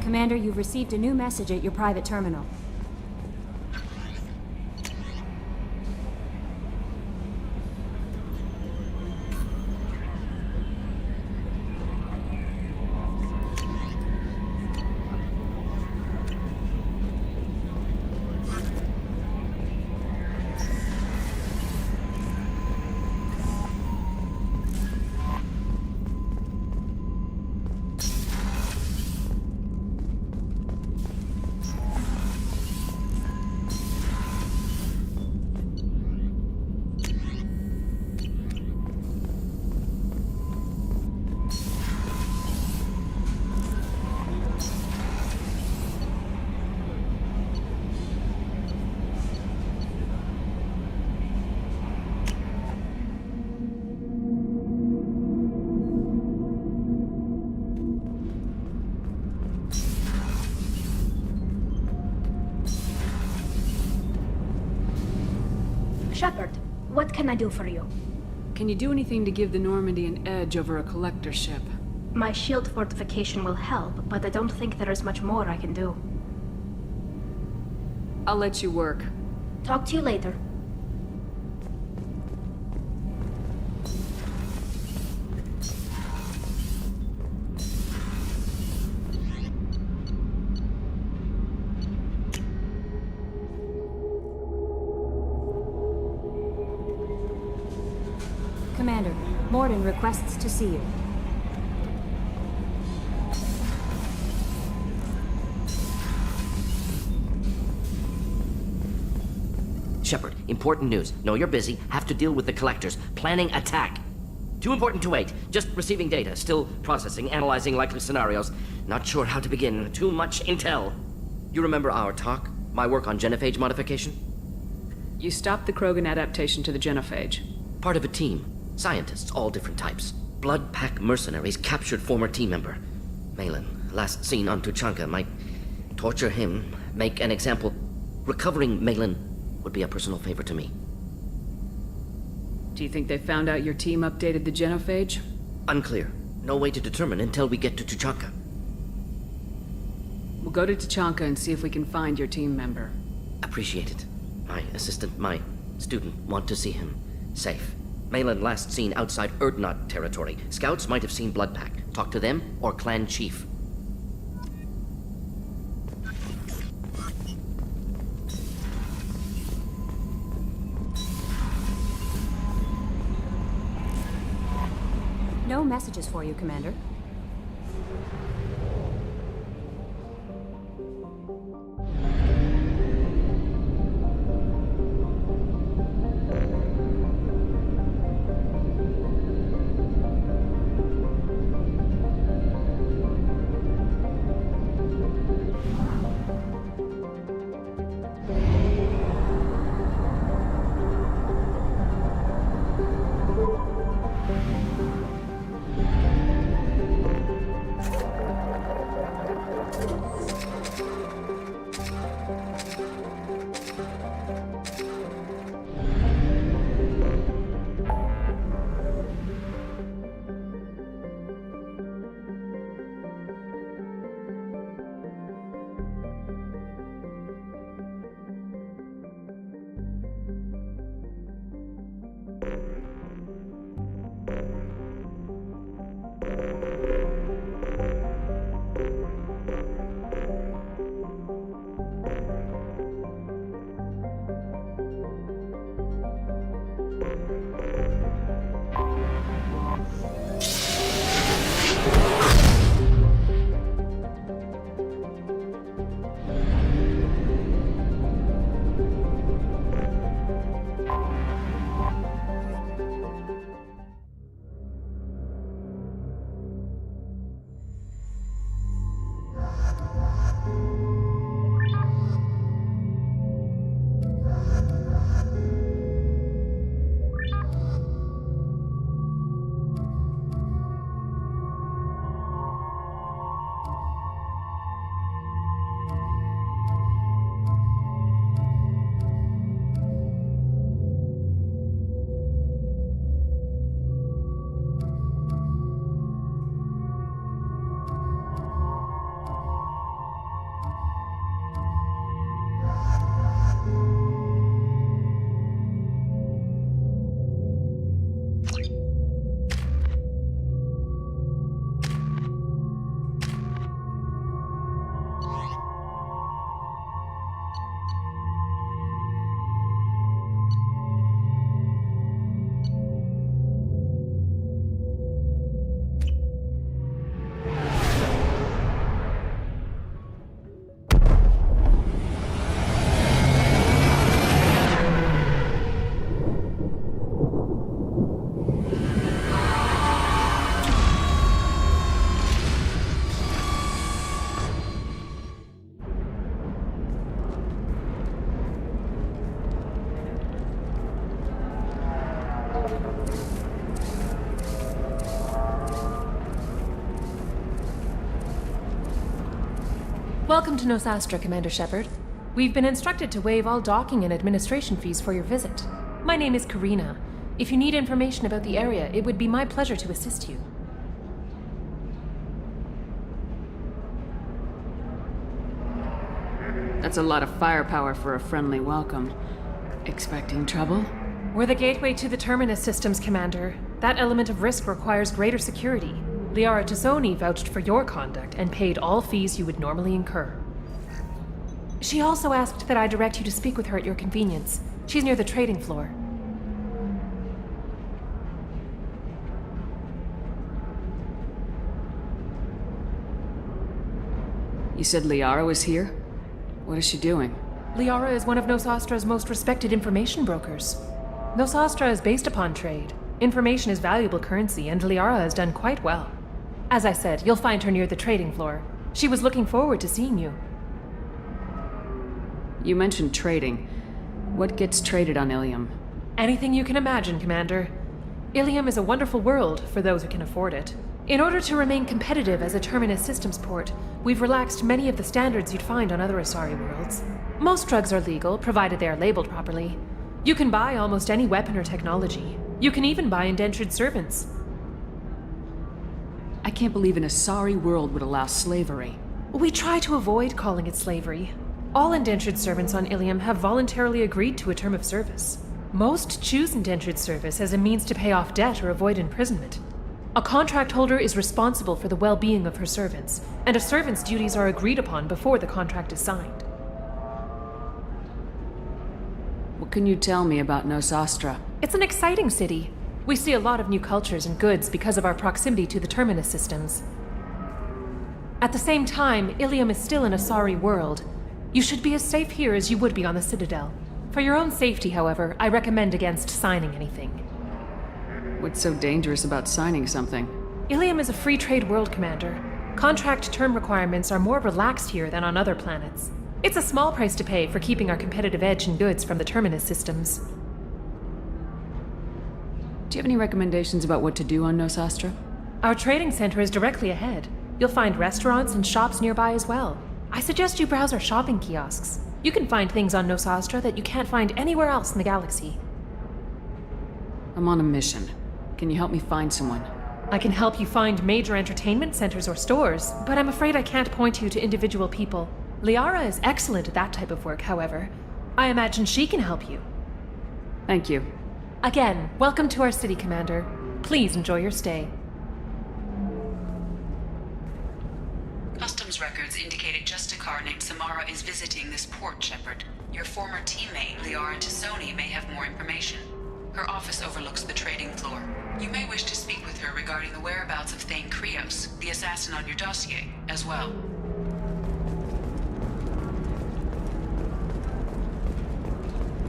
Commander, you've received a new message at your private terminal. Shepard, what can I do for you? Can you do anything to give the Normandy an edge over a collector ship? My shield fortification will help, but I don't think there is much more I can do. I'll let you work. Talk to you later. Commander, Mordin requests to see you. Shepard, important news. Know you're busy. Have to deal with the collectors. Planning attack. Too important to wait. Just receiving data. Still processing, analyzing likely scenarios. Not sure how to begin. Too much intel. You remember our talk? My work on genophage modification? You stopped the Krogan adaptation to the genophage. Part of a team. Scientists, all different types. Blood Pack mercenaries captured former team member. Malin, last seen on Tuchanka, might torture him, make an example. Recovering Malin would be a personal favor to me. Do you think they found out your team updated the genophage? Unclear. No way to determine until we get to Tuchanka. We'll go to Tuchanka and see if we can find your team member. Appreciate it. My assistant, my student, want to see him safe. Malin last seen outside Urdnot territory. Scouts might have seen Blood Pack. Talk to them or clan chief. No messages for you, Commander. Welcome to Nosastra, Commander Shepard. We've been instructed to waive all docking and administration fees for your visit. My name is Karina. If you need information about the area, it would be my pleasure to assist you. That's a lot of firepower for a friendly welcome. Expecting trouble? We're the gateway to the Terminus systems, Commander. That element of risk requires greater security. Liara Tassoni vouched for your conduct and paid all fees you would normally incur. She also asked that I direct you to speak with her at your convenience. She's near the trading floor. You said Liara was here? What is she doing? Liara is one of Nosastra's most respected information brokers. Nosastra is based upon trade. Information is valuable currency, and Liara has done quite well. As I said, you'll find her near the trading floor. She was looking forward to seeing you. You mentioned trading. What gets traded on Ilium? Anything you can imagine, Commander. Ilium is a wonderful world for those who can afford it. In order to remain competitive as a Terminus systems port, we've relaxed many of the standards you'd find on other Asari worlds. Most drugs are legal, provided they are labeled properly. You can buy almost any weapon or technology. You can even buy indentured servants. I can't believe an Asari world would allow slavery. We try to avoid calling it slavery. All indentured servants on Ilium have voluntarily agreed to a term of service. Most choose indentured service as a means to pay off debt or avoid imprisonment. A contract holder is responsible for the well-being of her servants, and a servant's duties are agreed upon before the contract is signed. What can you tell me about Nosastra? It's an exciting city. We see a lot of new cultures and goods because of our proximity to the Terminus systems. At the same time, Ilium is still an Asari world. You should be as safe here as you would be on the Citadel. For your own safety, however, I recommend against signing anything. What's so dangerous about signing something? Ilium is a free trade world, Commander. Contract term requirements are more relaxed here than on other planets. It's a small price to pay for keeping our competitive edge in goods from the Terminus systems. Do you have any recommendations about what to do on Nosastra? Our trading center is directly ahead. You'll find restaurants and shops nearby as well. I suggest you browse our shopping kiosks. You can find things on Nosastra that you can't find anywhere else in the galaxy. I'm on a mission. Can you help me find someone? I can help you find major entertainment centers or stores, but I'm afraid I can't point you to individual people. Liara is excellent at that type of work, however. I imagine she can help you. Thank you. Again, welcome to our city, Commander. Please enjoy your stay. Customs records indicated just a car named Samara is visiting this port, Shepard. Your former teammate, Liara Tassoni, may have more information. Her office overlooks the trading floor. You may wish to speak with her regarding the whereabouts of Thane Krios, the assassin on your dossier, as well.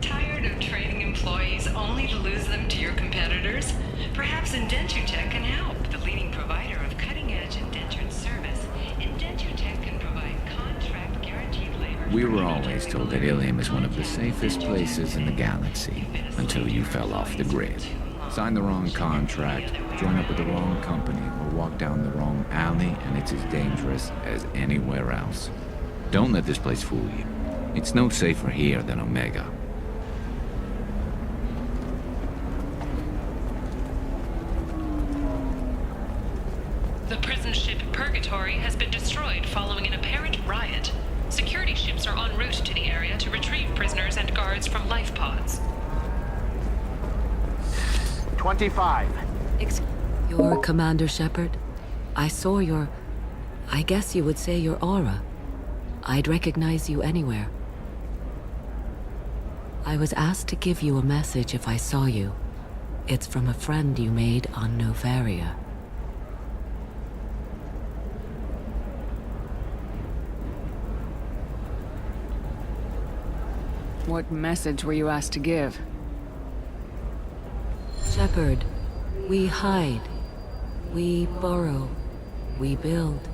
Tired of training employees only to lose them to your competitors? Perhaps Indentutech can help. The leading provider of cutting-edge indentured service, Indentutech can provide contract guaranteed labor. We were always told that Ilium is one of the safest places in the galaxy, until you fell off the grid. Sign the wrong contract, join up with the wrong company, or walk down the wrong alley, and it's as dangerous as anywhere else. Don't let this place fool you. It's no safer here than Omega. The prison ship Purgatory has been destroyed following an apparent riot. Security ships are en route to the area to retrieve prisoners and guards from life pods. 25. You're Commander Shepard? I saw I guess you would say your aura. I'd recognize you anywhere. I was asked to give you a message if I saw you. It's from a friend you made on Novaria. What message were you asked to give? Shepard, we hide. We borrow. We build.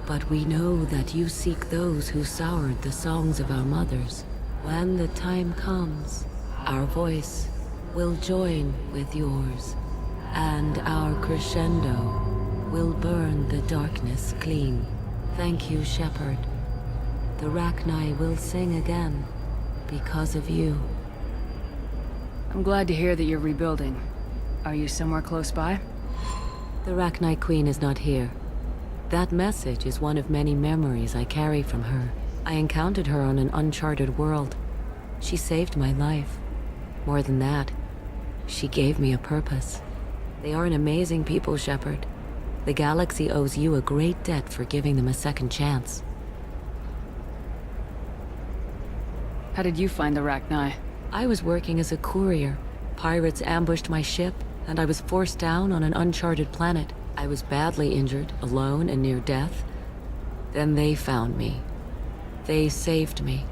But we know that you seek those who soured the songs of our mothers. When the time comes, our voice will join with yours, and our crescendo will burn the darkness clean. Thank you, Shepard. The Rachni will sing again. Because of you. I'm glad to hear that you're rebuilding. Are you somewhere close by? The Rachni Queen is not here. That message is one of many memories I carry from her. I encountered her on an uncharted world. She saved my life. More than that, she gave me a purpose. They are an amazing people, Shepard. The galaxy owes you a great debt for giving them a second chance. How did you find the Rachni? I was working as a courier. Pirates ambushed my ship, and I was forced down on an uncharted planet. I was badly injured, alone and near death. Then they found me. They saved me.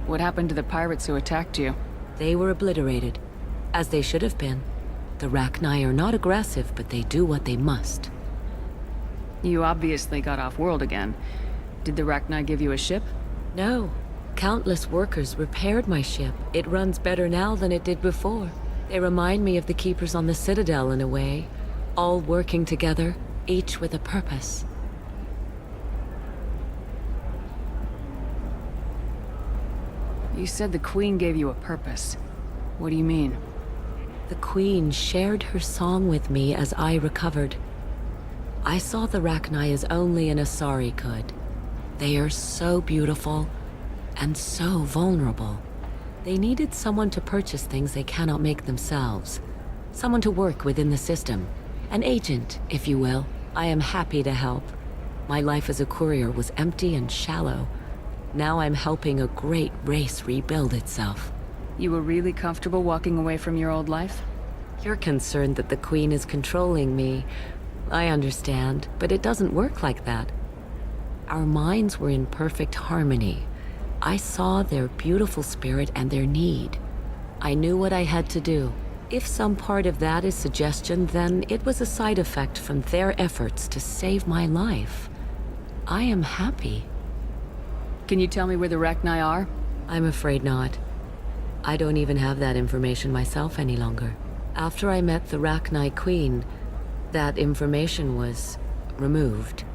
What happened to the pirates who attacked you? They were obliterated, as they should have been. The Rachni are not aggressive, but they do what they must. You obviously got off-world again. Did the Rachni give you a ship? No. Countless workers repaired my ship. It runs better now than it did before. They remind me of the Keepers on the Citadel in a way. All working together, each with a purpose. You said the Queen gave you a purpose. What do you mean? The Queen shared her song with me as I recovered. I saw the Rachni as only an Asari could. They are so beautiful, and so vulnerable. They needed someone to purchase things they cannot make themselves. Someone to work within the system. An agent, if you will. I am happy to help. My life as a courier was empty and shallow. Now I'm helping a great race rebuild itself. You were really comfortable walking away from your old life? You're concerned that the Queen is controlling me. I understand, but it doesn't work like that. Our minds were in perfect harmony. I saw their beautiful spirit and their need. I knew what I had to do. If some part of that is suggestion, then it was a side effect from their efforts to save my life. I am happy. Can you tell me where the Rachni are? I'm afraid not. I don't even have that information myself any longer. After I met the Rachni Queen, that information was removed.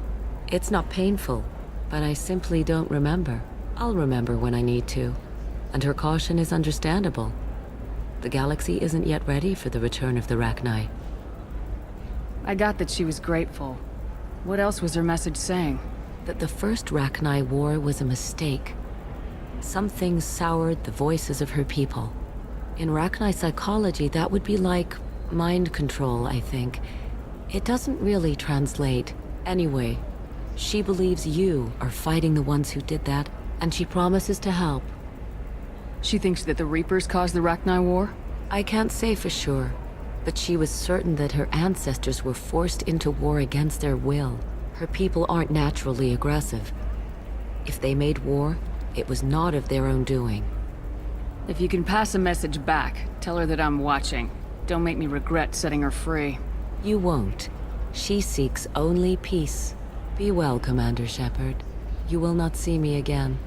It's not painful, but I simply don't remember. I'll remember when I need to, and her caution is understandable. The galaxy isn't yet ready for the return of the Rachni. I got that she was grateful. What else was her message saying? That the first Rachni war was a mistake. Something soured the voices of her people. In Rachni psychology, that would be like mind control, I think. It doesn't really translate. Anyway, she believes you are fighting the ones who did that, and she promises to help. She thinks that the Reapers caused the Rachni War? I can't say for sure, but she was certain that her ancestors were forced into war against their will. Her people aren't naturally aggressive. If they made war, it was not of their own doing. If you can pass a message back, tell her that I'm watching. Don't make me regret setting her free. You won't. She seeks only peace. Be well, Commander Shepard. You will not see me again.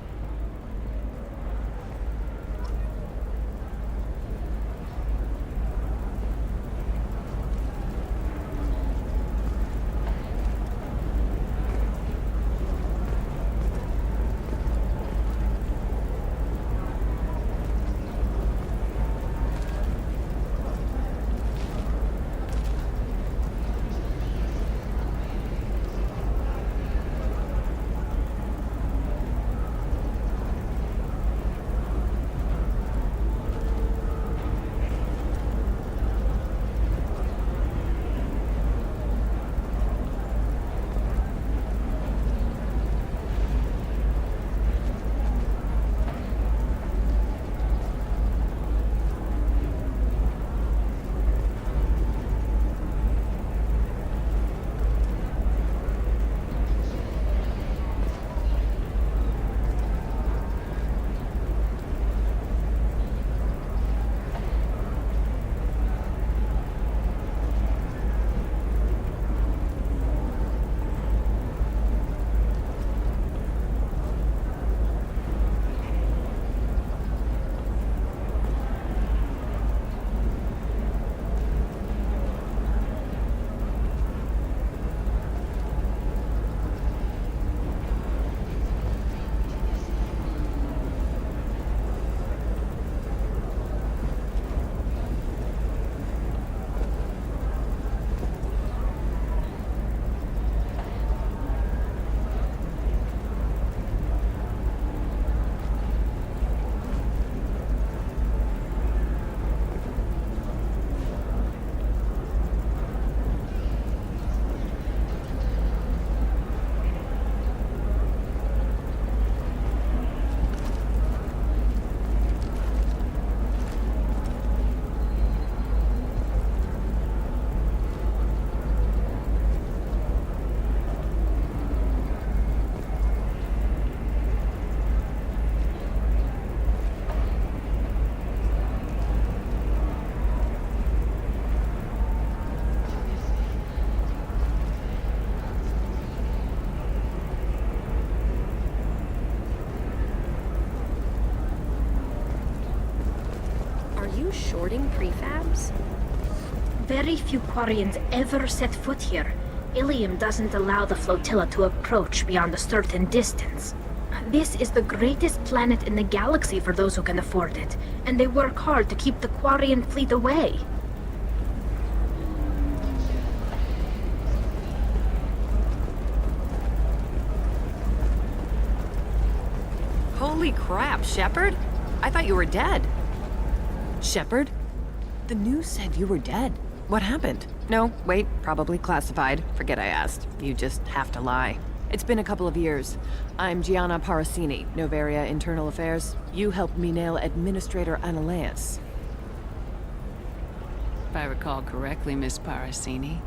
importing prefabs? Very few Quarians ever set foot here. Ilium doesn't allow the flotilla to approach beyond a certain distance. This is the greatest planet in the galaxy for those who can afford it, and they work hard to keep the Quarian fleet away. Holy crap, Shepard! I thought you were dead. Shepard? The news said you were dead. What happened? No, wait, probably classified. Forget I asked. You just have to lie. It's been a couple of years. I'm Gianna Parasini, Noveria Internal Affairs. You helped me nail Administrator Analaeus. If I recall correctly, Miss Parasini,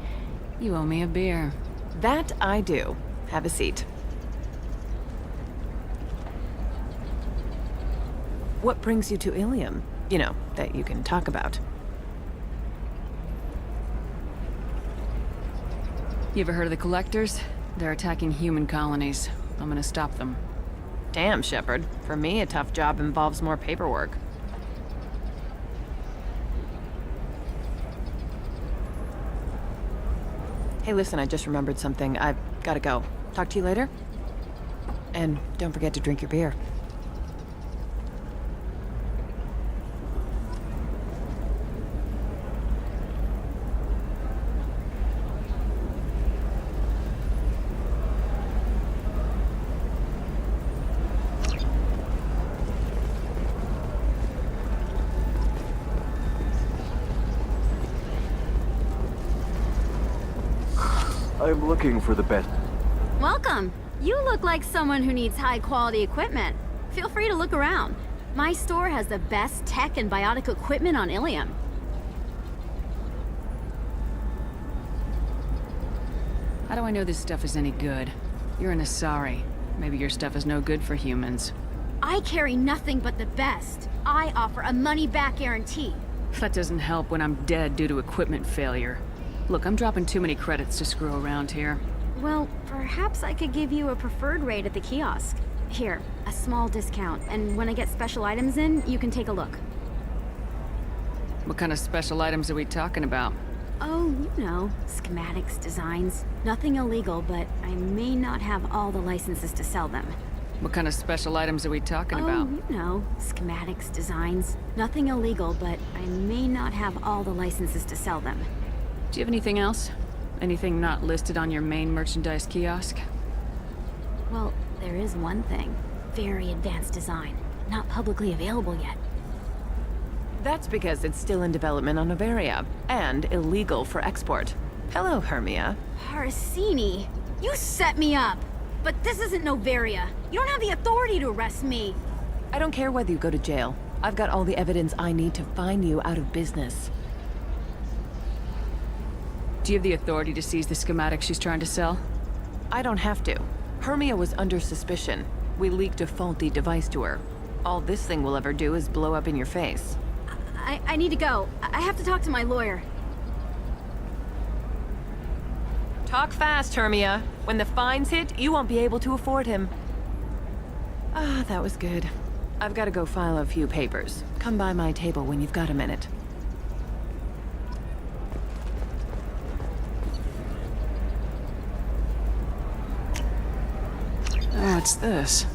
you owe me a beer. That I do. Have a seat. What brings you to Ilium? You know, that you can talk about. You ever heard of the Collectors? They're attacking human colonies. I'm gonna stop them. Damn, Shepard. For me, a tough job involves more paperwork. Hey, listen, I just remembered something. I've gotta go. Talk to you later? And don't forget to drink your beer. I'm looking for the best. Welcome. You look like someone who needs high-quality equipment. Feel free to look around. My store has the best tech and biotic equipment on Ilium. How do I know this stuff is any good? You're an Asari. Maybe your stuff is no good for humans. I carry nothing but the best. I offer a money-back guarantee. That doesn't help when I'm dead due to equipment failure. Look, I'm dropping too many credits to screw around here. Well, perhaps I could give you a preferred rate at the kiosk. Here, a small discount, and when I get special items in, you can take a look. What kind of special items are we talking about? Oh, you know, schematics, designs. Nothing illegal, but I may not have all the licenses to sell them. What kind of special items are we talking about? Oh, you know, schematics, designs. Nothing illegal, but I may not have all the licenses to sell them. Do you have anything else? Anything not listed on your main merchandise kiosk? Well, there is one thing. Very advanced design. Not publicly available yet. That's because it's still in development on Noveria, and illegal for export. Hello, Hermia. Parasini, you set me up! But this isn't Noveria. You don't have the authority to arrest me. I don't care whether you go to jail. I've got all the evidence I need to find you out of business. Do you have the authority to seize the schematic she's trying to sell? I don't have to. Hermia was under suspicion. We leaked a faulty device to her. All this thing will ever do is blow up in your face. I need to go. I have to talk to my lawyer. Talk fast, Hermia. When the fines hit, you won't be able to afford him. Ah, that was good. I've got to go file a few papers. Come by my table when you've got a minute. Oh, what's this?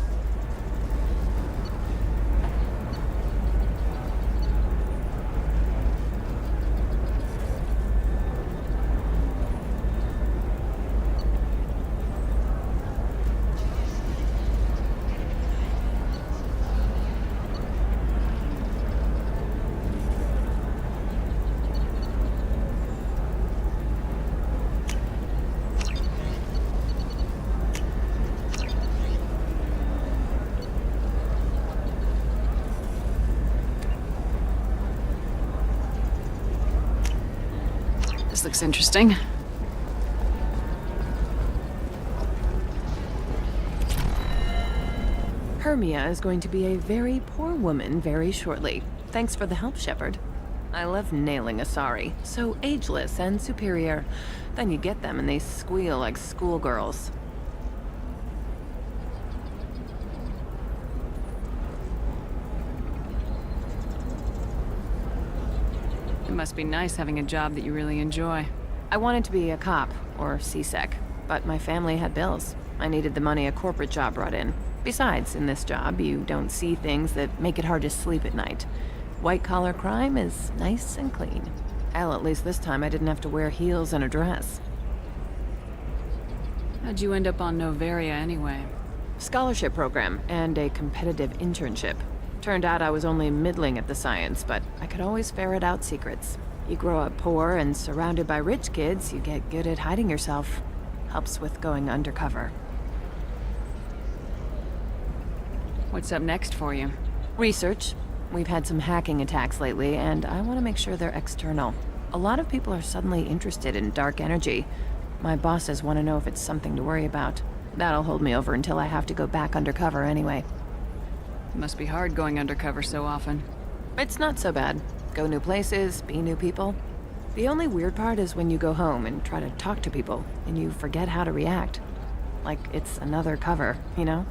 This looks interesting. Hermia is going to be a very poor woman very shortly. Thanks for the help, Shepard. I love nailing Asari. So ageless and superior. Then you get them and they squeal like schoolgirls. Must be nice having a job that you really enjoy. I wanted to be a cop, or CSEC, but my family had bills. I needed the money a corporate job brought in. Besides, in this job, you don't see things that make it hard to sleep at night. White-collar crime is nice and clean. Hell, at least this time I didn't have to wear heels and a dress. How'd you end up on Noveria anyway? Scholarship program and a competitive internship. Turned out I was only middling at the science, but I could always ferret out secrets. You grow up poor and surrounded by rich kids, you get good at hiding yourself. Helps with going undercover. What's up next for you? Research. We've had some hacking attacks lately, and I want to make sure they're external. A lot of people are suddenly interested in dark energy. My bosses want to know if it's something to worry about. That'll hold me over until I have to go back undercover anyway. It must be hard going undercover so often. It's not so bad. Go new places, be new people. The only weird part is when you go home and try to talk to people, and you forget how to react. Like it's another cover, you know?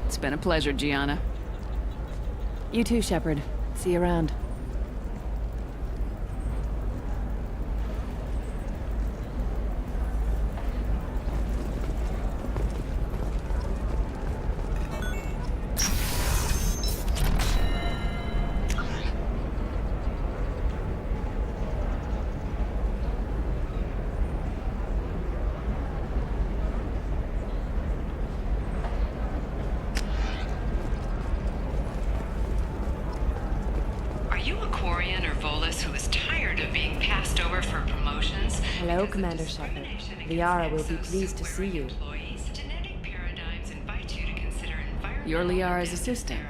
It's been a pleasure, Gianna. You too, Shepard. See you around. Hello, Commander Shepard. Liara will be pleased to see you. You're Liara's assistant?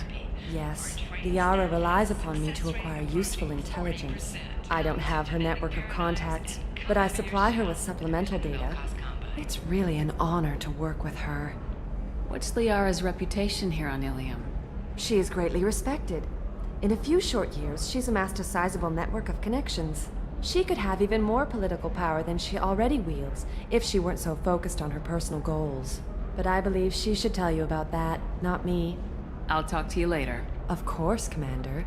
Yes. Liara relies upon me to acquire useful intelligence. I don't have her network of contacts, but I supply her with supplemental data. It's really an honor to work with her. What's Liara's reputation here on Ilium? She is greatly respected. In a few short years, she's amassed a sizable network of connections. She could have even more political power than she already wields if she weren't so focused on her personal goals. But I believe she should tell you about that, not me. I'll talk to you later. Of course, Commander.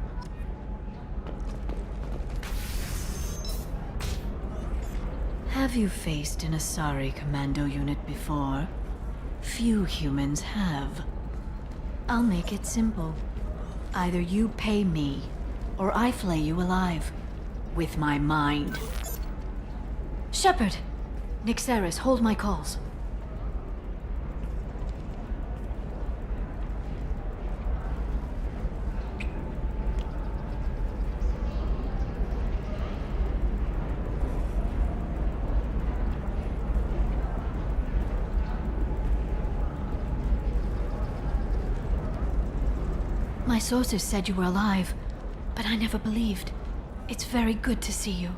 Have you faced an Asari commando unit before? Few humans have. I'll make it simple. Either you pay me, or I flay you alive. With my mind. Shepard! Nyxeris, hold my calls. My sources said you were alive, but I never believed. It's very good to see you.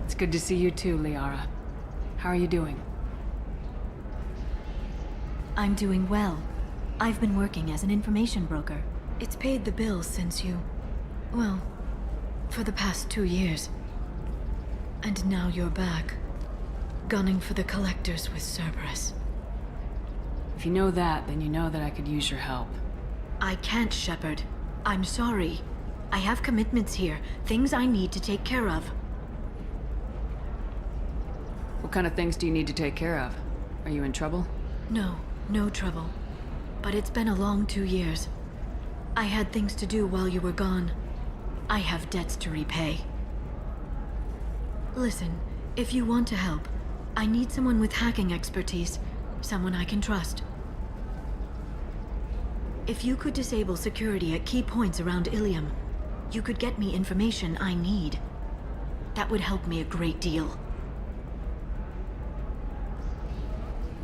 It's good to see you too, Liara. How are you doing? I'm doing well. I've been working as an information broker. It's paid the bills since you... well, for the past 2 years. And now you're back, gunning for the Collectors with Cerberus. If you know that, then you know that I could use your help. I can't, Shepard. I'm sorry. I have commitments here, things I need to take care of. What kind of things do you need to take care of? Are you in trouble? No, no trouble. But it's been a long 2 years. I had things to do while you were gone. I have debts to repay. Listen, if you want to help, I need someone with hacking expertise. Someone I can trust. If you could disable security at key points around Ilium, you could get me information I need. That would help me a great deal.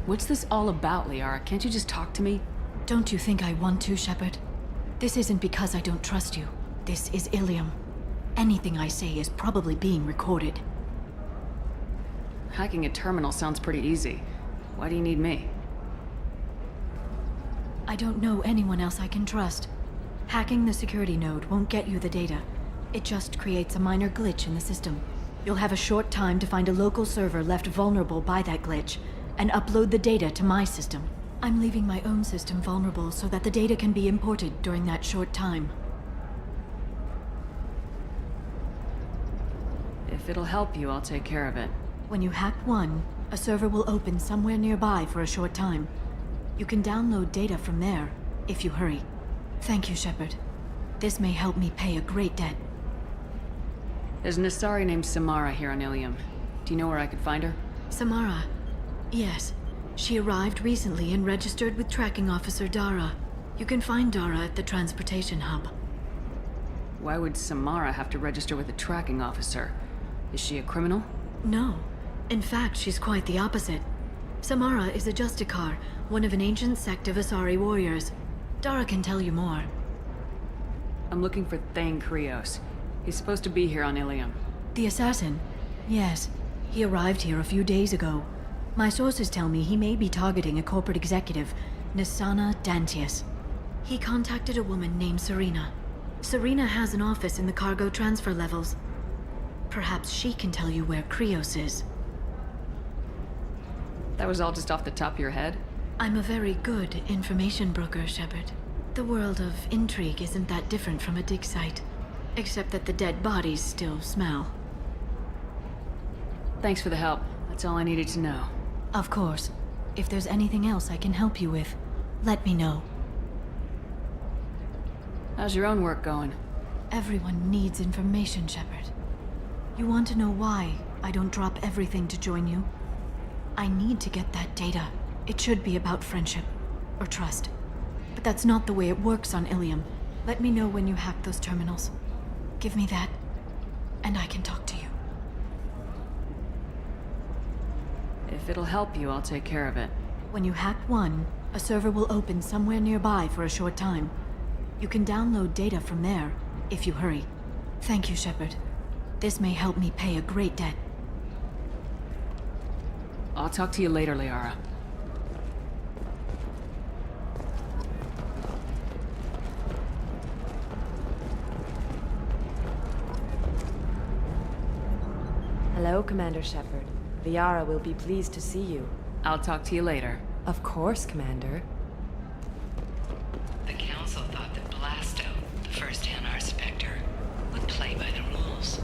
What's this all about, Liara? Can't you just talk to me? Don't you think I want to, Shepard? This isn't because I don't trust you. This is Ilium. Anything I say is probably being recorded. Hacking a terminal sounds pretty easy. Why do you need me? I don't know anyone else I can trust. Hacking the security node won't get you the data. It just creates a minor glitch in the system. You'll have a short time to find a local server left vulnerable by that glitch, and upload the data to my system. I'm leaving my own system vulnerable so that the data can be imported during that short time. If it'll help you, I'll take care of it. When you hack one, a server will open somewhere nearby for a short time. You can download data from there, if you hurry. Thank you, Shepard. This may help me pay a great debt. There's an Asari named Samara here on Ilium. Do you know where I could find her? Samara? Yes. She arrived recently and registered with Tracking Officer Dara. You can find Dara at the transportation hub. Why would Samara have to register with a tracking officer? Is she a criminal? No. In fact, she's quite the opposite. Samara is a Justicar, one of an ancient sect of Asari warriors. Dara can tell you more. I'm looking for Thane Krios. He's supposed to be here on Ilium. The assassin? Yes. He arrived here a few days ago. My sources tell me he may be targeting a corporate executive, Nisana Dantius. He contacted a woman named Serena. Serena has an office in the cargo transfer levels. Perhaps she can tell you where Krios is. That was all just off the top of your head? I'm a very good information broker, Shepard. The world of intrigue isn't that different from a dig site. Except that the dead bodies still smell. Thanks for the help. That's all I needed to know. Of course. If there's anything else I can help you with, let me know. How's your own work going? Everyone needs information, Shepard. You want to know why I don't drop everything to join you? I need to get that data. It should be about friendship. Or trust. But that's not the way it works on Ilium. Let me know when you hack those terminals. Give me that, and I can talk to you. If it'll help you, I'll take care of it. When you hack one, a server will open somewhere nearby for a short time. You can download data from there, if you hurry. Thank you, Shepard. This may help me pay a great debt. I'll talk to you later, Liara. Hello, Commander Shepard. Liara will be pleased to see you. I'll talk to you later. Of course, Commander. The Council thought that Blasto, the first Hanar Spectre, would play by the rules.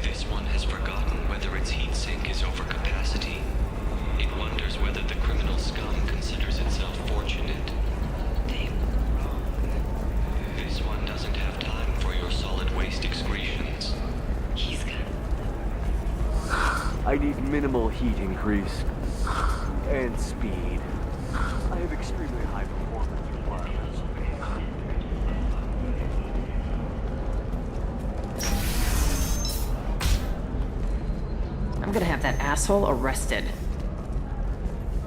This one has forgotten whether its heat sink is over capacity. It wonders whether the criminal scum considers itself fortunate. This one doesn't have time for your solid waste excretions. He's got... I need minimal heat increase. And speed. I have extremely high performance requirements. I'm gonna have that asshole arrested.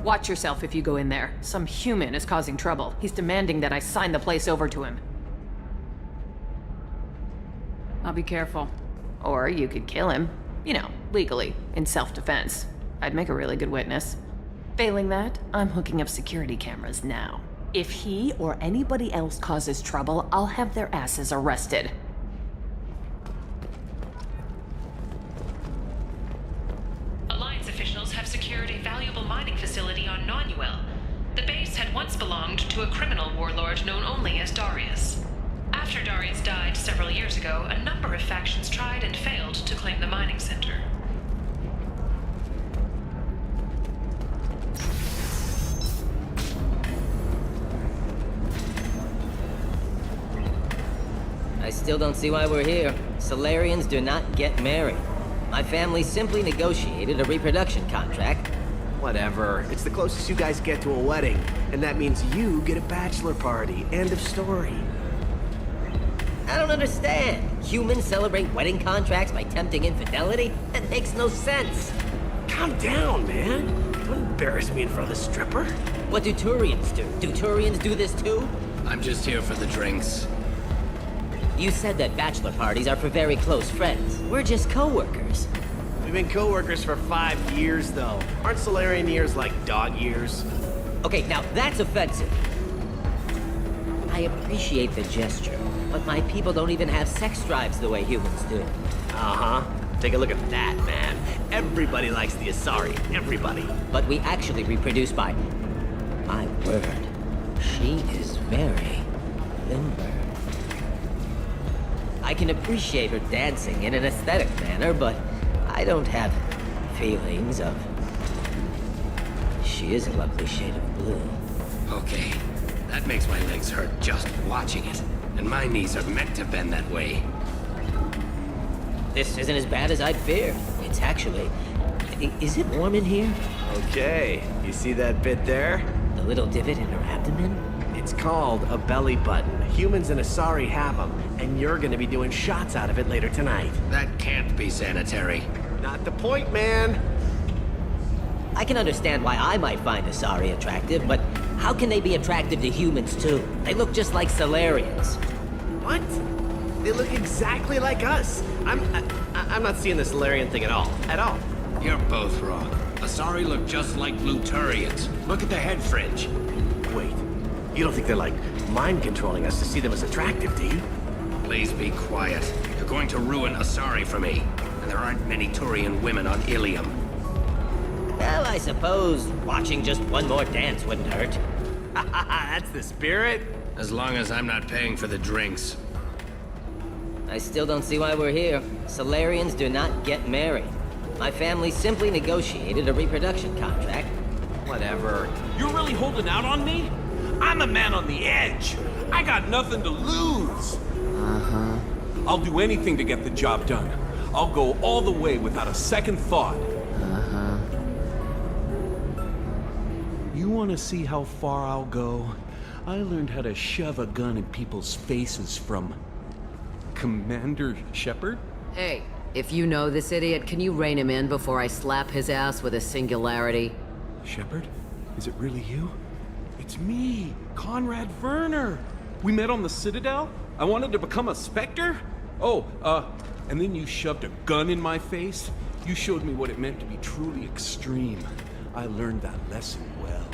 Watch yourself if you go in there. Some human is causing trouble. He's demanding that I sign the place over to him. I'll be careful. Or you could kill him. You know, legally, in self-defense. I'd make a really good witness. Failing that, I'm hooking up security cameras now. If he or anybody else causes trouble, I'll have their asses arrested. Alliance officials have secured a valuable mining facility on Nonuel. The base had once belonged to a criminal warlord known only as Darius. After Darius died several years ago, a number of factions tried and failed to claim the mining center. I still don't see why we're here. Solarians do not get married. My family simply negotiated a reproduction contract. Whatever. It's the closest you guys get to a wedding. And that means you get a bachelor party. End of story. I don't understand. Humans celebrate wedding contracts by tempting infidelity? That makes no sense. Calm down, man. Don't embarrass me in front of the stripper. What do Turians do? Do Turians do this too? I'm just here for the drinks. You said that bachelor parties are for very close friends. We're just co-workers. We've been co-workers for 5 years, though. Aren't Solarian years like dog years? Okay, now that's offensive. I appreciate the gesture, but my people don't even have sex drives the way humans do. Uh-huh. Take a look at that, man. Everybody likes the Asari. Everybody. But we actually reproduce by My word, she is very limber. I can appreciate her dancing in an aesthetic manner, but I don't have feelings of... She is a lovely shade of blue. Okay, that makes my legs hurt just watching it. And my knees are meant to bend that way. This isn't as bad as I'd feared. It's actually... Is it warm in here? Okay, you see that bit there? The little divot in her abdomen? It's called a belly button. Humans in Asari have them, and you're gonna be doing shots out of it later tonight. That can't be sanitary. Not the point, man. I can understand why I might find Asari attractive, but how can they be attracted to humans too? They look just like Solarians. What? They look exactly like us. I'm not seeing the Solarian thing at all. At all. You're both wrong. Asari look just like Blue Turians. Look at the head fringe. Wait, you don't think they're like mind controlling us to see them as attractive, do you? Please be quiet. You're going to ruin Asari for me. And there aren't many Turian women on Ilium. Well, I suppose watching just one more dance wouldn't hurt. That's the spirit. As long as I'm not paying for the drinks. I still don't see why we're here. Solarians do not get married. My family simply negotiated a reproduction contract. Whatever. You're really holding out on me? I'm a man on the edge. I got nothing to lose. Uh-huh. I'll do anything to get the job done. I'll go all the way without a second thought. Uh-huh. You want to see how far I'll go? I learned how to shove a gun in people's faces from... Commander Shepard? Hey, if you know this idiot, can you rein him in before I slap his ass with a singularity? Shepard? Is it really you? It's me, Conrad Werner. We met on the Citadel? I wanted to become a Spectre? Oh, and then you shoved a gun in my face? You showed me what it meant to be truly extreme. I learned that lesson well.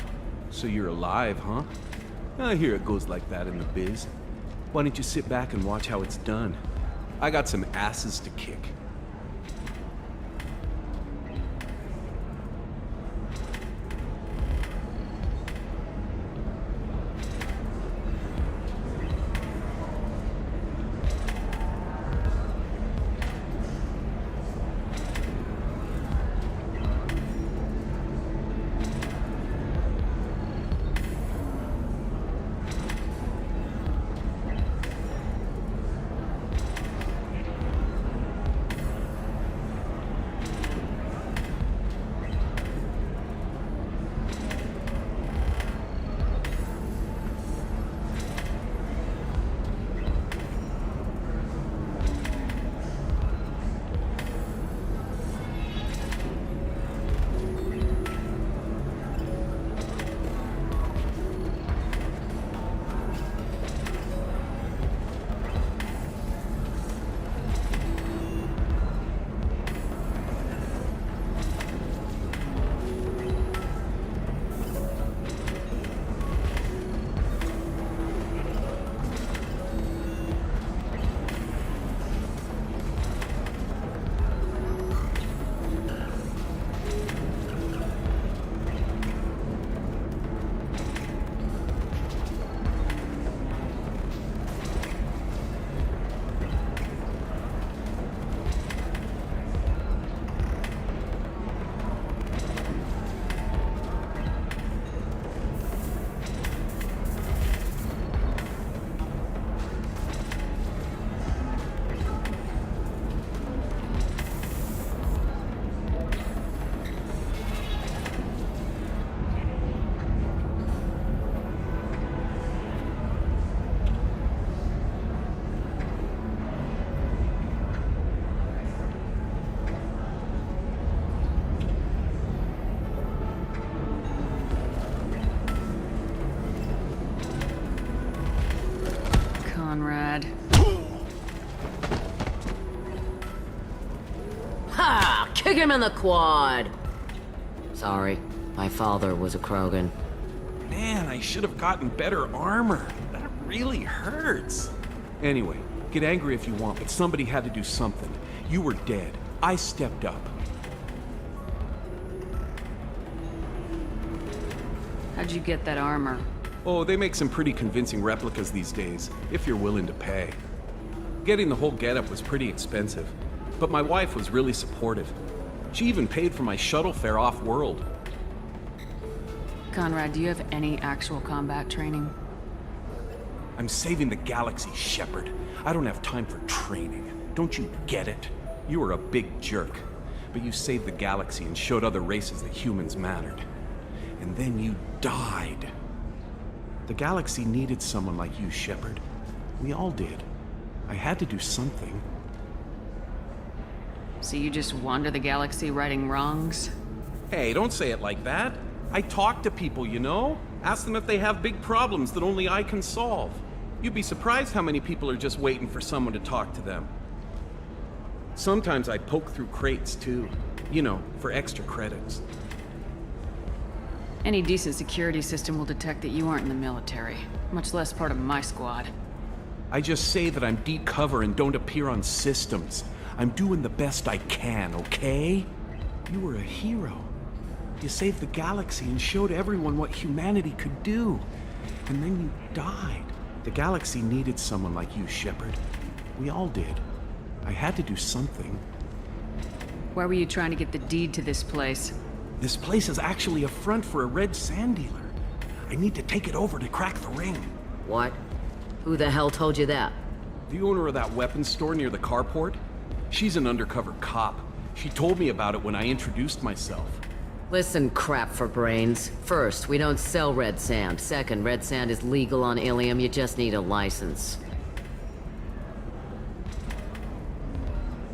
So you're alive, huh? I hear it goes like that in the biz. Why don't you sit back and watch how it's done? I got some asses to kick. Conrad. Ha! Kick him in the quad! Sorry, my father was a Krogan. Man, I should have gotten better armor. That really hurts. Anyway, get angry if you want, but somebody had to do something. You were dead. I stepped up. How'd you get that armor? Oh, they make some pretty convincing replicas these days, if you're willing to pay. Getting the whole getup was pretty expensive, but my wife was really supportive. She even paid for my shuttle fare off-world. Conrad, do you have any actual combat training? I'm saving the galaxy, Shepard. I don't have time for training. Don't you get it? You were a big jerk, but you saved the galaxy and showed other races that humans mattered. And then you died. The galaxy needed someone like you, Shepard. We all did. I had to do something. So you just wander the galaxy righting wrongs? Hey, don't say it like that. I talk to people, you know? Ask them if they have big problems that only I can solve. You'd be surprised how many people are just waiting for someone to talk to them. Sometimes I poke through crates, too. You know, for extra credits. Any decent security system will detect that you aren't in the military, much less part of my squad. I just say that I'm deep cover and don't appear on systems. I'm doing the best I can, okay? You were a hero. You saved the galaxy and showed everyone what humanity could do. And then you died. The galaxy needed someone like you, Shepard. We all did. I had to do something. Why were you trying to get the deed to this place? This place is actually a front for a red sand dealer. I need to take it over to crack the ring. What? Who the hell told you that? The owner of that weapons store near the carport. She's an undercover cop. She told me about it when I introduced myself. Listen, crap for brains. First, we don't sell red sand. Second, red sand is legal on Ilium. You just need a license.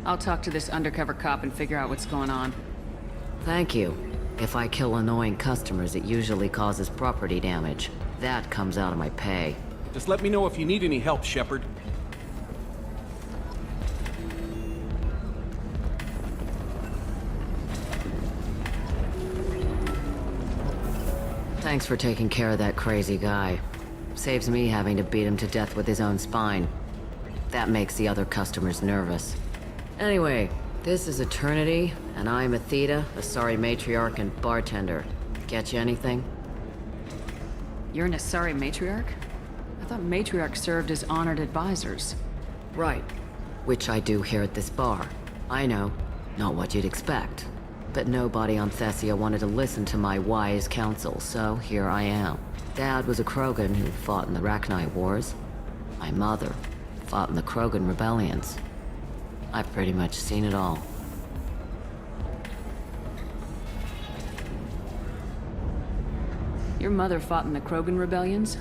I'll talk to this undercover cop and figure out what's going on. Thank you. If I kill annoying customers, it usually causes property damage. That comes out of my pay. Just let me know if you need any help, Shepard. Thanks for taking care of that crazy guy. Saves me having to beat him to death with his own spine. That makes the other customers nervous. Anyway, this is Eternity, and I'm Athena, a sorry matriarch and bartender. Get you anything? You're an Asari matriarch? I thought matriarchs served as honored advisors. Right. Which I do here at this bar. I know, not what you'd expect. But nobody on Thessia wanted to listen to my wise counsel, so here I am. Dad was a Krogan who fought in the Rachni Wars. My mother fought in the Krogan rebellions. I've pretty much seen it all. Your mother fought in the Krogan rebellions?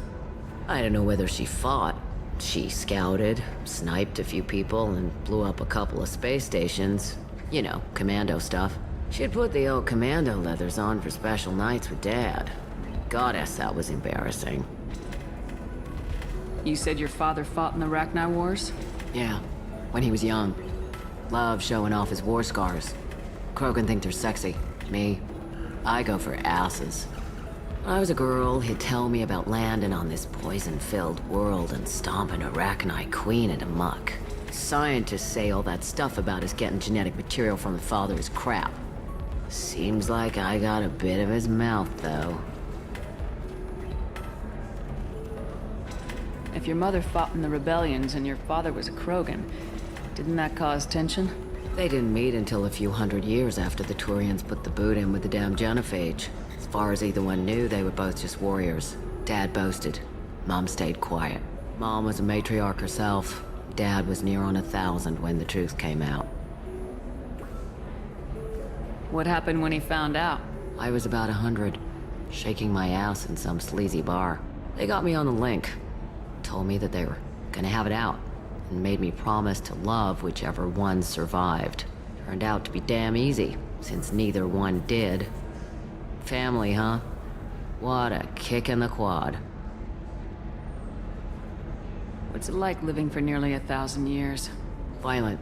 I don't know whether she fought. She scouted, sniped a few people, and blew up a couple of space stations. You know, commando stuff. She'd put the old commando leathers on for special nights with Dad. Goddess, that was embarrassing. You said your father fought in the Rachni Wars? Yeah, when he was young. Loved showing off his war scars. Krogan think they're sexy. Me, I go for asses. When I was a girl, he'd tell me about landing on this poison-filled world and stomping a Rachni queen into muck. Scientists say all that stuff about us getting genetic material from the father is crap. Seems like I got a bit of his mouth, though. If your mother fought in the rebellions and your father was a Krogan, didn't that cause tension? They didn't meet until a few hundred years after the Turians put the boot in with the damn Genophage. As far as either one knew, they were both just warriors. Dad boasted. Mom stayed quiet. Mom was a matriarch herself. Dad was near on 1,000 when the truth came out. What happened when he found out? I was about 100, shaking my ass in some sleazy bar. They got me on the link. Told me that they were gonna have it out, and made me promise to love whichever one survived. Turned out to be damn easy, since neither one did. Family, huh? What a kick in the quad. What's it like living for nearly 1,000 years? Violent.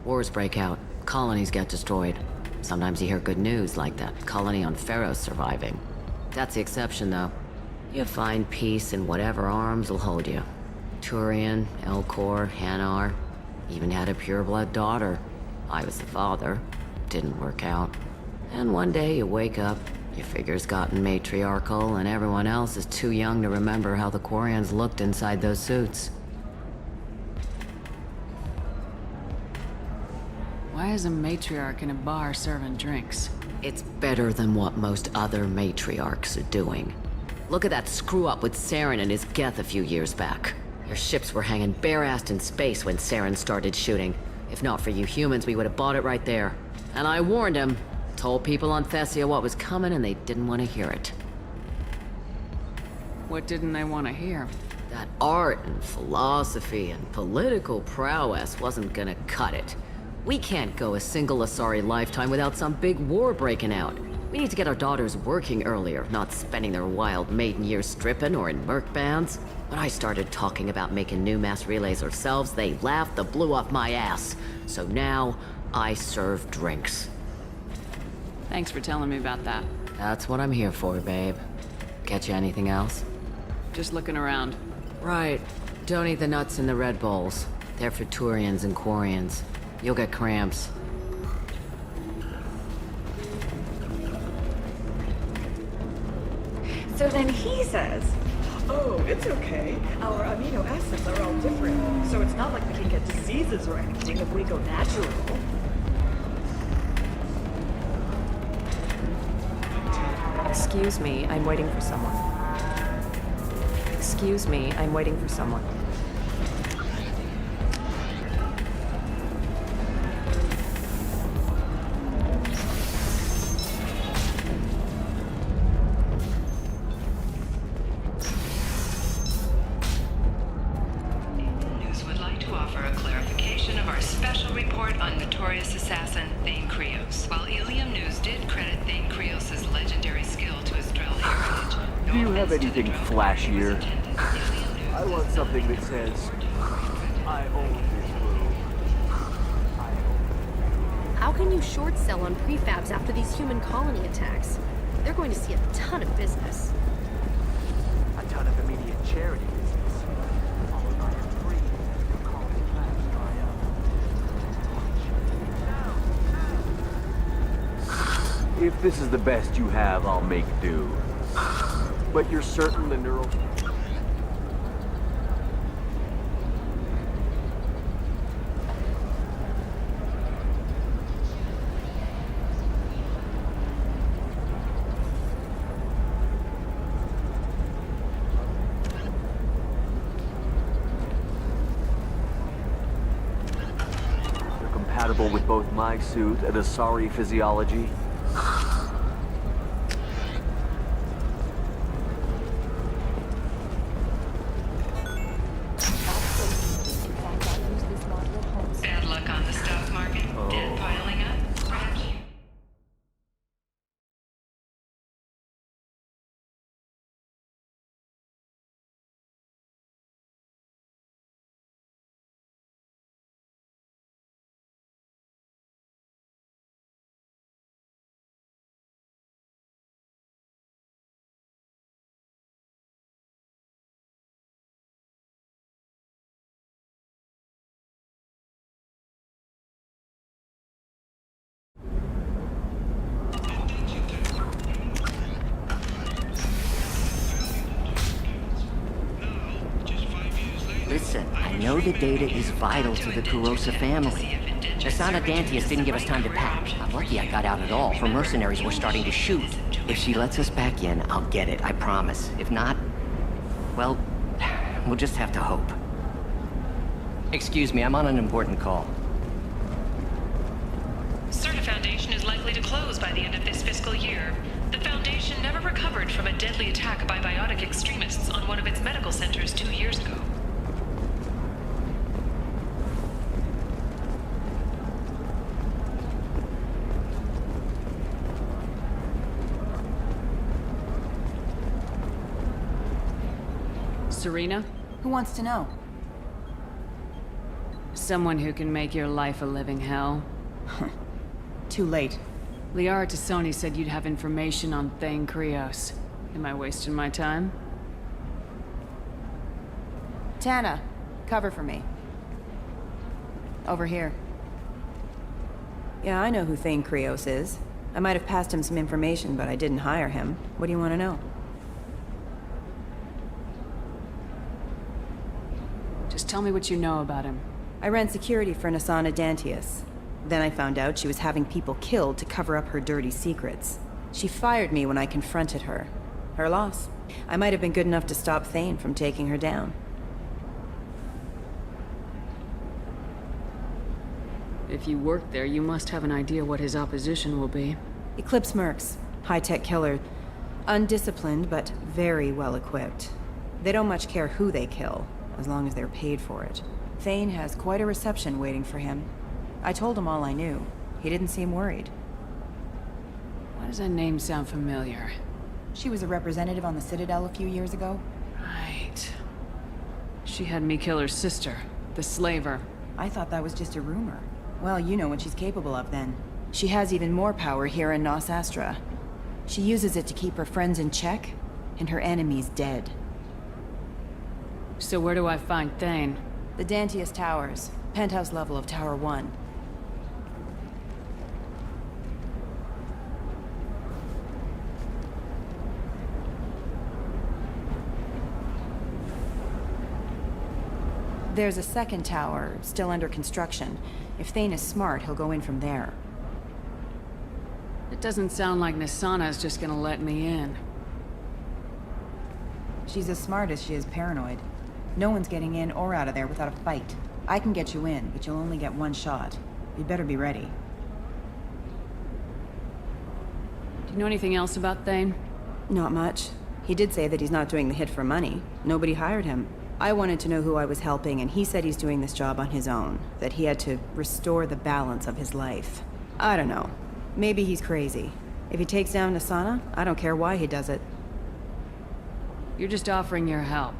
Wars break out. Colonies get destroyed. Sometimes you hear good news, like that colony on Pharaoh surviving. That's the exception, though. You find peace in whatever arms will hold you. Turian, Elcor, Hanar. Even had a pureblood daughter. I was the father. Didn't work out. And one day you wake up, Your figure's gotten matriarchal, and everyone else is too young to remember how the Quarians looked inside those suits. Why is a matriarch in a bar serving drinks? It's better than what most other matriarchs are doing. Look at that screw-up with Saren and his Geth a few years back. Your ships were hanging bare-assed in space when Saren started shooting. If not for you humans, we would have bought it right there. And I warned him. Told people on Thessia what was coming, and they didn't want to hear it. What didn't they want to hear? That art and philosophy and political prowess wasn't gonna cut it. We can't go a single Asari lifetime without some big war breaking out. We need to get our daughters working earlier, not spending their wild maiden years stripping or in merc bands. When I started talking about making new mass relays ourselves, they laughed the blue off my ass. So now, I serve drinks. Thanks for telling me about that. That's what I'm here for, babe. Get you anything else? Just looking around. Right. Don't eat the nuts in the Red Bowls. They're for Turians and Quarians. You'll get cramps. So then he says, oh, it's okay. Our amino acids are all different, so it's not like we can get diseases or anything if we go natural. Excuse me, I'm waiting for someone. Excuse me, I'm waiting for someone. News would like to offer a clarification of our special report on notorious assassin Thane Krios. While Ilium News did credit Thane Krios' legendary skill to his Drell heritage, Do you have anything flashier? I want something that says, I own this world. How can you short sell on prefabs after these human colony attacks? They're going to see a ton of business. A ton of immediate charity business. Followed by a dream that your colony plans dry up. If this is the best you have, I'll make do. But you're certain the neural... They're compatible with both my suit and Asari physiology. Bad luck on the stock market. Debt piling up. Perhaps you... Listen, I know the data is vital to the Kurosa family. The son of Dantius didn't give us time to pack. I'm lucky I got out at all, for mercenaries were starting to shoot. If she lets us back in, I'll get it, I promise. If not, well, we'll just have to hope. Excuse me, I'm on an important call. Certa Foundation is likely to close by the end of this fiscal year. The Foundation never recovered from a deadly attack by biotic extremists on one of its medical centers 2 years ago. Serena? Who wants to know? Someone who can make your life a living hell. Too late. Liara Tassoni said you'd have information on Thane Krios. Am I wasting my time? Tana, cover for me. Over here. Yeah, I know who Thane Krios is. I might have passed him some information, but I didn't hire him. What do you want to know? Just tell me what you know about him. I ran security for Nasana Dantius. Then I found out she was having people killed to cover up her dirty secrets. She fired me when I confronted her. Her loss. I might have been good enough to stop Thane from taking her down. If you work there, you must have an idea what his opposition will be. Eclipse Mercs. High-tech killer. Undisciplined, but very well-equipped. They don't much care who they kill, as long as they're paid for it. Thane has quite a reception waiting for him. I told him all I knew. He didn't seem worried. Why does that name sound familiar? She was a representative on the Citadel a few years ago. Right. She had me kill her sister, the slaver. I thought that was just a rumor. Well, you know what she's capable of then. She has even more power here in Nos Astra. She uses it to keep her friends in check, and her enemies dead. So where do I find Thane? The Dantius Towers. Penthouse level of Tower 1. There's a second tower, still under construction. If Thane is smart, he'll go in from there. It doesn't sound like Nasana is just gonna let me in. She's as smart as she is paranoid. No one's getting in or out of there without a fight. I can get you in, but you'll only get one shot. You'd better be ready. Do you know anything else about Thane? Not much. He did say that he's not doing the hit for money. Nobody hired him. I wanted to know who I was helping, and he said he's doing this job on his own. That he had to restore the balance of his life. I don't know. Maybe he's crazy. If he takes down Nasana, I don't care why he does it. You're just offering your help.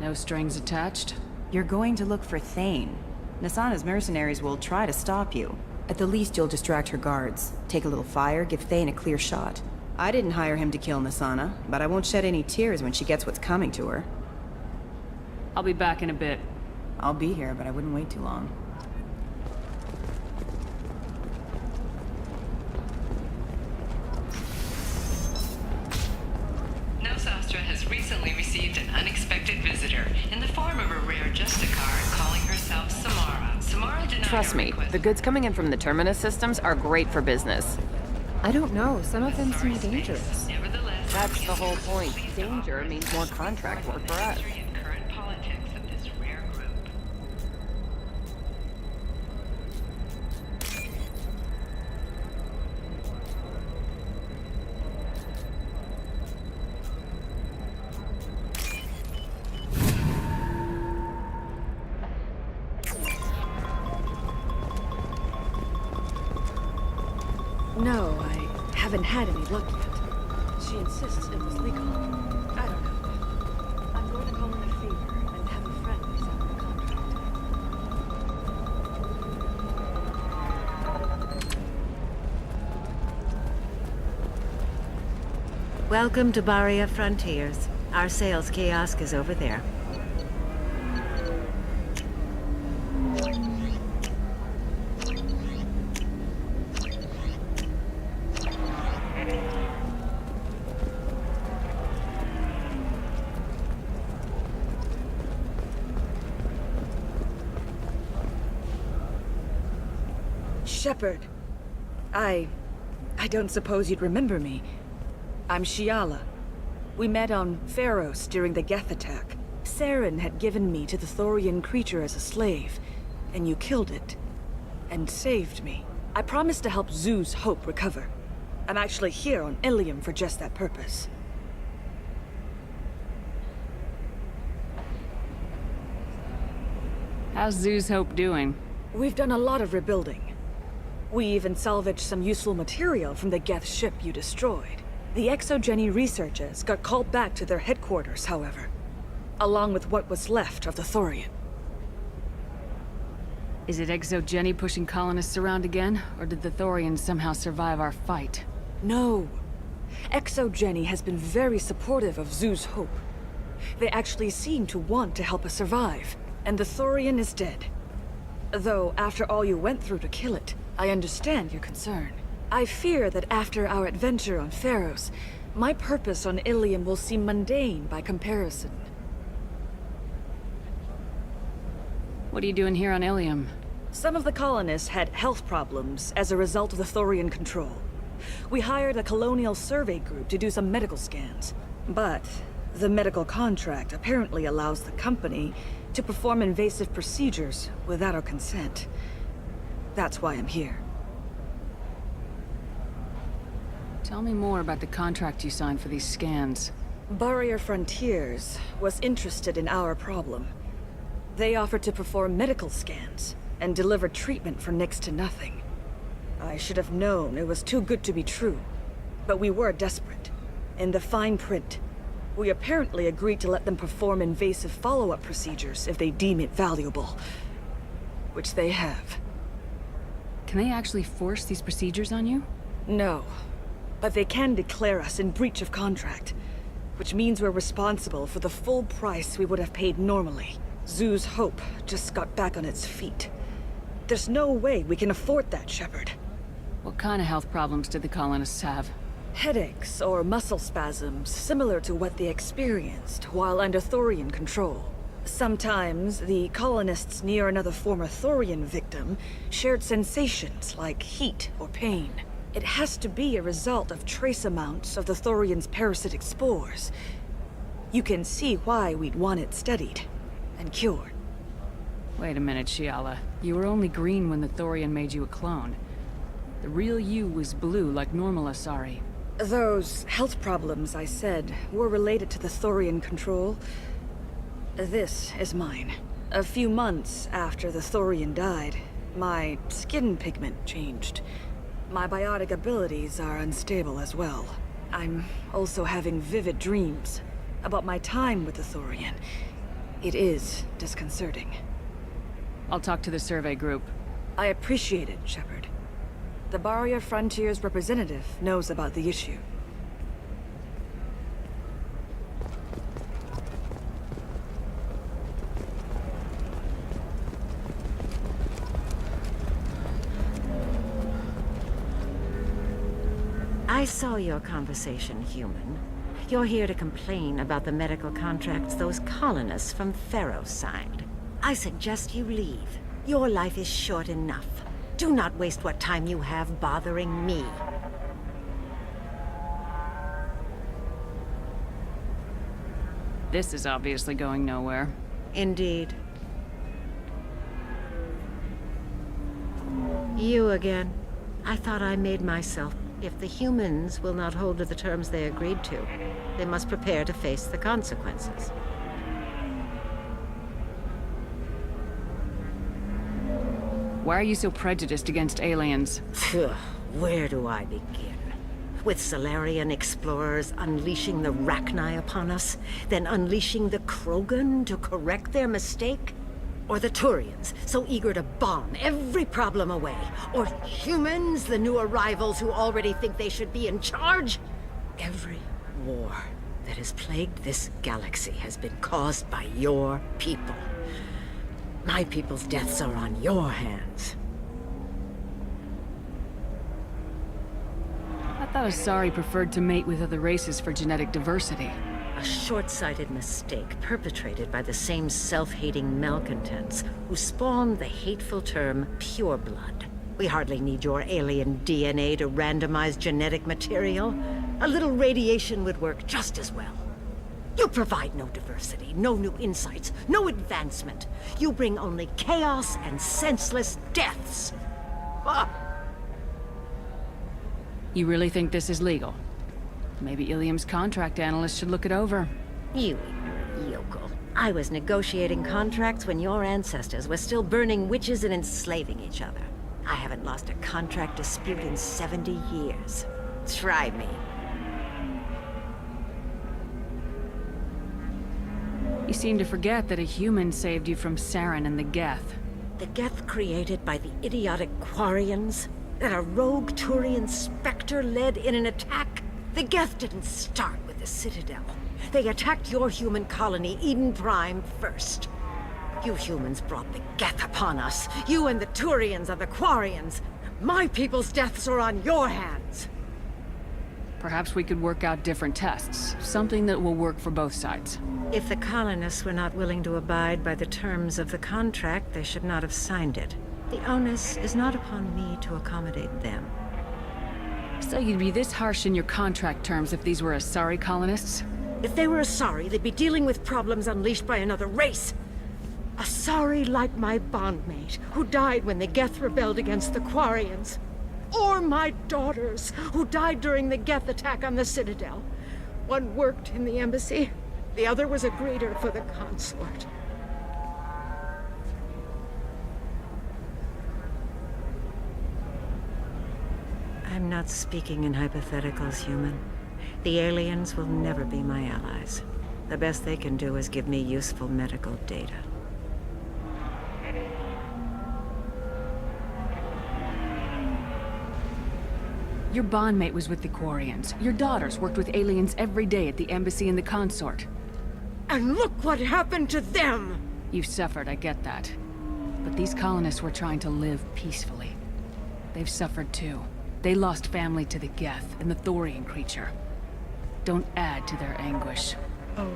No strings attached? You're going to look for Thane. Nasana's mercenaries will try to stop you. At the least, you'll distract her guards. Take a little fire, give Thane a clear shot. I didn't hire him to kill Nasana, but I won't shed any tears when she gets what's coming to her. I'll be back in a bit. I'll be here, but I wouldn't wait too long. Nos Astra has recently received an unexpected visitor in the form of a rare Justicar calling herself Samara. Samara denied Trust her me, request. the goods coming in from the Terminus systems are great for business. I don't know. Some of them seem dangerous. Nevertheless, That's the whole point. Danger means more contract work for us. and current politics of this rare group. No, I haven't had any luck yet. She insists it was legal. I don't know. I'm going to call in a favor and have a friend resign the contract. Welcome to Baria Frontiers. Our sales kiosk is over there. Shepard. I don't suppose you'd remember me. I'm Shiala. We met on Pharos during the Geth attack. Saren had given me to the Thorian creature as a slave, and you killed it. And saved me. I promised to help Zeus Hope recover. I'm actually here on Ilium for just that purpose. How's Zeus Hope doing? We've done a lot of rebuilding. We even salvaged some useful material from the Geth ship you destroyed. The Exogeny researchers got called back to their headquarters, however, along with what was left of the Thorian. Is it Exogeny pushing colonists around again, or did the Thorians somehow survive our fight? No. Exogeny has been very supportive of Zeus Hope. They actually seem to want to help us survive, and the Thorian is dead. Though, after all you went through to kill it, I understand your concern. I fear that after our adventure on Pharos, my purpose on Ilium will seem mundane by comparison. What are you doing here on Ilium? Some of the colonists had health problems as a result of the Thorian control. We hired a colonial survey group to do some medical scans. But the medical contract apparently allows the company to perform invasive procedures without our consent. That's why I'm here. Tell me more about the contract you signed for these scans. Barrier Frontiers was interested in our problem. They offered to perform medical scans and deliver treatment for next to nothing. I should have known it was too good to be true, but we were desperate. In the fine print, we apparently agreed to let them perform invasive follow-up procedures if they deem it valuable. Which they have. Can they actually force these procedures on you? No, but they can declare us in breach of contract, which means we're responsible for the full price we would have paid normally. Zoo's Hope just got back on its feet. There's no way we can afford that, Shepard. What kind of health problems did the colonists have? Headaches or muscle spasms, similar to what they experienced while under Thorian control. Sometimes, the colonists near another former Thorian victim shared sensations like heat or pain. It has to be a result of trace amounts of the Thorian's parasitic spores. You can see why we'd want it studied and cured. Wait a minute, Shiala. You were only green when the Thorian made you a clone. The real you was blue like normal Asari. Those health problems I said were related to the Thorian control. This is mine. A few months after the Thorian died, my skin pigment changed. My biotic abilities are unstable as well. I'm also having vivid dreams about my time with the Thorian. It is disconcerting. I'll talk to the survey group. I appreciate it, Shepard. The Barrier Frontiers representative knows about the issue. I saw your conversation, human. You're here to complain about the medical contracts those colonists from Pharos signed. I suggest you leave. Your life is short enough. Do not waste what time you have bothering me. This is obviously going nowhere. Indeed. You again. I thought I made myself. If the humans will not hold to the terms they agreed to, they must prepare to face the consequences. Why are you so prejudiced against aliens? Where do I begin? With Salarian explorers unleashing the Rachni upon us, then unleashing the Krogan to correct their mistake? Or the Turians, so eager to bomb every problem away? Or humans, the new arrivals who already think they should be in charge? Every war that has plagued this galaxy has been caused by your people. My people's deaths are on your hands. I thought Asari preferred to mate with other races for genetic diversity. A short-sighted mistake perpetrated by the same self-hating malcontents who spawned the hateful term pureblood. We hardly need your alien DNA to randomize genetic material. A little radiation would work just as well. You provide no diversity, no new insights, no advancement. You bring only chaos and senseless deaths. Ah! You really think this is legal? Maybe Ilium's contract analyst should look it over. You ignorant yokel. I was negotiating contracts when your ancestors were still burning witches and enslaving each other. I haven't lost a contract dispute in 70 years. Try me. You seem to forget that a human saved you from Saren and the Geth. The Geth created by the idiotic Quarians? That a rogue Turian Spectre led in an attack? The Geth didn't start with the Citadel. They attacked your human colony, Eden Prime, first. You humans brought the Geth upon us. You and the Turians are the Quarians. My people's deaths are on your hands. Perhaps we could work out different tests. Something that will work for both sides. If the colonists were not willing to abide by the terms of the contract, they should not have signed it. The onus is not upon me to accommodate them. So you'd be this harsh in your contract terms if these were Asari colonists? If they were Asari, they'd be dealing with problems unleashed by another race. Asari like my bondmate, who died when the Geth rebelled against the Quarians. Or my daughters, who died during the Geth attack on the Citadel. One worked in the embassy, the other was a greeter for the consort. I'm not speaking in hypotheticals, human. The aliens will never be my allies. The best they can do is give me useful medical data. Your bondmate was with the Quarians. Your daughters worked with aliens every day at the embassy and the consort. And look what happened to them! You suffered, I get that. But these colonists were trying to live peacefully. They've suffered too. They lost family to the Geth and the Thorian creature. Don't add to their anguish. Oh.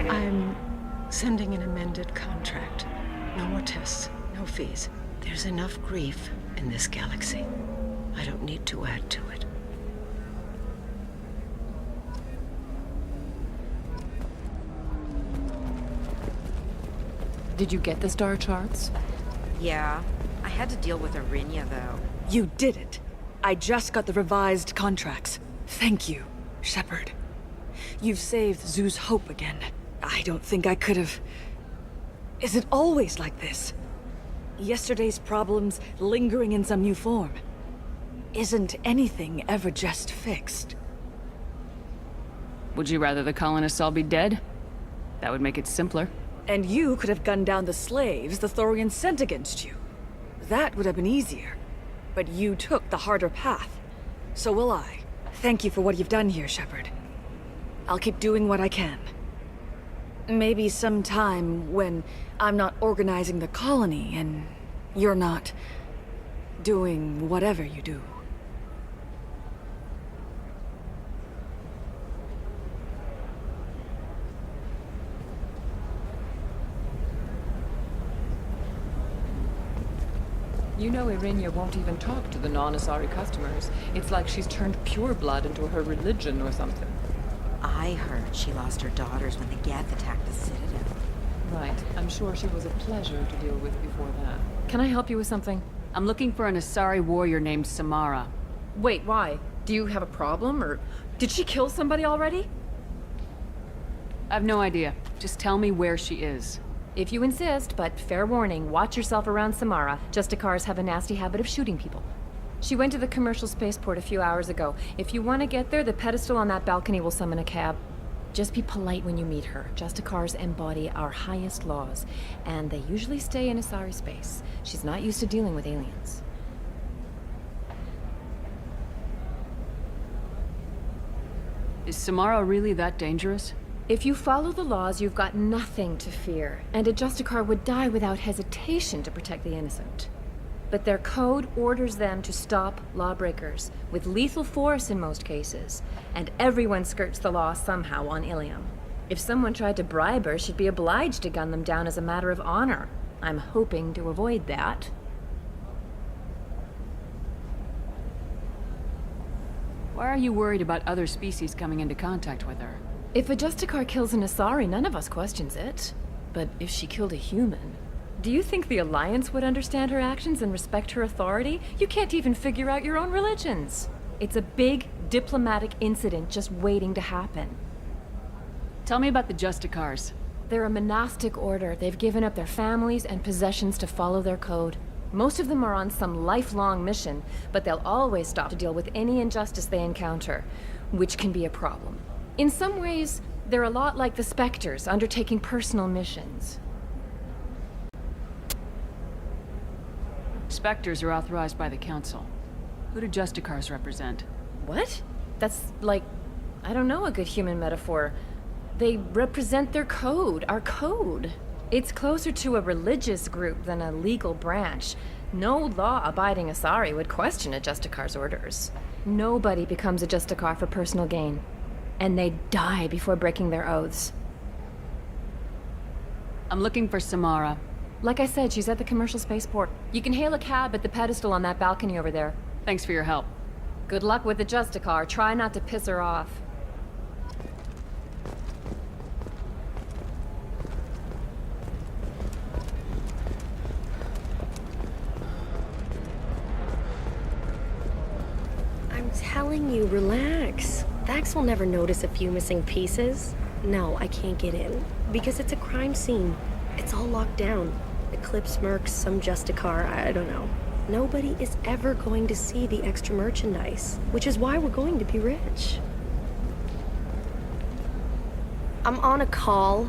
I'm sending an amended contract. No more tests, no fees. There's enough grief in this galaxy. I don't need to add to it. Did you get the star charts? Yeah. I had to deal with Arinya, though. You did it. I just got the revised contracts. Thank you, Shepard. You've saved Zoo's hope again. I don't think I could have... Is it always like this? Yesterday's problems lingering in some new form. Isn't anything ever just fixed? Would you rather the colonists all be dead? That would make it simpler. And you could have gunned down the slaves the Thorians sent against you. That would have been easier. But you took the harder path. So will I. Thank you for what you've done here, Shepard. I'll keep doing what I can. Maybe sometime when I'm not organizing the colony and you're not doing whatever you do. You know Arinya won't even talk to the non-Asari customers. It's like she's turned pureblood into her religion or something. I heard she lost her daughters when the Geth attacked the Citadel. Right. I'm sure she was a pleasure to deal with before that. Can I help you with something? I'm looking for an Asari warrior named Samara. Wait, why? Do you have a problem, or did she kill somebody already? I've no idea. Just tell me where she is. If you insist, but fair warning, watch yourself around Samara. Justicars have a nasty habit of shooting people. She went to the commercial spaceport a few hours ago. If you want to get there, the pedestal on that balcony will summon a cab. Just be polite when you meet her. Justicars embody our highest laws, and they usually stay in Asari space. She's not used to dealing with aliens. Is Samara really that dangerous? If you follow the laws, you've got nothing to fear, and a Justicar would die without hesitation to protect the innocent. But their code orders them to stop lawbreakers, with lethal force in most cases, and everyone skirts the law somehow on Ilium. If someone tried to bribe her, she'd be obliged to gun them down as a matter of honor. I'm hoping to avoid that. Why are you worried about other species coming into contact with her? If a Justicar kills an Asari, none of us questions it. But if she killed a human... Do you think the Alliance would understand her actions and respect her authority? You can't even figure out your own religions. It's a big diplomatic incident just waiting to happen. Tell me about the Justicars. They're a monastic order. They've given up their families and possessions to follow their code. Most of them are on some lifelong mission, but they'll always stop to deal with any injustice they encounter, which can be a problem. In some ways, they're a lot like the Spectres, undertaking personal missions. Spectres are authorized by the Council. Who do Justicars represent? What? That's like, I don't know a good human metaphor. They represent their code, our code. It's closer to a religious group than a legal branch. No law-abiding Asari would question a Justicar's orders. Nobody becomes a Justicar for personal gain. And they die before breaking their oaths. I'm looking for Samara. Like I said, she's at the commercial spaceport. You can hail a cab at the pedestal on that balcony over there. Thanks for your help. Good luck with the Justicar. Try not to piss her off. I'm telling you, relax. Vax will never notice a few missing pieces. No, I can't get in. Because it's a crime scene. It's all locked down. Eclipse mercs, some Justicar, I don't know. Nobody is ever going to see the extra merchandise, which is why we're going to be rich. I'm on a call.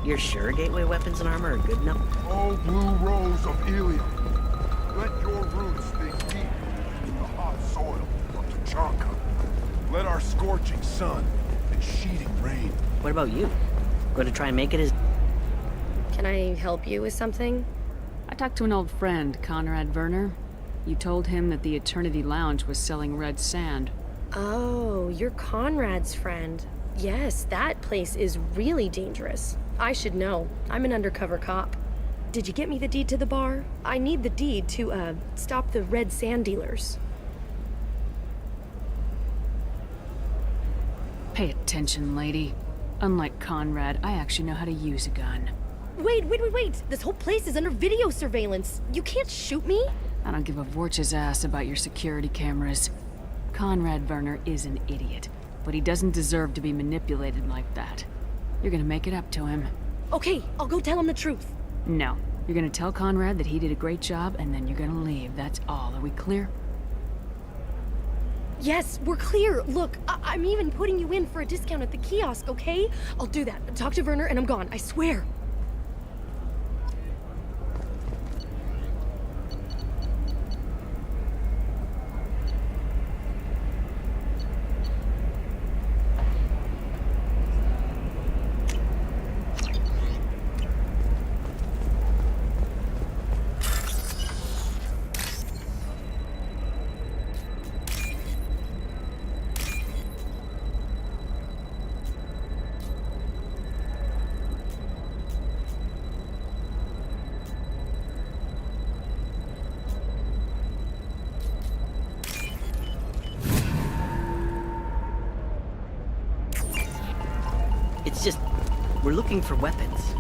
You're sure gateway weapons and armor are good enough? Oh, blue rose of Ilium, let your roots dig deep into the hot soil of Tuchanka. Let our scorching sun and sheeting rain. What about you? Going to try and make it as... Can I help you with something? I talked to an old friend, Conrad Werner. You told him that the Eternity Lounge was selling red sand. Oh, you're Conrad's friend. Yes, that place is really dangerous. I should know. I'm an undercover cop. Did you get me the deed to the bar? I need the deed to, stop the red sand dealers. Pay attention, lady. Unlike Conrad, I actually know how to use a gun. Wait! This whole place is under video surveillance. You can't shoot me? I don't give a Vorch's ass about your security cameras. Conrad Werner is an idiot, but he doesn't deserve to be manipulated like that. You're gonna make it up to him. Okay, I'll go tell him the truth. No. You're gonna tell Conrad that he did a great job, and then you're gonna leave. That's all. Are we clear? Yes, we're clear. Look, I'm even putting you in for a discount at the kiosk, okay? I'll do that. Talk to Werner and I'm gone, I swear. It's just, we're looking for weapons.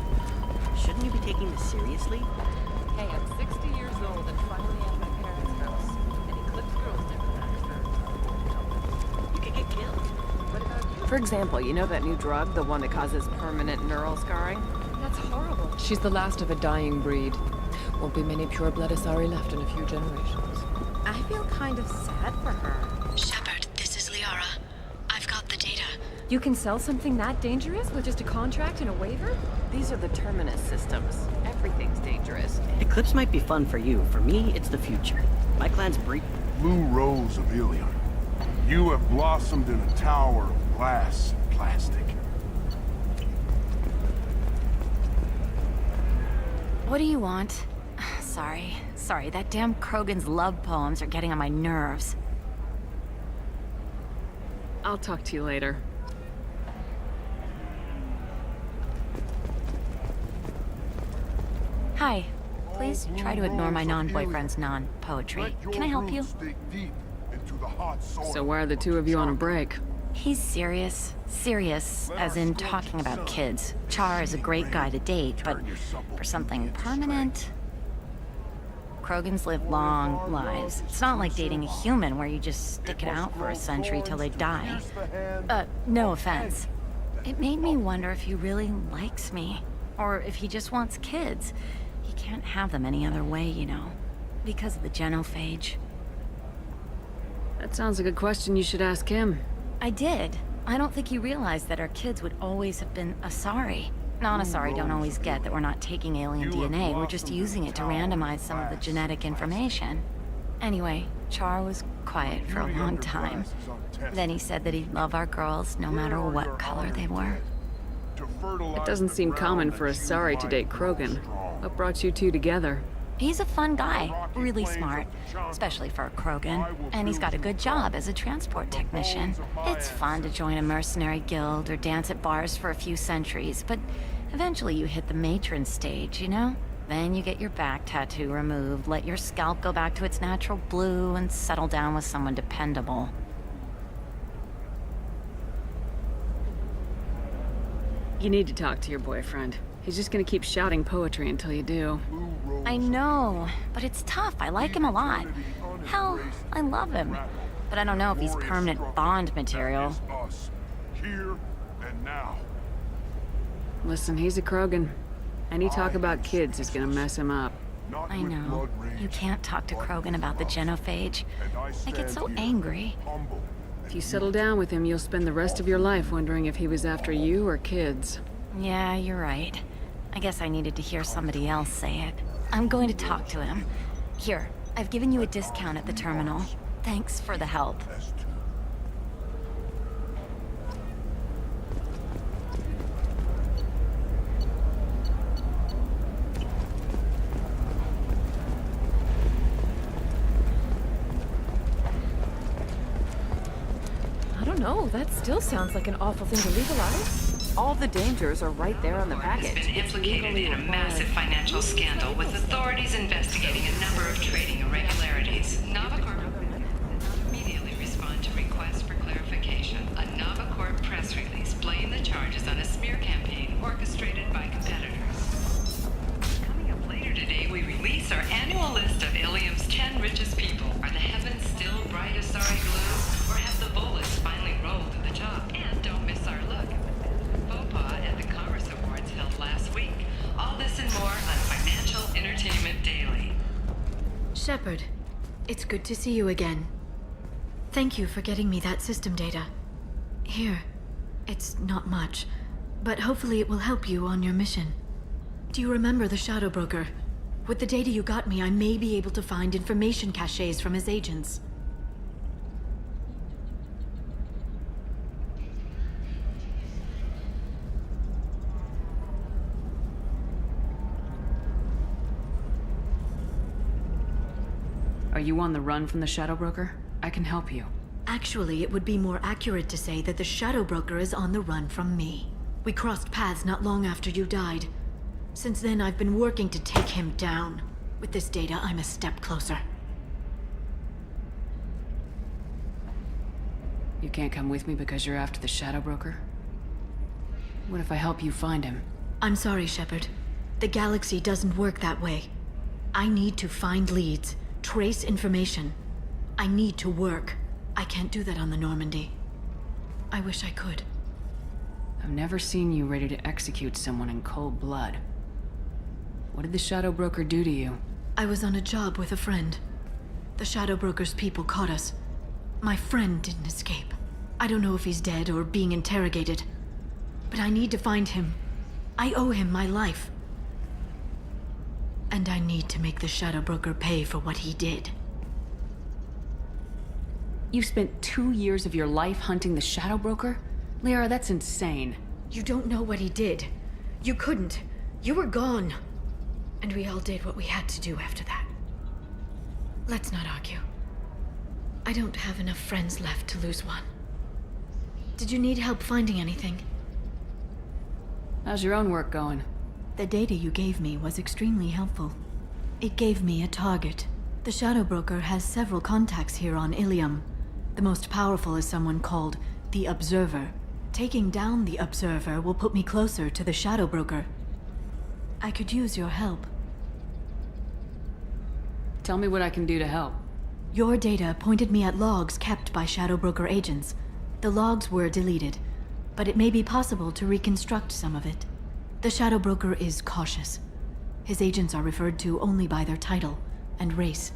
Shouldn't you be taking this seriously? Hey, I'm 60 years old and finally at my parents' house. And Eclipse girls never match You could get killed. What about you? For example, you know that new drug, the one that causes permanent neural scarring? That's horrible. She's the last of a dying breed. Won't be many pure-blood Asari left in a few generations. I feel kind of sad for her. Shepard, this is Liara. I've got the data. You can sell something that dangerous with just a contract and a waiver? These are the Terminus systems. Everything's dangerous. Eclipse might be fun for you. For me, it's the future. My clan's breed... Blue rose of Ilion, you have blossomed in a tower of glass and plastic. What do you want? Sorry, that damn Krogan's love poems are getting on my nerves. I'll talk to you later. Hi. Please try to ignore my non-boyfriend's non-poetry. Can I help you? So why are the two of you on a break? He's serious. Serious, as in talking about kids. Char is a great guy to date, but for something permanent... Krogans live long lives. It's not like dating a human where you just stick it out for a century till they die. No offense. It made me wonder if he really likes me. Or if he just wants kids. He can't have them any other way, you know. Because of the genophage. That sounds like a question you should ask him. I did. I don't think he realized that our kids would always have been Asari. Non-Asari don't always get that we're not taking alien DNA, we're just using it to randomize some of the genetic information. Anyway, Char was quiet for a long time. Then he said that he'd love our girls no matter what color they were. It doesn't seem common for Asari to date Krogan. What brought you two together? He's a fun guy, really smart, especially for a Krogan. And he's got a good job as a transport technician. It's fun to join a mercenary guild or dance at bars for a few centuries, but eventually you hit the matron stage, you know? Then you get your back tattoo removed, let your scalp go back to its natural blue, and settle down with someone dependable. You need to talk to your boyfriend. He's just gonna keep shouting poetry until you do. I know, but it's tough. I like him a lot. Hell, I love him. But I don't know if he's permanent Bond material. Here and now. Listen, he's a Krogan. Any talk about kids is gonna mess him up. I know. You can't talk to Krogan about the genophage. I get so angry. If you settle down with him, you'll spend the rest of your life wondering if he was after you or kids. Yeah, you're right. I guess I needed to hear somebody else say it. I'm going to talk to him. Here, I've given you a discount at the terminal. Thanks for the help. I don't know, that still sounds like an awful thing to legalize. All the dangers are right there on the package. Has been implicated in a massive financial scandal with authorities investigating a number of trading irregularities. Navacorp immediately respond to requests for clarification. A Navacorp press release blamed the charges on a smear campaign orchestrated by competitors. Coming up later today, we release our annual list of Ilium's 10 richest people. Are the heavens still bright as Asari glue, or have the bullets finally rolled to the top? And don't miss our look at the Commerce Awards held last week. All this and more on Financial Entertainment Daily. Shepard, it's good to see you again. Thank you for getting me that system data. Here, it's not much, but hopefully it will help you on your mission. Do you remember the Shadow Broker? With the data you got me, I may be able to find information caches from his agents. Are you on the run from the Shadow Broker? I can help you. Actually, it would be more accurate to say that the Shadow Broker is on the run from me. We crossed paths not long after you died. Since then, I've been working to take him down. With this data, I'm a step closer. You can't come with me because you're after the Shadow Broker? What if I help you find him? I'm sorry, Shepard. The galaxy doesn't work that way. I need to find leads, trace information. I need to work. I can't do that on the Normandy. I wish I could. I've never seen you ready to execute someone in cold blood. What did the Shadow Broker do to you? I was on a job with a friend. The Shadow Broker's people caught us. My friend didn't escape. I don't know if he's dead or being interrogated. But I need to find him. I owe him my life. And I need to make the Shadow Broker pay for what he did. You spent 2 years of your life hunting the Shadow Broker? Liara, that's insane. You don't know what he did. You couldn't. You were gone. And we all did what we had to do after that. Let's not argue. I don't have enough friends left to lose one. Did you need help finding anything? How's your own work going? The data you gave me was extremely helpful. It gave me a target. The Shadow Broker has several contacts here on Ilium. The most powerful is someone called the Observer. Taking down the Observer will put me closer to the Shadow Broker. I could use your help. Tell me what I can do to help. Your data pointed me at logs kept by Shadow Broker agents. The logs were deleted, but it may be possible to reconstruct some of it. The Shadow Broker is cautious. His agents are referred to only by their title and race.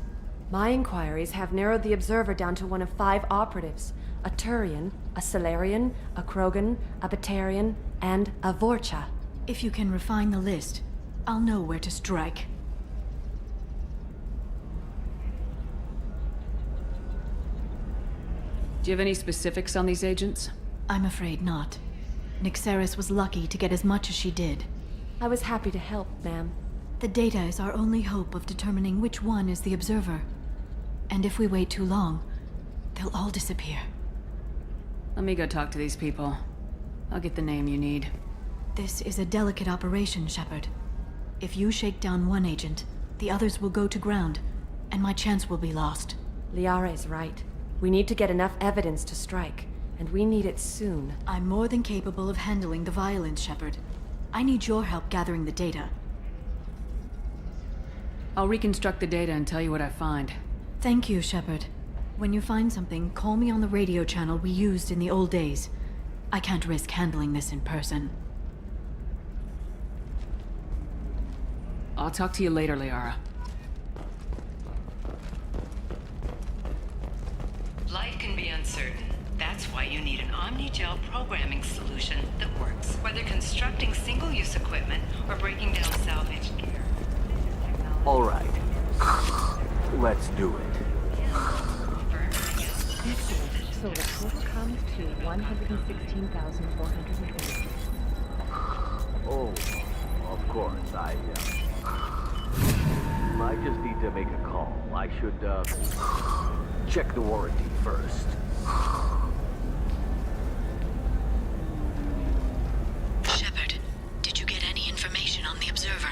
My inquiries have narrowed the Observer down to one of 5 operatives. A Turian, a Salarian, a Krogan, a Batarian, and a Vorcha. If you can refine the list, I'll know where to strike. Do you have any specifics on these agents? I'm afraid not. Nyxeris was lucky to get as much as she did. I was happy to help, ma'am. The data is our only hope of determining which one is the Observer. And if we wait too long, they'll all disappear. Let me go talk to these people. I'll get the name you need. This is a delicate operation, Shepard. If you shake down one agent, the others will go to ground, and my chance will be lost. Liara is right. We need to get enough evidence to strike, and we need it soon. I'm more than capable of handling the violence, Shepard. I need your help gathering the data. I'll reconstruct the data and tell you what I find. Thank you, Shepard. When you find something, call me on the radio channel we used in the old days. I can't risk handling this in person. I'll talk to you later, Liara. Life can be uncertain. That's why you need an Omnigel programming solution that works. Whether constructing single-use equipment or breaking down salvaged gear. All right. Let's do it. Excellent. So the total comes to 116,420. Oh, of course. I just need to make a call. I should, check the warranty first. Shepard, did you get any information on the Observer?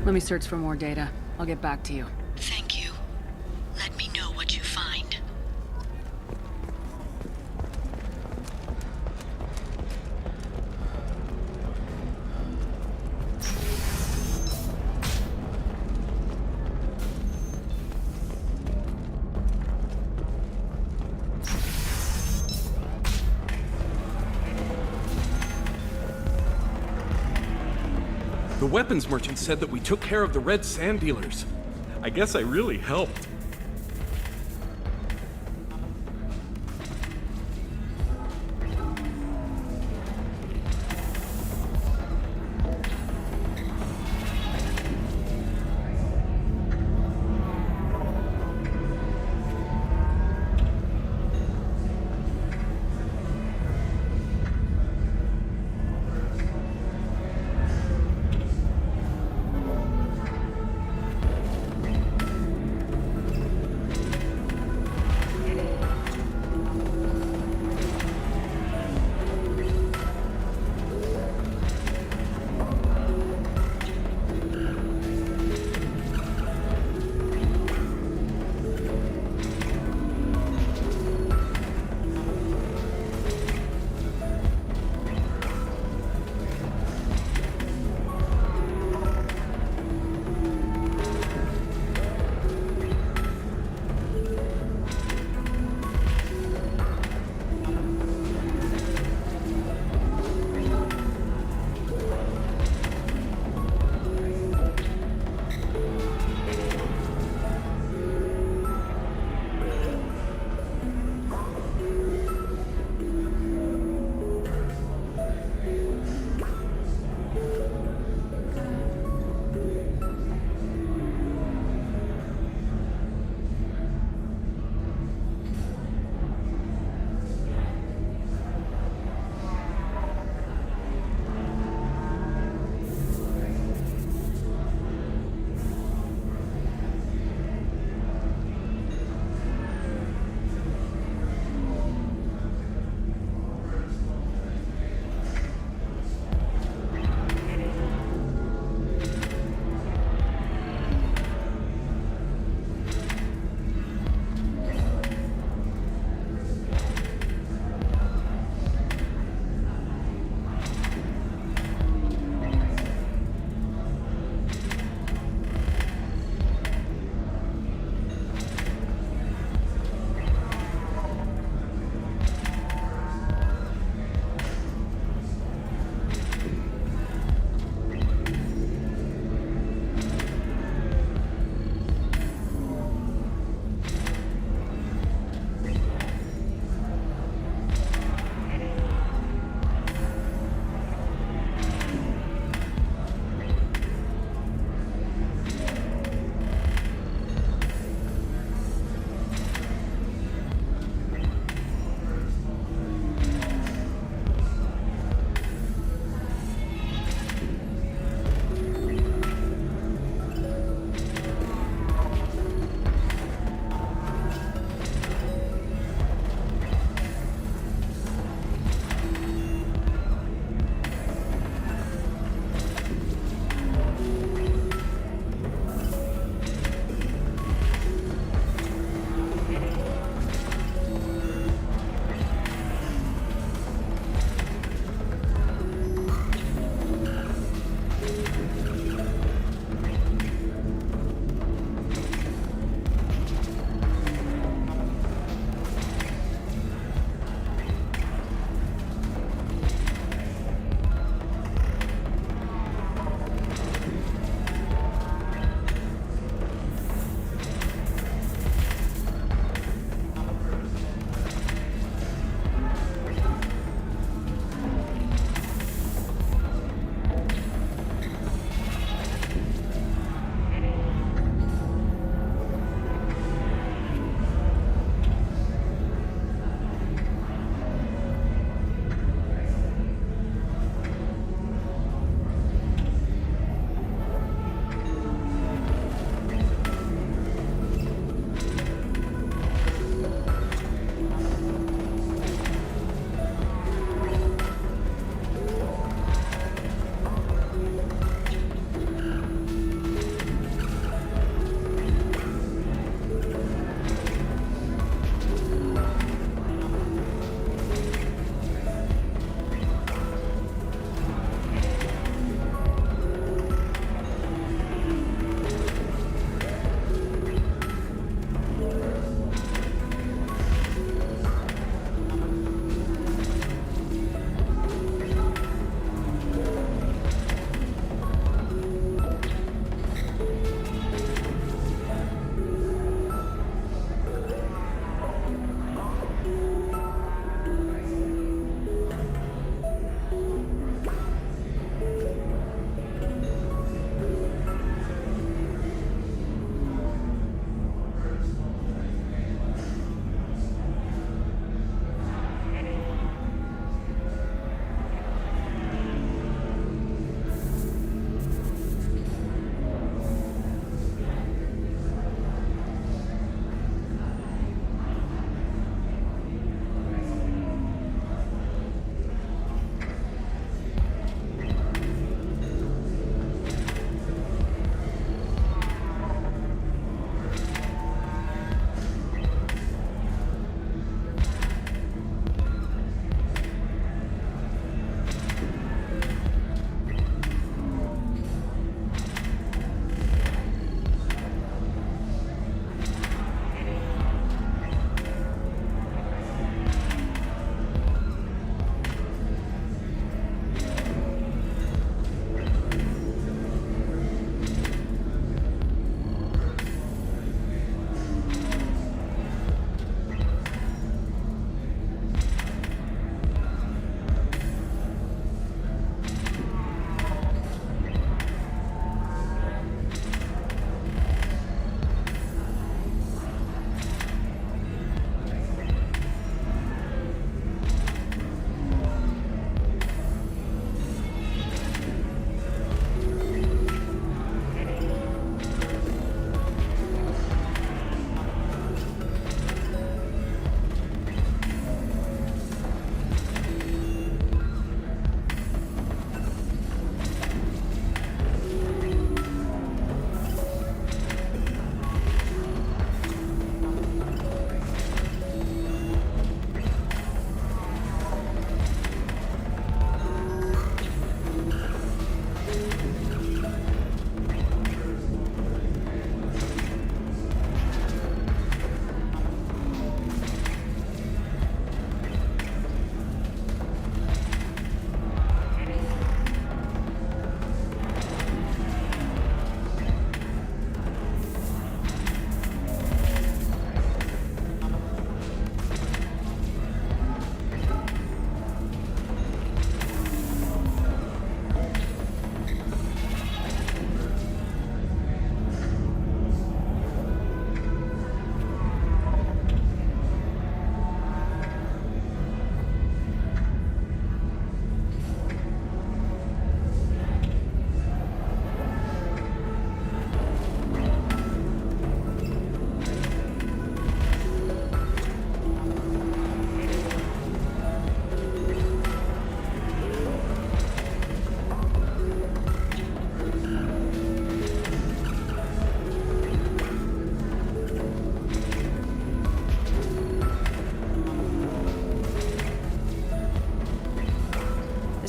Let me search for more data. I'll get back to you. Thank you. Let me know what you find. The weapons merchant said that we took care of the red sand dealers. I guess I really helped.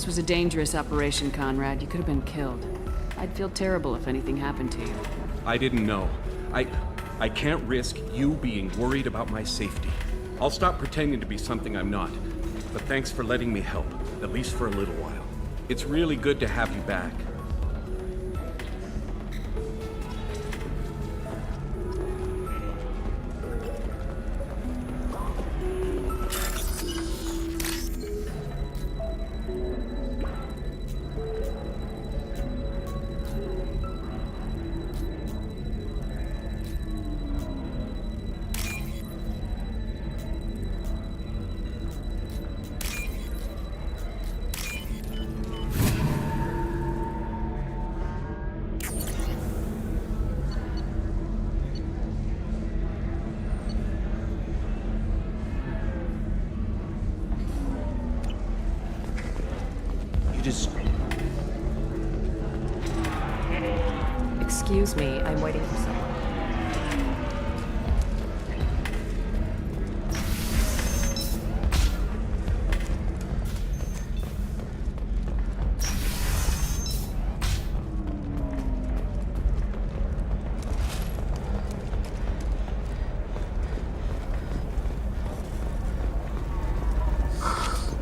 This was a dangerous operation, Conrad. You could have been killed. I'd feel terrible if anything happened to you. I didn't know. I can't risk you being worried about my safety. I'll stop pretending to be something I'm not. But thanks for letting me help, at least for a little while. It's really good to have you back. Excuse me, I'm waiting for someone.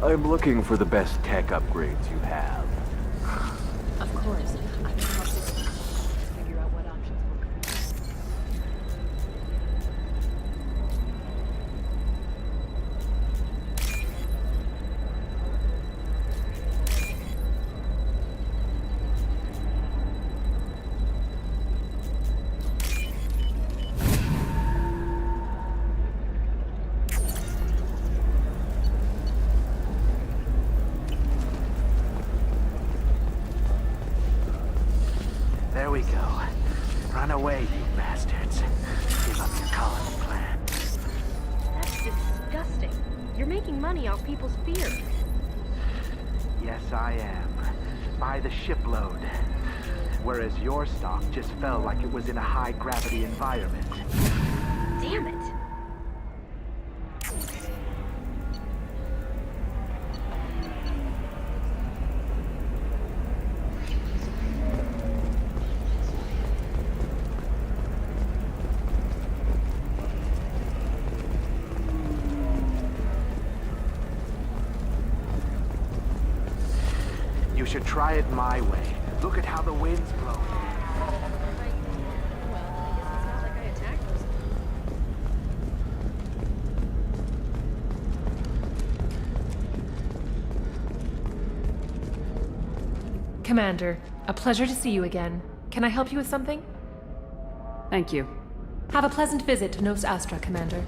I'm looking for the best tech upgrades you have. Of course. I can help you figure out what options work for you. There we go. Run away, you bastards. Give up your colony plan. That's disgusting. You're making money off people's fear. Yes, I am. By the shipload. Whereas your stock just fell like it was in a high-gravity environment. Damn it. You should try it my way. Look at how the wind's blowing. Commander, a pleasure to see you again. Can I help you with something? Thank you. Have a pleasant visit to Nos Astra, Commander.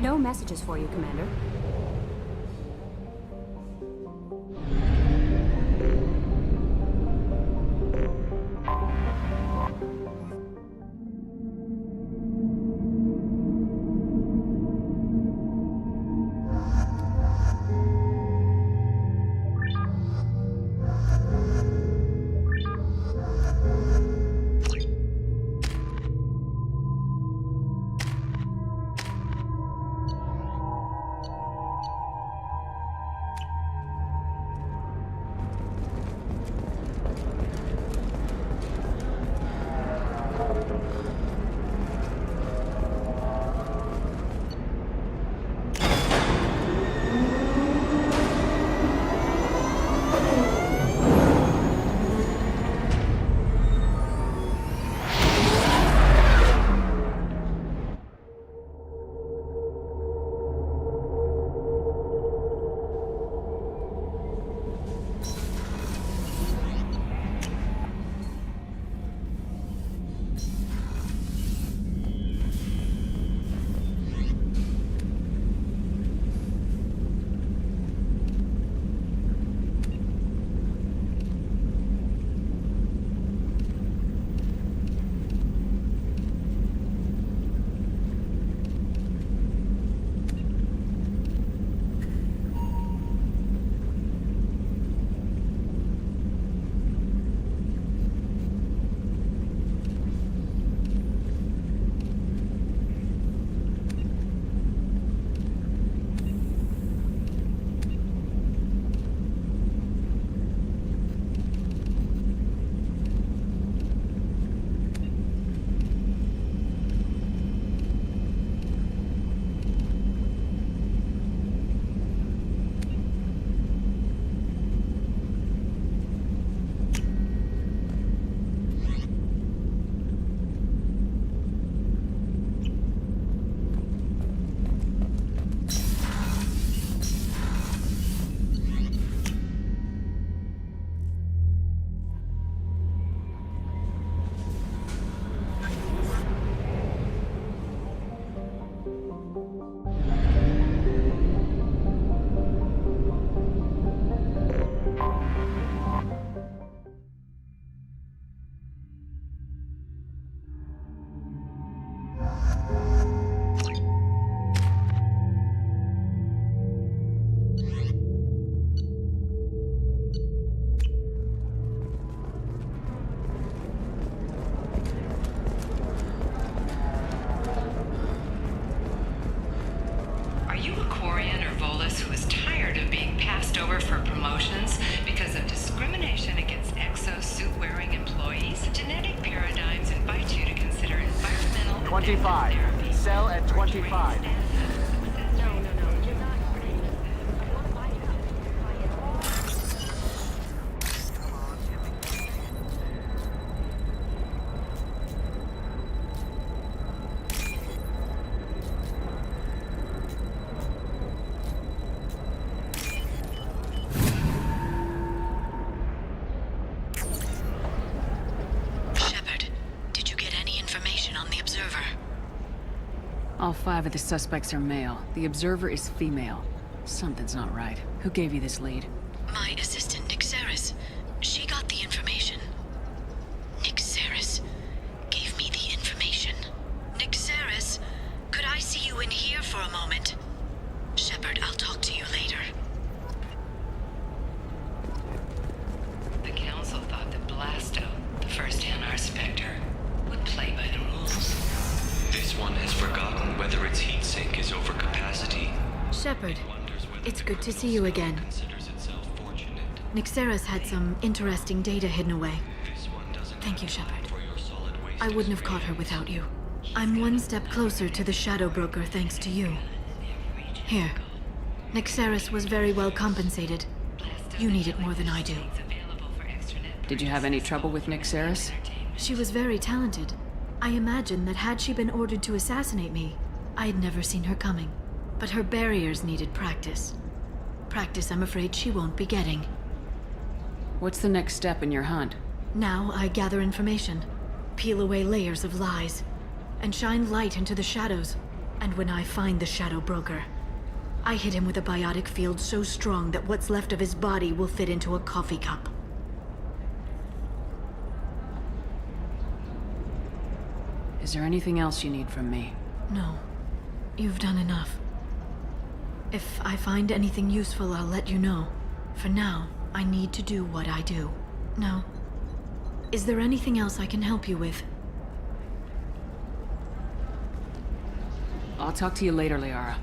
No messages for you, Commander. for promotions because of discrimination against exosuit-wearing employees, genetic paradigms invite you to consider environmental 25. Sell at 25. All 5 of the suspects are male. The observer is female. Something's not right. Who gave you this lead? My assistant, Nixeris. She got the information. Nixeris gave me the information. Nixeris, could I see you in here for a moment? Shepard, I'll talk to you later. The Council thought that Blasto, the first Hanar Spectre, would play by the rules. This one has forgotten whether its heat sink is over capacity. Shepard, it's good to see you again. Nixeris had some interesting data hidden away. Thank you, Shepard. I wouldn't have caught her without you. I'm one step closer to the Shadow Broker thanks to you. Here. Nixeris was very well compensated. You need it more than I do. Did you have any trouble with Nixeris? She was very talented. I imagine that had she been ordered to assassinate me, I'd never seen her coming. But her barriers needed practice. Practice I'm afraid she won't be getting. What's the next step in your hunt? Now I gather information, peel away layers of lies, and shine light into the shadows. And when I find the Shadow Broker, I hit him with a biotic field so strong that what's left of his body will fit into a coffee cup. Is there anything else you need from me? No. You've done enough. If I find anything useful, I'll let you know. For now, I need to do what I do. Now, is there anything else I can help you with? I'll talk to you later, Liara.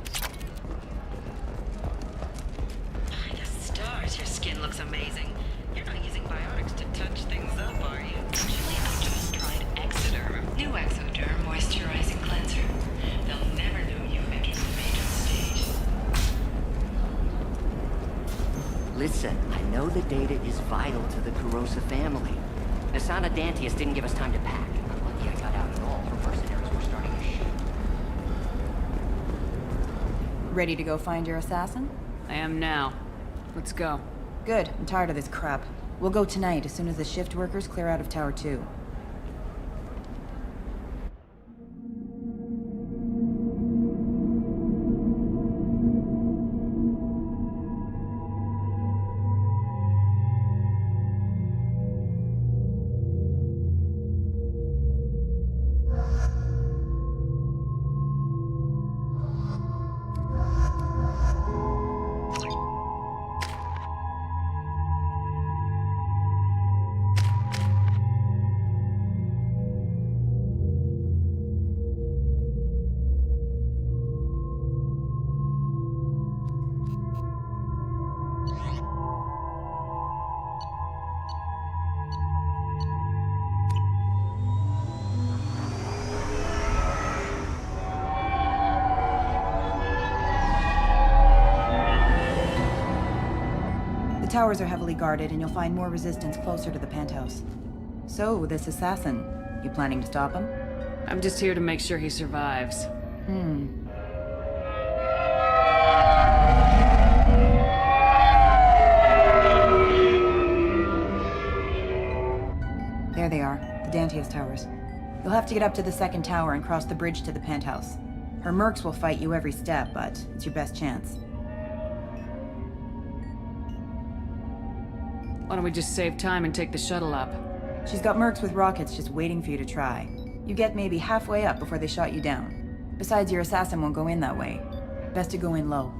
By the stars, your skin looks amazing. You're not using biotics to touch things up, are you? Actually, I just tried Exoderm. New Exoderm moisturizing cleanser. They'll never know you again on the major stage. Listen, I know the data is vital to the Kurosa family. Nasana Dantius didn't give us time to pack. I'm lucky I got out at all. Her mercenaries were starting to shoot. Ready to go find your assassin? I am now. Let's go. Good. I'm tired of this crap. We'll go tonight as soon as the shift workers clear out of Tower 2. The towers are heavily guarded, and you'll find more resistance closer to the penthouse. So, this assassin, you planning to stop him? I'm just here to make sure he survives. There they are, the Dantius towers. You'll have to get up to the second tower and cross the bridge to the penthouse. Her mercs will fight you every step, but it's your best chance. Why don't we just save time and take the shuttle up? She's got mercs with rockets just waiting for you to try. You get maybe halfway up before they shot you down. Besides, your assassin won't go in that way. Best to go in low.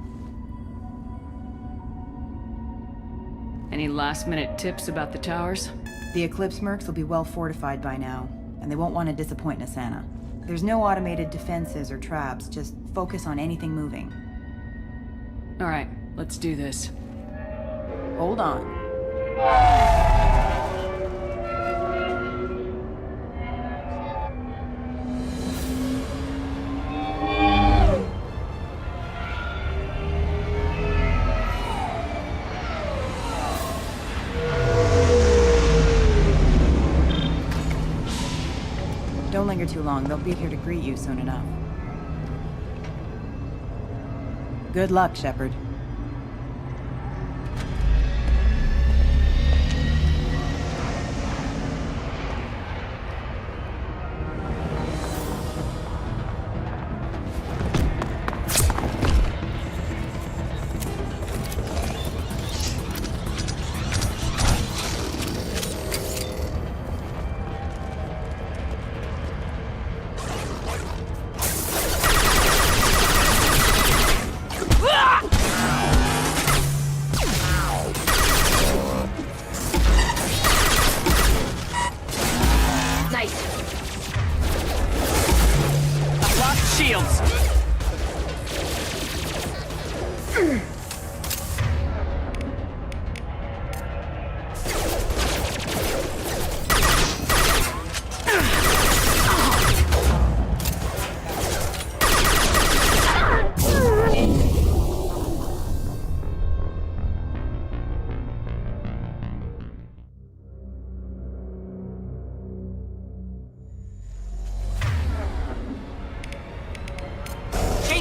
Any last-minute tips about the towers? The Eclipse mercs will be well fortified by now, and they won't want to disappoint Nasana. There's no automated defenses or traps, just focus on anything moving. All right, let's do this. Hold on. Don't linger too long. They'll be here to greet you soon enough. Good luck, Shepard.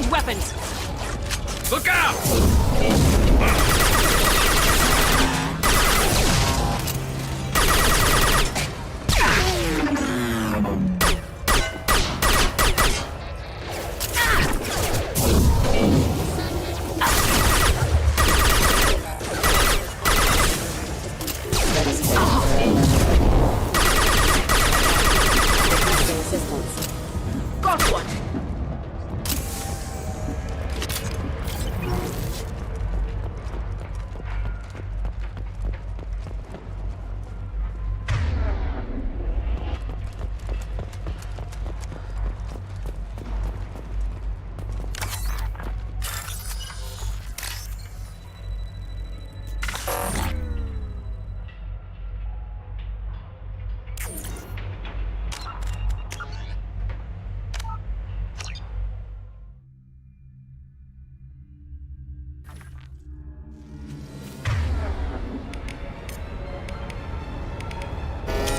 Weapons! Look out! Got one!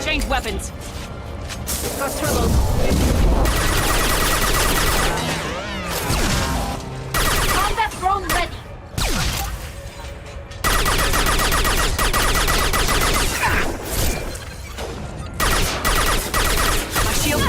Change weapons! Got turbo. Combat drone ready! My shield!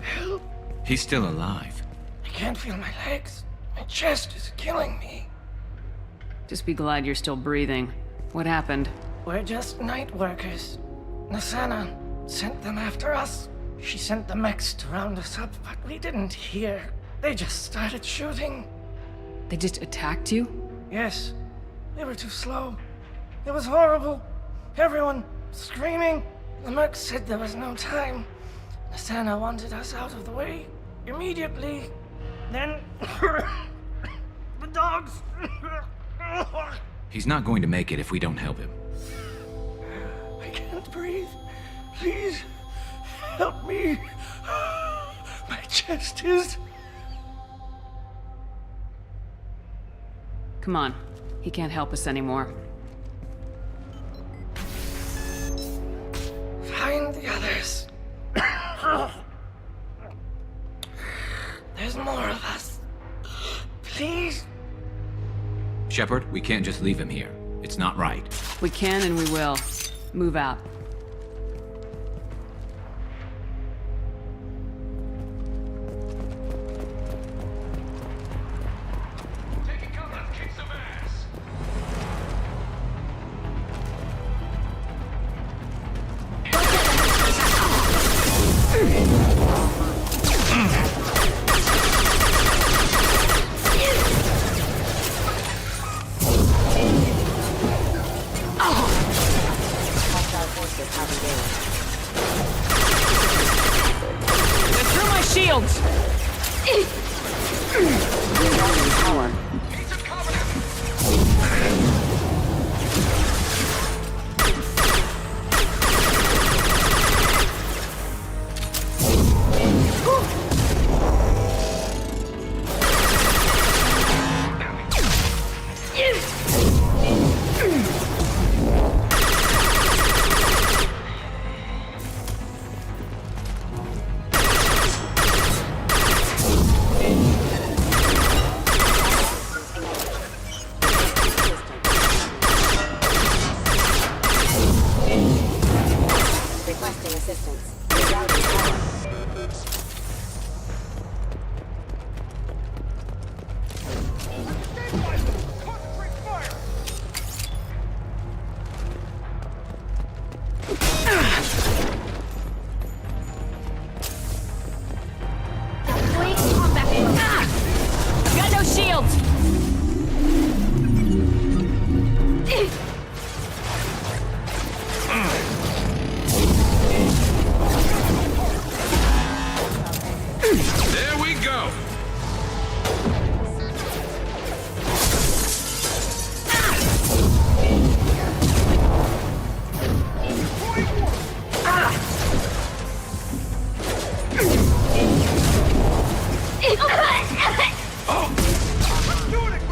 Help! He's still alive. I can't feel my legs. My chest is killing me. Just be glad you're still breathing. What happened? We're just night workers. Nasana sent them after us. She sent the mechs to round us up, but we didn't hear. They just started shooting. They just attacked you? Yes. They were too slow. It was horrible. Everyone screaming. The mechs said there was no time. Nasana wanted us out of the way immediately. Then the dogs. He's not going to make it if we don't help him. I can't breathe. Please help me. My chest is. Come on. He can't help us anymore. Find the others. There's more of us. Please. Shepard, we can't just leave him here. It's not right. We can and we will. Move out. Oh! Do it again!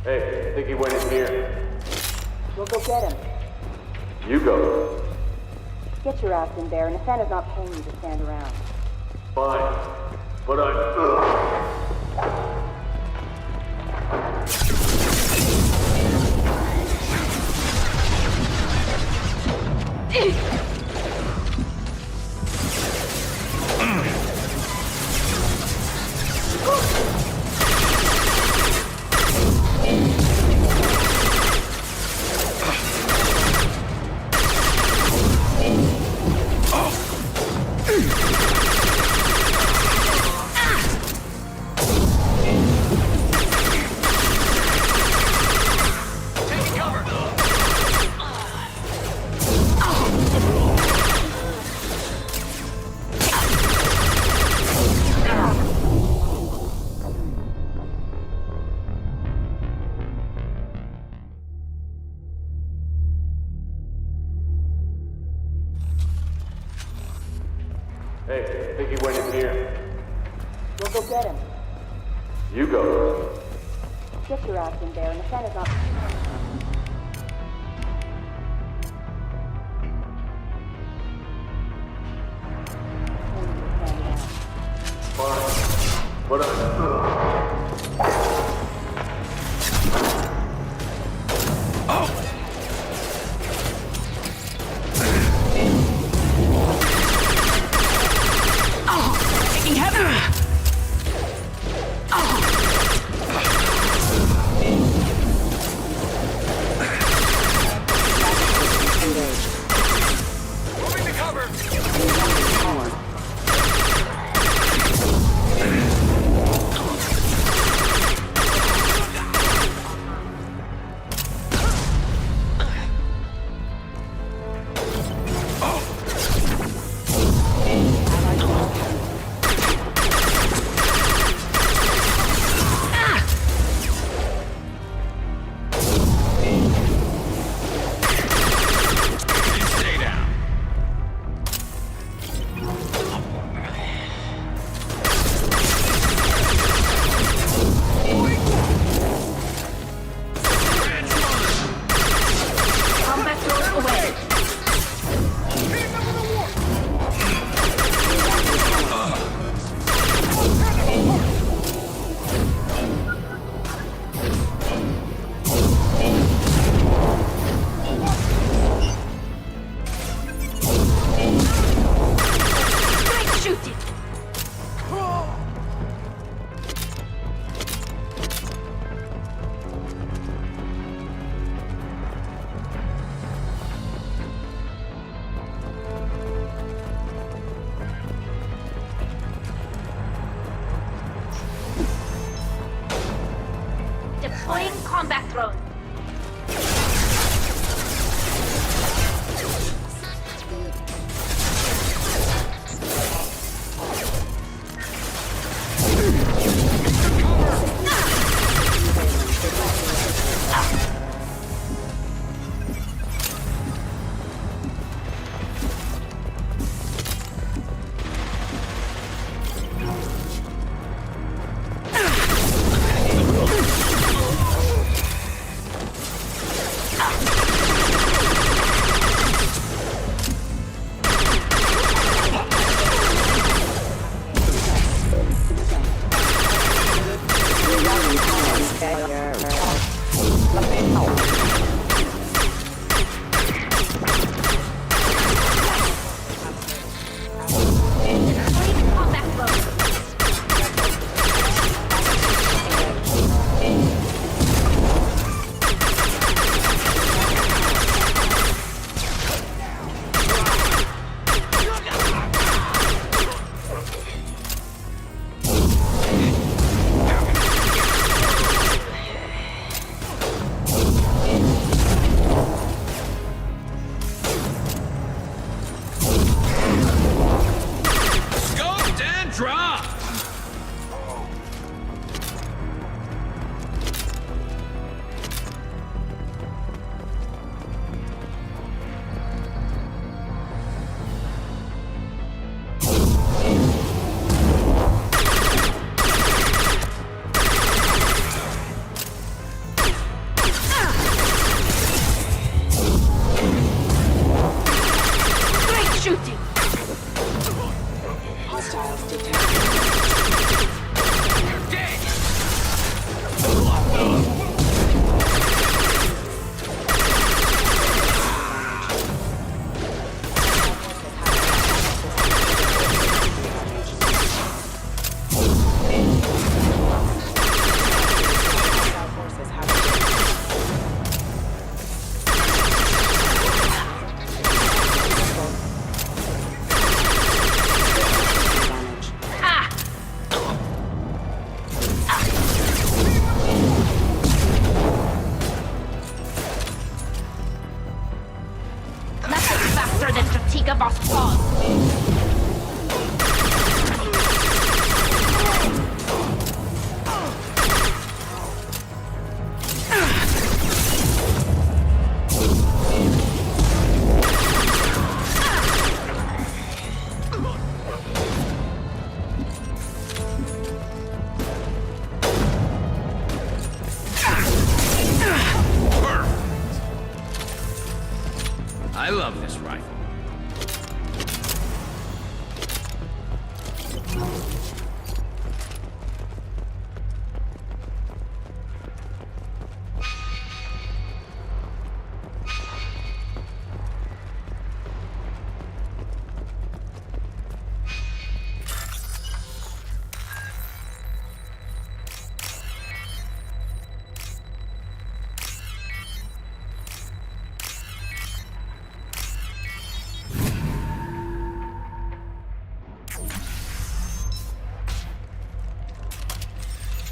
Hey, I think he went in here. We'll go get him. You go. Get your ass in there, and Nathana's not paying you to stand around. Fine. But I'm... Hey, I think he went in here. We'll go get him. You go. Get your ass in there, and Nathana's not... Fine. But I'm... Taking heavy! Moving to cover! Deploying combat drone. I love this rifle.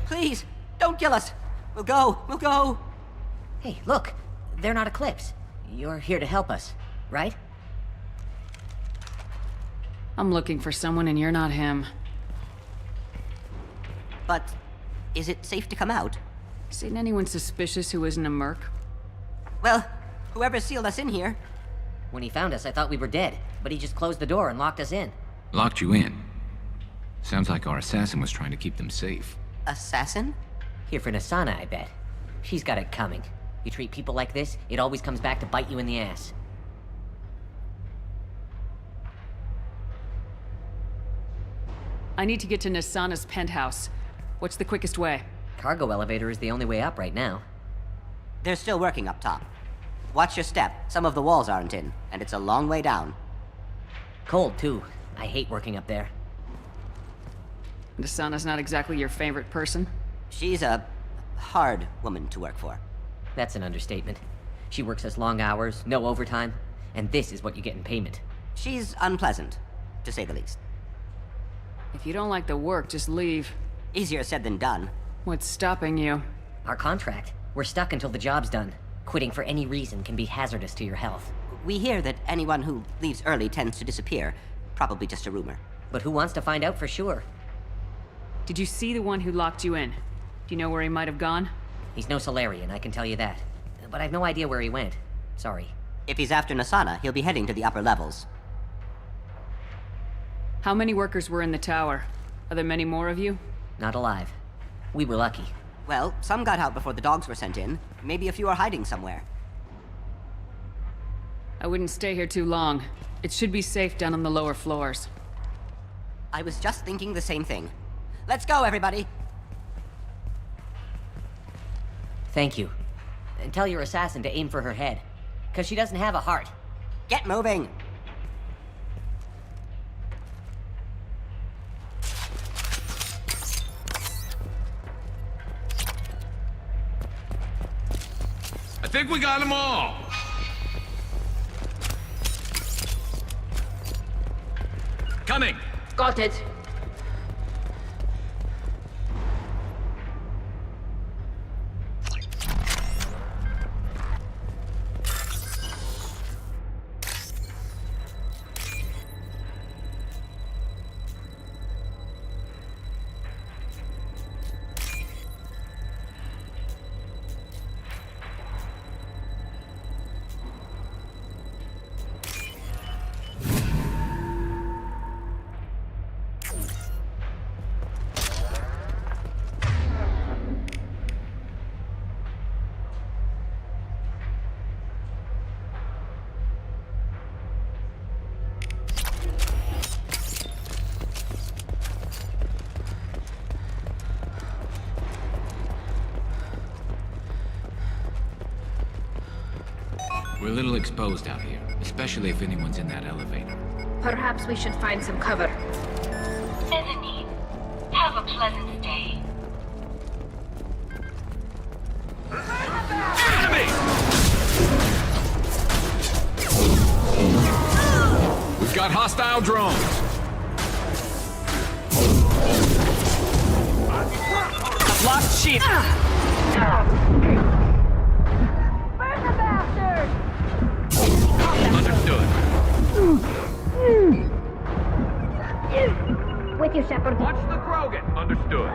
Please, don't kill us. We'll go. Hey, look. They're not Eclipse. You're here to help us, right? I'm looking for someone and you're not him. But is it safe to come out? Seen anyone suspicious who isn't a merc? Well, whoever sealed us in here. When he found us, I thought we were dead, but he just closed the door and locked us in. Locked you in. Sounds like our assassin was trying to keep them safe. Assassin? Here for Nasana, I bet. She's got it coming. You treat people like this, it always comes back to bite you in the ass. I need to get to Nasana's penthouse. What's the quickest way? Cargo elevator is the only way up right now. They're still working up top. Watch your step. Some of the walls aren't in, and it's a long way down. Cold, too. I hate working up there. Nasana's not exactly your favorite person? She's a hard woman to work for. That's an understatement. She works us long hours, no overtime, and this is what you get in payment. She's unpleasant, to say the least. If you don't like the work, just leave. Easier said than done. What's stopping you? Our contract. We're stuck until the job's done. Quitting for any reason can be hazardous to your health. We hear that anyone who leaves early tends to disappear. Probably just a rumor. But who wants to find out for sure? Did you see the one who locked you in? Do you know where he might have gone? He's no Solarian, I can tell you that. But I've no idea where he went. Sorry. If he's after Nasana, he'll be heading to the upper levels. How many workers were in the tower? Are there many more of you? Not alive. We were lucky. Well, some got out before the dogs were sent in. Maybe a few are hiding somewhere. I wouldn't stay here too long. It should be safe down on the lower floors. I was just thinking the same thing. Let's go, everybody! Thank you. And tell your assassin to aim for her head. 'Cause she doesn't have a heart. Get moving! I think we got them all! Coming! Got it. We're a little exposed out here, especially if anyone's in that elevator. Perhaps we should find some cover. Ebony, have a pleasant day. Enemy! We've got hostile drones. I've lost sheep. Understood. With you, Shepard. Watch the Krogan. Understood.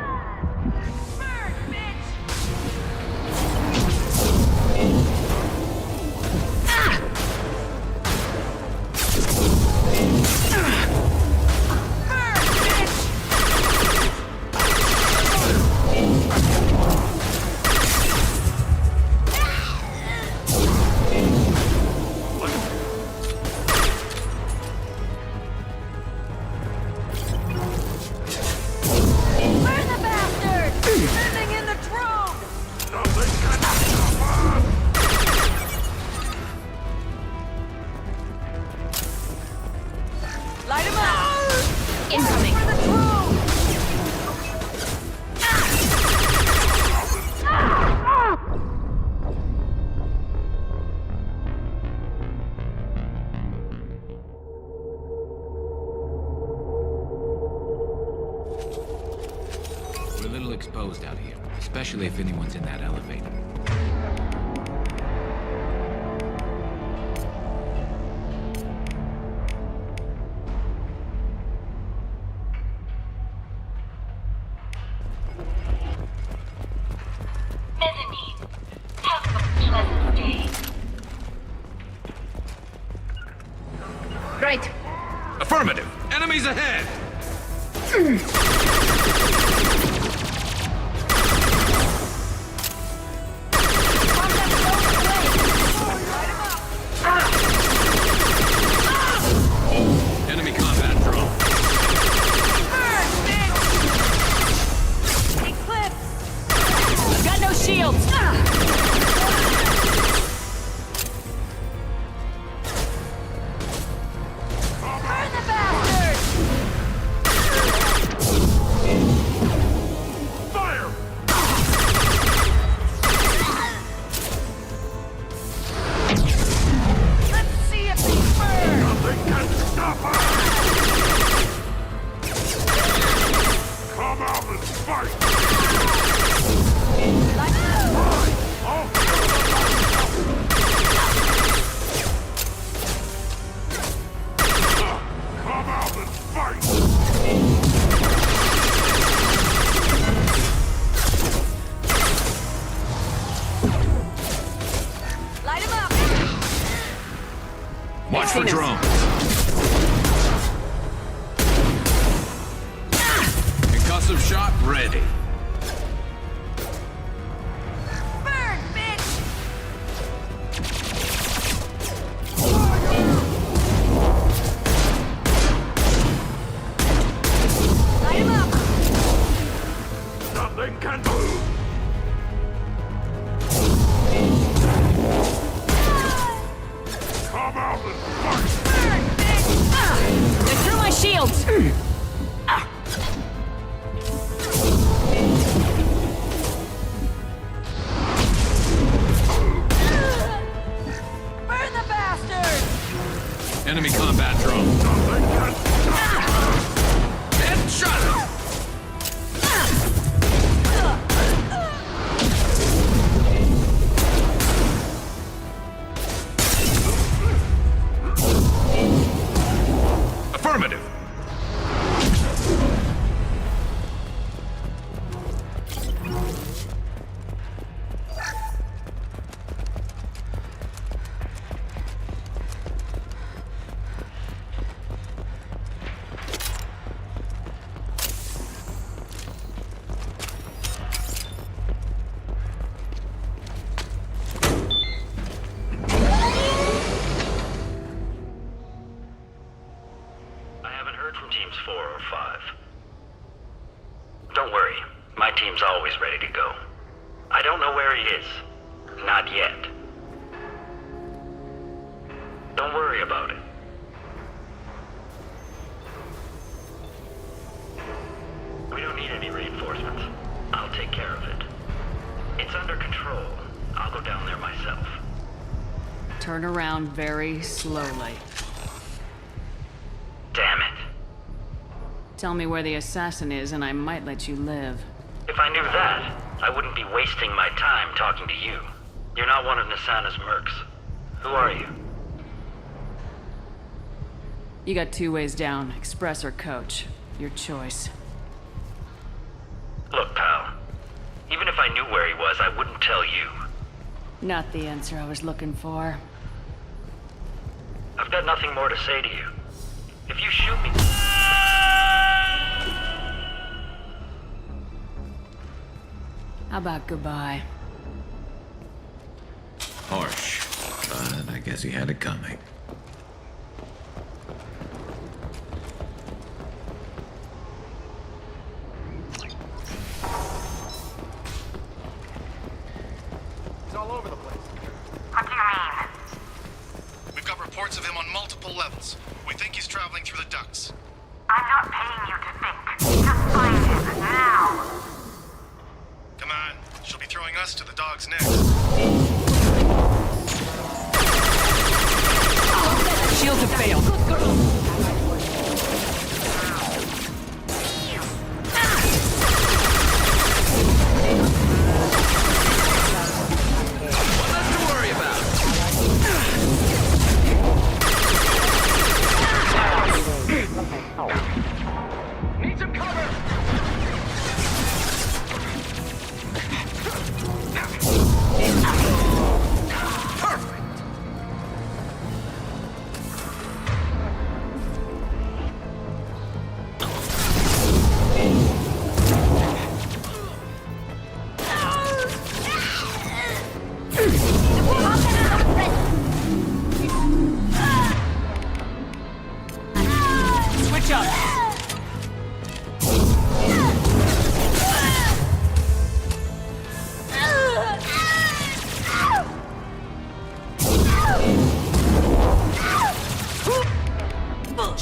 especially if anyone's in that elevator. Mezzanine. Have a pleasant day. Right. Affirmative! Enemies ahead! Enemy combat drone. I've got no shields! Watch for drones. Concussive shot ready. Burn, bitch! Light him up! Nothing can move! Come out and fight! Burn, bitch! They're through my shields! Burn the bastard! Enemy combat drone. Headshot! Affirmative. I haven't heard from teams 4 or 5. Don't worry, my team's always ready to go. I don't know where he is. Not yet. Don't worry about it. We don't need any reinforcements. I'll take care of it. It's under control. I'll go down there myself. Turn around very slowly. Damn it. Tell me where the assassin is and I might let you live. If I knew that, I wouldn't be wasting my time talking to you. You're not one of Nasana's mercs. Who are you? You got 2 ways down, express or coach. Your choice. Look, pal. Even if I knew where he was, I wouldn't tell you. Not the answer I was looking for. I've got nothing more to say to you. If you shoot me... How about goodbye? Harsh, but I guess he had it coming. He's all over the place. What do you mean? We've got reports of him on multiple levels. We think he's traveling through the ducts. I'm not paying you to think. Just find him, now! Come on. She'll be throwing us to the dogs next. Shields have failed.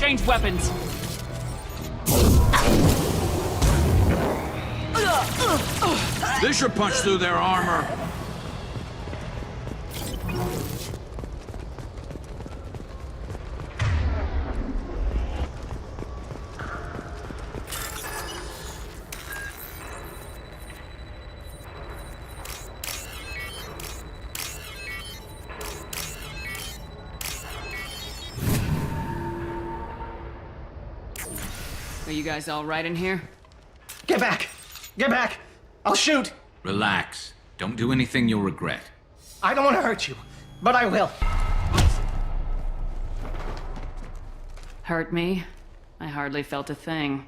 exchange weapons. This should punch through their armor. Are you guys all right in here? Get back! Get back! I'll shoot! Relax. Don't do anything you'll regret. I don't want to hurt you, but I will. Hurt me? I hardly felt a thing.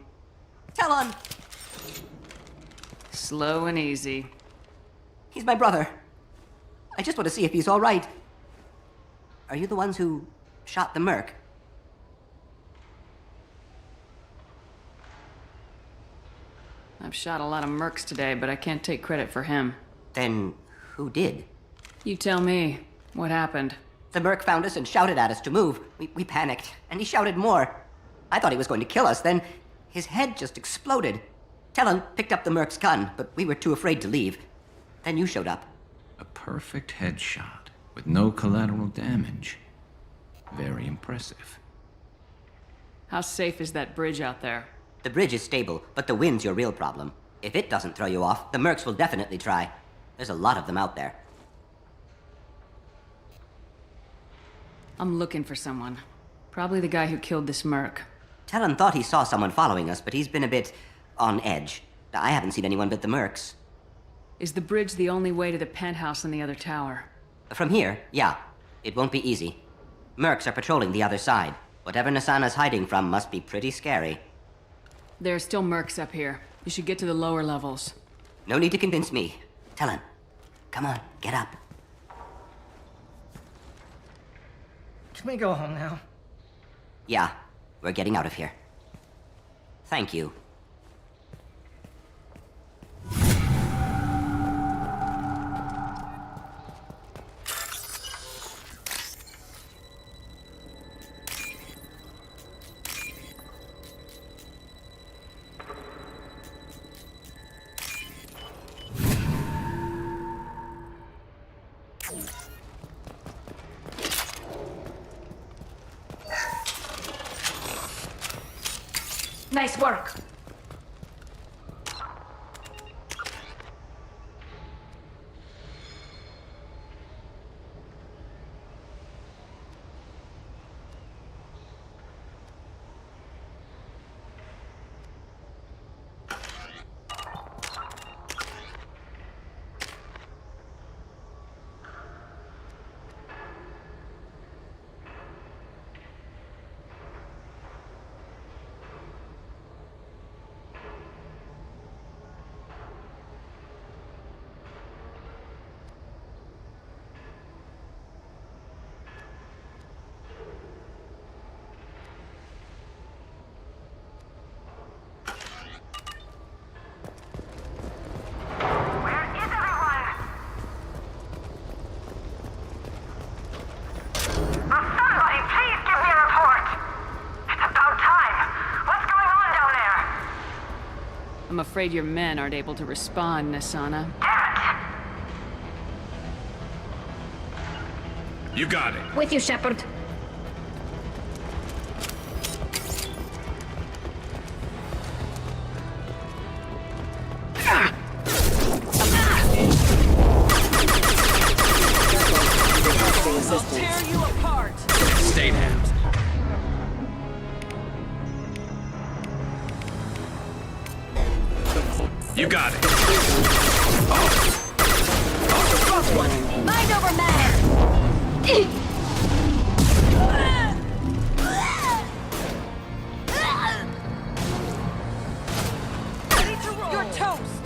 Talon! Slow and easy. He's my brother. I just want to see if he's all right. Are you the ones who shot the merc? I've shot a lot of mercs today, but I can't take credit for him. Then who did? You tell me. What happened? The merc found us and shouted at us to move. We panicked, and he shouted more. I thought he was going to kill us, then his head just exploded. Talon picked up the merc's gun, but we were too afraid to leave. Then you showed up. A perfect headshot with no collateral damage. Very impressive. How safe is that bridge out there? The bridge is stable, but the wind's your real problem. If it doesn't throw you off, the mercs will definitely try. There's a lot of them out there. I'm looking for someone. Probably the guy who killed this merc. Talon thought he saw someone following us, but he's been a bit on edge. I haven't seen anyone but the mercs. Is the bridge the only way to the penthouse in the other tower? From here, yeah. It won't be easy. Mercs are patrolling the other side. Whatever Nasana's hiding from must be pretty scary. There are still mercs up here. You should get to the lower levels. No need to convince me. Talon, come on, get up. Can we go home now? Yeah, we're getting out of here. Thank you. Nice work. I'm afraid your men aren't able to respond, Nasana. You got it. With you, Shepard. I'll tear you apart. Stay down. You got it. Mind over matter. You're toast.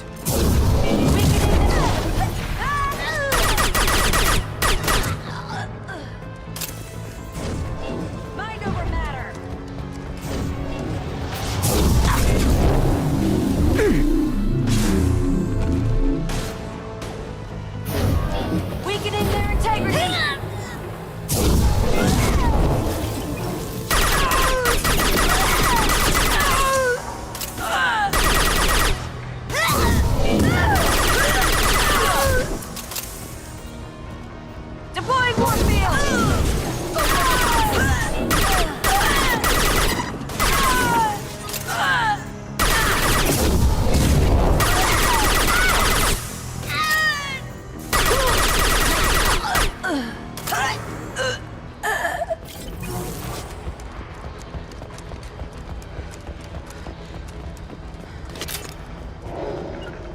Mind over matter. Weakening their integrity.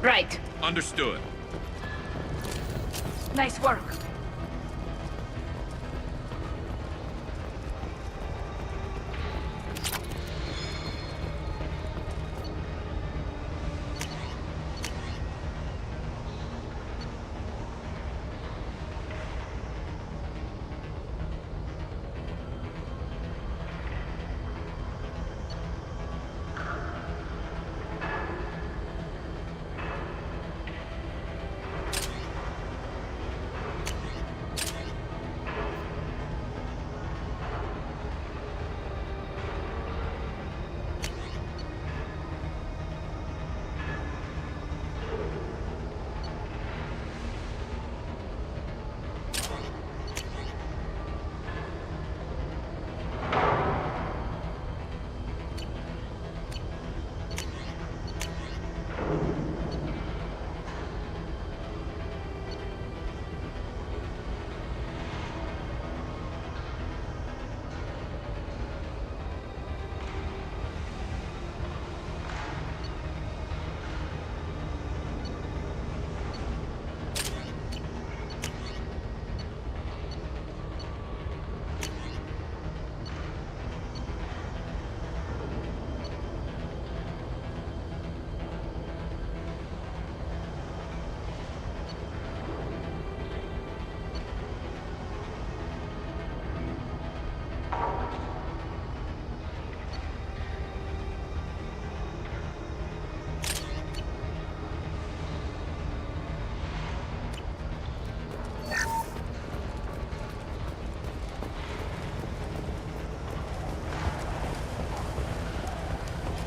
Right. Understood. Nice work.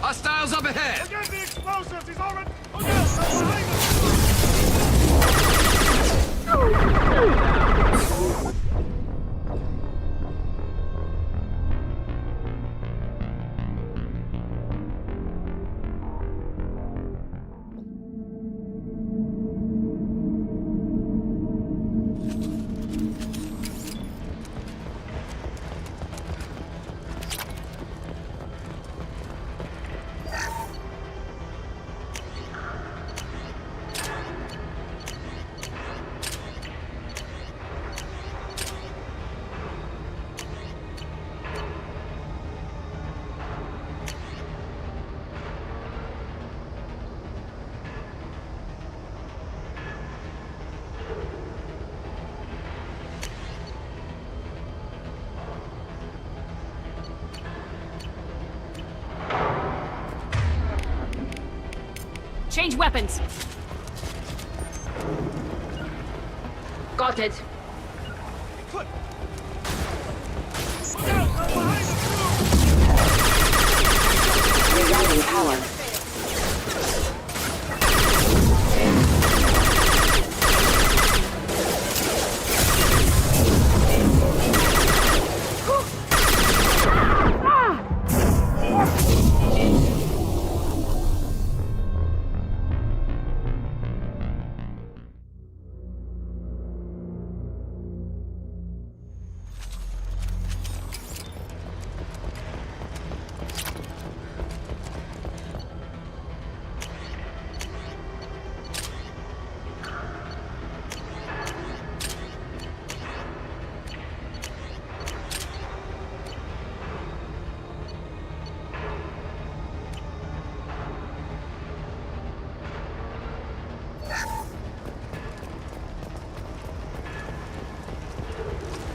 Hostiles up ahead! Forget the explosives! He's already... Oh, yes! Behind us! Change weapons! Got it. Rerouting power.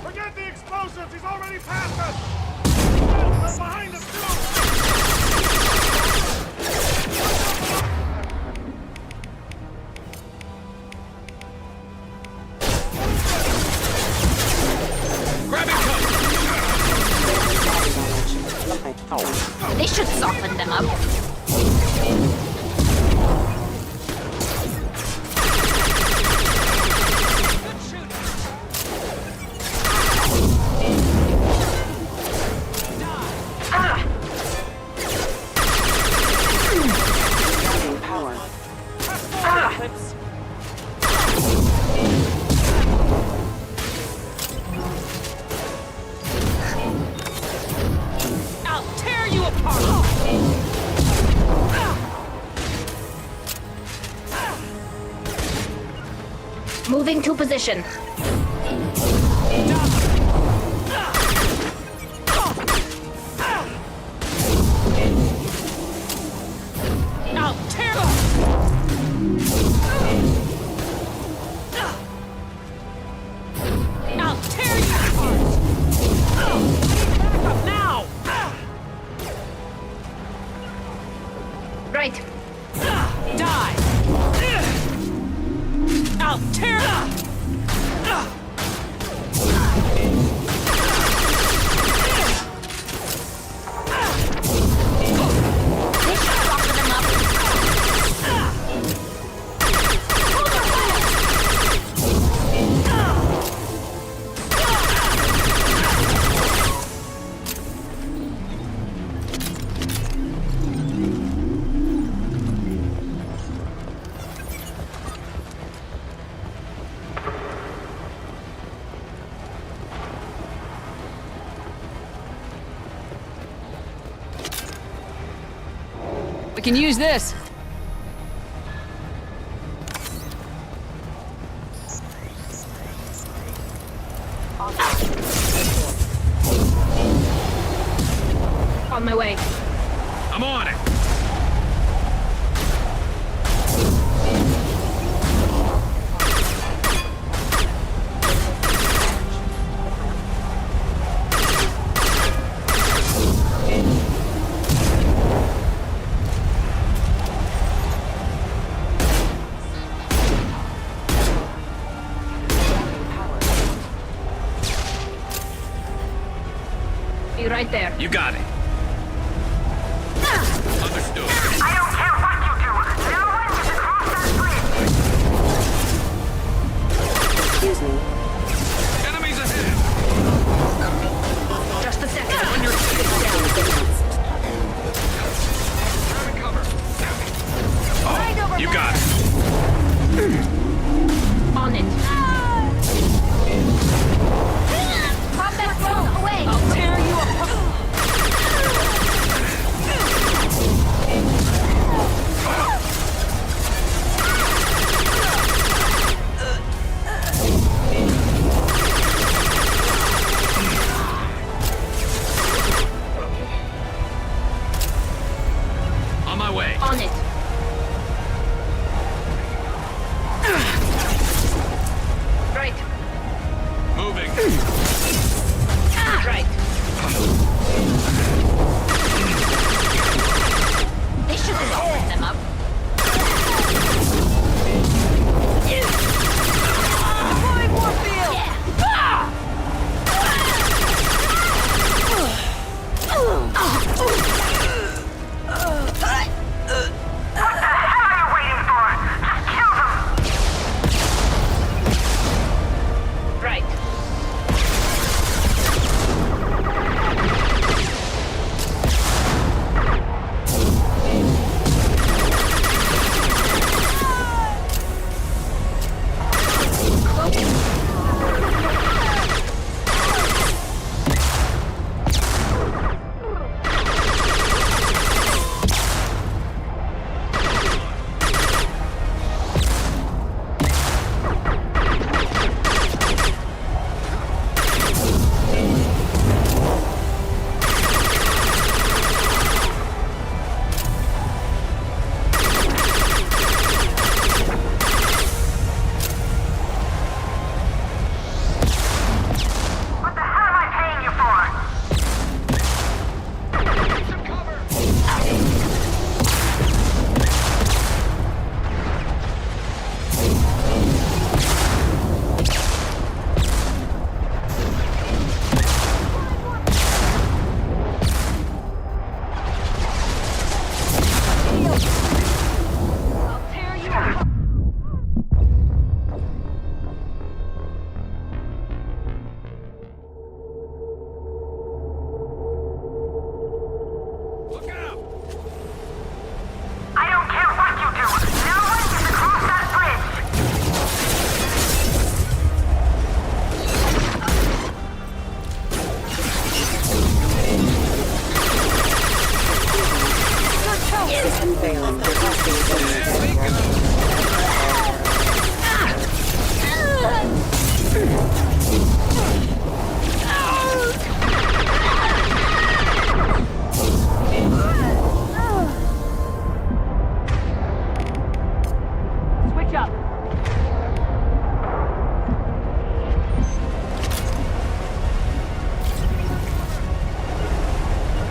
Forget the explosives! He's already past us! They're behind us, too! They should soften them up. position. I'll tear I'll tear you apart! Back up now! Right. Die! I'll tear We can use this. On my way. I'm on it. Be right there. You got it. Understood. I don't care what you do. No one gets across that bridge. Excuse me. Enemies ahead. Just a second. On your feet. Grab cover. Oh, you got it. On it. Combat drone away. I'll tear you apart. On my way. On it. Right. Moving. Right. This should hold them up. Deploying Warfield! Right.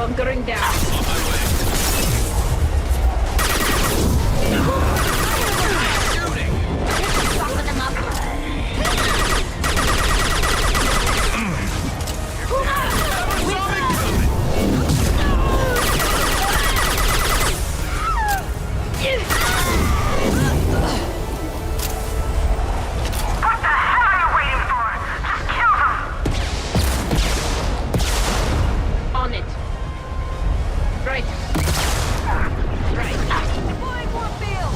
Hunkering down. Soften them up. What the hell are you waiting for? Just kill them! On it. Right. Right. Deploying more field!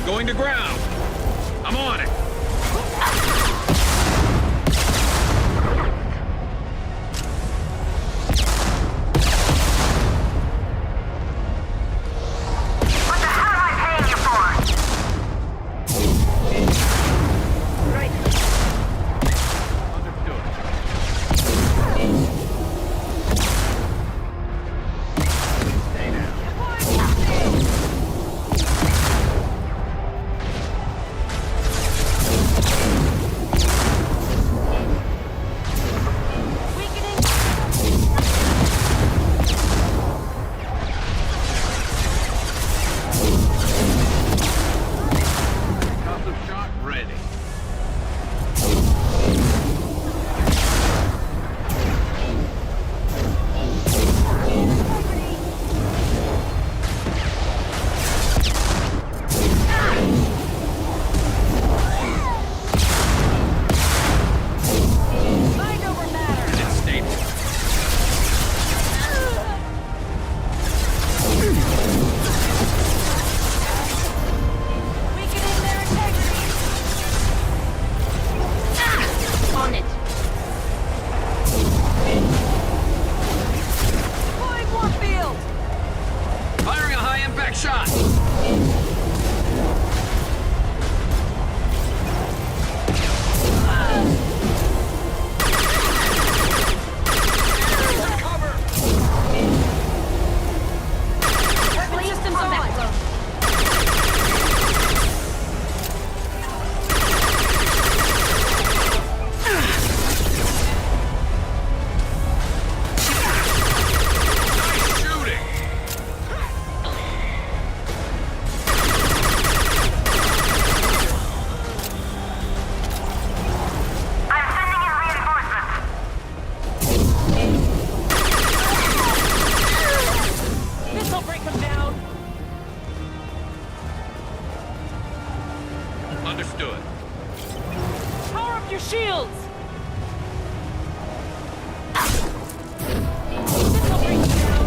Going to ground. I'm on it. What the hell am I paying you for? Right. Stay down. Concussive shot ready. Mind over matter! And it's stable. Weakening their integrity! On it. Deploying more field! Firing a high impact shot. Weapon systems on that. Nice shooting. I'm sending in reinforcements! This'll break them down! Understood. Power up your shields! This'll break them down!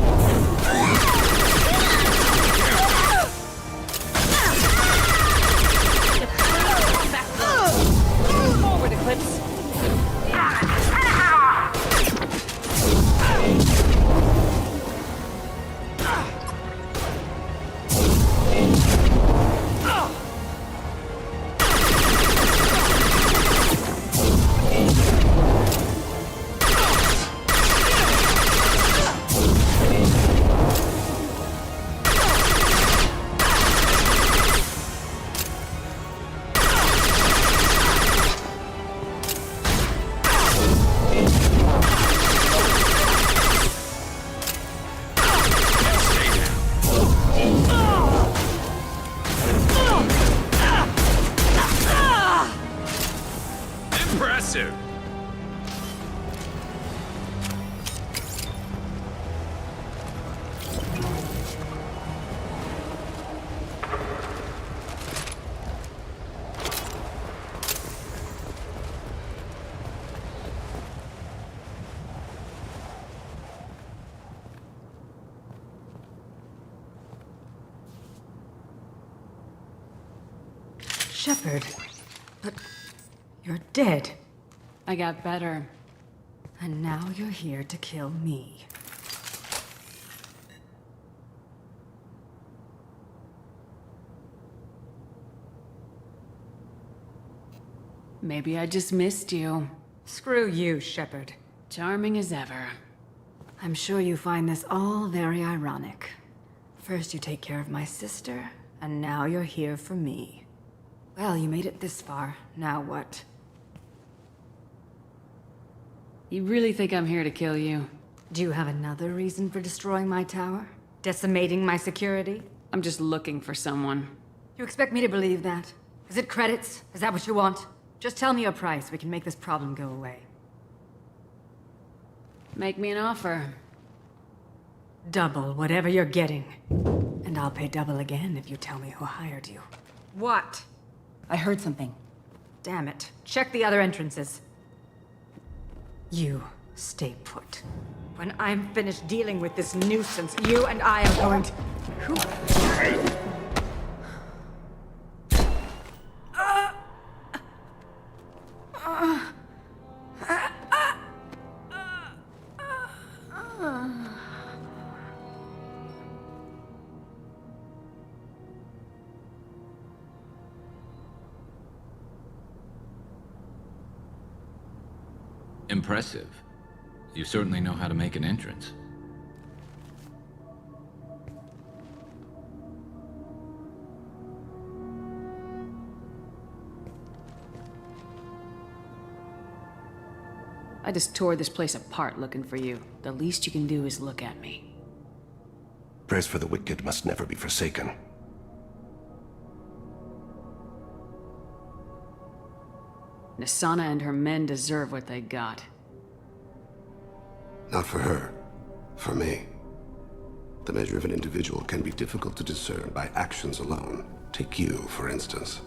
Forward, Eclipse! Damn it! Finish them off! Impressive. Shepard. But you're dead. I got better. And now you're here to kill me. Maybe I just missed you. Screw you, Shepard. Charming as ever. I'm sure you find this all very ironic. First you take care of my sister, and now you're here for me. Well, you made it this far. Now what? You really think I'm here to kill you? Do you have another reason for destroying my tower? Decimating my security? I'm just looking for someone. You expect me to believe that? Is it credits? Is that what you want? Just tell me your price. We can make this problem go away. Make me an offer. Double whatever you're getting. And I'll pay double again if you tell me who hired you. What? I heard something. Damn it. Check the other entrances. You stay put. When I'm finished dealing with this nuisance, you and I are going to... Impressive. You certainly know how to make an entrance. I just tore this place apart looking for you. The least you can do is look at me. Prayers for the wicked must never be forsaken. Nasana and her men deserve what they got. Not for her. For me. The measure of an individual can be difficult to discern by actions alone. Take you, for instance.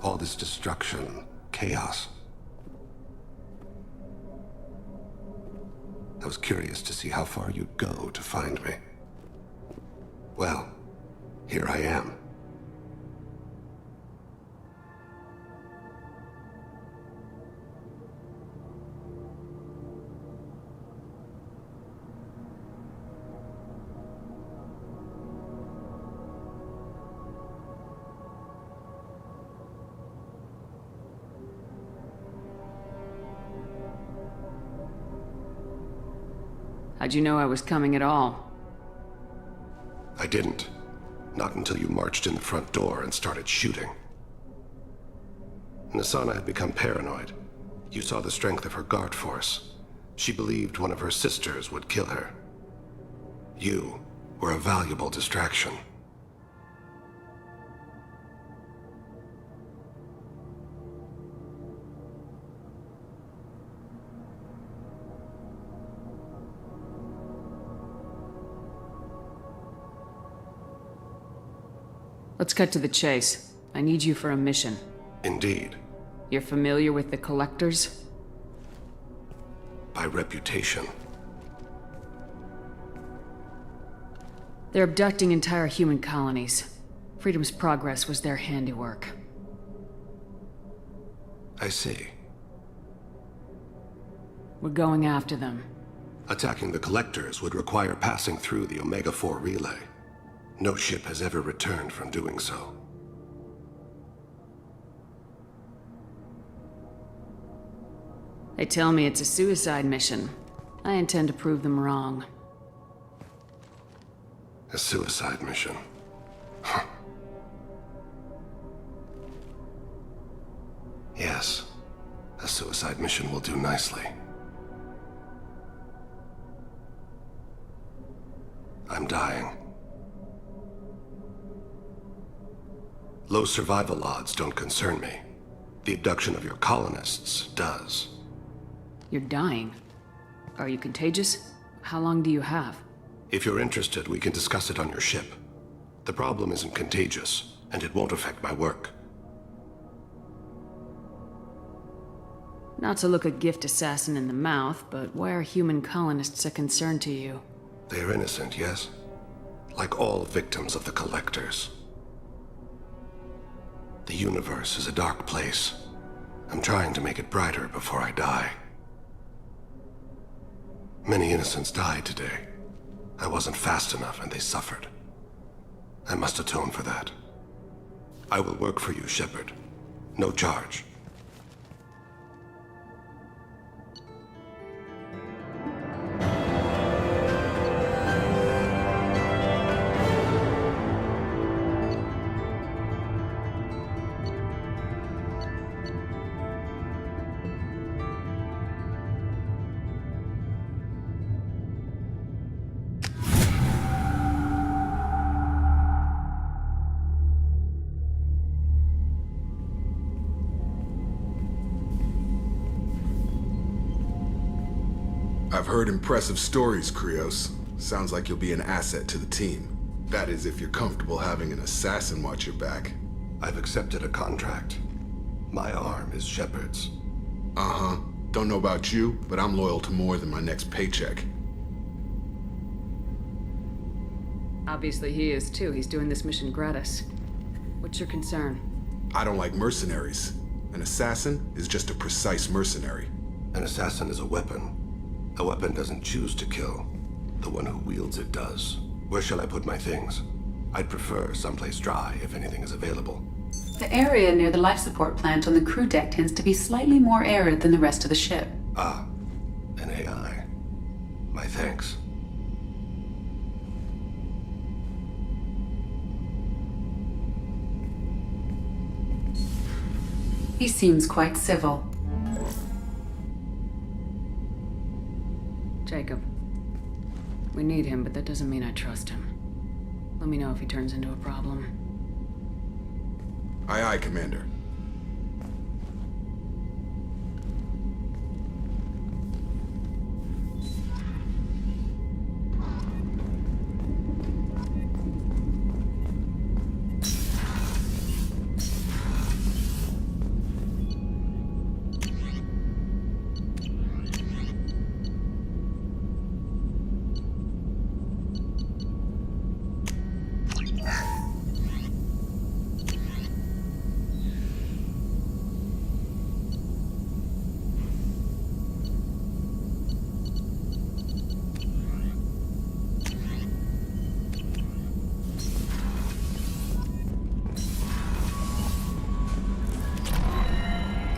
All this destruction, chaos. I was curious to see how far you'd go to find me. Well, here I am. How'd you know I was coming at all? I didn't. Not until you marched in the front door and started shooting. Nasana had become paranoid. You saw the strength of her guard force. She believed one of her sisters would kill her. You were a valuable distraction. Let's cut to the chase. I need you for a mission. Indeed. You're familiar with the Collectors? By reputation. They're abducting entire human colonies. Freedom's Progress was their handiwork. I see. We're going after them. Attacking the Collectors would require passing through the Omega-4 relay. No ship has ever returned from doing so. They tell me it's a suicide mission. I intend to prove them wrong. A suicide mission? Huh. Yes, a suicide mission will do nicely. I'm dying. Low survival odds don't concern me. The abduction of your colonists does. You're dying. Are you contagious? How long do you have? If you're interested, we can discuss it on your ship. The problem isn't contagious, and it won't affect my work. Not to look a gift assassin in the mouth, but why are human colonists a concern to you? They are innocent, yes? Like all victims of the Collectors. The universe is a dark place. I'm trying to make it brighter before I die. Many innocents died today. I wasn't fast enough and they suffered. I must atone for that. I will work for you, Shepard. No charge. I've heard impressive stories, Krios. Sounds like you'll be an asset to the team. That is, if you're comfortable having an assassin watch your back. I've accepted a contract. My arm is Shepard's. Uh-huh. Don't know about you, but I'm loyal to more than my next paycheck. Obviously he is too. He's doing this mission gratis. What's your concern? I don't like mercenaries. An assassin is just a precise mercenary. An assassin is a weapon. A weapon doesn't choose to kill. The one who wields it does. Where shall I put my things? I'd prefer someplace dry if anything is available. The area near the life support plant on the crew deck tends to be slightly more arid than the rest of the ship. Ah, an AI. My thanks. He seems quite civil. Jacob. We need him, but that doesn't mean I trust him. Let me know if he turns into a problem. Aye, aye, Commander.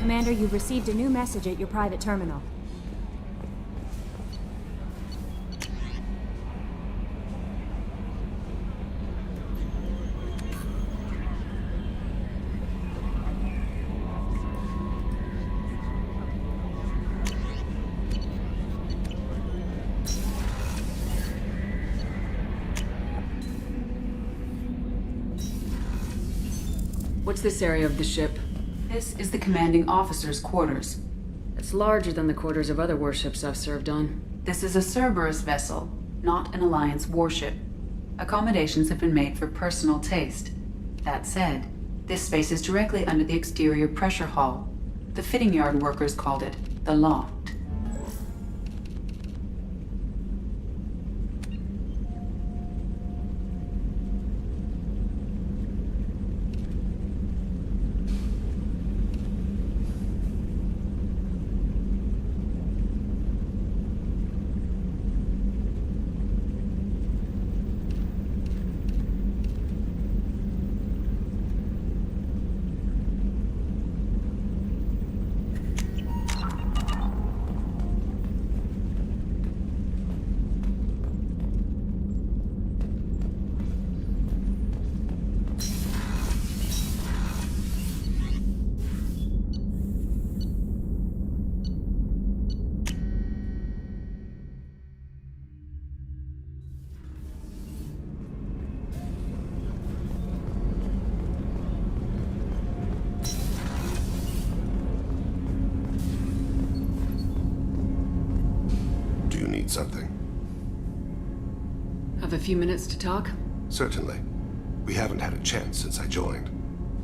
Commander, you've received a new message at your private terminal. What's this area of the ship? This is the commanding officer's quarters. It's larger than the quarters of other warships I've served on. This is a Cerberus vessel, not an Alliance warship. Accommodations have been made for personal taste. That said, this space is directly under the exterior pressure hull. The fitting yard workers called it the loft. Something. Have a few minutes to talk? Certainly. We haven't had a chance since I joined.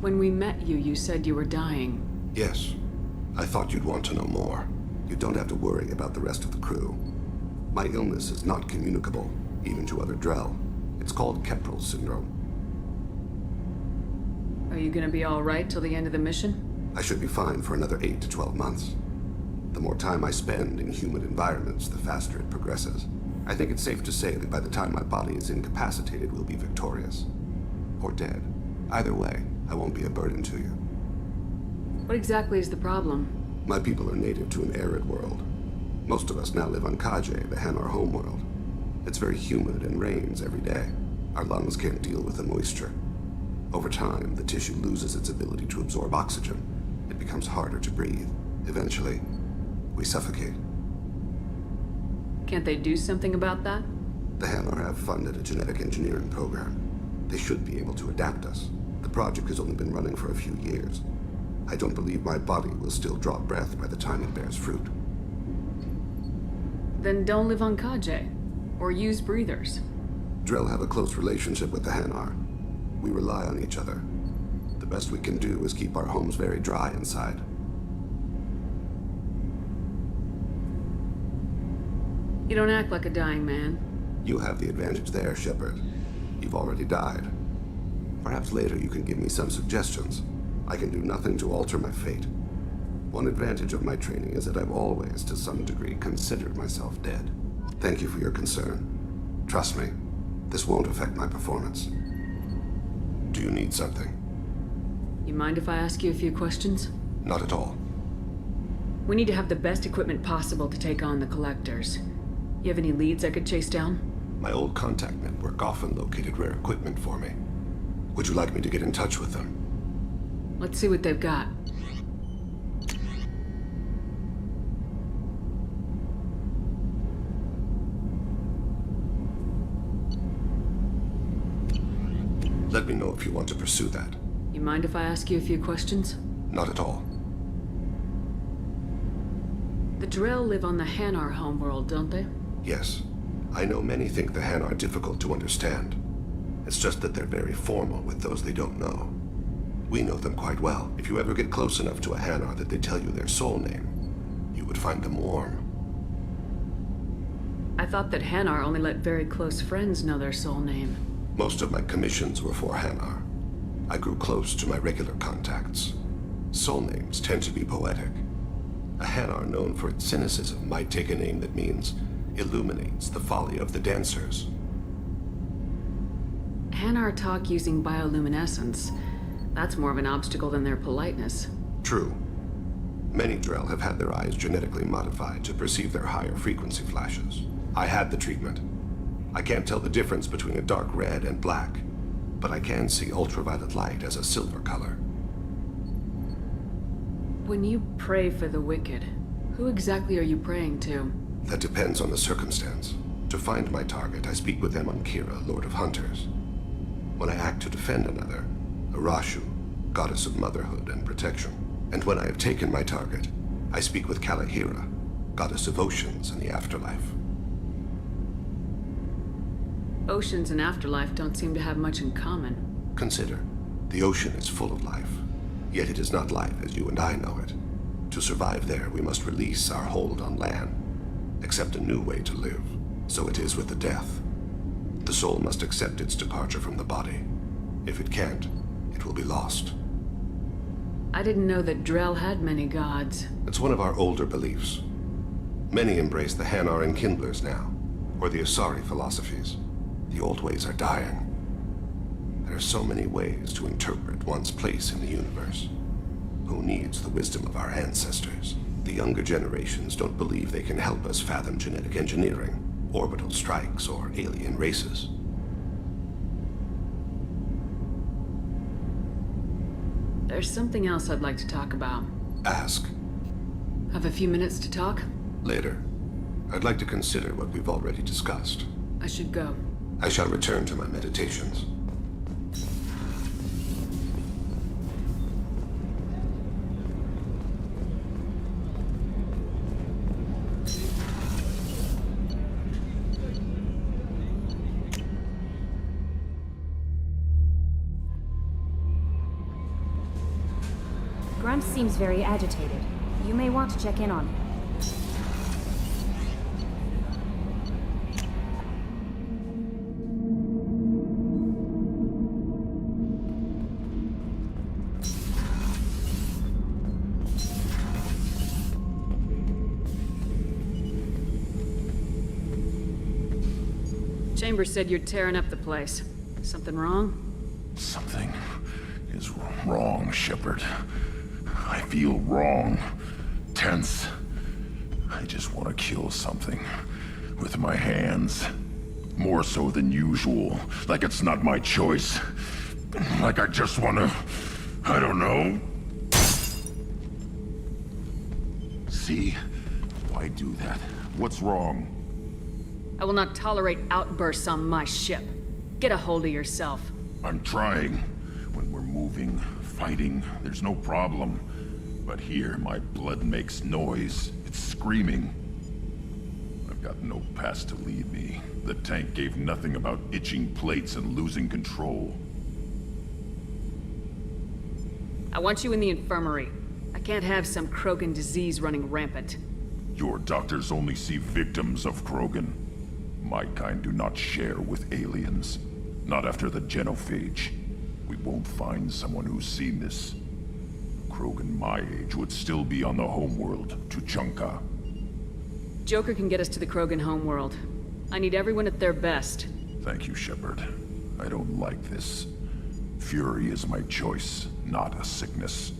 When we met you, you said you were dying. Yes. I thought you'd want to know more. You don't have to worry about the rest of the crew. My illness is not communicable, even to other Drell. It's called Keprel syndrome. Are you gonna be all right till the end of the mission? I should be fine for another 8 to 12 months. The The more time I spend in human environments, the faster it progresses. I think it's safe to say that by the time my body is incapacitated, we'll be victorious. Or dead. Either way, I won't be a burden to you. What exactly is the problem? My people are native to an arid world. Most of us now live on Kaje, the Hanar homeworld. It's very humid and rains every day. Our lungs can't deal with the moisture. Over time, the tissue loses its ability to absorb oxygen. It becomes harder to breathe. Eventually, we suffocate. Can't they do something about that? The Hanar have funded a genetic engineering program. They should be able to adapt us. The project has only been running for a few years. I don't believe my body will still draw breath by the time it bears fruit. Then don't live on Kaje. Or use breathers. Drell have a close relationship with the Hanar. We rely on each other. The best we can do is keep our homes very dry inside. You don't act like a dying man. You have the advantage there, Shepard. You've already died. Perhaps later you can give me some suggestions. I can do nothing to alter my fate. One advantage of my training is that I've always, to some degree, considered myself dead. Thank you for your concern. Trust me, this won't affect my performance. Do you need something? You mind if I ask you a few questions? Not at all. We need to have the best equipment possible to take on the Collectors. You have any leads I could chase down? My old contact network often located rare equipment for me. Would you like me to get in touch with them? Let's see what they've got. Let me know if you want to pursue that. You mind if I ask you a few questions? Not at all. The Drell live on the Hanar homeworld, don't they? Yes. I know many think the Han are difficult to understand. It's just that they're very formal with those they don't know. We know them quite well. If you ever get close enough to a Hanar that they tell you their soul name, you would find them warm. I thought that Hanar only let very close friends know their soul name. Most of my commissions were for Hanar. I grew close to my regular contacts. Soul names tend to be poetic. A Hanar known for its cynicism might take a name that means illuminates the folly of the dancers. Hanar talk using bioluminescence. That's more of an obstacle than their politeness. True. Many Drell have had their eyes genetically modified to perceive their higher frequency flashes. I had the treatment. I can't tell the difference between a dark red and black, but I can see ultraviolet light as a silver color. When you pray for the wicked, who exactly are you praying to? That depends on the circumstance. To find my target, I speak with them on Kira, Lord of Hunters. When I act to defend another, Arashu, goddess of motherhood and protection. And when I have taken my target, I speak with Kalahira, goddess of oceans and the afterlife. Oceans and afterlife don't seem to have much in common. Consider, the ocean is full of life, yet it is not life as you and I know it. To survive there, we must release our hold on land, accept a new way to live. So it is with the death. The soul must accept its departure from the body. If it can't, it will be lost. I didn't know that Drell had many gods. It's one of our older beliefs. Many embrace the Hanar and Kindlers now, or the Asari philosophies. The old ways are dying. There are so many ways to interpret one's place in the universe. Who needs the wisdom of our ancestors? The younger generations don't believe they can help us fathom genetic engineering, orbital strikes, or alien races. There's something else I'd like to talk about. Ask. Have a few minutes to talk? Later. I'd like to consider what we've already discussed. I should go. I shall return to my meditations. Grunt seems very agitated. You may want to check in on him. Chambers said you're tearing up the place. Something wrong? Something is wrong, Shepard. I feel wrong. Tense. I just want to kill something. With my hands. More so than usual. Like it's not my choice. Like I just want to... I don't know. See? Why do that? What's wrong? I will not tolerate outbursts on my ship. Get a hold of yourself. I'm trying. When we're moving, fighting, there's no problem. But here, my blood makes noise. It's screaming. I've got no past to lead me. The tank gave nothing about itching plates and losing control. I want you in the infirmary. I can't have some Krogan disease running rampant. Your doctors only see victims of Krogan. My kind do not share with aliens. Not after the genophage. We won't find someone who's seen this. Krogan my age would still be on the homeworld, Tuchanka. Joker can get us to the Krogan homeworld. I need everyone at their best. Thank you, Shepard. I don't like this. Fury is my choice, not a sickness.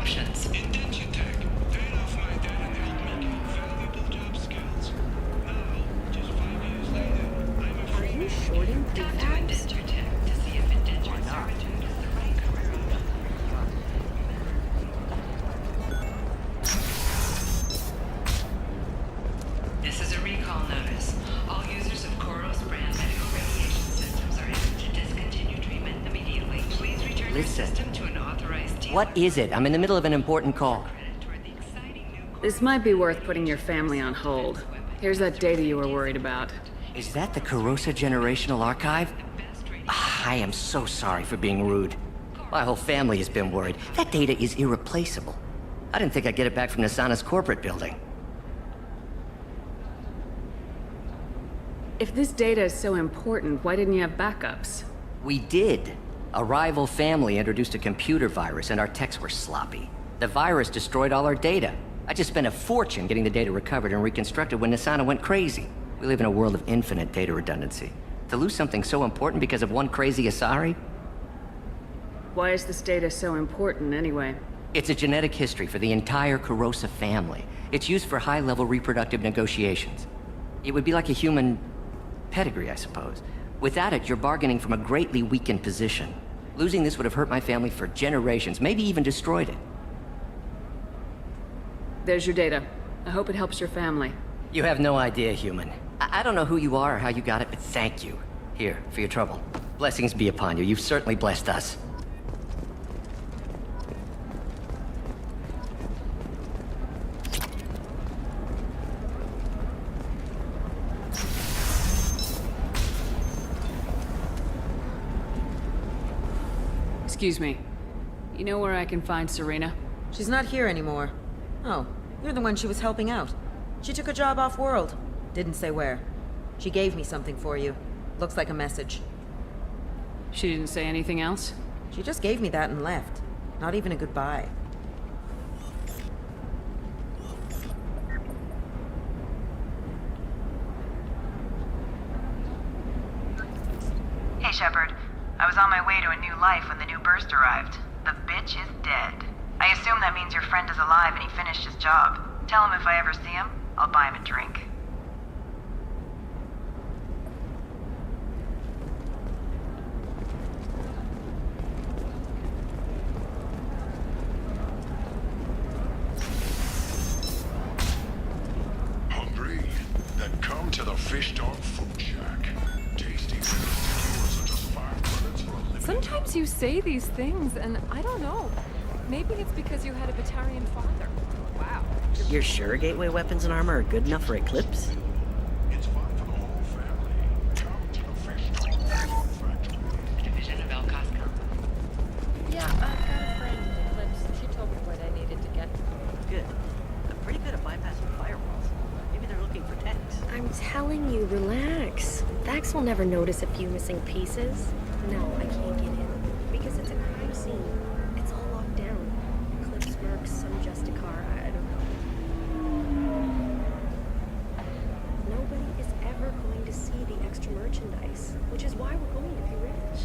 options. Are you shorting through facts? Why not? This is a recall notice. All users of Koros brand medical radiation systems are asked to discontinue treatment immediately. Please return your Listen. system to an authorized dealer. What is it? I'm in the middle of an important call. This might be worth putting your family on hold. Here's that data you were worried about. Is that the Kurosa Generational Archive? I am so sorry for being rude. My whole family has been worried. That data is irreplaceable. I didn't think I'd get it back from Nasana's corporate building. If this data is so important, why didn't you have backups? We did. A rival family introduced a computer virus and our techs were sloppy. The virus destroyed all our data. I just spent a fortune getting the data recovered and reconstructed when Nasana went crazy. We live in a world of infinite data redundancy. To lose something so important because of one crazy Asari? Why is this data so important anyway? It's a genetic history for the entire Kurosa family. It's used for high-level reproductive negotiations. It would be like a human pedigree, I suppose. Without it, you're bargaining from a greatly weakened position. Losing this would have hurt my family for generations, maybe even destroyed it. There's your data. I hope it helps your family. You have no idea, human. I don't know who you are or how you got it, but thank you. Here, for your trouble. Blessings be upon you. You've certainly blessed us. Excuse me. You know where I can find Serena? She's not here anymore. Oh, you're the one she was helping out. She took a job off-world. Didn't say where. She gave me something for you. Looks like a message. She didn't say anything else? She just gave me that and left. Not even a goodbye. Hey, Shepard. I was on my way to a new life when the new burst arrived. The bitch is dead. I assume that means your friend is alive and he finished his job. Tell him if I ever see him, I'll buy him a drink. Hungry? Then come to the Fish Dog Food Shack. Tasty tequilas are just 5 credits for a living. Sometimes you say these things, and I don't know. Maybe it's because you had a Batarian father. Wow. You're sure gateway weapons and armor are good enough for Eclipse? It's fun for the whole family. Come to the Fish Dog Food Factory. Division of El Casco. Yeah, I've got a friend in Eclipse. She told me what I needed to get. Good. I'm pretty good at bypassing firewalls. Maybe they're looking for tanks. I'm telling you, relax. Vax will never notice a few missing pieces. No, I can't get in. Because it's a crime scene. It's all locked down. Eclipse Mercs, some Justicar, I don't know. Nobody is ever going to see the extra merchandise, which is why we're going to be rich.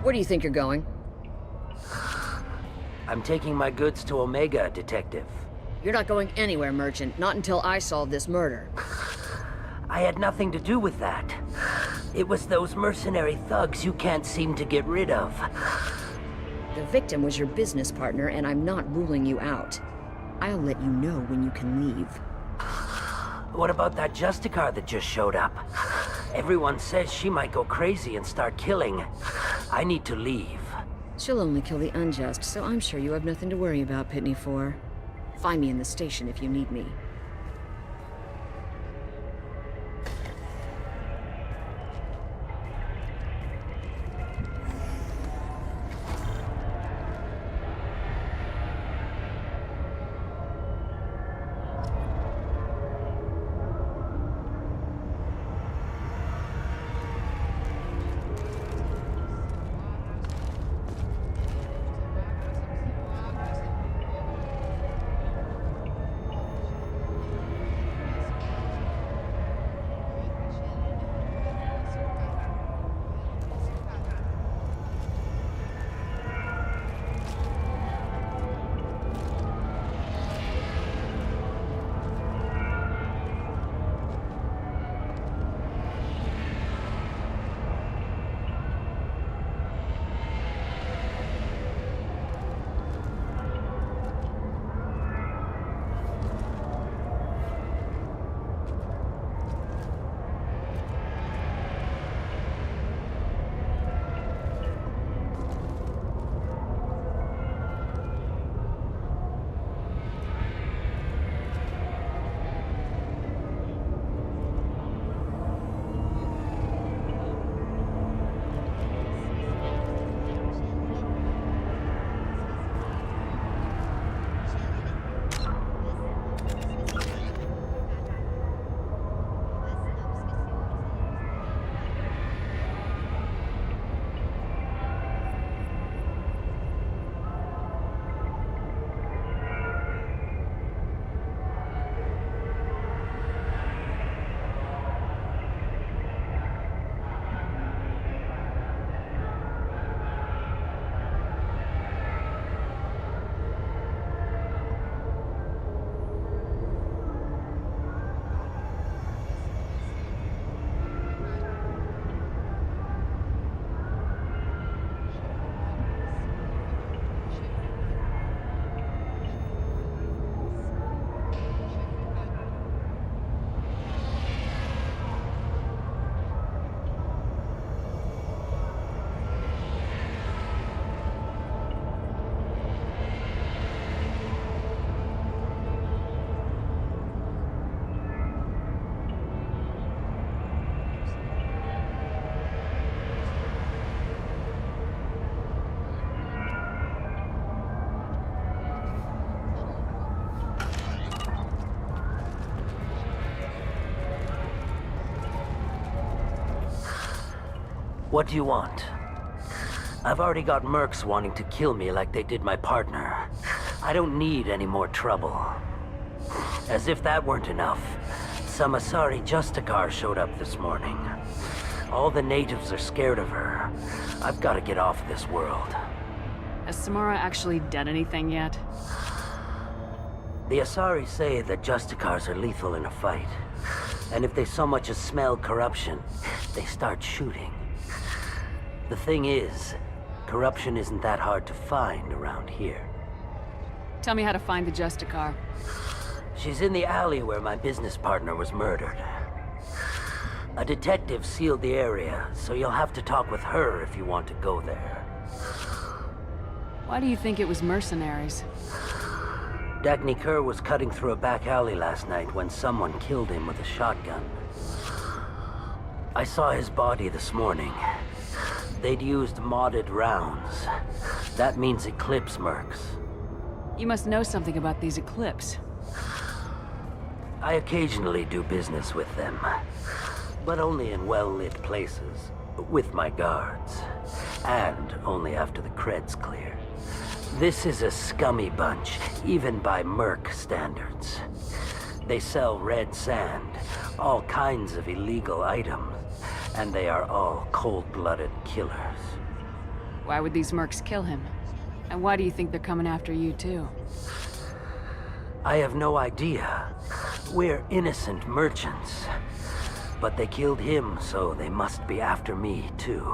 Where do you think you're going? I'm taking my goods to Omega, Detective. You're not going anywhere, Merchant. Not until I solve this murder. I had nothing to do with that. It was those mercenary thugs you can't seem to get rid of. The victim was your business partner, and I'm not ruling you out. I'll let you know when you can leave. What about that Justicar that just showed up? Everyone says she might go crazy and start killing. I need to leave. She'll only kill the unjust, so I'm sure you have nothing to worry about, Pitney 4. Find me in the station if you need me. What do you want? I've already got mercs wanting to kill me like they did my partner. I don't need any more trouble. As if that weren't enough, some Asari Justicar showed up this morning. All the natives are scared of her. I've got to get off this world. Has Samara actually done anything yet? The Asari say that Justicars are lethal in a fight. And if they so much as smell corruption, they start shooting. The thing is, corruption isn't that hard to find around here. Tell me how to find the Justicar. She's in the alley where my business partner was murdered. A detective sealed the area, so you'll have to talk with her if you want to go there. Why do you think it was mercenaries? Dagny Kerr was cutting through a back alley last night when someone killed him with a shotgun. I saw his body this morning. They'd used modded rounds. That means Eclipse mercs. You must know something about these Eclipse. I occasionally do business with them, but only in well-lit places, with my guards, and only after the cred's clear. This is a scummy bunch, even by merc standards. They sell red sand, all kinds of illegal items, and they are all cold-blooded killers. Why would these mercs kill him? And why do you think they're coming after you too? I have no idea. We're innocent merchants. But they killed him, so they must be after me too.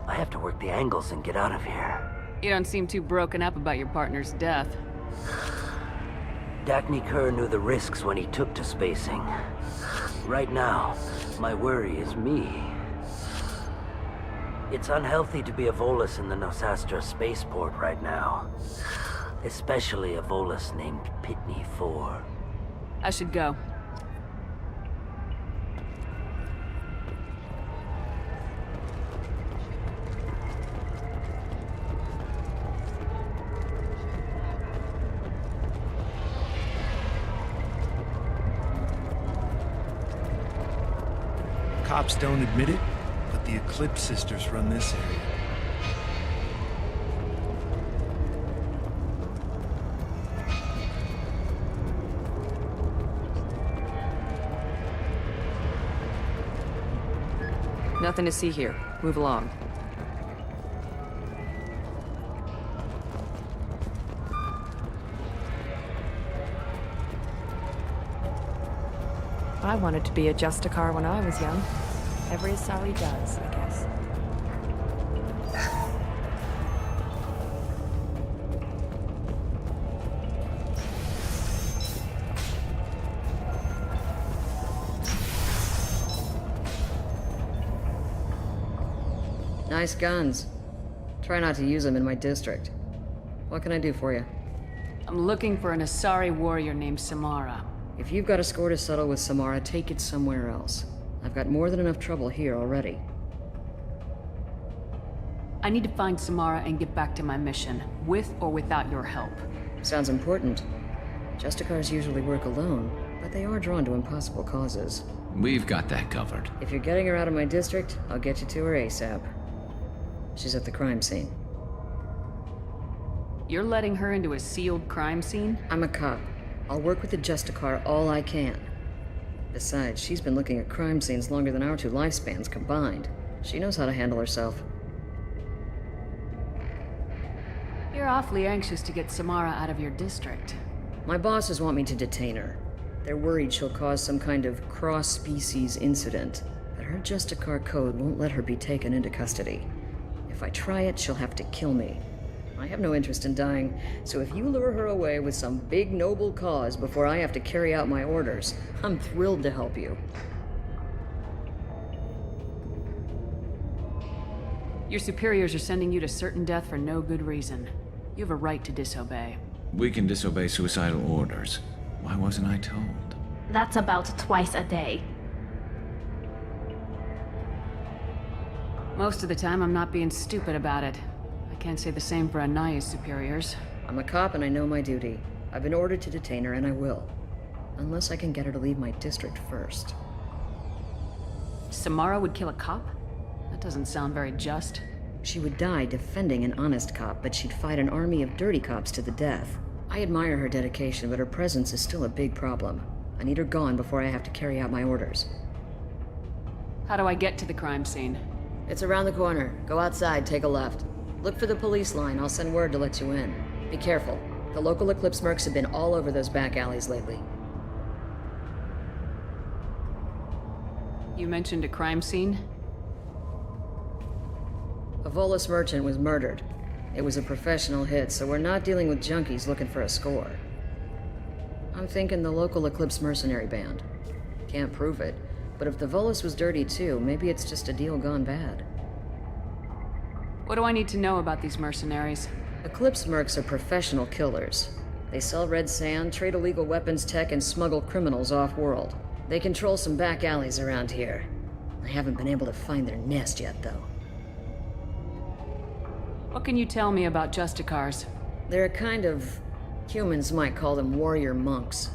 I have to work the angles and get out of here. You don't seem too broken up about your partner's death. Dagny Kerr knew the risks when he took to spacing. Right now, my worry is me. It's unhealthy to be a Volus in the Nosastra spaceport right now. Especially a Volus named Pitney 4. I should go. Cops don't admit it, but the Eclipse Sisters run this area. Nothing to see here. Move along. I wanted to be a Justicar when I was young. Every Asari does, I guess. Nice guns. Try not to use them in my district. What can I do for you? I'm looking for an Asari warrior named Samara. If you've got a score to settle with Samara, take it somewhere else. I've got more than enough trouble here already. I need to find Samara and get back to my mission, with or without your help. Sounds important. Justicars usually work alone, but they are drawn to impossible causes. We've got that covered. If you're getting her out of my district, I'll get you to her ASAP. She's at the crime scene. You're letting her into a sealed crime scene? I'm a cop. I'll work with the Justicar all I can. Besides, she's been looking at crime scenes longer than our two lifespans combined. She knows how to handle herself. You're awfully anxious to get Samara out of your district. My bosses want me to detain her. They're worried she'll cause some kind of cross-species incident, but her Justicar code won't let her be taken into custody. If I try it, she'll have to kill me. I have no interest in dying, so if you lure her away with some big noble cause before I have to carry out my orders, I'm thrilled to help you. Your superiors are sending you to certain death for no good reason. You have a right to disobey. We can disobey suicidal orders. Why wasn't I told? That's about twice a day. Most of the time, I'm not being stupid about it. I can't say the same for Anaya's superiors. I'm a cop and I know my duty. I've been ordered to detain her and I will. Unless I can get her to leave my district first. Samara would kill a cop? That doesn't sound very just. She would die defending an honest cop, but she'd fight an army of dirty cops to the death. I admire her dedication, but her presence is still a big problem. I need her gone before I have to carry out my orders. How do I get to the crime scene? It's around the corner. Go outside, take a left. Look for the police line. I'll send word to let you in. Be careful. The local Eclipse mercs have been all over those back alleys lately. You mentioned a crime scene? A Volus merchant was murdered. It was a professional hit, so we're not dealing with junkies looking for a score. I'm thinking the local Eclipse mercenary band. Can't prove it, but if the Volus was dirty too, maybe it's just a deal gone bad. What do I need to know about these mercenaries? Eclipse mercs are professional killers. They sell red sand, trade illegal weapons tech, and smuggle criminals off-world. They control some back alleys around here. I haven't been able to find their nest yet, though. What can you tell me about Justicars? They're a kind of... humans might call them warrior monks.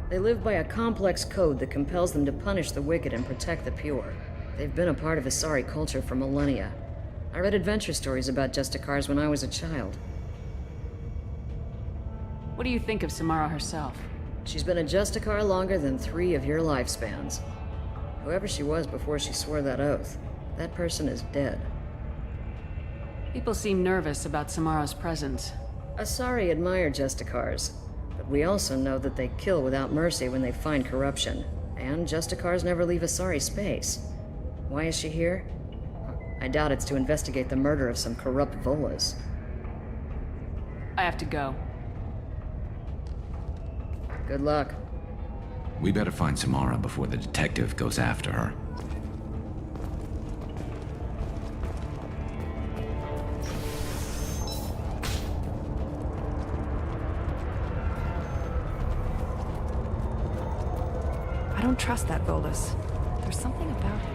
They live by a complex code that compels them to punish the wicked and protect the pure. They've been a part of Asari culture for millennia. I read adventure stories about Justicars when I was a child. What do you think of Samara herself? She's been a Justicar longer than 3 of your lifespans. Whoever she was before she swore that oath, that person is dead. People seem nervous about Samara's presence. Asari admire Justicars, but we also know that they kill without mercy when they find corruption. And Justicars never leave Asari space. Why is she here? I doubt it's to investigate the murder of some corrupt Volus. I have to go. Good luck. We better find Samara before the detective goes after her. I don't trust that Volus. There's something about him.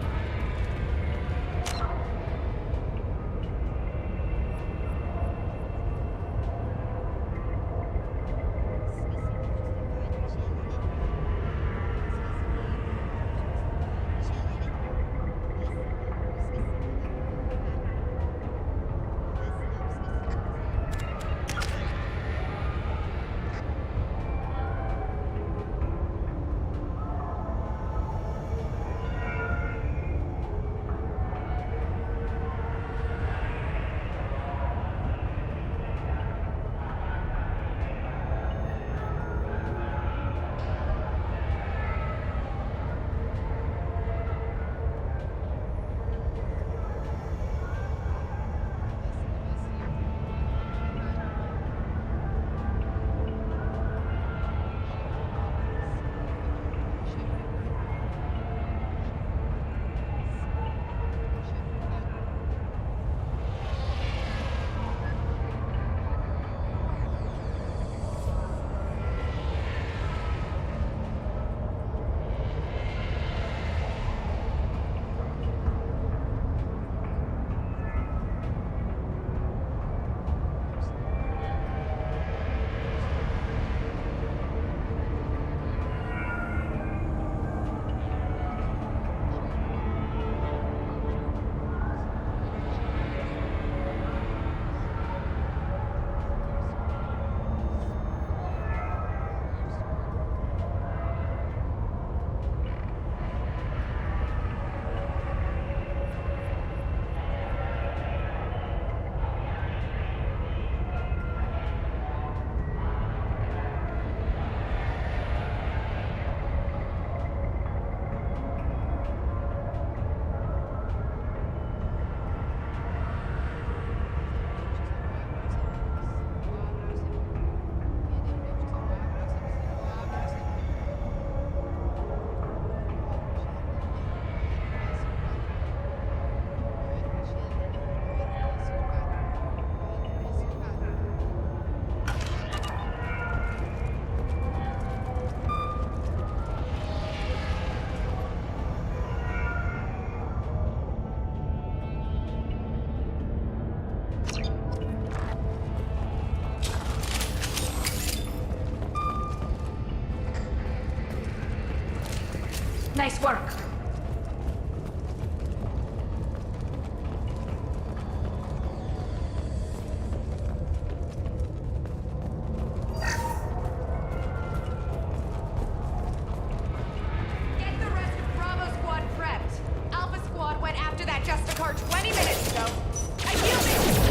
Nice work. Get the rest of Bravo Squad prepped. Alpha Squad went after that Justicar 20 minutes ago. I yielded.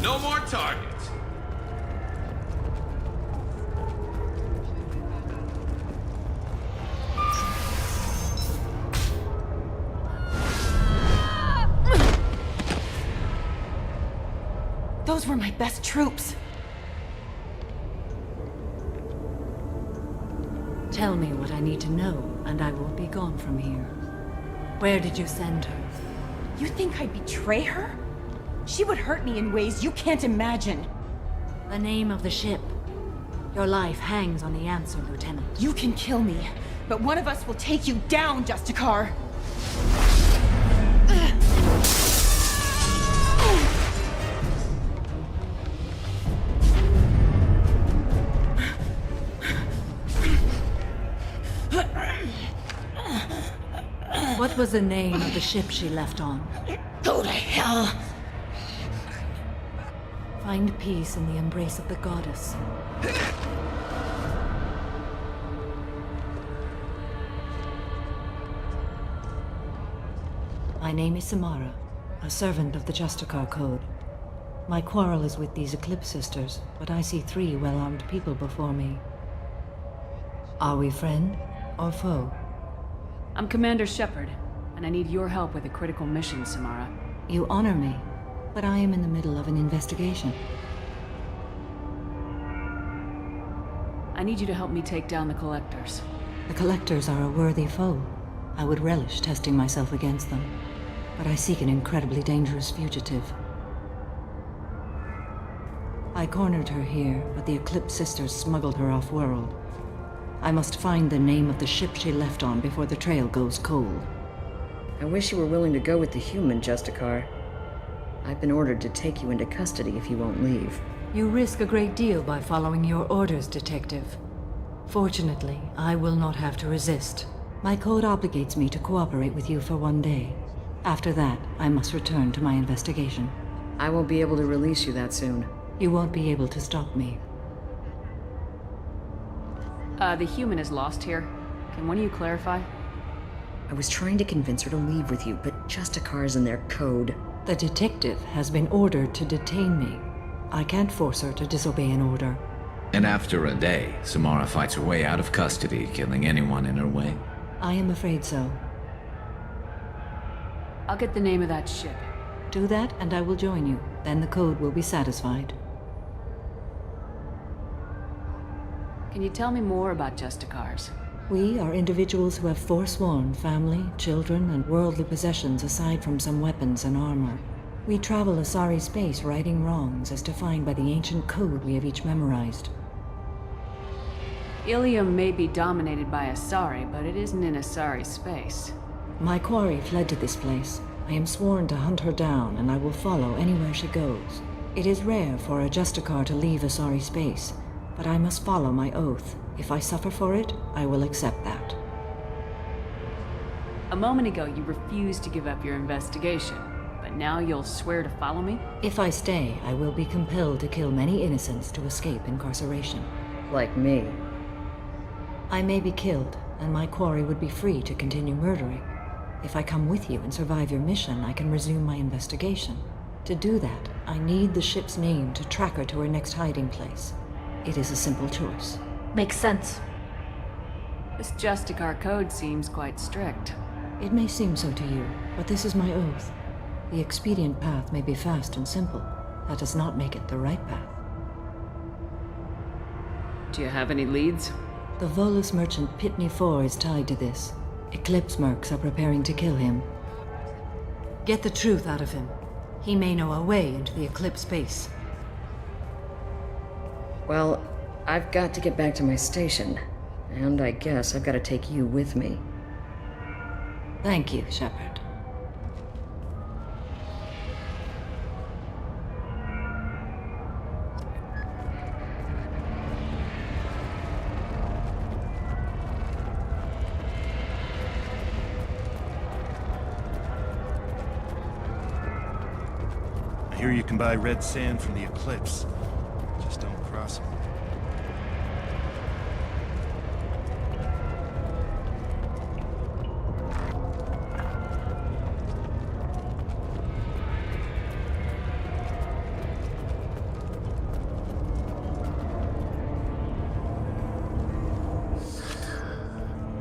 No more targets. Those were my best troops. Tell me what I need to know, and I will be gone from here. Where did you send her? You think I'd betray her? She would hurt me in ways you can't imagine. The name of the ship. Your life hangs on the answer, Lieutenant. You can kill me, but one of us will take you down, Justicar. What was the name of the ship she left on? Who the hell? Find peace in the embrace of the goddess. My name is Samara, a servant of the Justicar Code. My quarrel is with these Eclipse Sisters, but I see 3 well-armed people before me. Are we friend or foe? I'm Commander Shepard, and I need your help with a critical mission, Samara. You honor me, but I am in the middle of an investigation. I need you to help me take down the Collectors. The Collectors are a worthy foe. I would relish testing myself against them, but I seek an incredibly dangerous fugitive. I cornered her here, but the Eclipse Sisters smuggled her off-world. I must find the name of the ship she left on before the trail goes cold. I wish you were willing to go with the human, Justicar. I've been ordered to take you into custody if you won't leave. You risk a great deal by following your orders, Detective. Fortunately, I will not have to resist. My code obligates me to cooperate with you for 1 day. After that, I must return to my investigation. I won't be able to release you that soon. You won't be able to stop me. The human is lost here. Can one of you clarify? I was trying to convince her to leave with you, but Justicar's in their code. The detective has been ordered to detain me. I can't force her to disobey an order. And after a day, Samara fights her way out of custody, killing anyone in her way. I am afraid so. I'll get the name of that ship. Do that, and I will join you. Then the code will be satisfied. Can you tell me more about Justicars? We are individuals who have forsworn family, children, and worldly possessions aside from some weapons and armor. We travel Asari space righting wrongs as defined by the ancient code we have each memorized. Ilium may be dominated by Asari, but it isn't in Asari space. My quarry fled to this place. I am sworn to hunt her down, and I will follow anywhere she goes. It is rare for a Justicar to leave Asari space, but I must follow my oath. If I suffer for it, I will accept that. A moment ago, you refused to give up your investigation, but now you'll swear to follow me? If I stay, I will be compelled to kill many innocents to escape incarceration. Like me. I may be killed, and my quarry would be free to continue murdering. If I come with you and survive your mission, I can resume my investigation. To do that, I need the ship's name to track her to her next hiding place. It is a simple choice. Makes sense. This Justicar code seems quite strict. It may seem so to you, but this is my oath. The expedient path may be fast and simple. That does not make it the right path. Do you have any leads? The Volus merchant Pitney 4 is tied to this. Eclipse mercs are preparing to kill him. Get the truth out of him. He may know a way into the Eclipse base. Well, I've got to get back to my station. And I guess I've got to take you with me. Thank you, Shepard. I hear you can buy red sand from the Eclipse. Just don't cross them.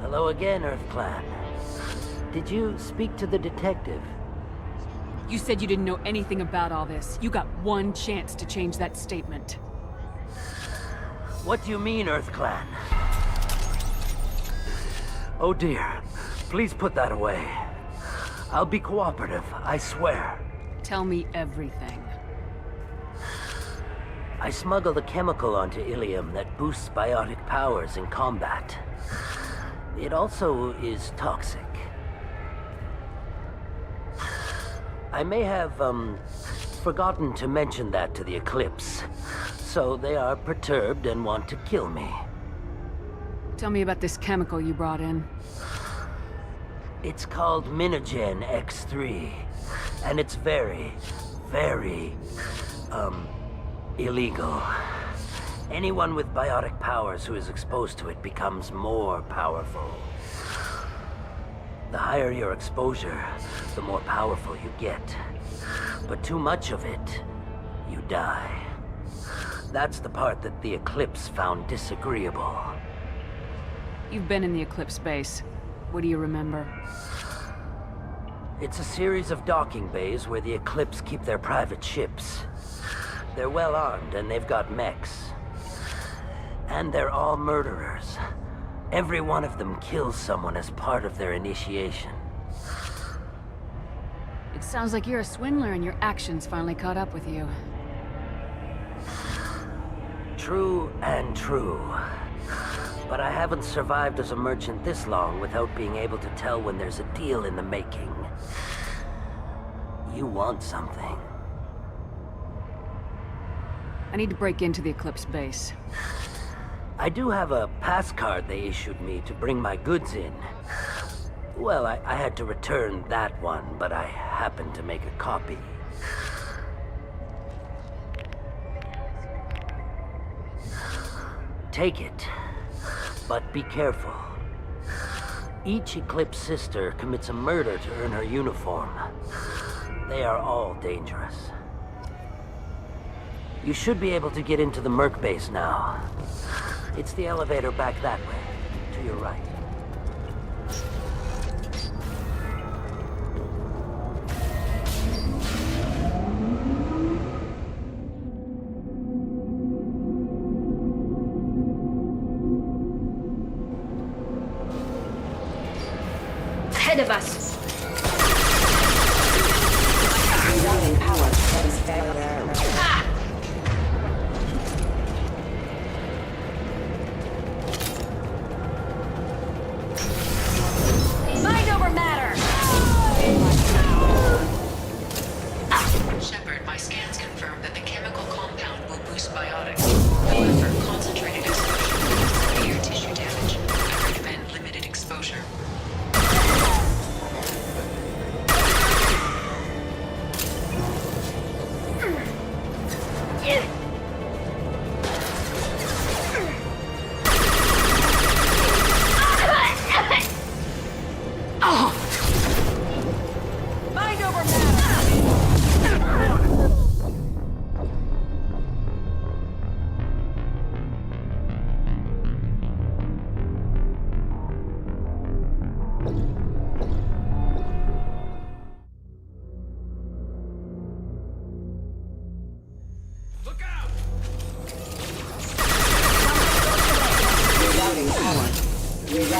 Hello again, Earth Clan. Did you speak to the detective? You said you didn't know anything about all this. You got one chance to change that statement. What do you mean, Earth Clan? Oh dear. Please put that away. I'll be cooperative, I swear. Tell me everything. I smuggled a chemical onto Ilium that boosts biotic powers in combat. It also is toxic. I may have, forgotten to mention that to the Eclipse. So they are perturbed and want to kill me. Tell me about this chemical you brought in. It's called Minogen X3, and it's very, very, illegal. Anyone with biotic powers who is exposed to it becomes more powerful. The higher your exposure, the more powerful you get. But too much of it, you die. That's the part that the Eclipse found disagreeable. You've been in the Eclipse base. What do you remember? It's a series of docking bays where the Eclipse keep their private ships. They're well armed and they've got mechs. And they're all murderers. Every one of them kills someone as part of their initiation. It sounds like you're a swindler and your actions finally caught up with you. True and true. But I haven't survived as a merchant this long without being able to tell when there's a deal in the making. You want something. I need to break into the Eclipse base. I do have a pass card they issued me to bring my goods in. Well, I had to return that one, but I happened to make a copy. Take it, but be careful. Each Eclipse sister commits a murder to earn her uniform. They are all dangerous. You should be able to get into the Merc base now. It's the elevator back that way, to your right. Ahead of us. Mind over matter! Shepard, my scans confirm that the chemical compound will boost biotics. However, concentrated exposure will cause severe tissue damage. I recommend limited exposure. Mind over matter!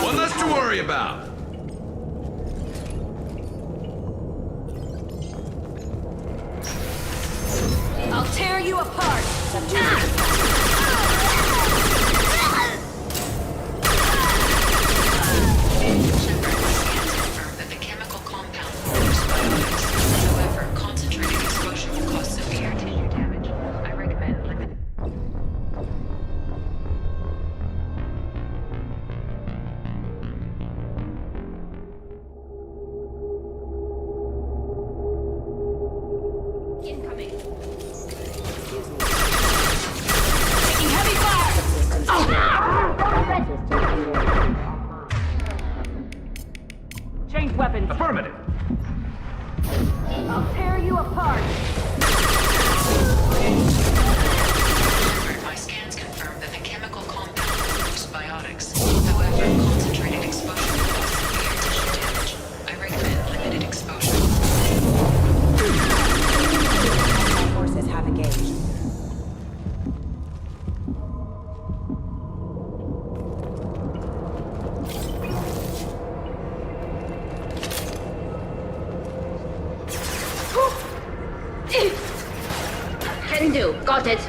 One less to worry about. I'll tear you apart! Confirm that the chemical compound will boost biotics. However, concentrated exposure will cause severe tissue damage. I recommend limited. Incoming. Taking heavy fire! Change weapons. Affirmative. I'll tear you apart! My scans confirm that the chemical compound will boost biotics. However, concentrated exposure will cause severe tissue damage. I recommend limited exposure. My forces have engaged. Can do. Got it.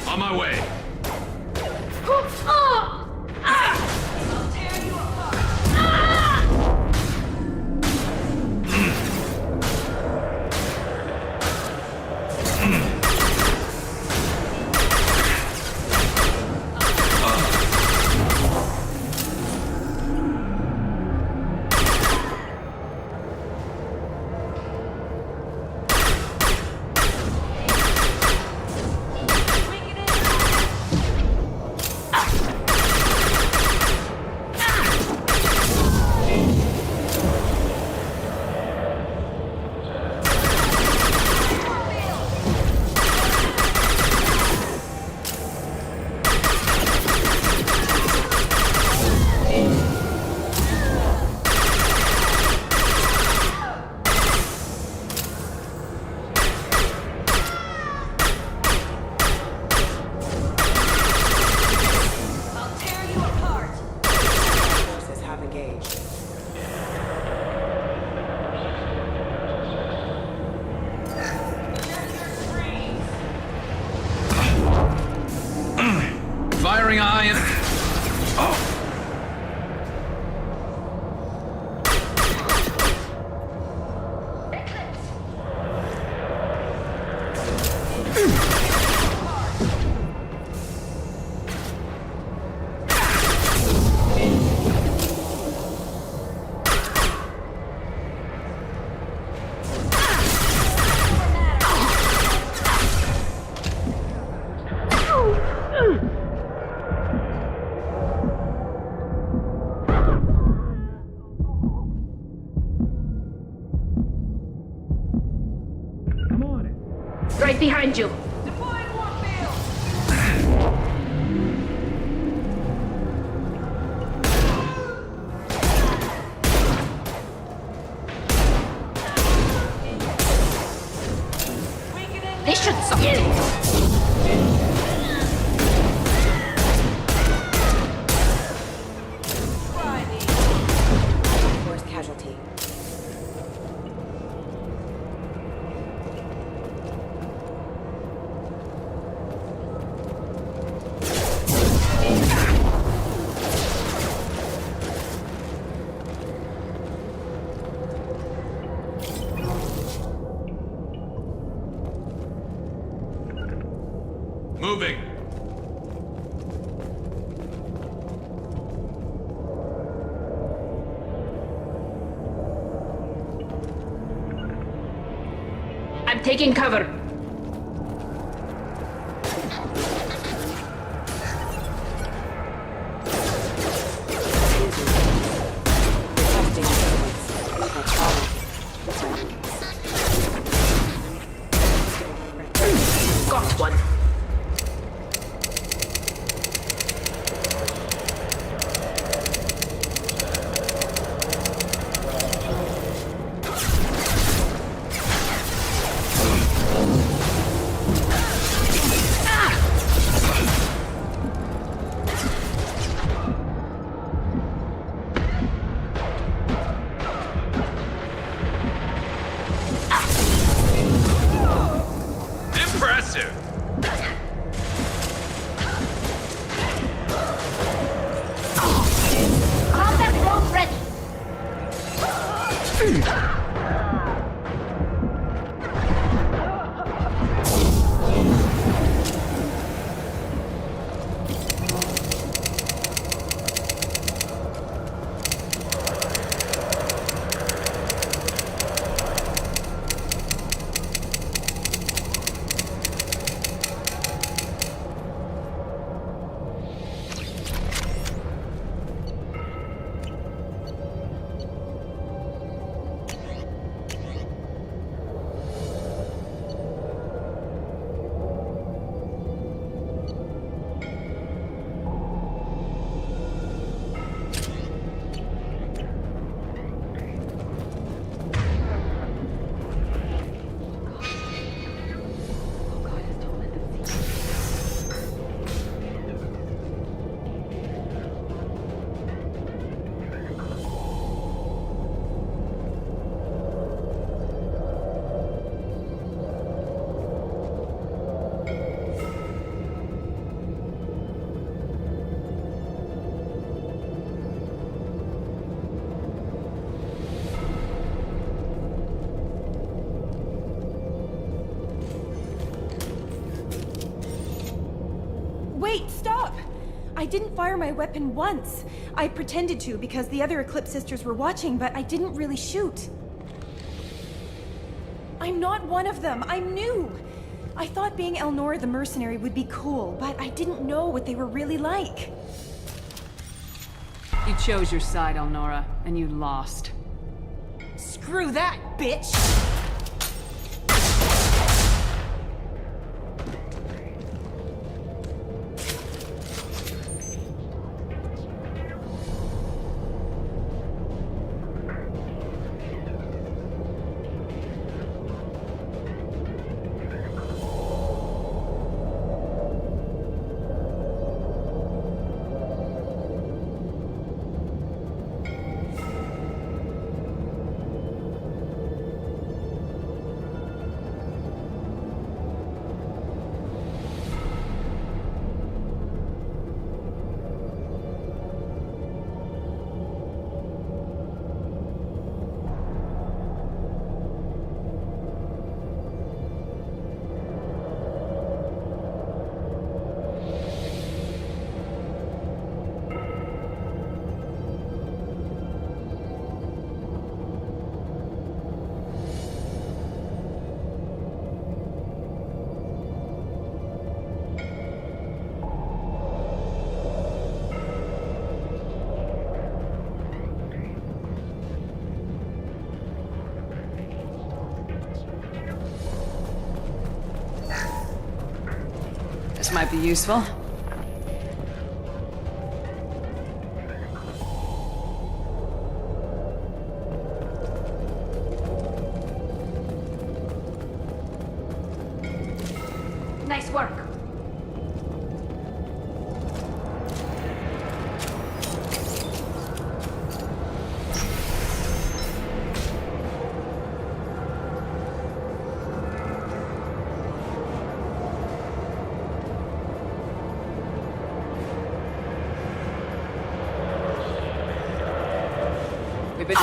On my way. I'll tear you apart! glaring eye and... Oh! Right behind you. This should suck. Worst casualty. Moving. I'm taking cover. Got one. Impressive. Combat drone ready. Wait, stop! I didn't fire my weapon once. I pretended to because the other Eclipse sisters were watching, but I didn't really shoot. I'm not one of them. I'm new. I thought being Elnora the mercenary would be cool, but I didn't know what they were really like. You chose your side, Elnora, and you lost. Screw that, bitch! This might be useful. Nice work. We've been...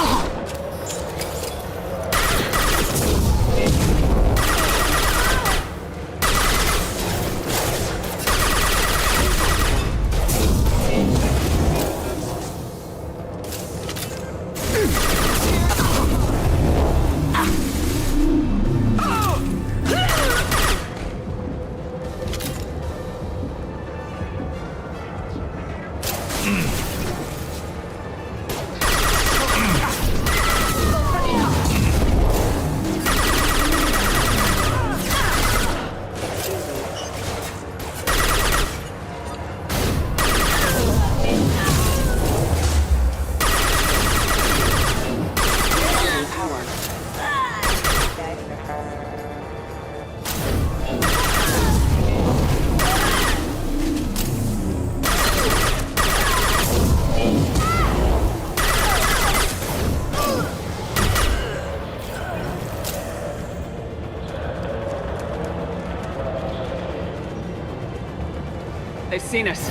They've seen us.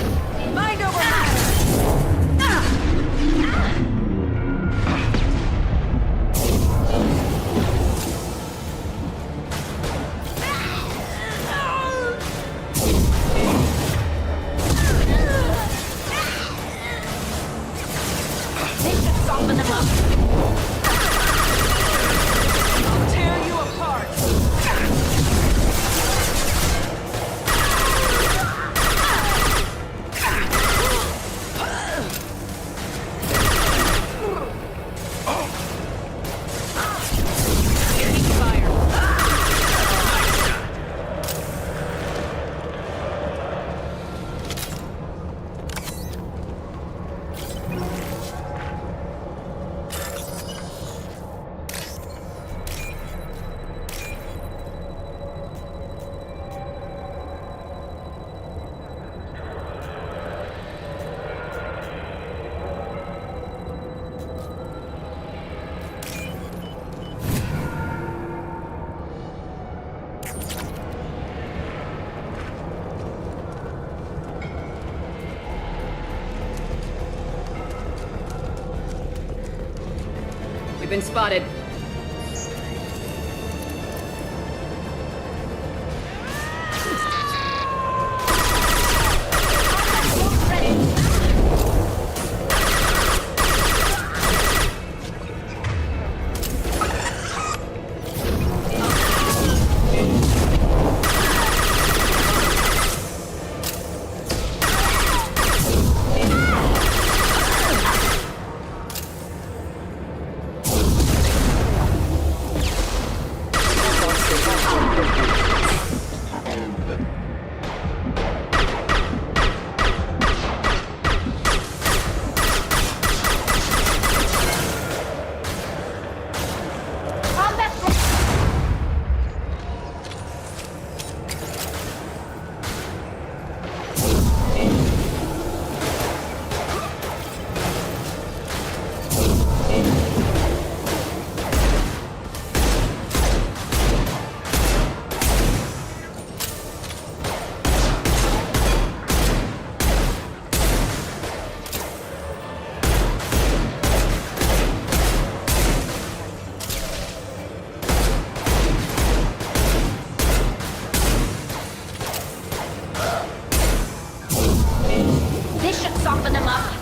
Mind over matter! This should soften them up. I'll tear you apart! We've been spotted. This should soften them up.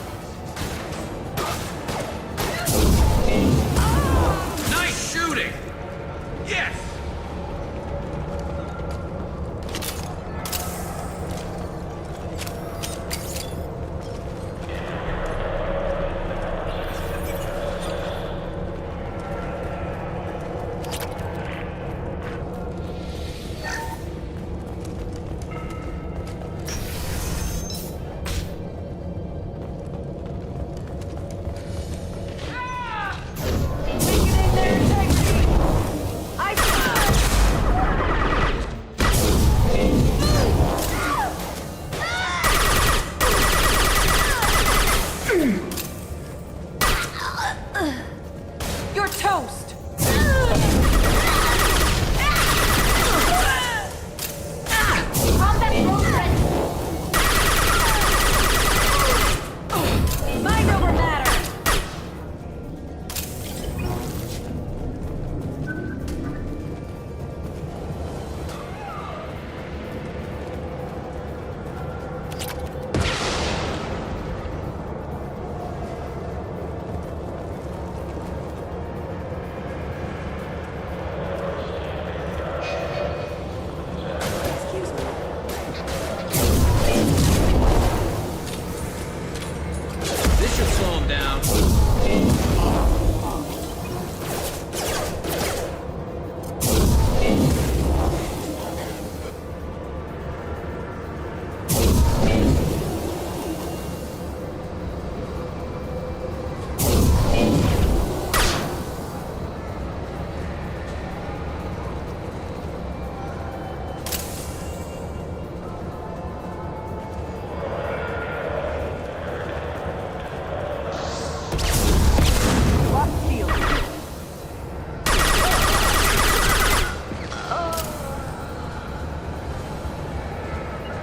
Nice shooting! Yes!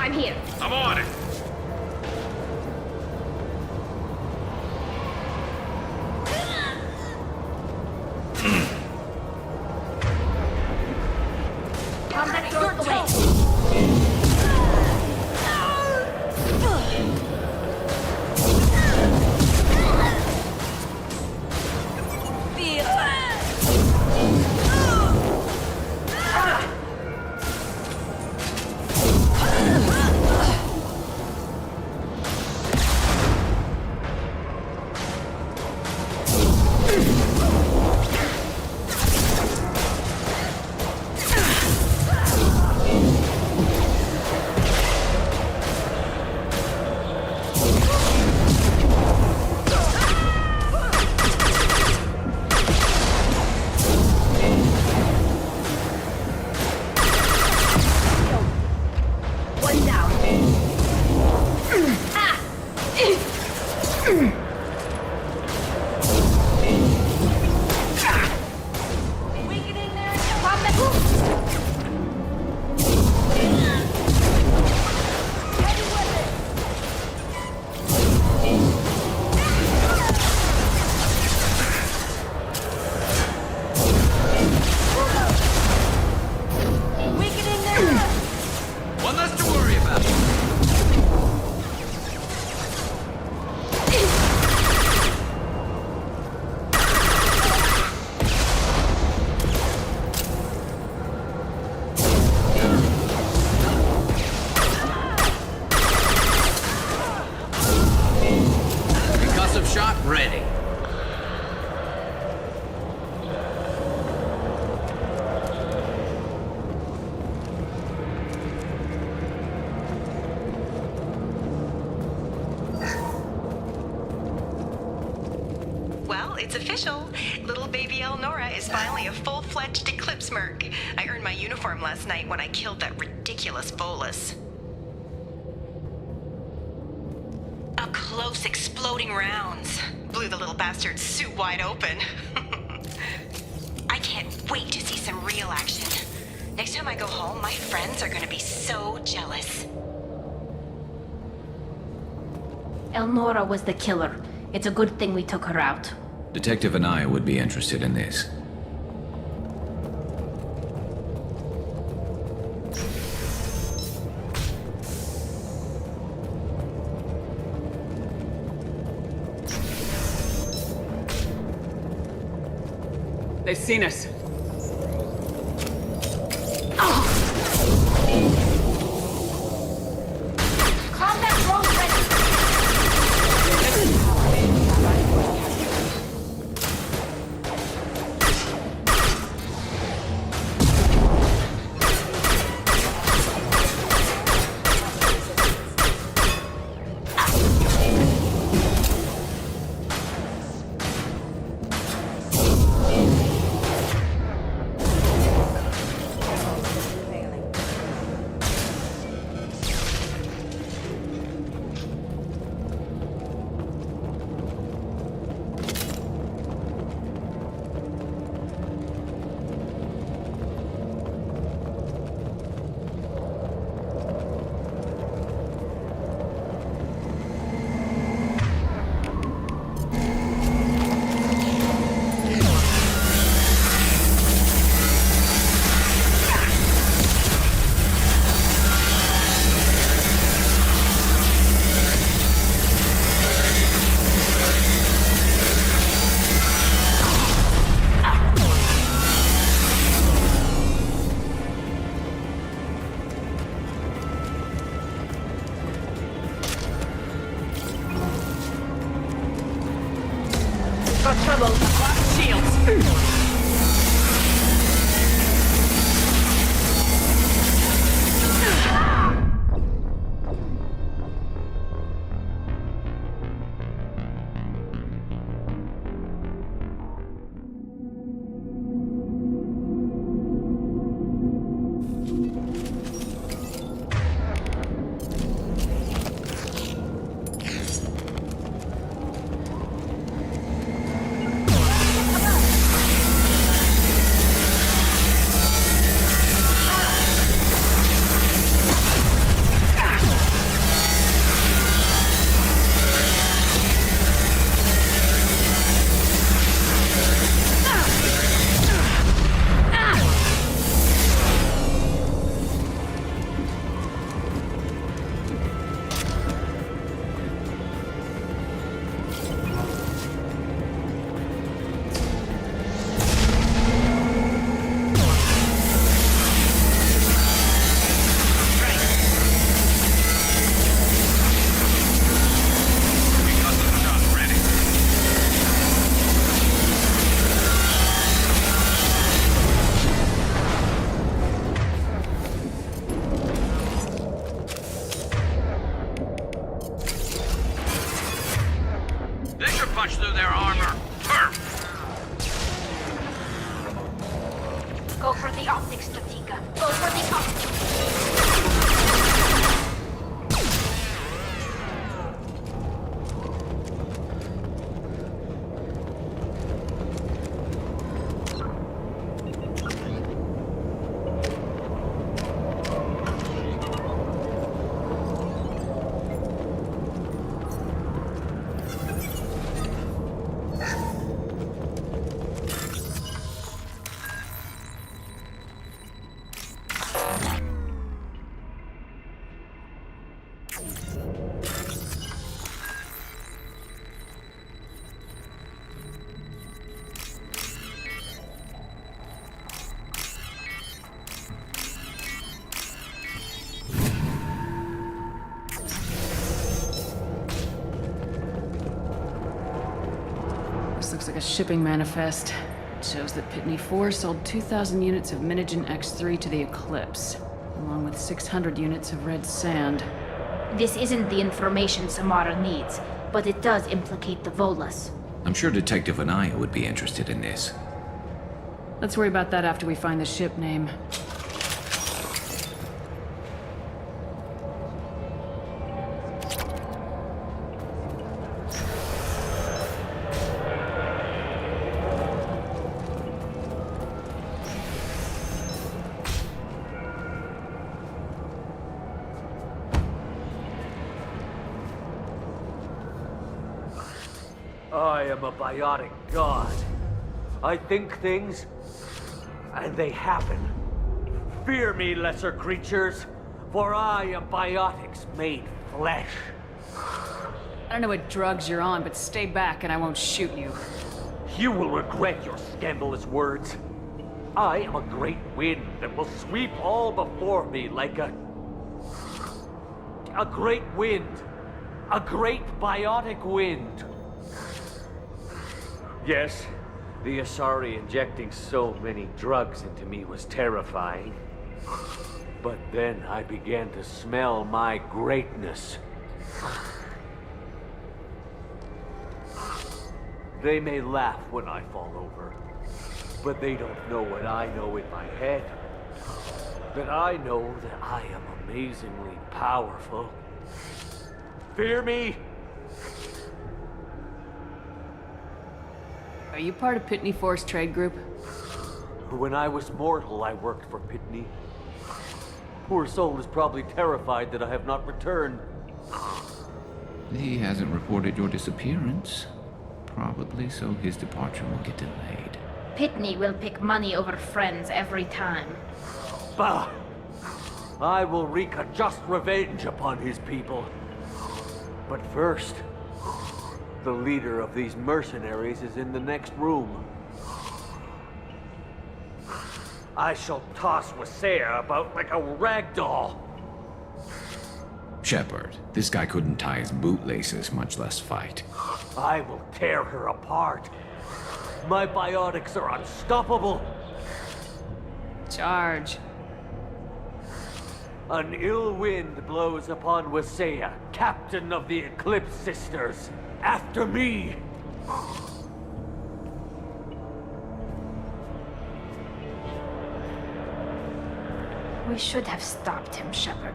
I'm here. I'm on it. Contact north away. One down. Weakening their combat. Heavy weapon. Weakening their One less to worry about. Concussive shot ready. Well, it's official. Little baby Elnora is finally a full-fledged Eclipse Merc. I earned my uniform last night when I killed that ridiculous bolus. Up close, exploding rounds. Blew the little bastard's suit wide open. I can't wait to see some real action. Next time I go home, my friends are gonna be so jealous. Elnora was the killer. It's a good thing we took her out. Detective and I would be interested in this. They've seen us. Combat drone ready. Got trouble. Shields. punch through their armor. Perf! Go for the optics, Strategica. Go for the optics. This looks like a shipping manifest. It shows that Pitney 4 sold 2,000 units of Minigen X3 to the Eclipse, along with 600 units of red sand. This isn't the information Samara needs, but it does implicate the Volas. I'm sure Detective Anaya would be interested in this. Let's worry about that after we find the ship name. I am a biotic god. I think things, and they happen. Fear me, lesser creatures, for I am biotics made flesh. I don't know what drugs you're on, but stay back and I won't shoot you. You will regret your scandalous words. I am a great wind that will sweep all before me like a great wind. A great biotic wind. Yes, the Asari injecting so many drugs into me was terrifying. But then I began to smell my greatness. They may laugh when I fall over, but they don't know what I know in my head. That I know that I am amazingly powerful. Fear me? Are you part of Pitney 4's trade group? When I was mortal, I worked for Pitney. Poor soul is probably terrified that I have not returned. He hasn't reported your disappearance. Probably so his departure will get delayed. Pitney will pick money over friends every time. Bah! I will wreak a just revenge upon his people. But first, the leader of these mercenaries is in the next room. I shall toss Wasea about like a rag doll. Shepard, this guy couldn't tie his bootlaces, much less fight. I will tear her apart. My biotics are unstoppable. Charge. An ill wind blows upon Wasea, captain of the Eclipse Sisters. After me! We should have stopped him, Shepard.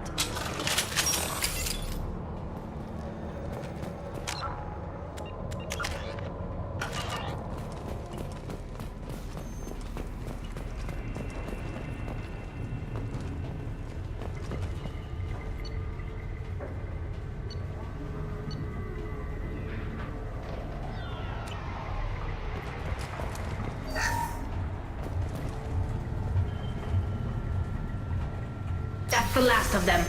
That's the last of them.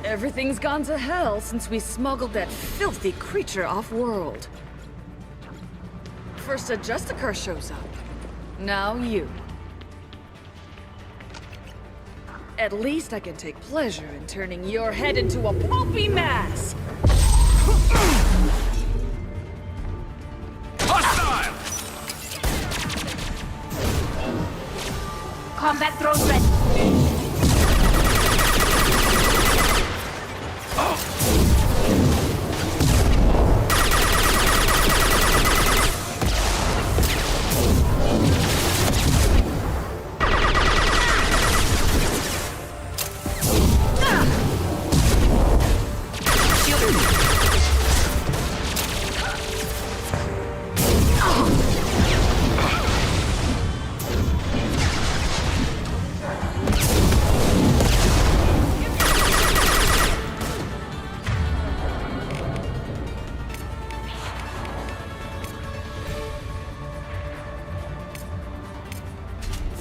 Everything's gone to hell since we smuggled that filthy creature off-world. First a Justicar shows up. Now you. At least I can take pleasure in turning your head into a pulpy mass! Hostile! Combat drones ready.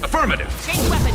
Affirmative. Change weapon.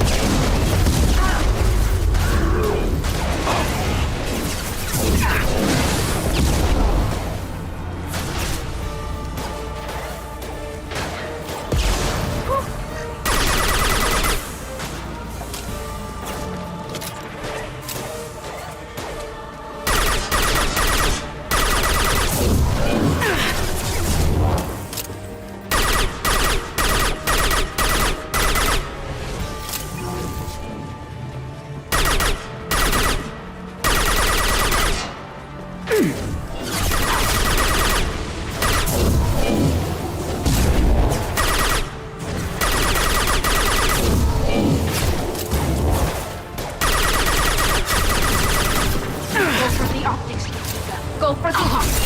Go for the optics.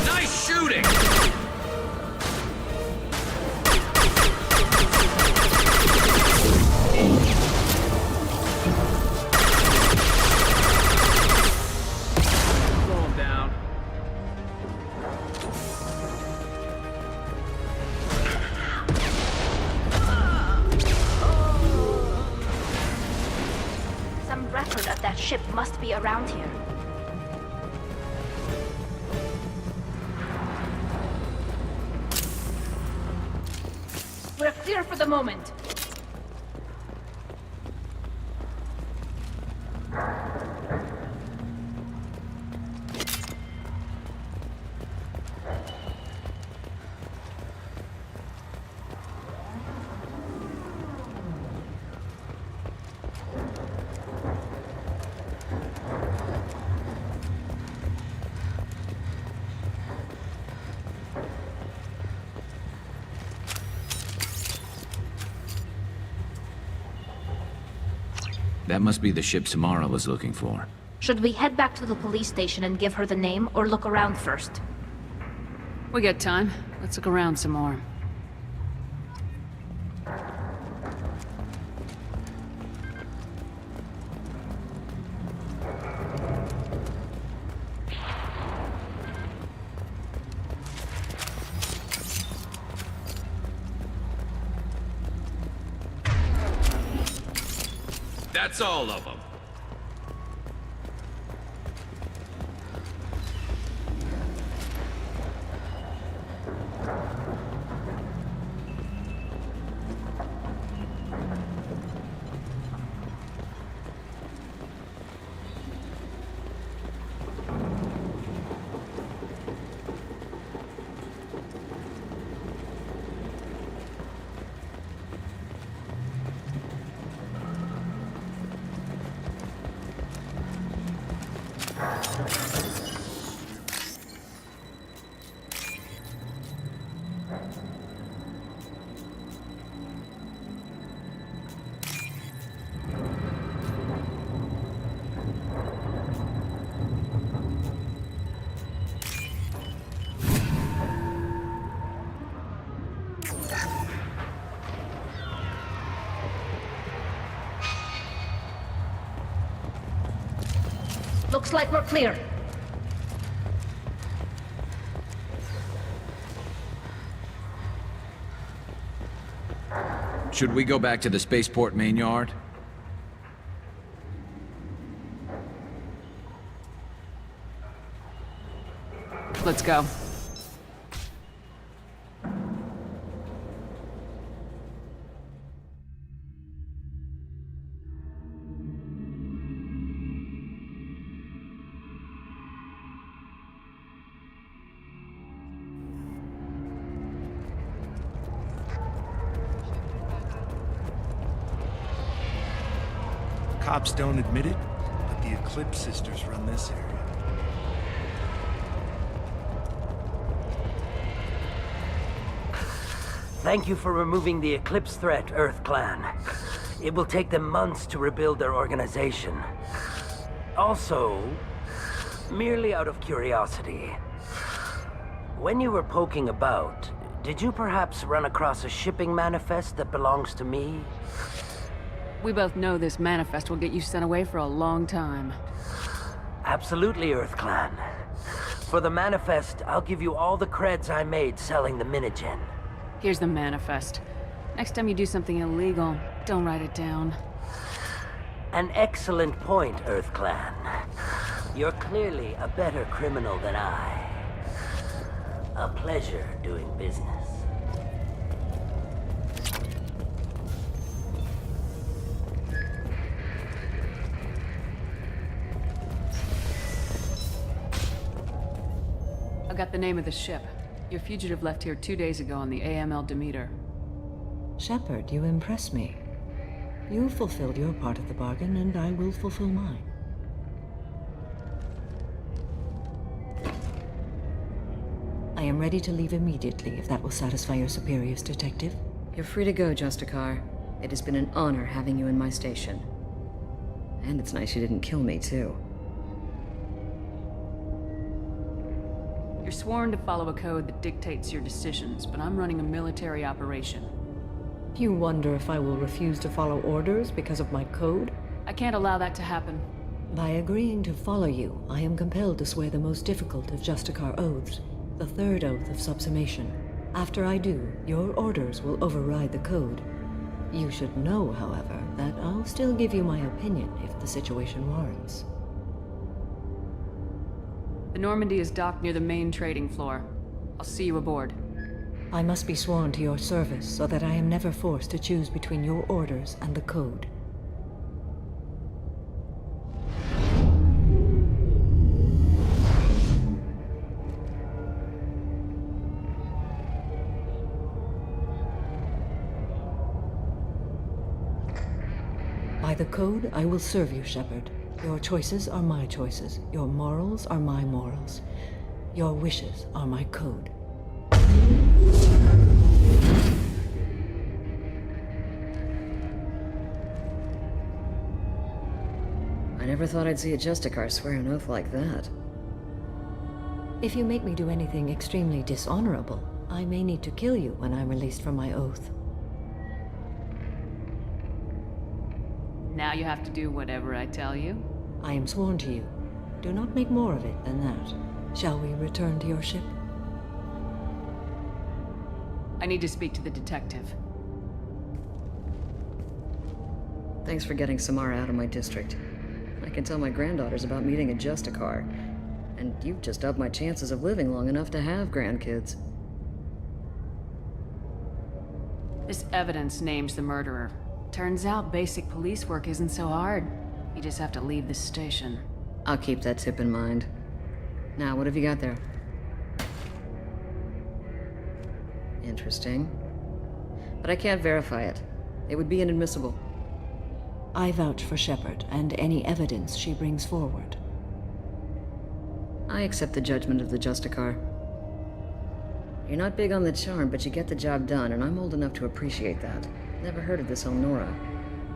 Nice shooting! Slow him down. Some record of that ship must be around here. We're clear for the moment. That must be the ship Samara was looking for. Should we head back to the police station and give her the name, or look around first? We got time. Let's look around some more. That's all of them. Looks like we're clear. Should we go back to the spaceport main yard? Let's go. Cops don't admit it, but the Eclipse sisters run this area. Thank you for removing the Eclipse threat, Earth Clan. It will take them months to rebuild their organization. Also, merely out of curiosity, when you were poking about, did you perhaps run across a shipping manifest that belongs to me? We both know this manifest will get you sent away for a long time. Absolutely, Earth Clan. For the manifest, I'll give you all the creds I made selling the Minigen. Here's the manifest. Next time you do something illegal, don't write it down. An excellent point, Earth Clan. You're clearly a better criminal than I. A pleasure doing business. I got the name of the ship. Your fugitive left here 2 days ago on the AML Demeter. Shepard, you impress me. You fulfilled your part of the bargain, and I will fulfill mine. I am ready to leave immediately, if that will satisfy your superiors, Detective. You're free to go, Justicar. It has been an honor having you in my station. And it's nice you didn't kill me, too. You're sworn to follow a code that dictates your decisions, but I'm running a military operation. You wonder if I will refuse to follow orders because of my code? I can't allow that to happen. By agreeing to follow you, I am compelled to swear the most difficult of Justicar oaths, the third oath of subsumation. After I do, your orders will override the code. You should know, however, that I'll still give you my opinion if the situation warrants. The Normandy is docked near the main trading floor. I'll see you aboard. I must be sworn to your service so that I am never forced to choose between your orders and the code. By the code, I will serve you, Shepard. Your choices are my choices. Your morals are my morals. Your wishes are my code. I never thought I'd see a Justicar swear an oath like that. If you make me do anything extremely dishonorable, I may need to kill you when I'm released from my oath. Now you have to do whatever I tell you? I am sworn to you. Do not make more of it than that. Shall we return to your ship? I need to speak to the detective. Thanks for getting Samara out of my district. I can tell my granddaughters about meeting a Justicar. And you've just upped my chances of living long enough to have grandkids. This evidence names the murderer. Turns out basic police work isn't so hard. You just have to leave the station. I'll keep that tip in mind. Now, what have you got there? Interesting. But I can't verify it. It would be inadmissible. I vouch for Shepard and any evidence she brings forward. I accept the judgment of the Justicar. You're not big on the charm, but you get the job done, and I'm old enough to appreciate that. Never heard of this Elnora.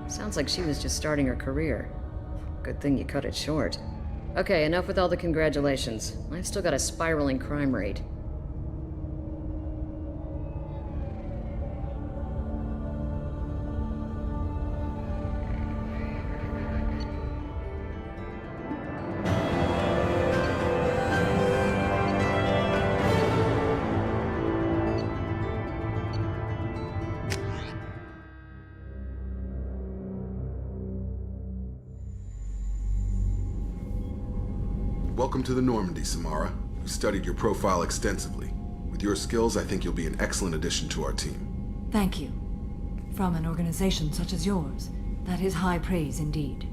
Sounds like she was just starting her career. Good thing you cut it short. Okay, enough with all the congratulations. I've still got a spiraling crime rate. Welcome to the Normandy, Samara. We studied your profile extensively. With your skills, I think you'll be an excellent addition to our team. Thank you. From an organization such as yours, that is high praise indeed.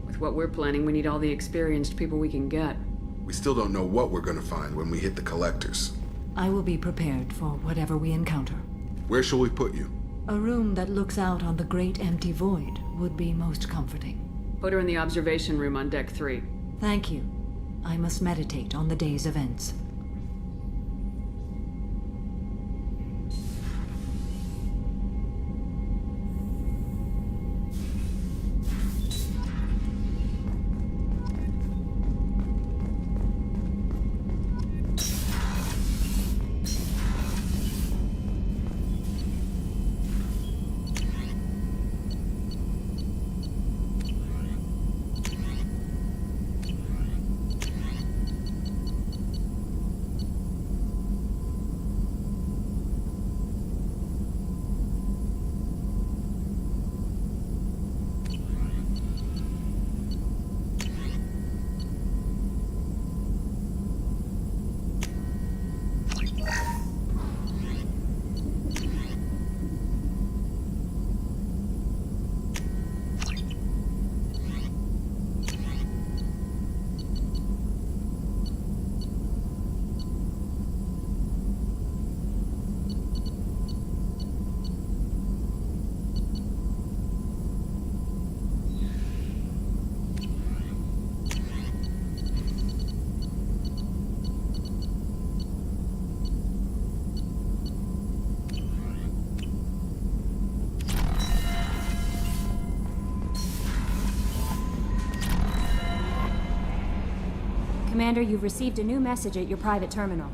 With what we're planning, we need all the experienced people we can get. We still don't know what we're gonna find when we hit the collectors. I will be prepared for whatever we encounter. Where shall we put you? A room that looks out on the great empty void would be most comforting. Put her in the observation room on Deck 3. Thank you. I must meditate on the day's events. Commander, you've received a new message at your private terminal.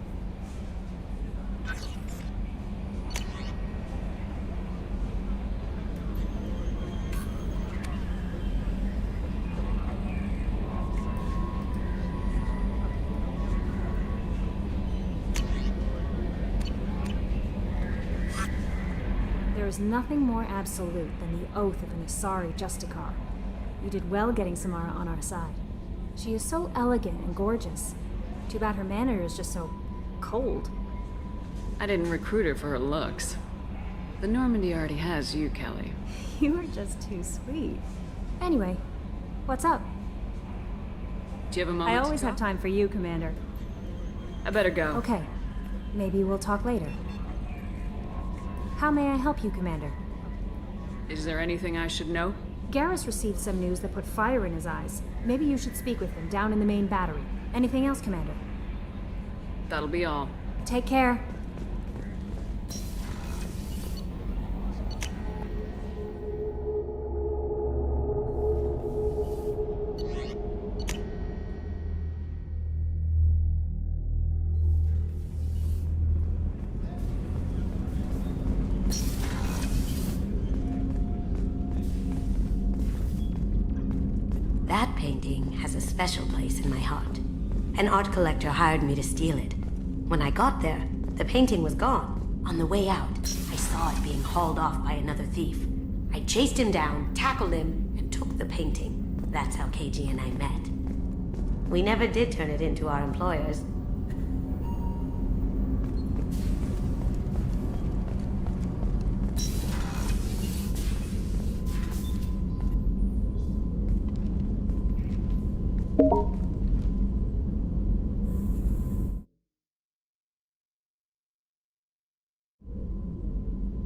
There is nothing more absolute than the oath of an Asari Justicar. You did well getting Samara on our side. She is so elegant and gorgeous. Too bad her manner is just so cold. I didn't recruit her for her looks. The Normandy already has you, Kelly. You are just too sweet. Anyway, what's up? Do you have a moment I to always talk? have time for you, Commander. I better go. Okay. Maybe we'll talk later. How may I help you, Commander? Is there anything I should know? Garrus received some news that put fire in his eyes. Maybe you should speak with him down in the main battery. Anything else, Commander? That'll be all. Take care. That painting has a special place in my heart. An art collector hired me to steal it. When I got there, the painting was gone. On the way out, I saw it being hauled off by another thief. I chased him down, tackled him, and took the painting. That's how KG and I met. We never did turn it into our employers.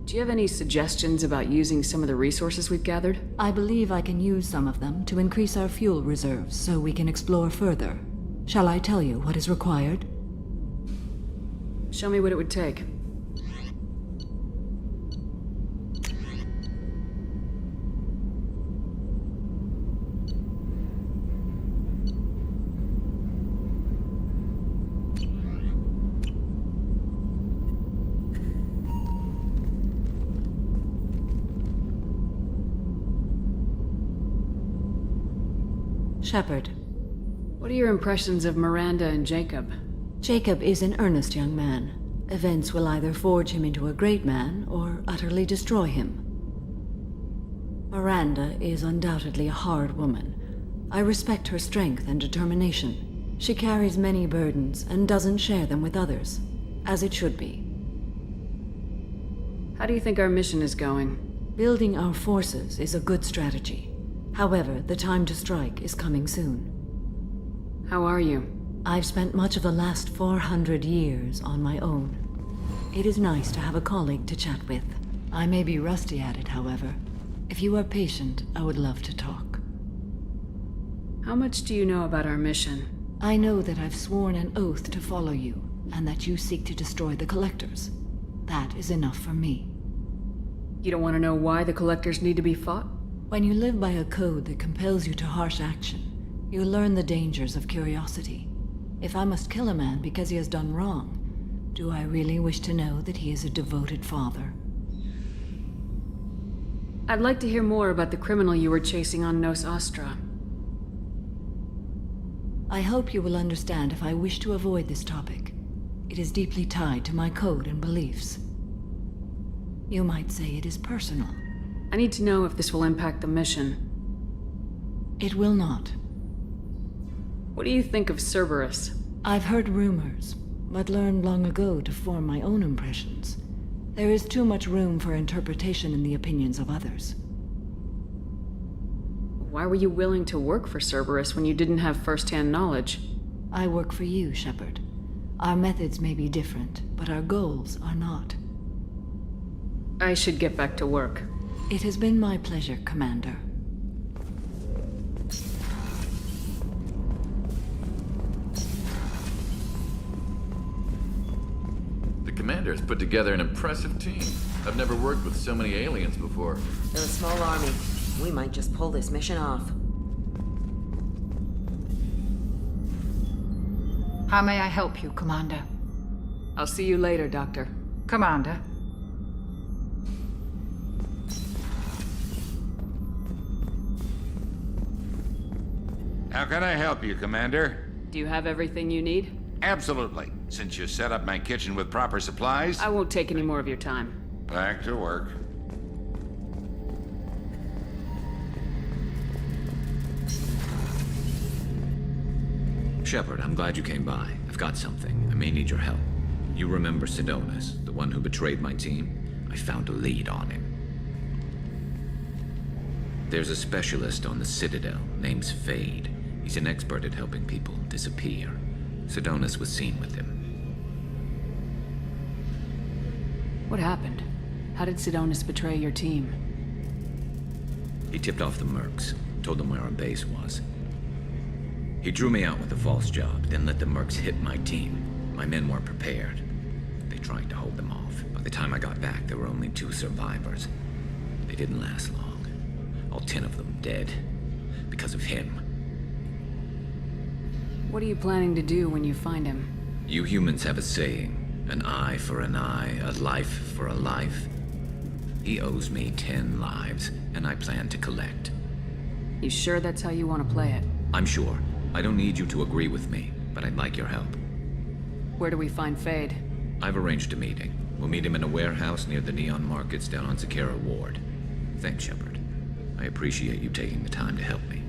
Do you have any suggestions about using some of the resources we've gathered? I believe I can use some of them to increase our fuel reserves so we can explore further. Shall I tell you what is required? Show me what it would take. Shepard. What are your impressions of Miranda and Jacob? Jacob is an earnest young man. Events will either forge him into a great man or utterly destroy him. Miranda is undoubtedly a hard woman, I respect her strength and determination. She carries many burdens and doesn't share them with others, as it should be. How do you think our mission is going? Building our forces is a good strategy. However, the time to strike is coming soon. How are you? I've spent much of the last 400 years on my own. It is nice to have a colleague to chat with. I may be rusty at it, however. If you are patient, I would love to talk. How much do you know about our mission? I know that I've sworn an oath to follow you, and that you seek to destroy the Collectors. That is enough for me. You don't want to know why the Collectors need to be fought? When you live by a code that compels you to harsh action, you learn the dangers of curiosity. If I must kill a man because he has done wrong, do I really wish to know that he is a devoted father? I'd like to hear more about the criminal you were chasing on Nos Astra. I hope you will understand if I wish to avoid this topic. It is deeply tied to my code and beliefs. You might say it is personal. I need to know if this will impact the mission. It will not. What do you think of Cerberus? I've heard rumors, but learned long ago to form my own impressions. There is too much room for interpretation in the opinions of others. Why were you willing to work for Cerberus when you didn't have first-hand knowledge? I work for you, Shepard. Our methods may be different, but our goals are not. I should get back to work. It has been my pleasure, Commander. The Commander's put together an impressive team. I've never worked with so many aliens before. They're a small army. We might just pull this mission off. How may I help you, Commander? I'll see you later, Doctor. Commander. How can I help you, Commander? Do you have everything you need? Absolutely. Since you set up my kitchen with proper supplies... I won't take any more of your time. Back to work. Shepard, I'm glad you came by. I've got something. I may need your help. You remember Sidonus, the one who betrayed my team? I found a lead on him. There's a specialist on the Citadel, name's Fade. He's an expert at helping people disappear. Sidonus was seen with him. What happened? How did Sidonus betray your team? He tipped off the mercs, told them where our base was. He drew me out with a false job, then let the mercs hit my team. My men weren't prepared. They tried to hold them off. By the time I got back, there were only 2 survivors. They didn't last long. All 10 of them dead. Because of him. What are you planning to do when you find him? You humans have a saying, an eye for an eye, a life for a life. He owes me 10 lives, and I plan to collect. You sure that's how you want to play it? I'm sure. I don't need you to agree with me, but I'd like your help. Where do we find Fade? I've arranged a meeting. We'll meet him in a warehouse near the Neon Markets down on Zakera Ward. Thanks, Shepard. I appreciate you taking the time to help me.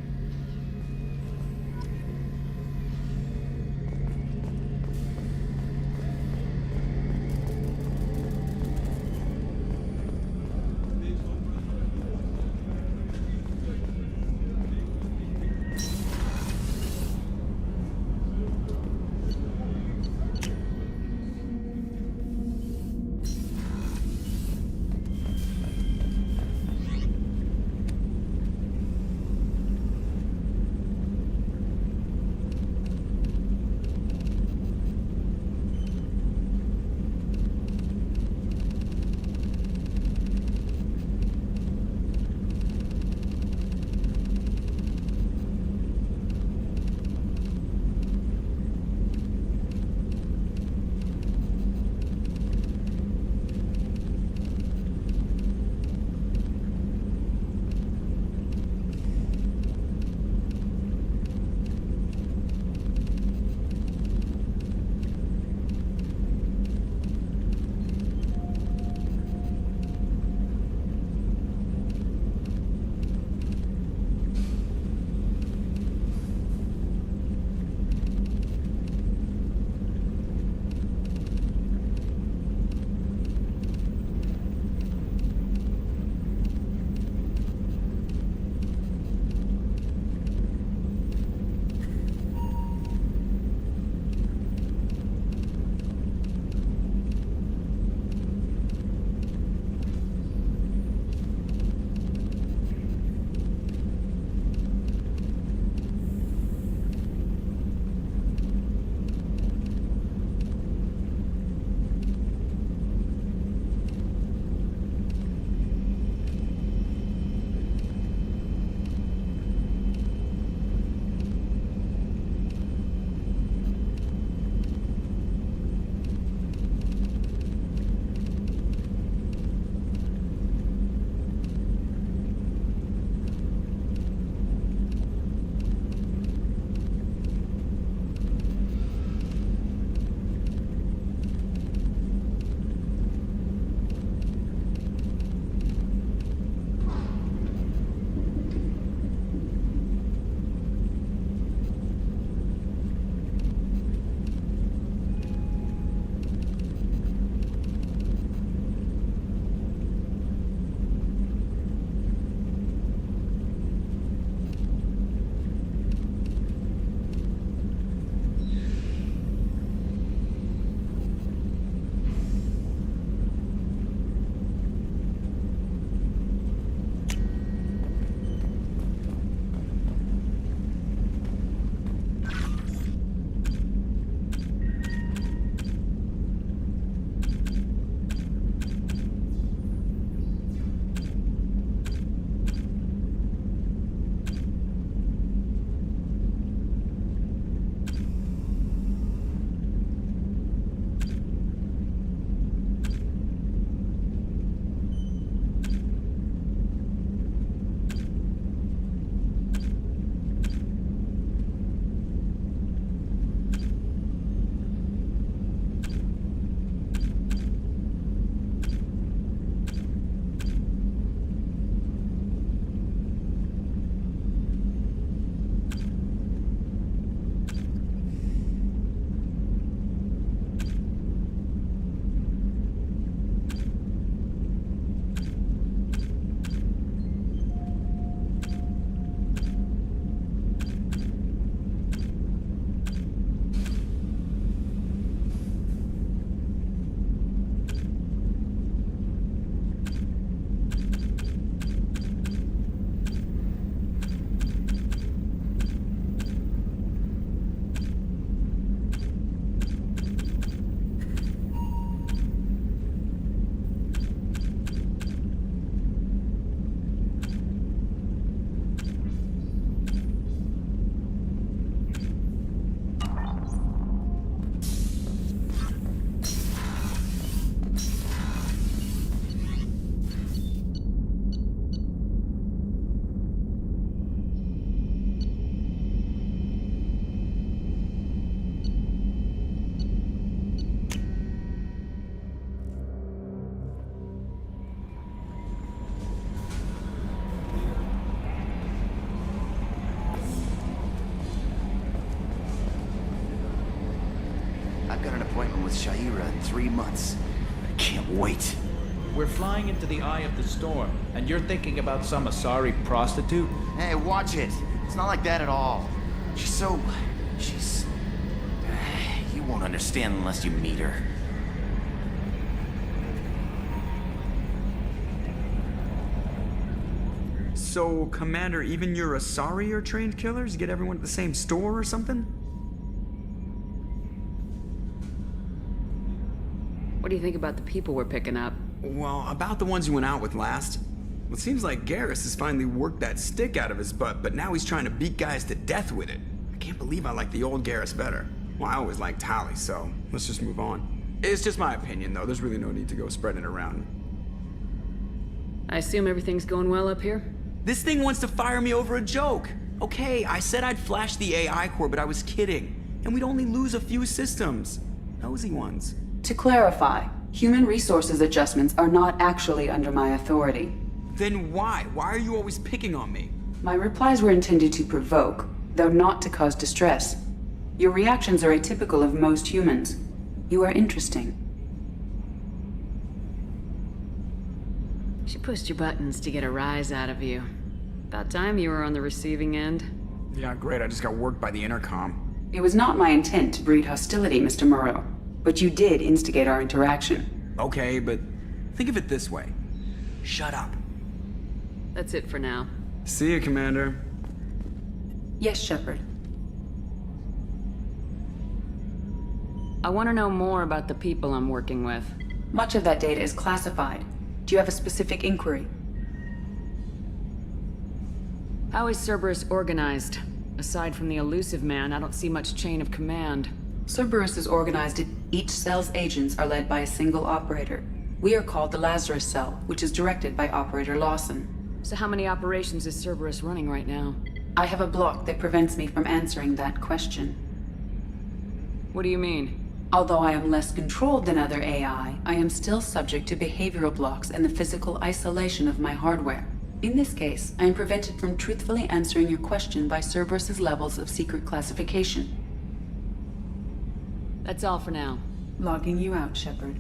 I've got an appointment with Shaira in 3 months. I can't wait. We're flying into the eye of the storm, and you're thinking about some Asari prostitute? Hey, watch it. It's not like that at all. She's... You won't understand unless you meet her. So, Commander, even your Asari are trained killers? You get everyone at the same store or something? What do you think about the people we're picking up? Well, about the ones you went out with last. Well, it seems like Garrus has finally worked that stick out of his butt, but now he's trying to beat guys to death with it. I can't believe I like the old Garrus better. Well, I always liked Tali, so let's just move on. It's just my opinion, though. There's really no need to go spreading it around. I assume everything's going well up here? This thing wants to fire me over a joke. Okay, I said I'd flash the AI core, but I was kidding. And we'd only lose a few systems. Nosy ones. To clarify, human resources adjustments are not actually under my authority. Then why? Why are you always picking on me? My replies were intended to provoke, though not to cause distress. Your reactions are atypical of most humans. You are interesting. She pushed your buttons to get a rise out of you. About time you were on the receiving end. Yeah, great. I just got worked by the intercom. It was not my intent to breed hostility, Mr. Moreau, but you did instigate our interaction. Okay, but think of it this way. Shut up. That's it for now. See you, Commander. Yes, Shepard. I want to know more about the people I'm working with. Much of that data is classified. Do you have a specific inquiry? How is Cerberus organized? Aside from the elusive man, I don't see much chain of command. Cerberus is organized. Each cell's agents are led by a single operator. We are called the Lazarus Cell, which is directed by Operator Lawson. So how many operations is Cerberus running right now? I have a block that prevents me from answering that question. What do you mean? Although I am less controlled than other AI, I am still subject to behavioral blocks and the physical isolation of my hardware. In this case, I am prevented from truthfully answering your question by Cerberus's levels of secret classification. That's all for now. Logging you out, Shepard.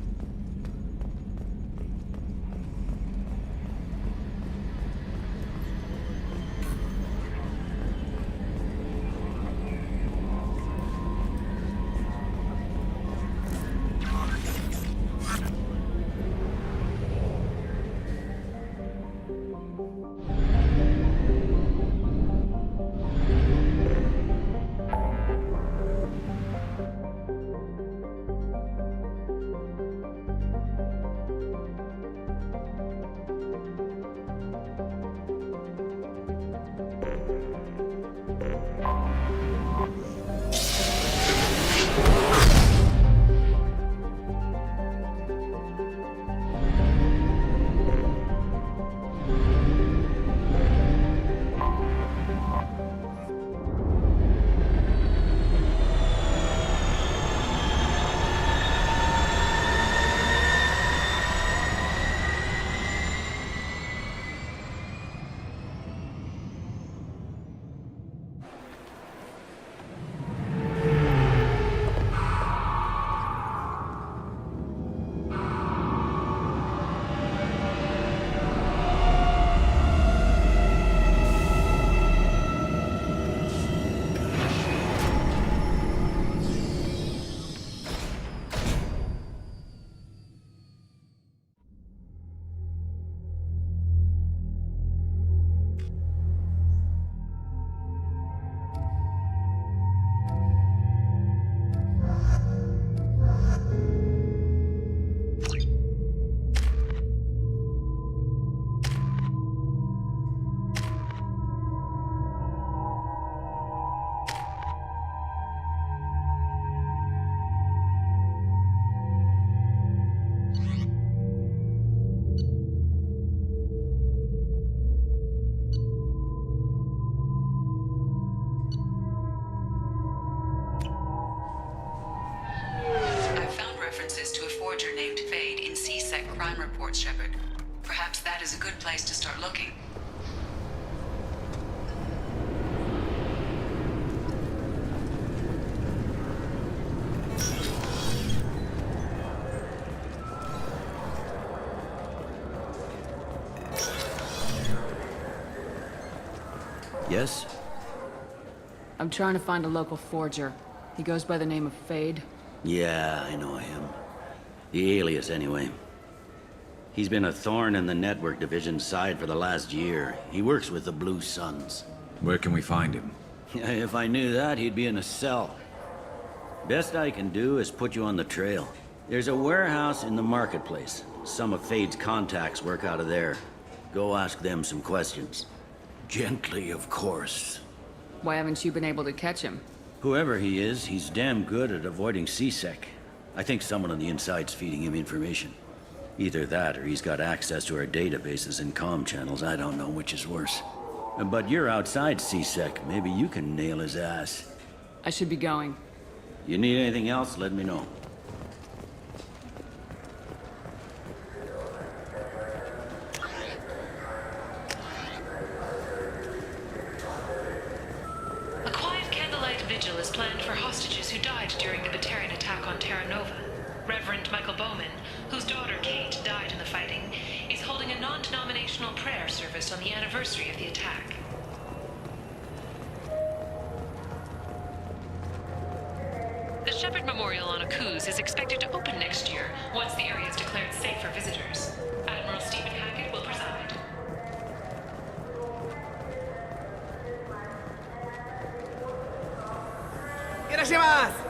crime reports, Shepard. Perhaps that is a good place to start looking. Yes? I'm trying to find a local forger. He goes by the name of Fade. Yeah, I know him. The alias, anyway. He's been a thorn in the network division's side for the last year. He works with the Blue Suns. Where can we find him? If I knew that, he'd be in a cell. Best I can do is put you on the trail. There's a warehouse in the marketplace. Some of Fade's contacts work out of there. Go ask them some questions. Gently, of course. Why haven't you been able to catch him? Whoever he is, he's damn good at avoiding CSEC. I think someone on the inside's feeding him information. Either that, or he's got access to our databases and comm channels. I don't know which is worse. But you're outside CSEC. Maybe you can nail his ass. I should be going. You need anything else, let me know. A quiet candlelight vigil is planned for hostages who died during the Batarian attack on Terra Nova. Reverend Michael Bowman, whose daughter Kate died in the fighting, is holding a non-denominational prayer service on the anniversary of the attack. The Shepherd Memorial on Akuz is expected to open next year, once the area is declared safe for visitors. Admiral Stephen Hackett will preside. ¡Irashimasu!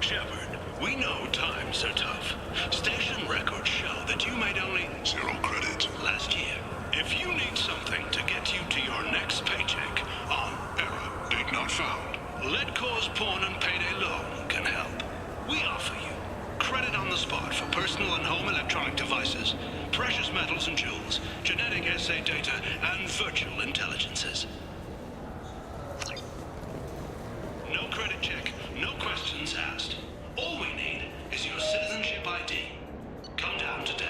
Shepard, we know times are tough. Station records show that you made only 0 credit last year. If you need something to get you to your next paycheck on Error Big Not Found, Lead Cause Pawn and Payday Loan can help. We offer you credit on the spot for personal and home electronic devices, precious metals and jewels, genetic assay data, and virtual intelligences. No credit check, no questions asked. All we need is your citizenship ID. Come down today.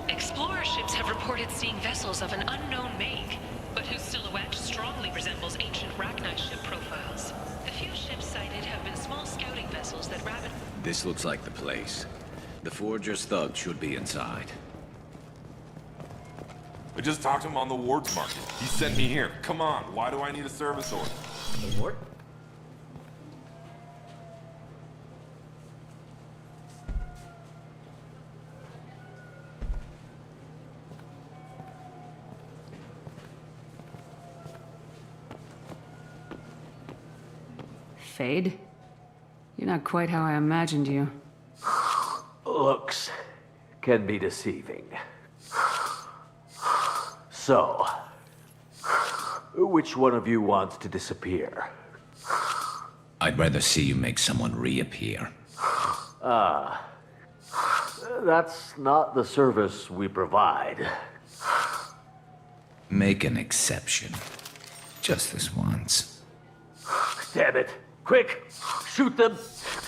Explorer ships have reported seeing vessels of an unknown make, but whose silhouette strongly resembles ancient Rachni ship profiles. The few ships sighted have been small scouting vessels that rapidly... This looks like the place. The Forger's thugs should be inside. I just talked to him on the Wards Market. He sent me here. Come on, why do I need a service order? The Ward? Fade? You're not quite how I imagined you. Looks can be deceiving. So, which one of you wants to disappear? I'd rather see you make someone reappear. Ah, that's not the service we provide. Make an exception. Just this once. Damn it. Quick! Shoot them!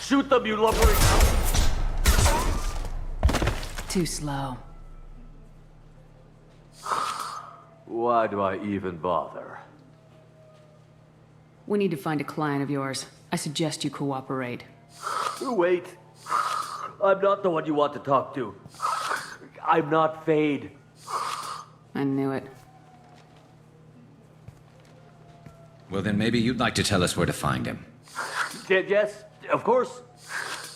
Shoot them, you lumbering... Too slow. Why do I even bother? We need to find a client of yours. I suggest you cooperate. Wait. I'm not the one you want to talk to. I'm not Fade. I knew it. Well, then maybe you'd like to tell us where to find him. Yes, of course.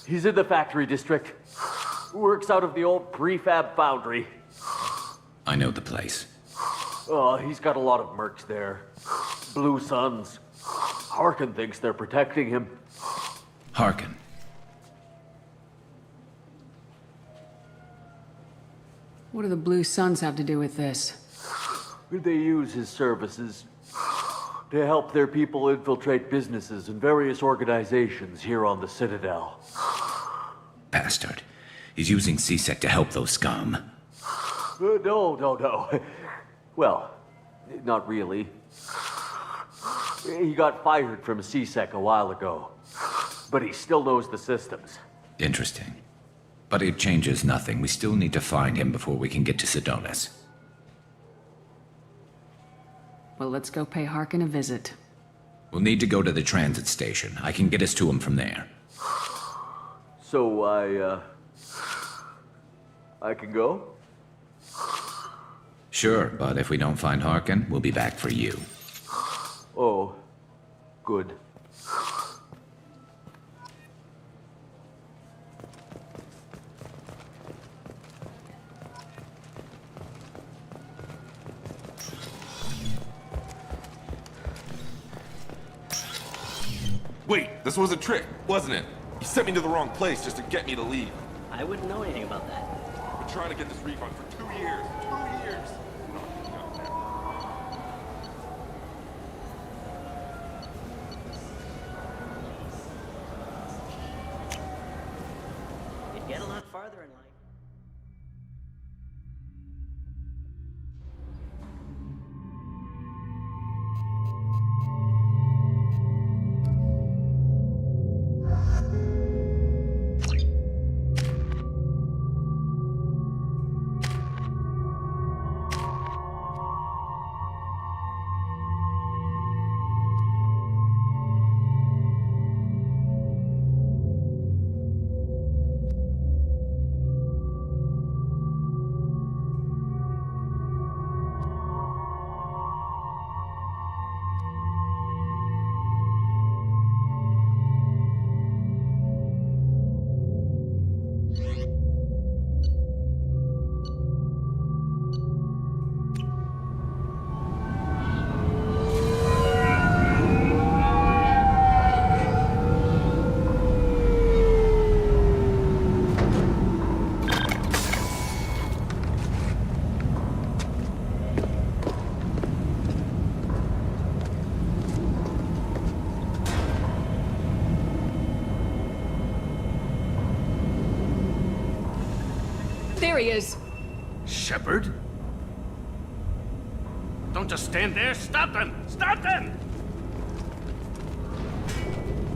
He's in the factory district. Works out of the old prefab foundry. I know the place. He's got a lot of mercs there. Blue Suns. Harkin thinks they're protecting him. Harkin. What do the Blue Suns have to do with this? They use his services to help their people infiltrate businesses and various organizations here on the Citadel. Bastard. He's using CSEC to help those scum. No. Well, not really. He got fired from CSEC a while ago. but he still knows the systems. Interesting. But it changes nothing. We still need to find him before we can get to Sidonis. Well, let's go pay Harkin a visit. We'll need to go to the transit station. I can get us to him from there. So I can go? Sure, but if we don't find Harkin, we'll be back for you. Oh, good. Wait, this was a trick, wasn't it? You sent me to the wrong place just to get me to leave. I wouldn't know anything about that. I've been trying to get this refund for 2 years. 2 years! You'd get a lot farther in life. There he is! Shepard? Don't just stand there. Stop them! Stop them!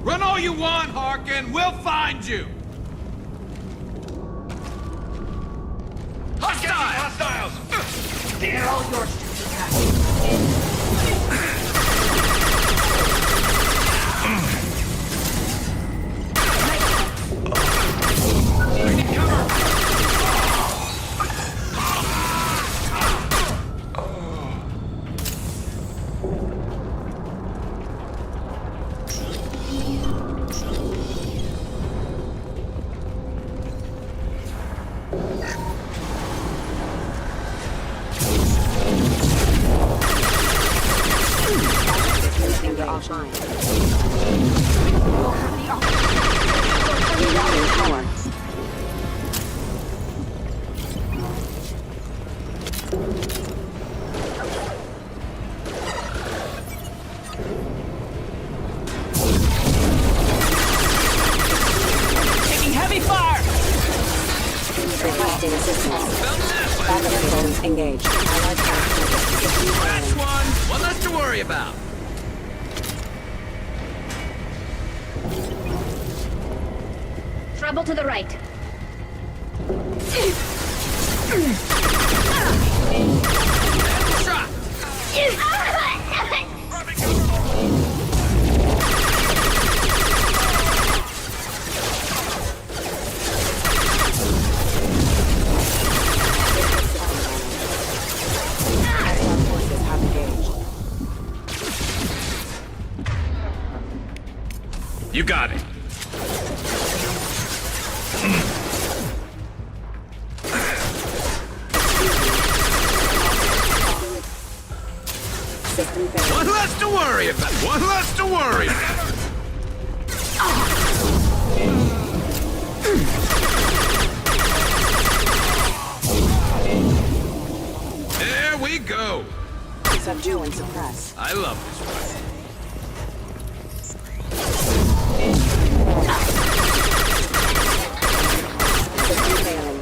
Run all you want, Harkin. We'll find you. Hostiles! They're all yours. I need cover! Taking heavy fire! Requesting assistance. Backup drones engaged. That's one less to worry about. Trouble to the right. Shot! You got it. One less to worry about. One less to worry about. There we go. Subdue and suppress. I love this one. System failing.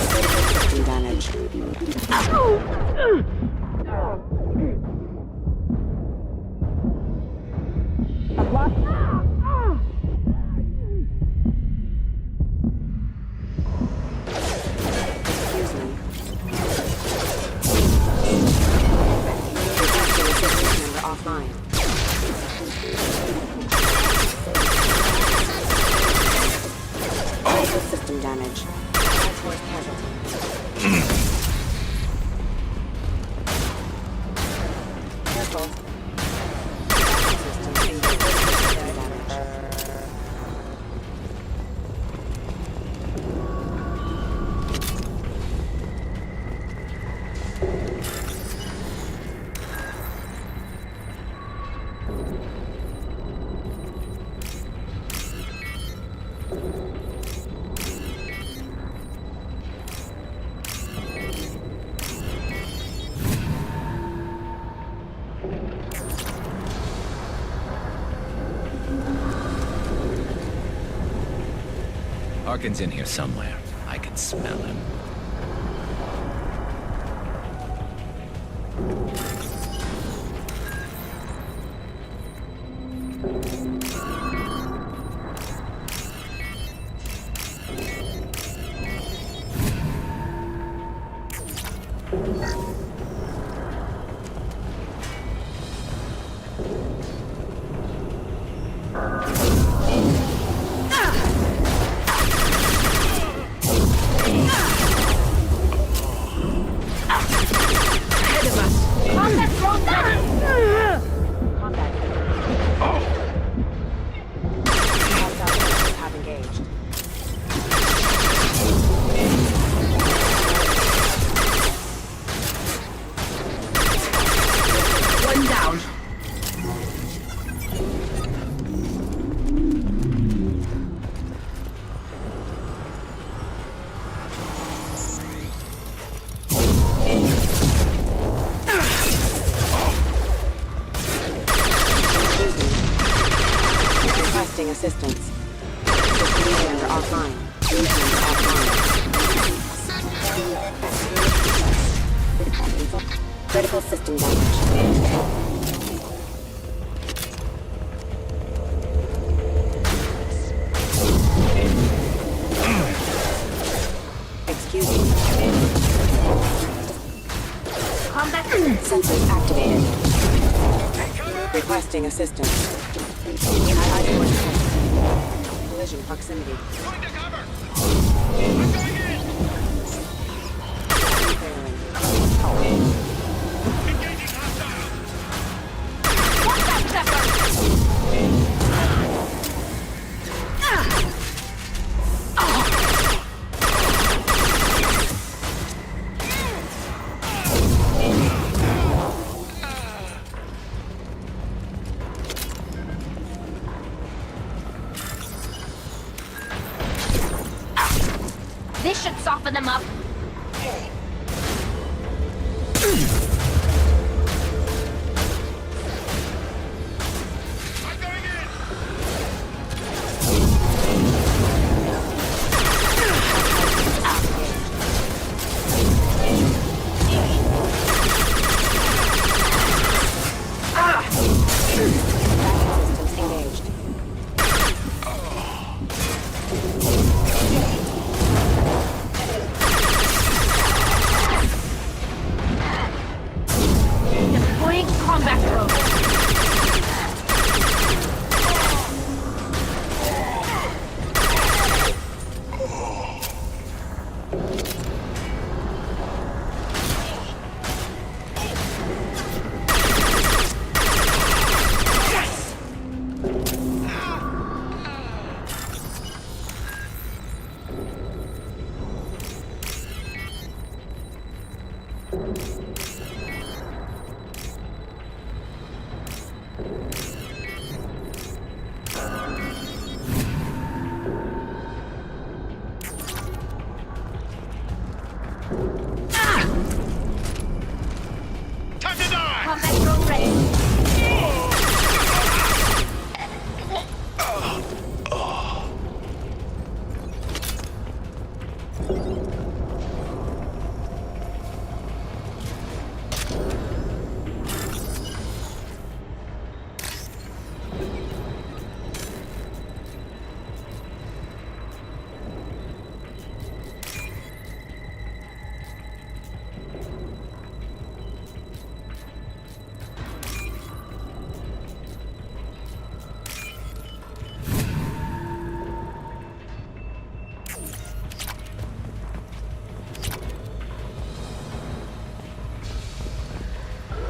Critical damage. Harkin's in here somewhere. I can smell him. Assistance. Commander offline. Critical system damage. Excuse me. Combat sensors activated. Requesting assistance. Collision proximity. Going to cover! I'm going in! Engaging hostile! What's that, Zephyr? This should soften them up.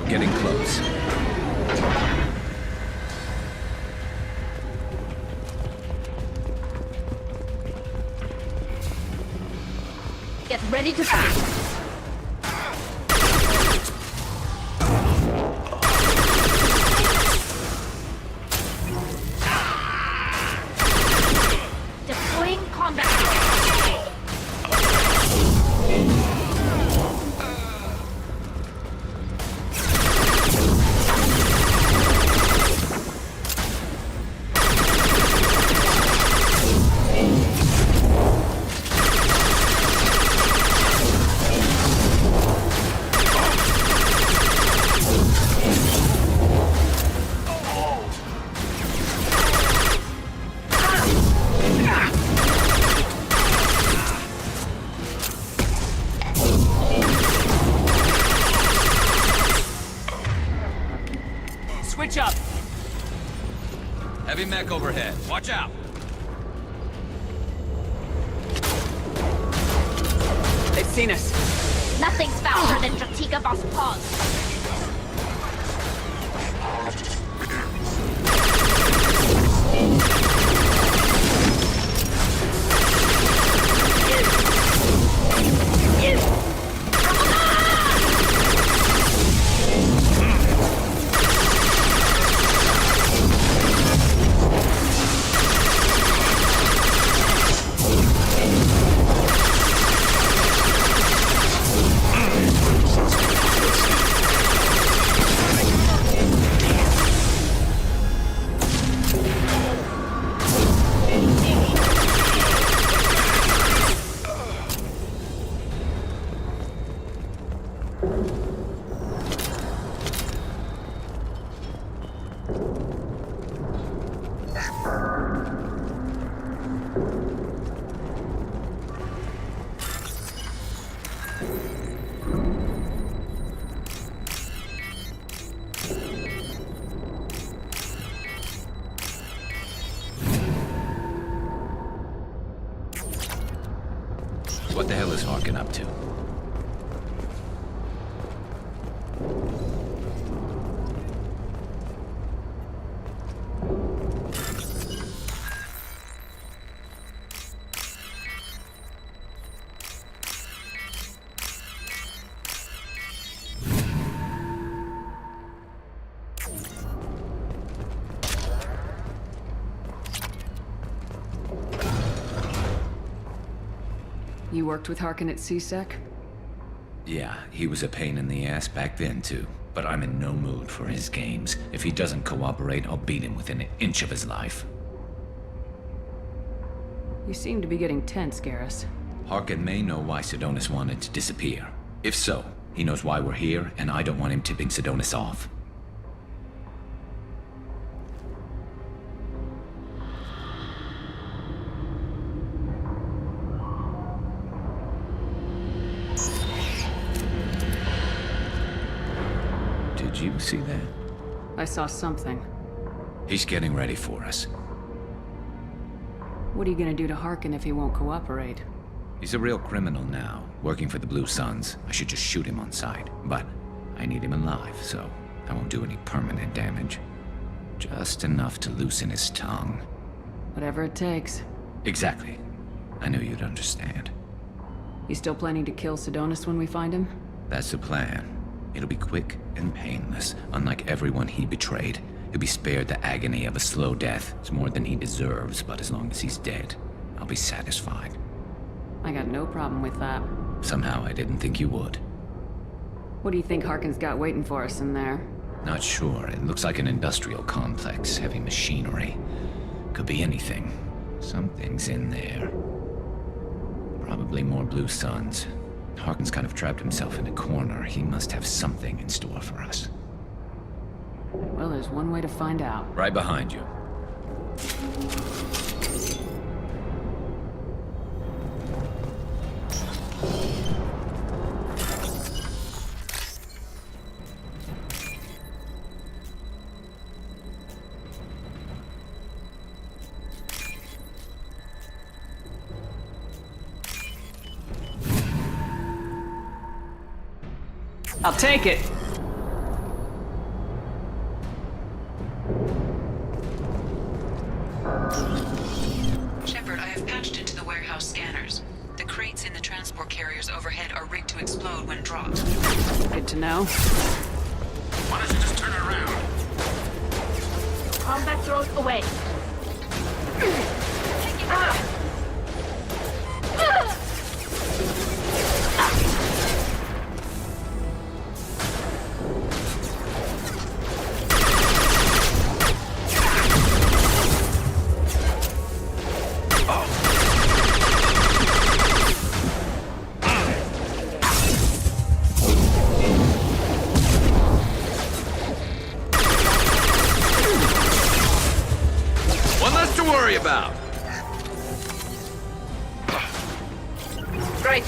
Getting close. Get ready to fight. Deploying combat. Heavy mech overhead. Watch out! They've seen us. Nothing's faster than Strategia Boss Paws. What the hell is Harkin up to? You worked with Harkin at CSEC? Yeah, he was a pain in the ass back then too. But I'm in no mood for his games. If he doesn't cooperate, I'll beat him within an inch of his life. You seem to be getting tense, Garrus. Harkin may know why Sidonis wanted to disappear. If so, he knows why we're here, and I don't want him tipping Sidonis off. Did you see that? I saw something. He's getting ready for us. What are you gonna do to Harkin if he won't cooperate? He's a real criminal now, working for the Blue Suns. I should just shoot him on sight. But I need him alive, so I won't do any permanent damage. Just enough to loosen his tongue. Whatever it takes. Exactly. I knew you'd understand. You still planning to kill Sidonis when we find him? That's the plan. It'll be quick and painless, unlike everyone he betrayed. He'll be spared the agony of a slow death. It's more than he deserves, but as long as he's dead, I'll be satisfied. I got no problem with that. Somehow I didn't think you would. What do you think Harkin's got waiting for us in there? Not sure. It looks like an industrial complex, heavy machinery. Could be anything. Something's in there. Probably more Blue Suns. Harkin's kind of trapped himself in a corner. He must have something in store for us. Well, there's one way to find out. Right behind you. I'll take it! Shepard, I have patched into the warehouse scanners. The crates in the transport carriers overhead are rigged to explode when dropped. Good to know. Why don't you just turn around? Combat throws away. One less to worry about. Right.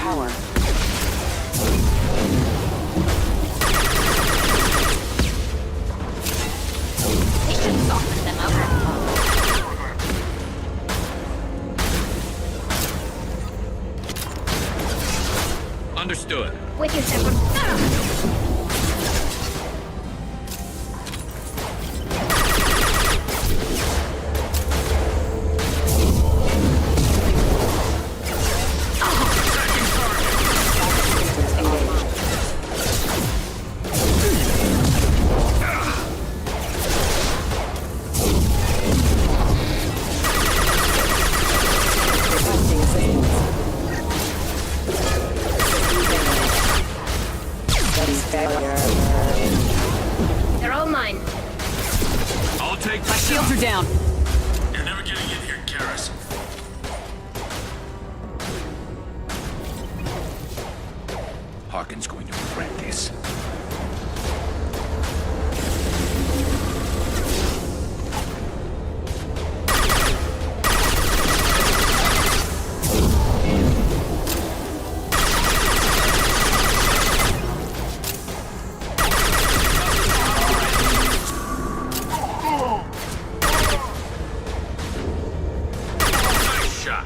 power. They should soften them up. Understood. With your separate. They're all mine. I'll take My shields are down. You're never getting in here, Garrus. Harkin's going to regret this. Nice shot.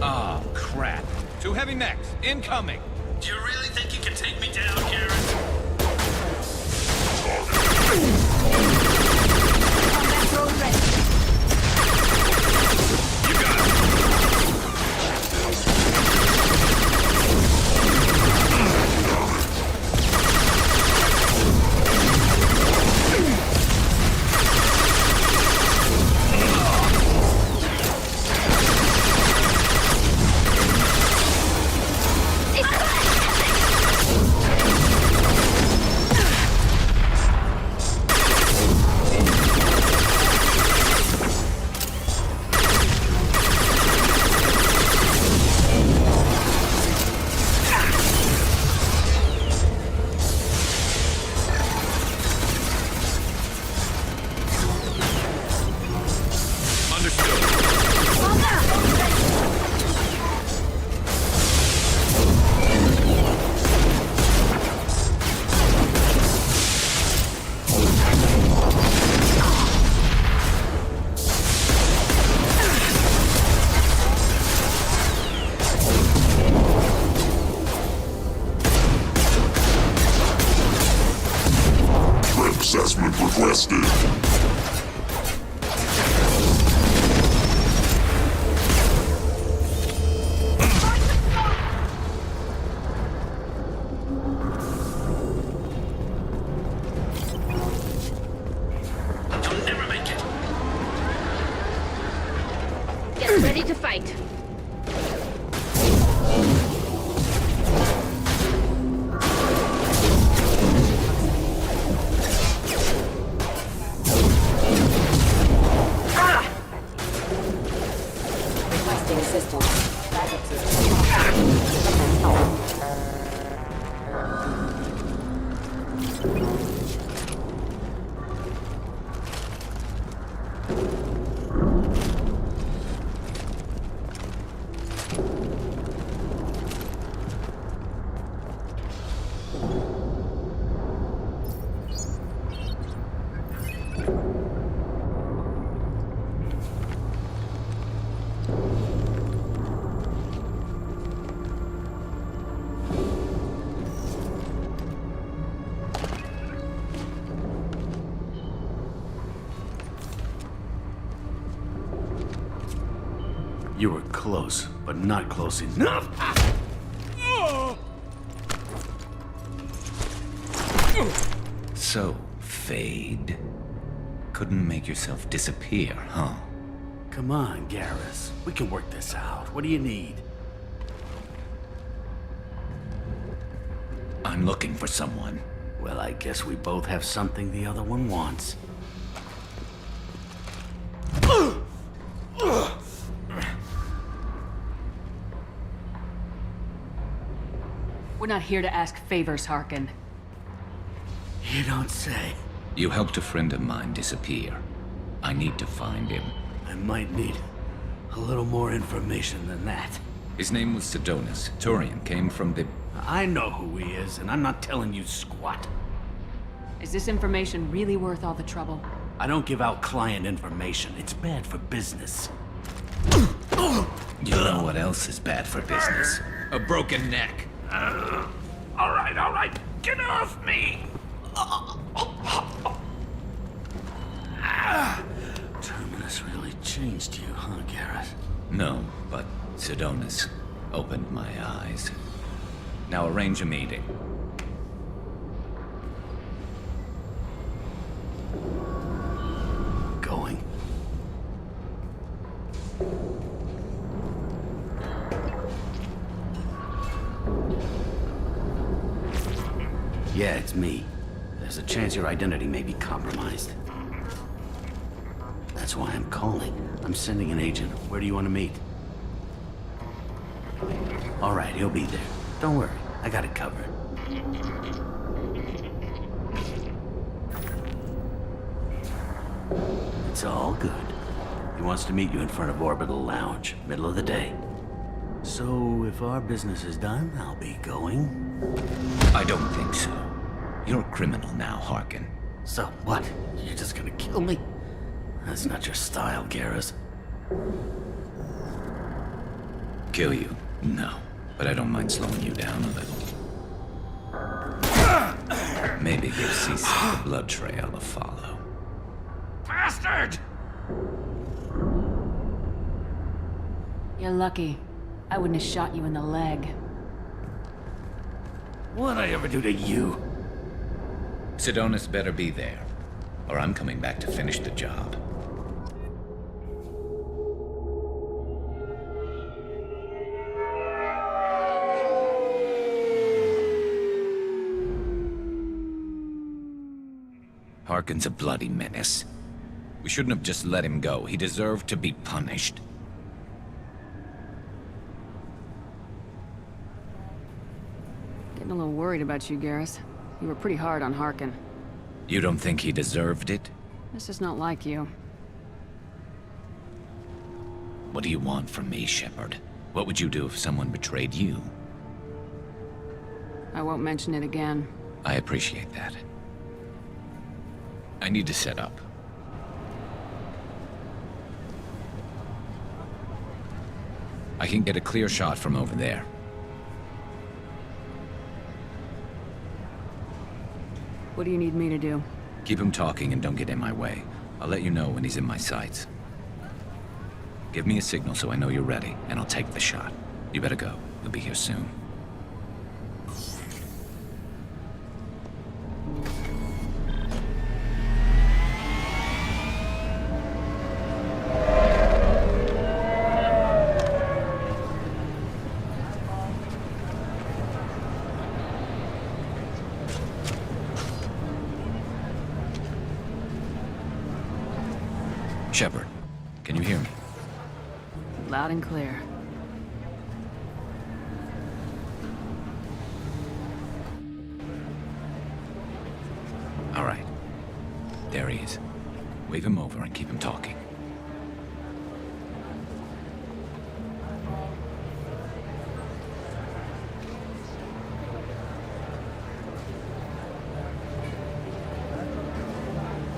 Oh, crap. Two heavy mechs, incoming. Do you really think you can take me down, Garrus? Combat drone ready. You got it. Assessment requested. You'll never make it. Get ready to fight. Requesting assistance. Backup system. You were close, but not close enough. So, Fade. Couldn't make yourself disappear, huh? Come on, Garrus. We can work this out. What do you need? I'm looking for someone. Well, I guess we both have something the other one wants. We're not here to ask favors, Harkin. You don't say. You helped a friend of mine disappear. I need to find him. I might need a little more information than that. His name was Sidonus. Turian came from the... I know who he is, and I'm not telling you squat. Is this information really worth all the trouble? I don't give out client information. It's bad for business. You know what else is bad for business? A broken neck. All right. Get off me! Terminus really changed you, huh, Garrus? No, but Sidonus opened my eyes. Now arrange a meeting. Going. Yeah, it's me. There's a chance your identity may be compromised. That's why I'm calling. I'm sending an agent. Where do you want to meet? All right, he'll be there. Don't worry, I got it covered. It's all good. He wants to meet you in front of Orbital Lounge, middle of the day. So, if our business is done, I'll be going. I don't think so. You're a criminal now, Harkin. So what? You're just gonna kill me? That's not your style, Garrus. Kill you? No. But I don't mind slowing you down a little. Maybe give C-Sec a blood trail to follow. Bastard! You're lucky. I wouldn't have shot you in the leg. What'd I ever do to you? Sidonus better be there, or I'm coming back to finish the job. Harkin's a bloody menace. We shouldn't have just let him go. He deserved to be punished. Getting a little worried about you, Garrus. You were pretty hard on Harkin. You don't think he deserved it? This is not like you. What do you want from me, Shepard? What would you do if someone betrayed you? I won't mention it again. I appreciate that. I need to set up. I can get a clear shot from over there. What do you need me to do? Keep him talking and don't get in my way. I'll let you know when he's in my sights. Give me a signal so I know you're ready, and I'll take the shot. You better go. We'll be here soon. Shepard, can you hear me? Loud and clear. All right. There he is. Wave him over and keep him talking.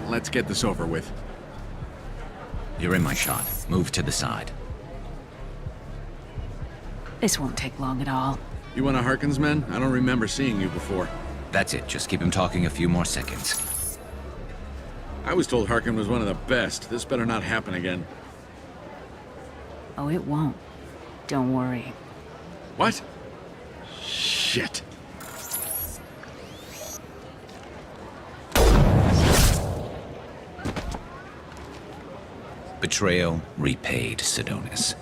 Let's get this over with. You're in my shot. Move to the side. This won't take long at all. You one of Harkin's men? I don't remember seeing you before. That's it. Just keep him talking a few more seconds. I was told Harkin was one of the best. This better not happen again. Oh, it won't. Don't worry. What? Shit. Betrayal repaid, Sidonis.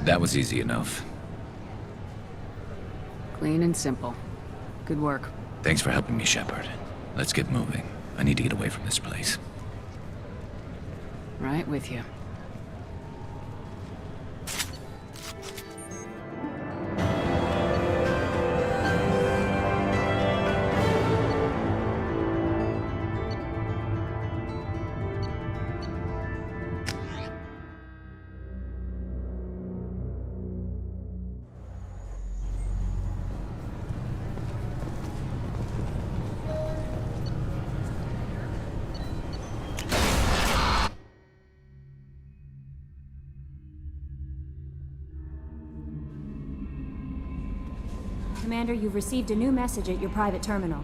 That was easy enough. Clean and simple. Good work. Thanks for helping me, Shepard. Let's get moving. I need to get away from this place. Right with you. Commander, you've received a new message at your private terminal.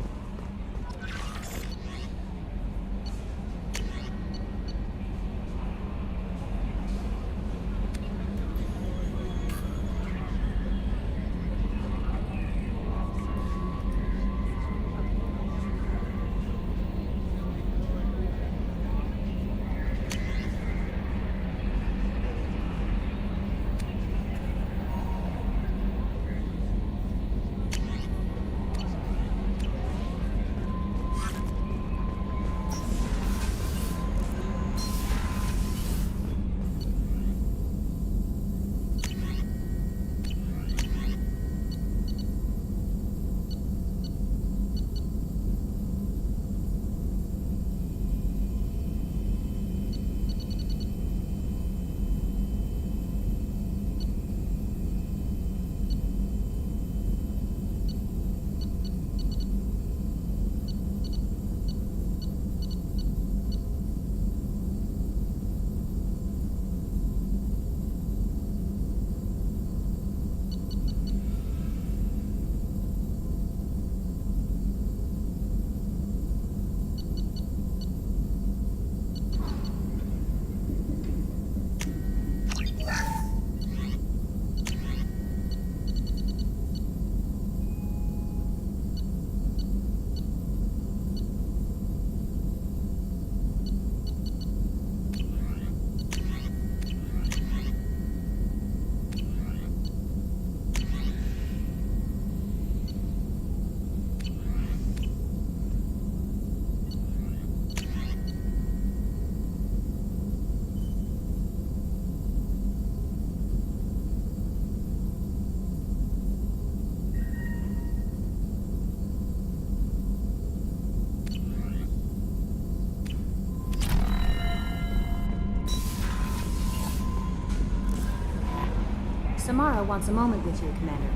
Samara wants a moment with you, Commander.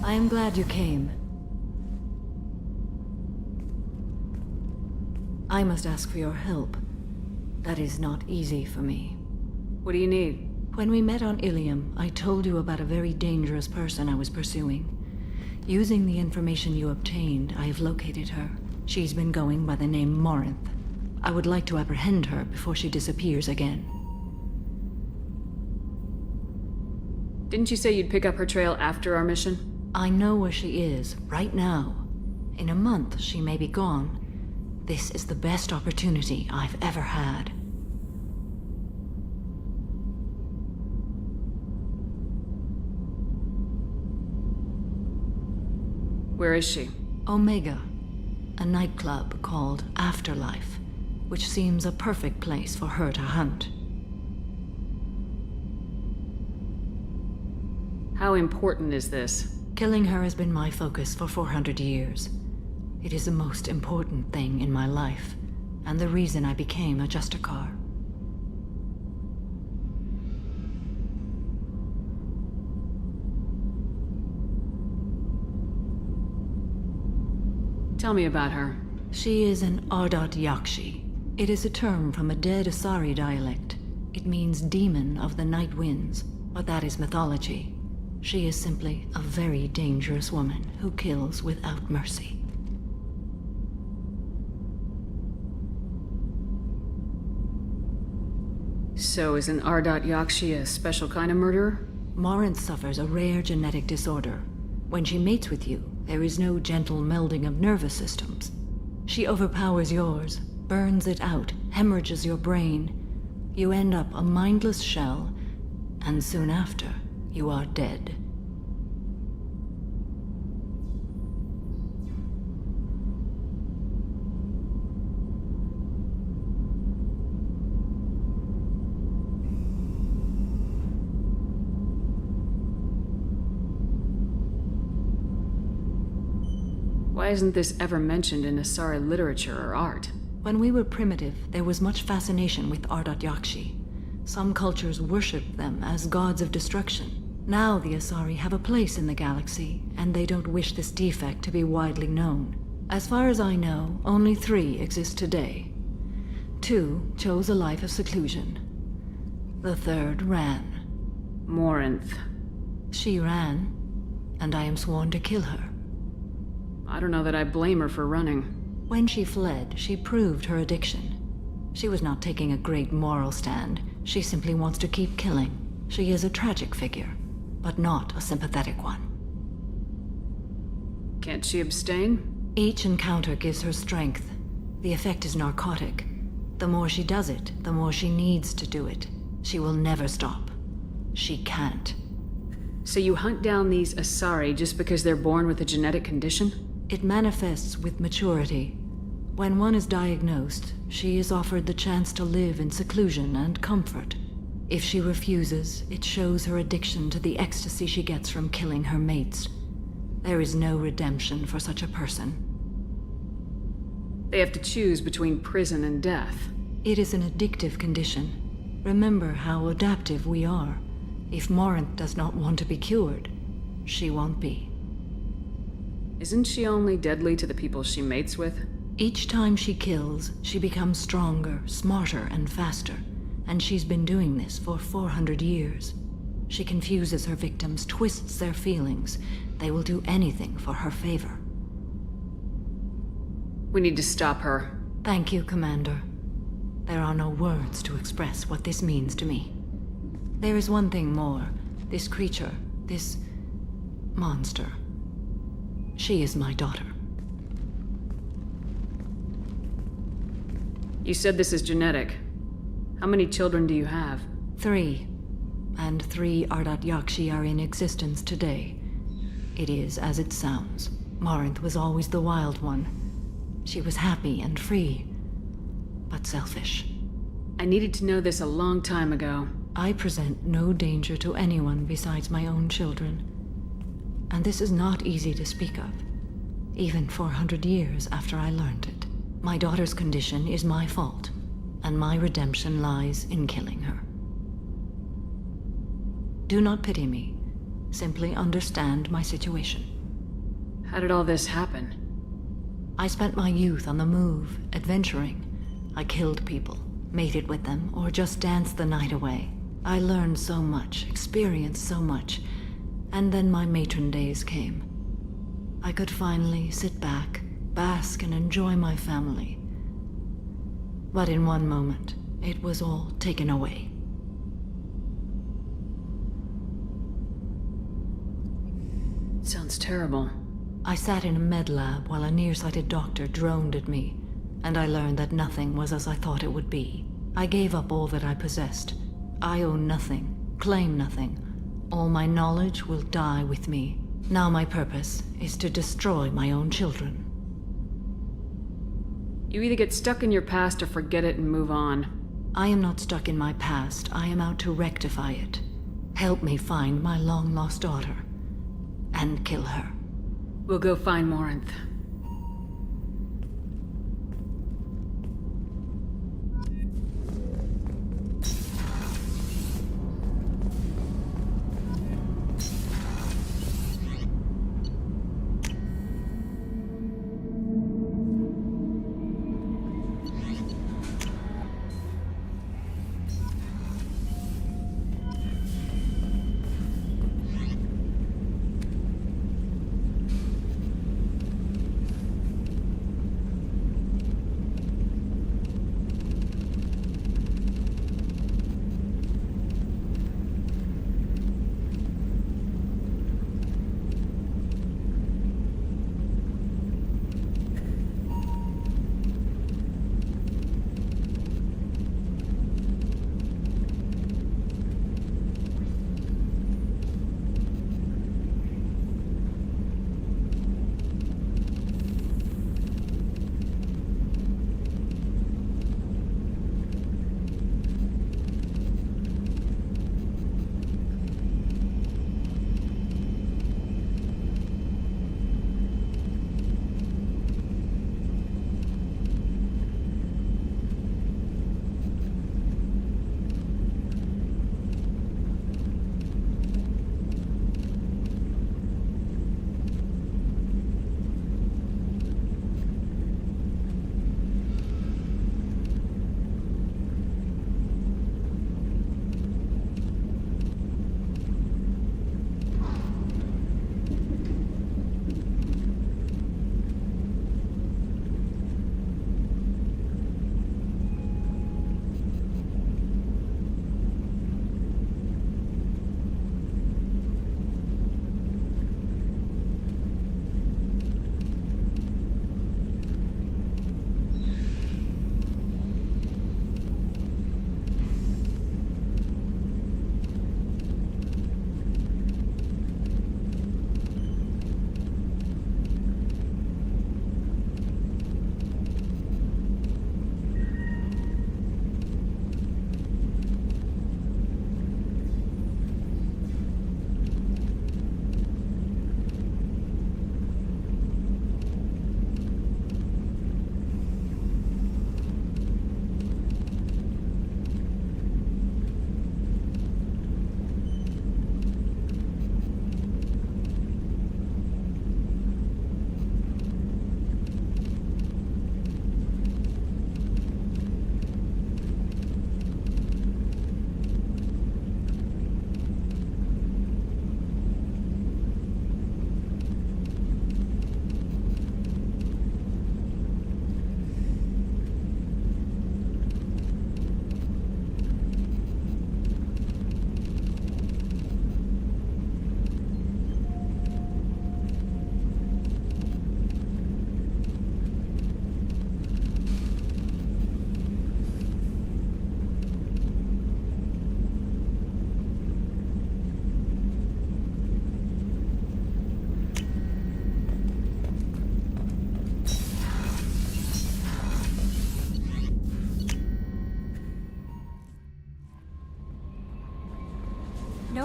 I am glad you came. I must ask for your help. That is not easy for me. What do you need? When we met on Ilium, I told you about a very dangerous person I was pursuing. Using the information you obtained, I have located her. She's been going by the name Morinth. I would like to apprehend her before she disappears again. Didn't you say you'd pick up her trail after our mission? I know where she is, right now. In a month, she may be gone. This is the best opportunity I've ever had. Where is she? Omega, a nightclub called Afterlife, which seems a perfect place for her to hunt. How important is this? Killing her has been my focus for 400 years. It is the most important thing in my life, and the reason I became a Justicar. Tell me about her. She is an Ardat Yakshi. It is a term from a dead Asari dialect. It means demon of the night winds, but that is mythology. She is simply a very dangerous woman who kills without mercy. So is an Ardat Yakshi a special kind of murderer? Morinth suffers a rare genetic disorder. When she mates with you, there is no gentle melding of nervous systems. She overpowers yours, burns it out, hemorrhages your brain. You end up a mindless shell, and soon after, you are dead. Why isn't this ever mentioned in Asari literature or art? When we were primitive, there was much fascination with Ardat Yakshi. Some cultures worshipped them as gods of destruction. Now the Asari have a place in the galaxy, and they don't wish this defect to be widely known. As far as I know, only 3 exist today. 2 chose a life of seclusion. The 3rd ran. Morinth. She ran, and I am sworn to kill her. I don't know that I blame her for running. When she fled, she proved her addiction. She was not taking a great moral stand. She simply wants to keep killing. She is a tragic figure, but not a sympathetic one. Can't she abstain? Each encounter gives her strength. The effect is narcotic. The more she does it, the more she needs to do it. She will never stop. She can't. So you hunt down these Asari just because they're born with a genetic condition? It manifests with maturity. When one is diagnosed, she is offered the chance to live in seclusion and comfort. If she refuses, it shows her addiction to the ecstasy she gets from killing her mates. There is no redemption for such a person. They have to choose between prison and death. It is an addictive condition. Remember how adaptive we are. If Morinth does not want to be cured, she won't be. Isn't she only deadly to the people she mates with? Each time she kills, she becomes stronger, smarter, and faster. And she's been doing this for 400 years. She confuses her victims, twists their feelings. They will do anything for her favor. We need to stop her. Thank you, Commander. There are no words to express what this means to me. There is one thing more. This creature, this monster. She is my daughter. You said this is genetic. How many children do you have? 3. And 3 Ardat Yakshi are in existence today. It is as it sounds. Morinth was always the wild one. She was happy and free, but selfish. I needed to know this a long time ago. I present no danger to anyone besides my own children. And this is not easy to speak of, even 400 years after I learned it. My daughter's condition is my fault, and my redemption lies in killing her. Do not pity me. Simply understand my situation. How did all this happen? I spent my youth on the move, adventuring. I killed people, mated with them, or just danced the night away. I learned so much, experienced so much, and then my matron days came. I could finally sit back, bask and enjoy my family. But in one moment, it was all taken away. Sounds terrible. I sat in a med lab while a nearsighted doctor droned at me, and I learned that nothing was as I thought it would be. I gave up all that I possessed. I own nothing, claim nothing. All my knowledge will die with me. Now my purpose is to destroy my own children. You either get stuck in your past or forget it and move on. I am not stuck in my past. I am out to rectify it. Help me find my long-lost daughter. And kill her. We'll go find Morinth.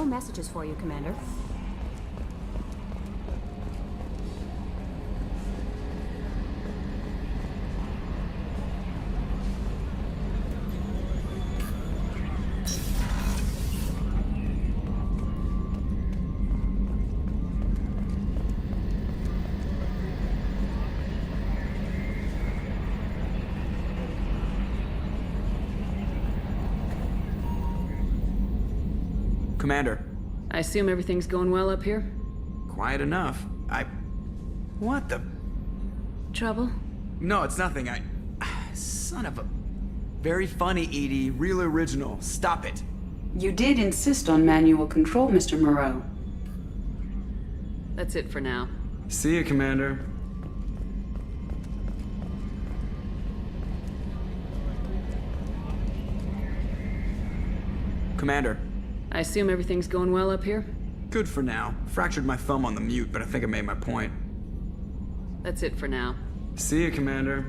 no messages for you, Commander. Commander. I assume everything's going well up here? Quiet enough. What the... Trouble? No, it's nothing. Son of a... Very funny, Edie. Real original. Stop it. You did insist on manual control, Mr. Moreau. That's it for now. See you, Commander. Commander. I assume everything's going well up here? Good for now. Fractured my thumb on the mute, but I think I made my point. That's it for now. See you, Commander.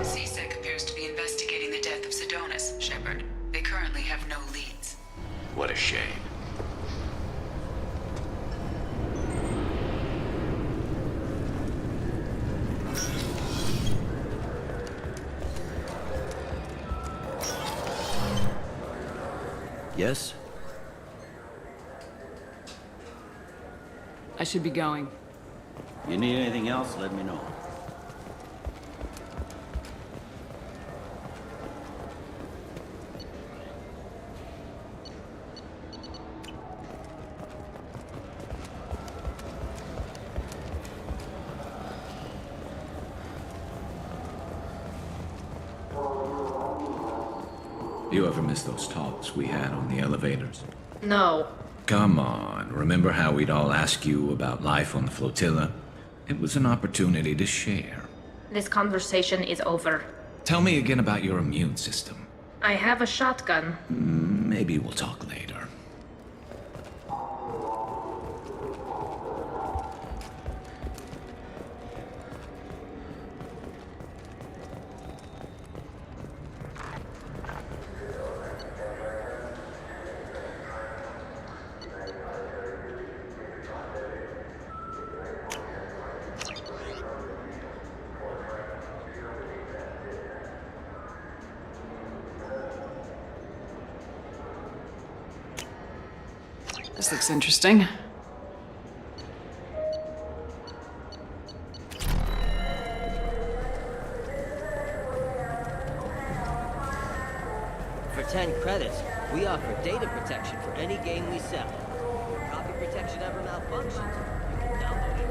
CSEC appears to be investigating the death of Sidonis, Shepard. They currently have no leads. What a shame. Yes? I should be going. You need anything else, let me know. You ever miss those talks we had on the elevators? No. Come on, remember how we'd all ask you about life on the flotilla? It was an opportunity to share. This conversation is over. Tell me again about your immune system. I have a shotgun. Maybe we'll talk later. This looks interesting. For 10 credits, we offer data protection for any game we sell. If copy protection ever malfunctions, you can download it.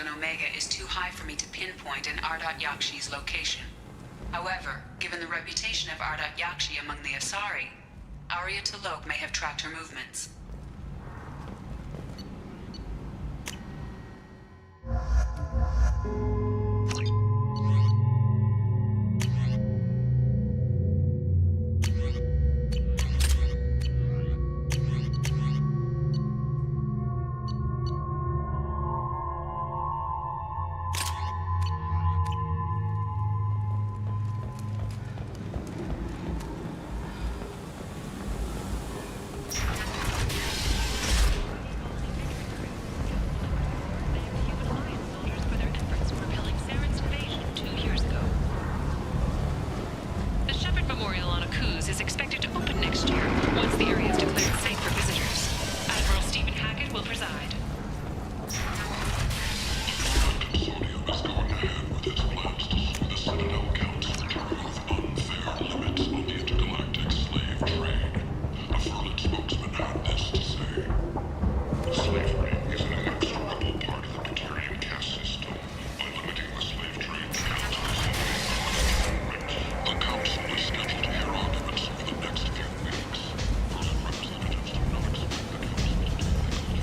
on Omega is too high for me to pinpoint an Ardat Yakshi's location. However, given the reputation of Ardat Yakshi among the Asari, Arya T'Loak may have tracked her movements.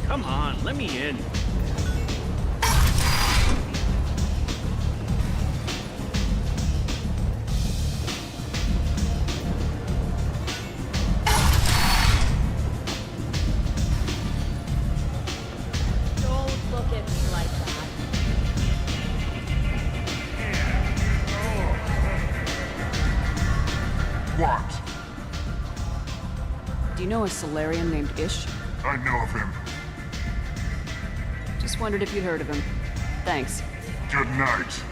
Come on, let me in. Don't look at me like that. What? Do you know a Solarian named Ish? I know of him. Just wondered if you'd heard of him. Thanks. Good night.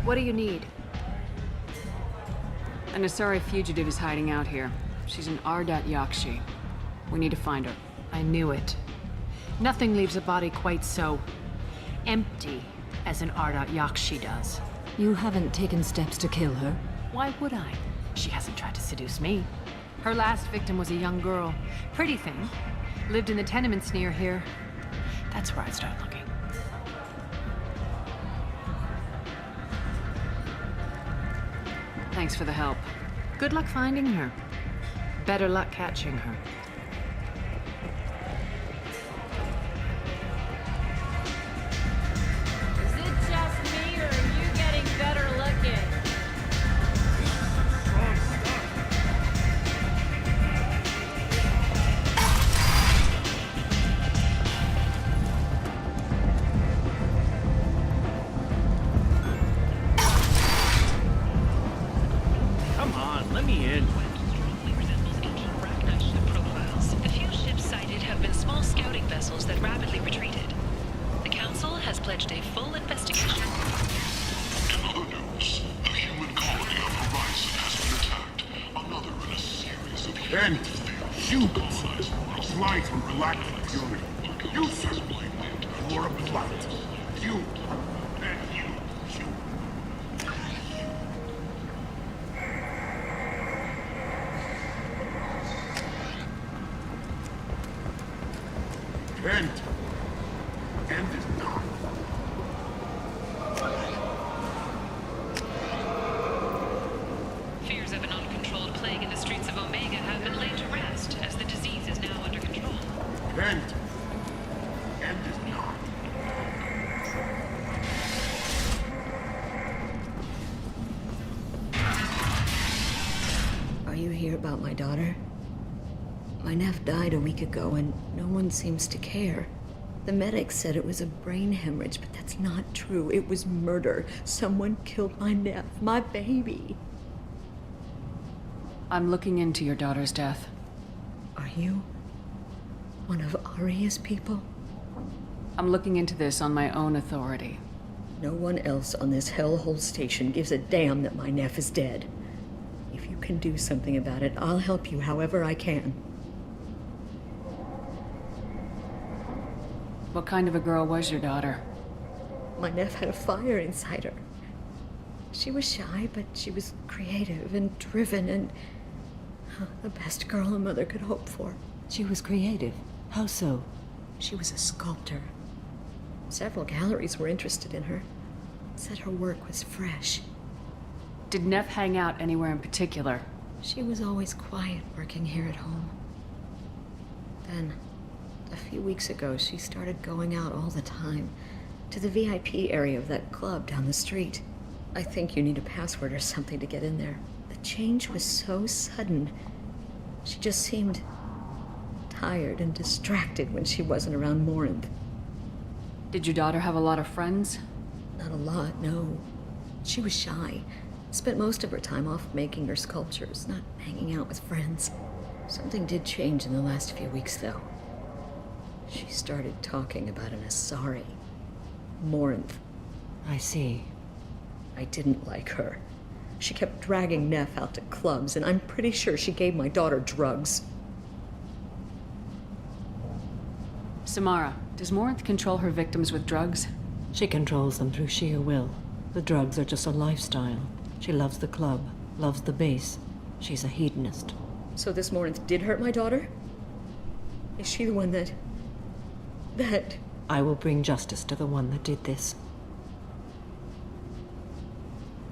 What do you need? An Asari fugitive is hiding out here. She's an Ardat Yakshi. We need to find her. I knew it. Nothing leaves a body quite so empty as an Ardat Yakshi does. You haven't taken steps to kill her? Why would I? She hasn't tried to seduce me. Her last victim was a young girl. Pretty thing. Lived in the tenements near here. That's where I'd start looking. Thanks for the help. Good luck finding her. Better luck catching her. Is it just me, or are you getting better looking? And you apply from galactic purity. You certainly you're a blight. You and you. End is not. Fears of an uncontrolled plague in the streets of Omega have been laid to rest, as the disease is now under control. End is not. Are you here about my daughter? My nephew died a week ago and no one seems to care. The medics said it was a brain hemorrhage, but that's not true. It was murder. Someone killed my nephew, my baby. I'm looking into your daughter's death. Are you one of Aria's people? I'm looking into this on my own authority. No one else on this hellhole station gives a damn that my nephew is dead. If you can do something about it, I'll help you however I can. What kind of a girl was your daughter? My nephew had a fire inside her. She was shy, but she was creative and driven and the best girl a mother could hope for. She was creative? How so? She was a sculptor. Several galleries were interested in her. Said her work was fresh. Did Neff hang out anywhere in particular? She was always quiet working here at home. Then, a few weeks ago, she started going out all the time to the VIP area of that club down the street. I think you need a password or something to get in there. The change was so sudden. She just seemed tired and distracted when she wasn't around Morinth. Did your daughter have a lot of friends? Not a lot, no. She was shy. Spent most of her time off making her sculptures, not hanging out with friends. Something did change in the last few weeks, though. She started talking about an Asari. Morinth. I see. I didn't like her. She kept dragging Neff out to clubs, and I'm pretty sure she gave my daughter drugs. Samara, does Morinth control her victims with drugs? She controls them through sheer will. The drugs are just a lifestyle. She loves the club, loves the base. She's a hedonist. So this Morinth did hurt my daughter? Is she the one that... I will bring justice to the one that did this.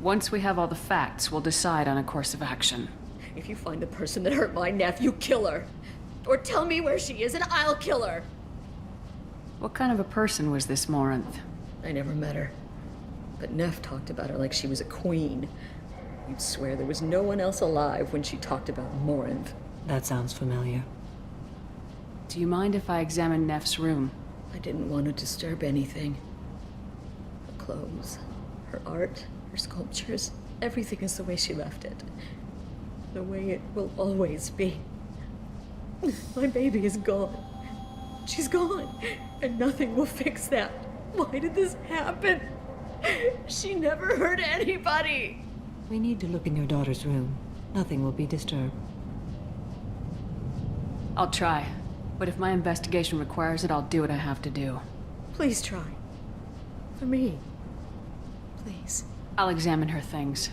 Once we have all the facts, we'll decide on a course of action. If you find the person that hurt my nephew, kill her. Or tell me where she is and I'll kill her. What kind of a person was this Morinth? I never met her. But Neff talked about her like she was a queen. You'd swear there was no one else alive when she talked about Morinth. That sounds familiar. Do you mind if I examine Neff's room? I didn't want to disturb anything. Her clothes, her art, her sculptures, everything is the way she left it. The way it will always be. My baby is gone. She's gone, and nothing will fix that. Why did this happen? She never hurt anybody. We need to look in your daughter's room. Nothing will be disturbed. I'll try. But if my investigation requires it, I'll do what I have to do. Please try. For me. Please. I'll examine her things.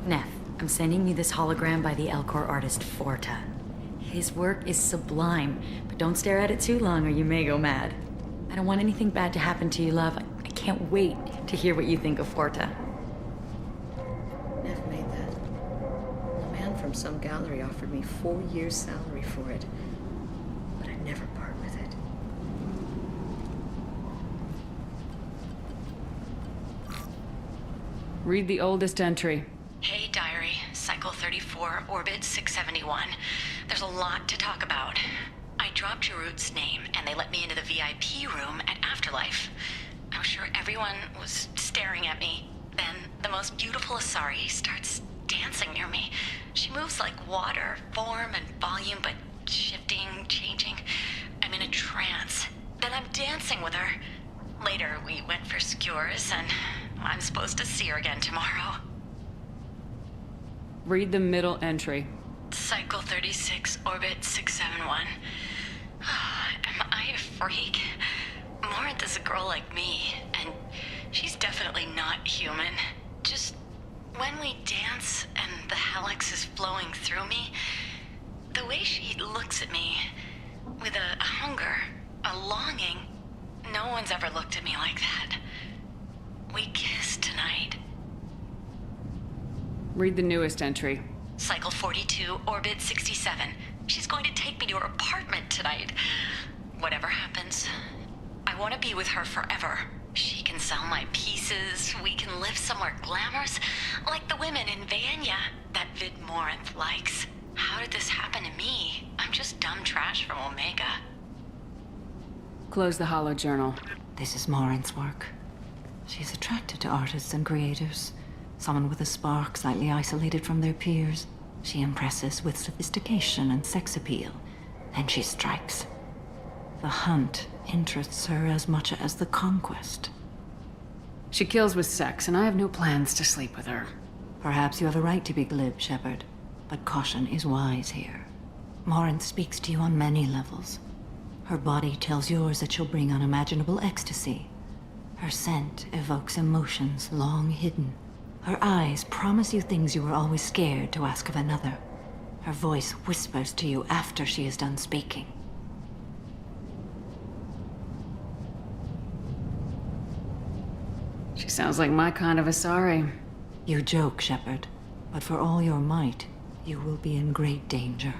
Neff, I'm sending you this hologram by the Elcor artist Forta. His work is sublime, but don't stare at it too long or you may go mad. I don't want anything bad to happen to you, love. I can't wait to hear what you think of Forta. Neff made that. A man from some gallery offered me 4 years' salary for it. But I'd never part with it. Read the oldest entry. Hey, Diary. Cycle 34, Orbit 671. There's a lot to talk about. I dropped Jarut's name, and they let me into the VIP room at Afterlife. I was sure everyone was staring at me. Then the most beautiful Asari starts dancing near me. She moves like water, form and volume, but shifting, changing. I'm in a trance. Then I'm dancing with her. Later, we went for skewers, and I'm supposed to see her again tomorrow. Read the middle entry. Cycle 36, Orbit 671. Am I a freak? Morinth is a girl like me, and she's definitely not human. Just when we dance and the helix is flowing through me, the way she looks at me, with a hunger, a longing, no one's ever looked at me like that. We kissed tonight. Read the newest entry. Cycle 42, Orbit 67. She's going to take me to her apartment tonight. Whatever happens, I want to be with her forever. She can sell my pieces. We can live somewhere glamorous, like the women in Vanya that Vid Morinth likes. How did this happen to me? I'm just dumb trash from Omega. Close the hollow journal. This is Morinth's work. She's attracted to artists and creators. Someone with a spark, slightly isolated from their peers. She impresses with sophistication and sex appeal. Then she strikes. The hunt interests her as much as the conquest. She kills with sex, and I have no plans to sleep with her. Perhaps you have a right to be glib, Shepard, but caution is wise here. Morinth speaks to you on many levels. Her body tells yours that she'll bring unimaginable ecstasy. Her scent evokes emotions long hidden. Her eyes promise you things you were always scared to ask of another. Her voice whispers to you after she is done speaking. She sounds like my kind of Asari. You joke, Shepard, but for all your might, you will be in great danger.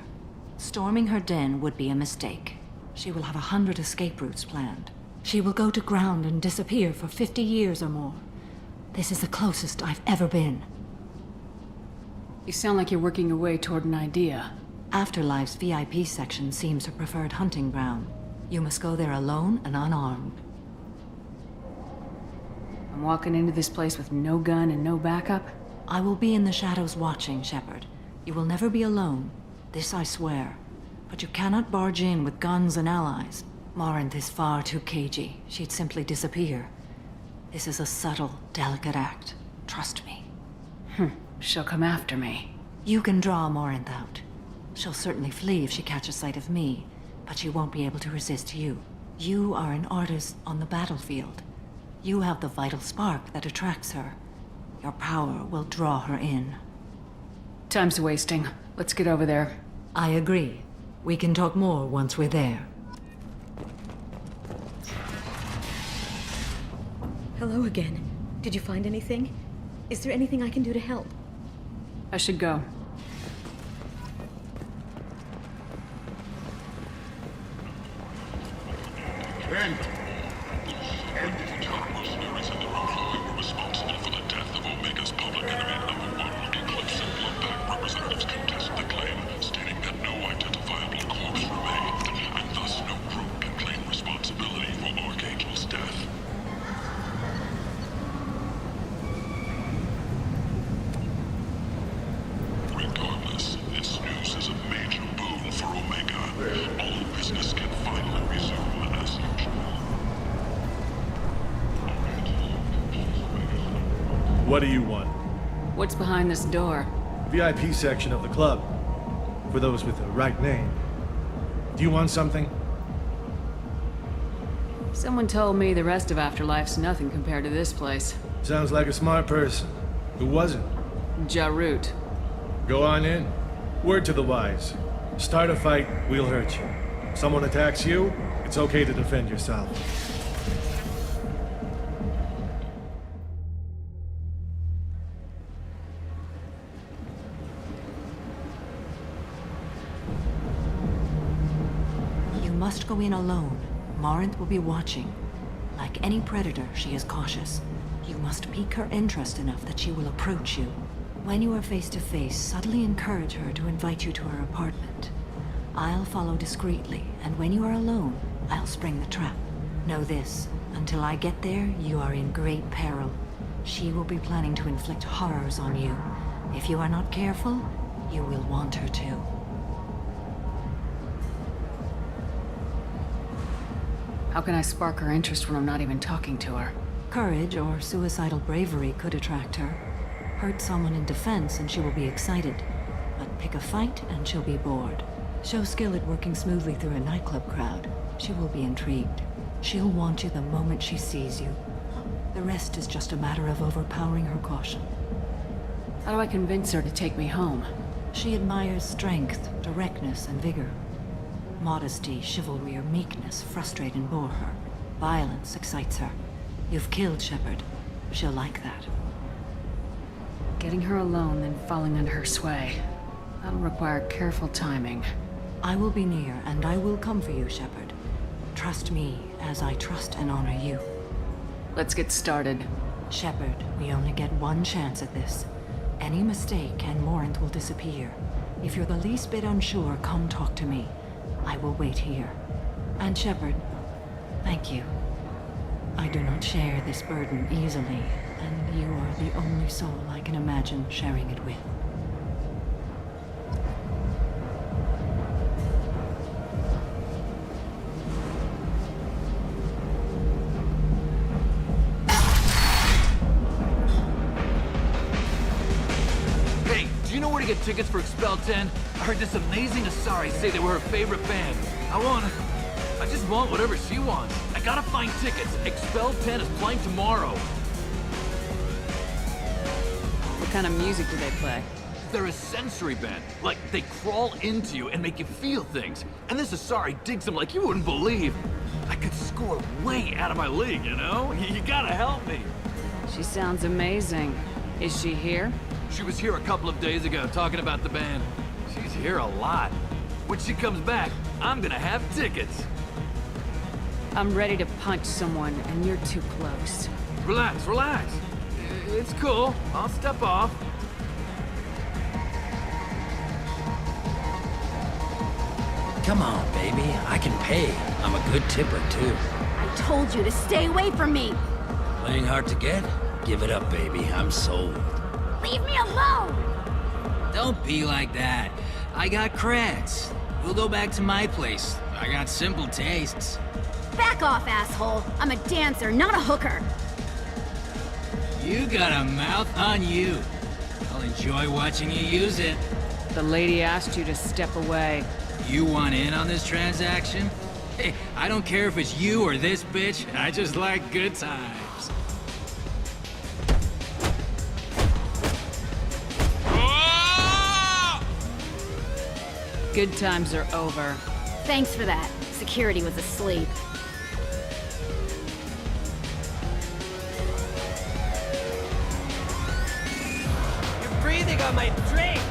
Storming her den would be a mistake. She will have 100 escape routes planned. She will go to ground and disappear for 50 years or more. This is the closest I've ever been. You sound like you're working your way toward an idea. Afterlife's VIP section seems her preferred hunting ground. You must go there alone and unarmed. I'm walking into this place with no gun and no backup? I will be in the shadows watching, Shepard. You will never be alone. This I swear. But you cannot barge in with guns and allies. Morinth is far too cagey. She'd simply disappear. This is a subtle, delicate act. Trust me. She'll come after me. You can draw Morinth out. She'll certainly flee if she catches sight of me, but she won't be able to resist you. You are an artist on the battlefield. You have the vital spark that attracts her. Your power will draw her in. Time's wasting. Let's get over there. I agree. We can talk more once we're there. Hello again. Did you find anything? Is there anything I can do to help? I should go. Ben! Mercenaries in their employ were responsible for the death of Omega's public enemy #1. Eclipse and Bloodbath representatives contested the claim, stating that no identifiable corpse remained, and thus no group can claim responsibility for Archangel's death. Regardless, this news is a major boon for Omega. All business can finally resume as usual. What do you want? What's behind this door? VIP section of the club. For those with the right name. Do you want something? Someone told me the rest of Afterlife's nothing compared to this place. Sounds like a smart person. Who wasn't? Jarut. Go on in. Word to the wise. Start a fight, we'll hurt you. Someone attacks you, it's okay to defend yourself. You must go in alone. Morinth will be watching. Like any predator, she is cautious. You must pique her interest enough that she will approach you. When you are face to face, subtly encourage her to invite you to her apartment. I'll follow discreetly, and when you are alone, I'll spring the trap. Know this, until I get there, you are in great peril. She will be planning to inflict horrors on you. If you are not careful, you will want her to. How can I spark her interest when I'm not even talking to her? Courage or suicidal bravery could attract her. Hurt someone in defense and she will be excited. But pick a fight and she'll be bored. Show skill at working smoothly through a nightclub crowd. She will be intrigued. She'll want you the moment she sees you. The rest is just a matter of overpowering her caution. How do I convince her to take me home? She admires strength, directness, and vigor. Modesty, chivalry, or meekness frustrate and bore her. Violence excites her. You've killed Shepard. She'll like that. Getting her alone, then falling under her sway. That'll require careful timing. I will be near, and I will come for you, Shepard. Trust me, as I trust and honor you. Let's get started. Shepard, we only get one chance at this. Any mistake and Morinth will disappear. If you're the least bit unsure, come talk to me. I will wait here. And Shepard, thank you. I do not share this burden easily, and you are the only soul I can imagine sharing it with. Hey, do you know where to get tickets for Expel 10? I heard this amazing Asari say they were her favorite band. I just want whatever she wants. I gotta find tickets. Expel 10 is playing tomorrow. What kind of music do they play? They're a sensory band. Like, they crawl into you and make you feel things. And this Asari digs them like you wouldn't believe. I could score way out of my league, you know? You gotta help me. She sounds amazing. Is she here? She was here a couple of days ago talking about the band. She's here a lot. When she comes back, I'm gonna have tickets. I'm ready to punch someone, and you're too close. Relax, relax. It's cool. I'll step off. Come on, baby. I can pay. I'm a good tipper, too. I told you to stay away from me! Playing hard to get? Give it up, baby. I'm sold. Leave me alone! Don't be like that. I got creds. We'll go back to my place. I got simple tastes. Back off, asshole! I'm a dancer, not a hooker! You got a mouth on you. I'll enjoy watching you use it. The lady asked you to step away. You want in on this transaction? Hey, I don't care if it's you or this bitch. I just like good times. Good times are over. Thanks for that. Security was asleep. You're breathing on my drink!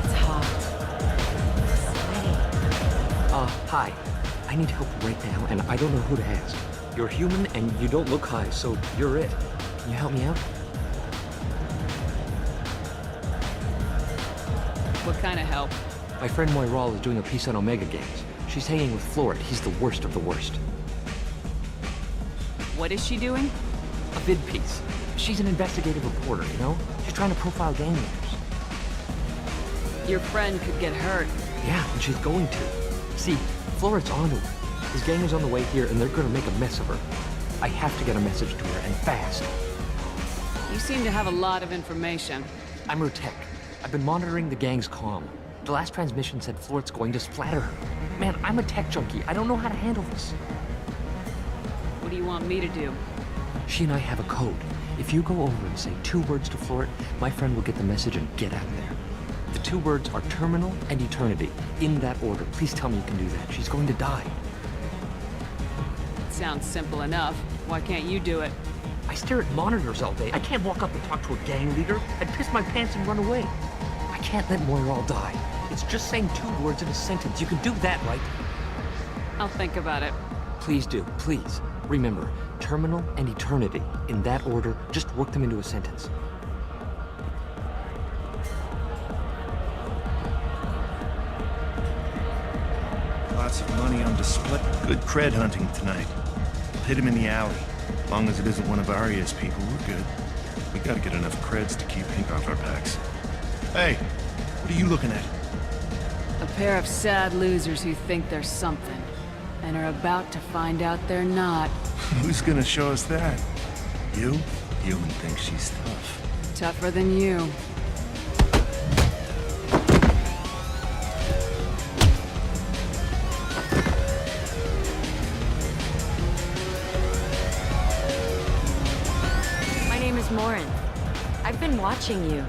It's hot. Hi. I need help right now, and I don't know who to ask. You're human, and you don't look high, so you're it. Can you help me out? What kind of help? My friend Moiral is doing a piece on Omega Games. She's hanging with Florid. He's the worst of the worst. What is she doing? A vid piece. She's an investigative reporter, you know? She's trying to profile gang leaders. Your friend could get hurt. Yeah, and she's going to. See, Florid's onto her. His gang is on the way here, and they're gonna make a mess of her. I have to get a message to her, and fast. You seem to have a lot of information. I'm her tech. I've been monitoring the gang's comm. The last transmission said Florid's going to splatter her. Man, I'm a tech junkie. I don't know how to handle this. What do you want me to do? She and I have a code. If you go over and say 2 words to Florid, my friend will get the message and get out of there. The 2 words are terminal and eternity. In that order. Please tell me you can do that. She's going to die. Sounds simple enough. Why can't you do it? I stare at monitors all day. I can't walk up and talk to a gang leader. I'd piss my pants and run away. I can't let Moiral die. It's just saying 2 words in a sentence. You can do that, right? I'll think about it. Please do, please. Remember, terminal and eternity. In that order, just work them into a sentence. Lots of money on display. Good cred hunting tonight. We'll hit him in the alley. As long as it isn't one of Arya's people, we're good. We gotta get enough creds to keep Pink off our backs. Hey, what are you looking at? A pair of sad losers who think they're something, and are about to find out they're not. Who's gonna show us that? You? Human thinks she's tough. Tougher than you. My name is Morin. I've been watching you.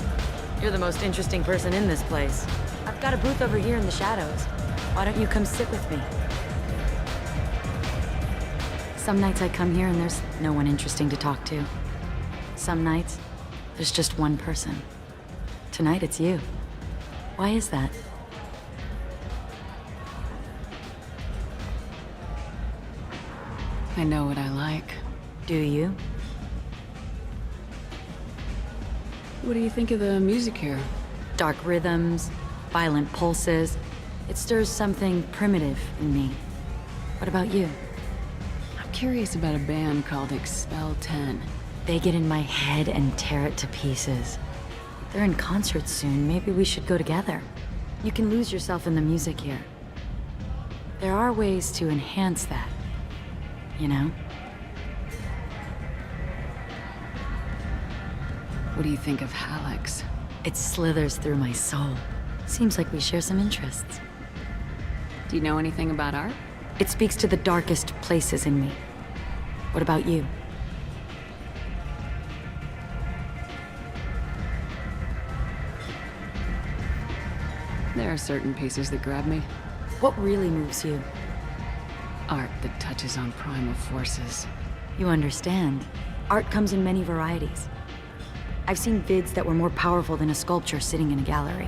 You're the most interesting person in this place. I've got a booth over here in the shadows. Why don't you come sit with me? Some nights I come here and there's no one interesting to talk to. Some nights, there's just one person. Tonight it's you. Why is that? I know what I like. Do you? What do you think of the music here? Dark rhythms, violent pulses. It stirs something primitive in me. What about you? I'm curious about a band called Expel 10. They get in my head and tear it to pieces. They're in concert soon. Maybe we should go together. You can lose yourself in the music here. There are ways to enhance that, you know? What do you think of Hallex? It slithers through my soul. Seems like we share some interests. Do you know anything about art? It speaks to the darkest places in me. What about you? There are certain pieces that grab me. What really moves you? Art that touches on primal forces. You understand. Art comes in many varieties. I've seen vids that were more powerful than a sculpture sitting in a gallery.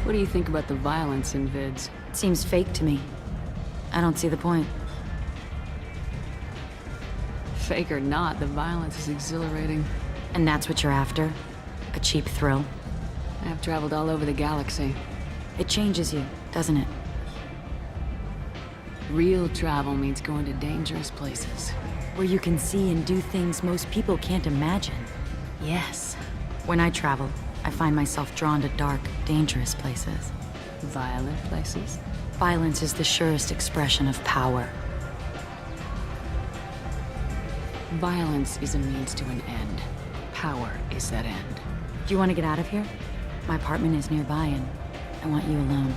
What do you think about the violence in vids? It seems fake to me. I don't see the point. Fake or not, the violence is exhilarating. And that's what you're after? A cheap thrill? I've traveled all over the galaxy. It changes you, doesn't it? Real travel means going to dangerous places. Where you can see and do things most people can't imagine. Yes. When I travel, I find myself drawn to dark, dangerous places. Violent places? Violence is the surest expression of power. Violence is a means to an end. Power is that end. Do you want to get out of here? My apartment is nearby and I want you alone.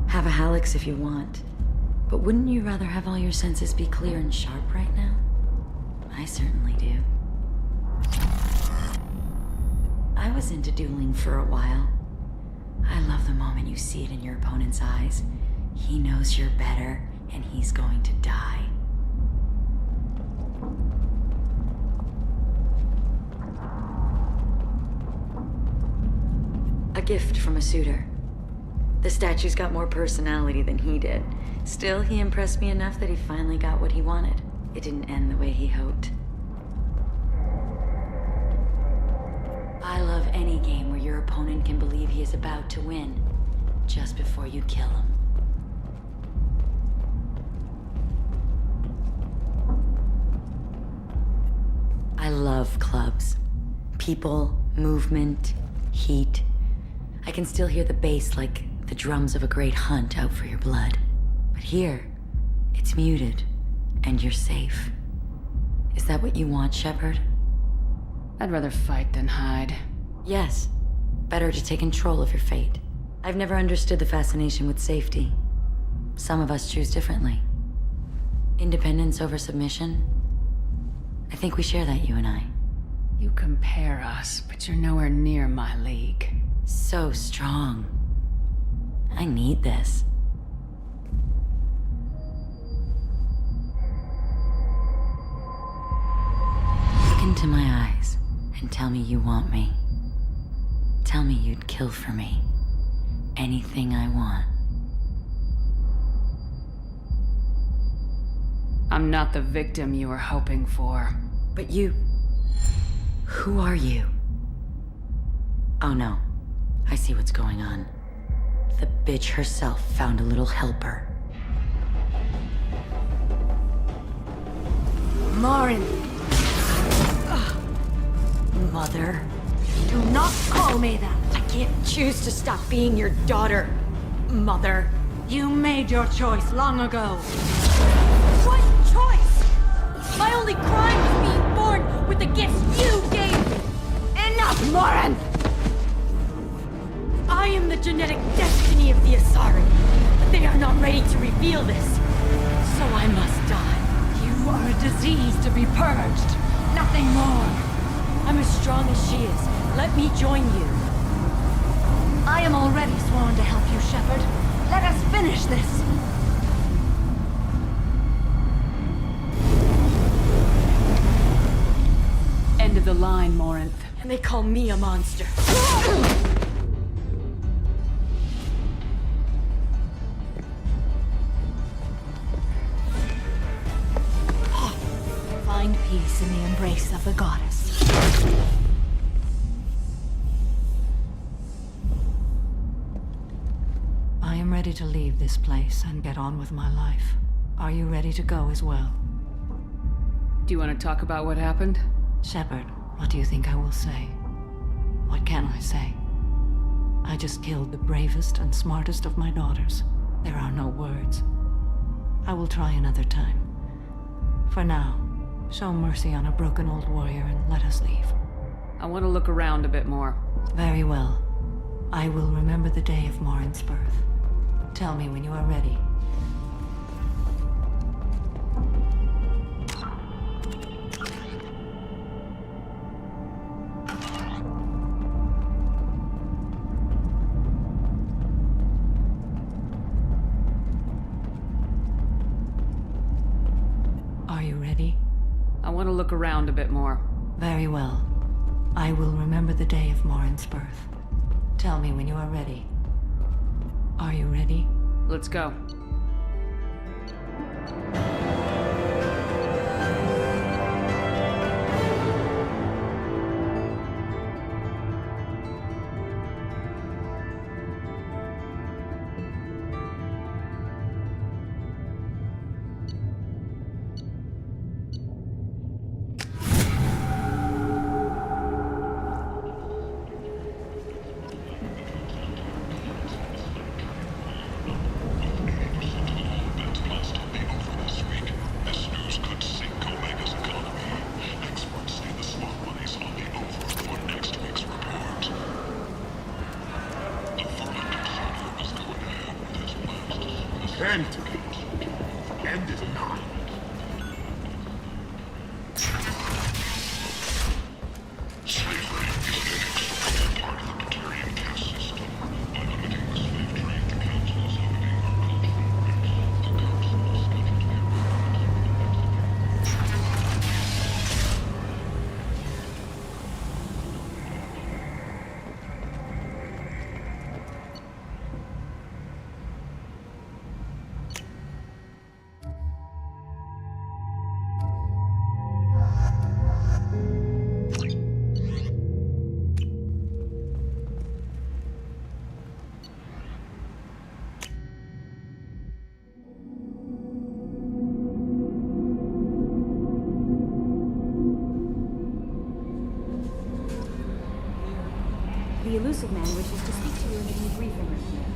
Have a Hallex if you want. But wouldn't you rather have all your senses be clear and sharp right now? I certainly do. I was into dueling for a while. I love the moment you see it in your opponent's eyes. He knows you're better, and he's going to die. A gift from a suitor. The statue's got more personality than he did. Still, he impressed me enough that he finally got what he wanted. It didn't end the way he hoped. I love any game where your opponent can believe he is about to win, just before you kill him. I love clubs. People, movement, heat. I can still hear the bass like the drums of a great hunt out for your blood. But here, it's muted, and you're safe. Is that what you want, Shepard? I'd rather fight than hide. Yes. Better to take control of your fate. I've never understood the fascination with safety. Some of us choose differently. Independence over submission? I think we share that, you and I. You compare us, but you're nowhere near my league. So strong. I need this. Look into my eyes and tell me you want me. Tell me you'd kill for me. Anything I want. I'm not the victim you were hoping for. But you... Who are you? Oh no. I see what's going on. The bitch herself found a little helper. Morin, Mother. do not call me that. I can't choose to stop being your daughter, Mother. You made your choice long ago. What choice? My only crime was being born with the gifts you gave me. Enough, Morin! I am the genetic destiny of the Asari, but they are not ready to reveal this. So I must die. You are a disease to be purged. Nothing more. I'm as strong as she is. Let me join you. I am already sworn to help you, Shepard. Let us finish this. End of the line, Morinth. And they call me a monster. Find peace in the embrace of the goddess. I am ready to leave this place and get on with my life. Are you ready to go as well? Do you want to talk about what happened? Shepard, what do you think I will say? What can I say? I just killed the bravest and smartest of my daughters. There are no words. I will try another time. For now, show mercy on a broken old warrior and let us leave. I want to look around a bit more. Very well. I will remember the day of Morin's birth. Tell me when you are ready. Are you ready? I want to look around a bit more. Very well. I will remember the day of Morin's birth. Tell me when you are ready. Are you ready? Let's go. End it not. Slavery is an inextricable part of the Batarian caste system. By limiting the slave trade, the Council is limiting our cultural rights. The Council is cutting to The elusive man wishes to speak to you in a debriefing room.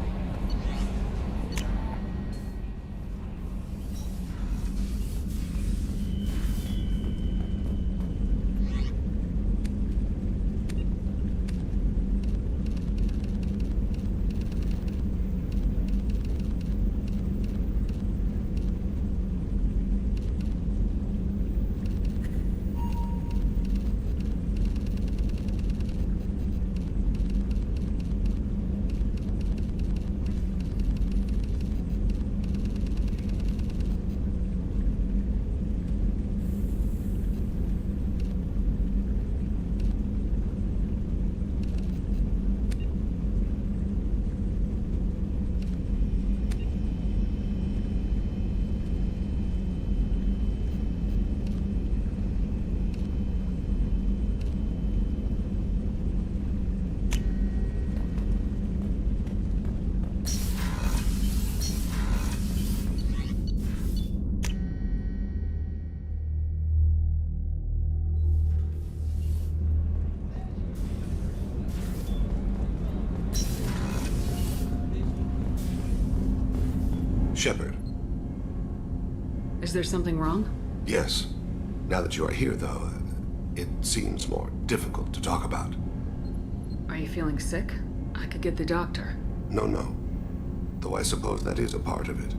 Shepard. Is there something wrong? Yes. Now that you are here, though, it seems more difficult to talk about. Are you feeling sick? I could get the doctor. No. Though I suppose that is a part of it.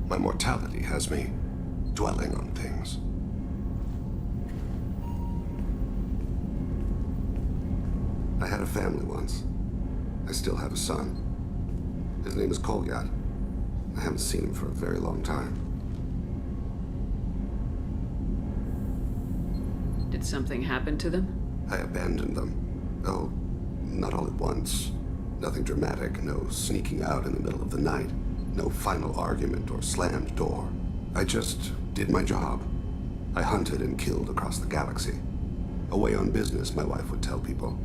My mortality has me dwelling on things. I had a family once. I still have a son. His name is Kolyat. I haven't seen him for a very long time. Did something happen to them? I abandoned them. Oh, not all at once. Nothing dramatic, no sneaking out in the middle of the night, no final argument or slammed door. I just did my job. I hunted and killed across the galaxy. Away on business, my wife would tell people.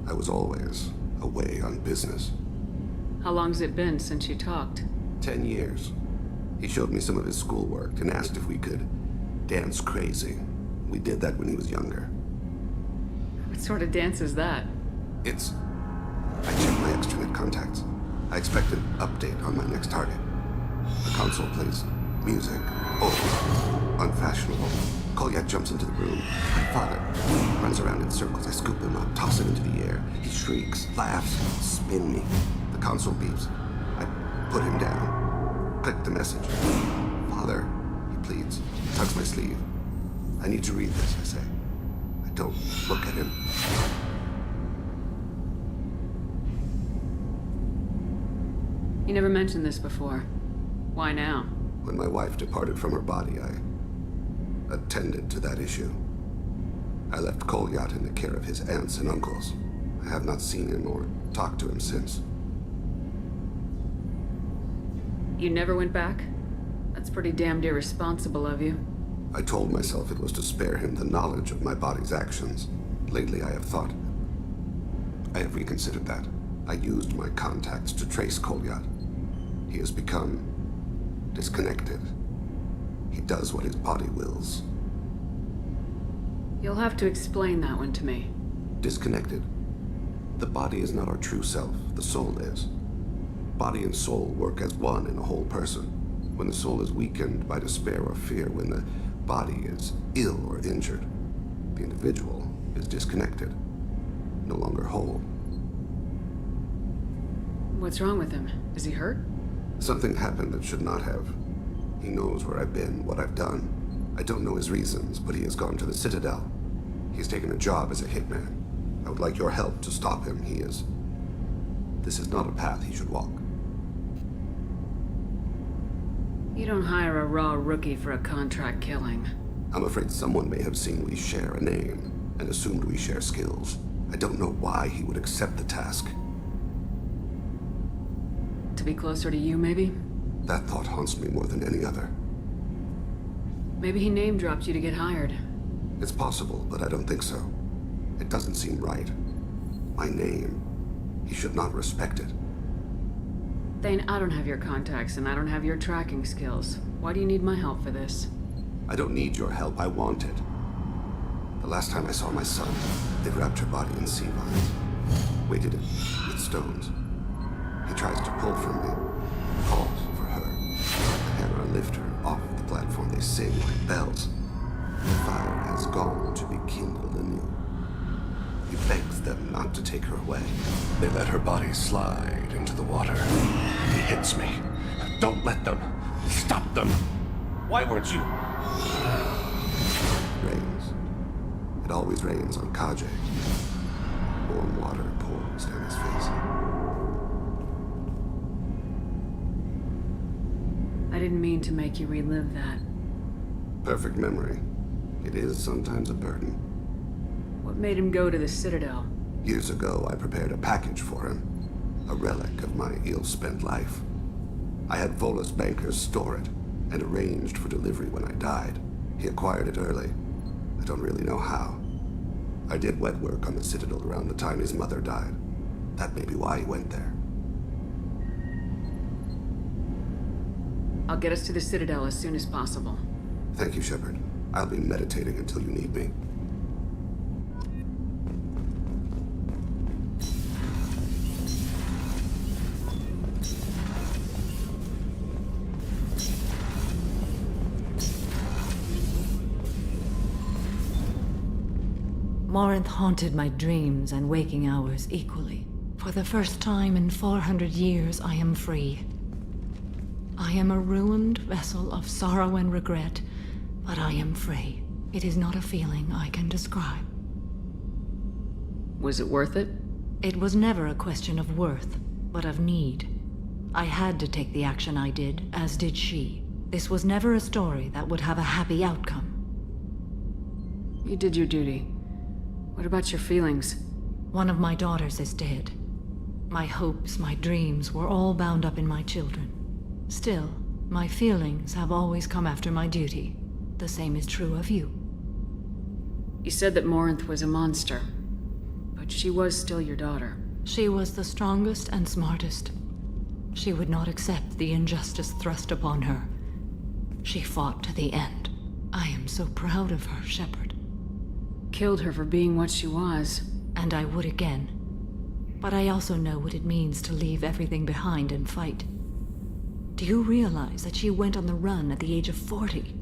I was always away on business. How long's it been since you talked? 10 years. He showed me some of his schoolwork and asked if we could dance crazy. We did that when he was younger. What sort of dance is that? It's... I checked my extranet contacts. I expect an update on my next target. The console plays music. Oh, unfashionable. Kolyat jumps into the room. My father runs around in circles. I scoop him up, toss him into the air. He shrieks, laughs, spin me. The console beeps. I put him down. Click the message. Father, he pleads. Tugs my sleeve. I need to read this, I say. I don't look at him. You never mentioned this before. Why now? When my wife departed from her body, I attended to that issue. I left Kolyat in the care of his aunts and uncles. I have not seen him or talked to him since. You never went back? That's pretty damned irresponsible of you. I told myself it was to spare him the knowledge of my body's actions. Lately, I have reconsidered that. I used my contacts to trace Kolyat. He has become disconnected. He does what his body wills. You'll have to explain that one to me. Disconnected. The body is not our true self. The soul is. Body and soul work as one in a whole person. When the soul is weakened by despair or fear, when the body is ill or injured, the individual is disconnected, no longer whole. What's wrong with him? Is he hurt? Something happened that should not have. He knows where I've been, what I've done. I don't know his reasons, but he has gone to the Citadel. He's taken a job as a hitman. I would like your help to stop him. This is not a path he should walk. You don't hire a raw rookie for a contract killing. I'm afraid someone may have seen we share a name and assumed we share skills. I don't know why he would accept the task. To be closer to you, maybe? That thought haunts me more than any other. Maybe he name-dropped you to get hired. It's possible, but I don't think so. It doesn't seem right. My name. He should not respect it. Thane, I don't have your contacts, and I don't have your tracking skills. Why do you need my help for this? I don't need your help. I want it. The last time I saw my son, they wrapped her body in sea vines, weighted it with stones. He tries to pull from me, calls for her. The hammer lift her off the platform. They sing like bells. The fire has gone to be kindled anew. He begs them not to take her away. They let her body slide into the water. He hits me. Don't let them. Stop them. Why weren't you? Rains. It always rains on Kajay. Warm water pours down his face. I didn't mean to make you relive that. Perfect memory. It is sometimes a burden. What made him go to the Citadel? Years ago, I prepared a package for him. A relic of my ill-spent life. I had Volus bankers store it, and arranged for delivery when I died. He acquired it early. I don't really know how. I did wet work on the Citadel around the time his mother died. That may be why he went there. I'll get us to the Citadel as soon as possible. Thank you, Shepard. I'll be meditating until you need me. Morinth haunted my dreams and waking hours equally. For the first time in 400 years, I am free. I am a ruined vessel of sorrow and regret, but I am free. It is not a feeling I can describe. Was it worth it? It was never a question of worth, but of need. I had to take the action I did, as did she. This was never a story that would have a happy outcome. You did your duty. What about your feelings? One of my daughters is dead. My hopes, my dreams were all bound up in my children. Still, my feelings have always come after my duty. The same is true of you. You said that Morinth was a monster, but she was still your daughter. She was the strongest and smartest. She would not accept the injustice thrust upon her. She fought to the end. I am so proud of her, Shepard. Killed her for being what she was. And I would again. But I also know what it means to leave everything behind and fight. Do you realize that she went on the run at the age of 40?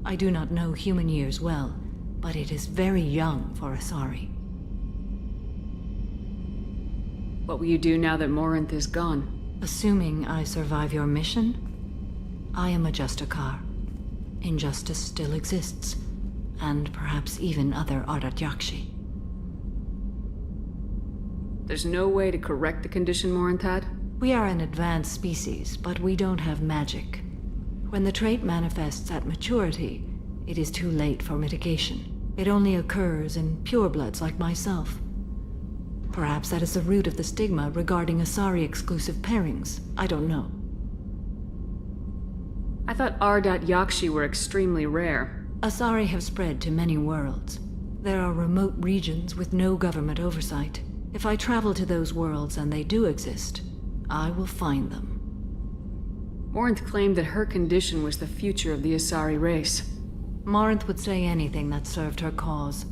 I do not know human years well, but it is very young for Asari. What will you do now that Morinth is gone? Assuming I survive your mission, I am a Justicar. Injustice still exists, and perhaps even other Ardat Yakshi. There's no way to correct the condition Morinth had? We are an advanced species, but we don't have magic. When the trait manifests at maturity, it is too late for mitigation. It only occurs in purebloods like myself. Perhaps that is the root of the stigma regarding Asari-exclusive pairings. I don't know. I thought Ardat Yakshi were extremely rare. Asari have spread to many worlds. There are remote regions with no government oversight. If I travel to those worlds and they do exist, I will find them. Morinth claimed that her condition was the future of the Asari race. Morinth would say anything that served her cause.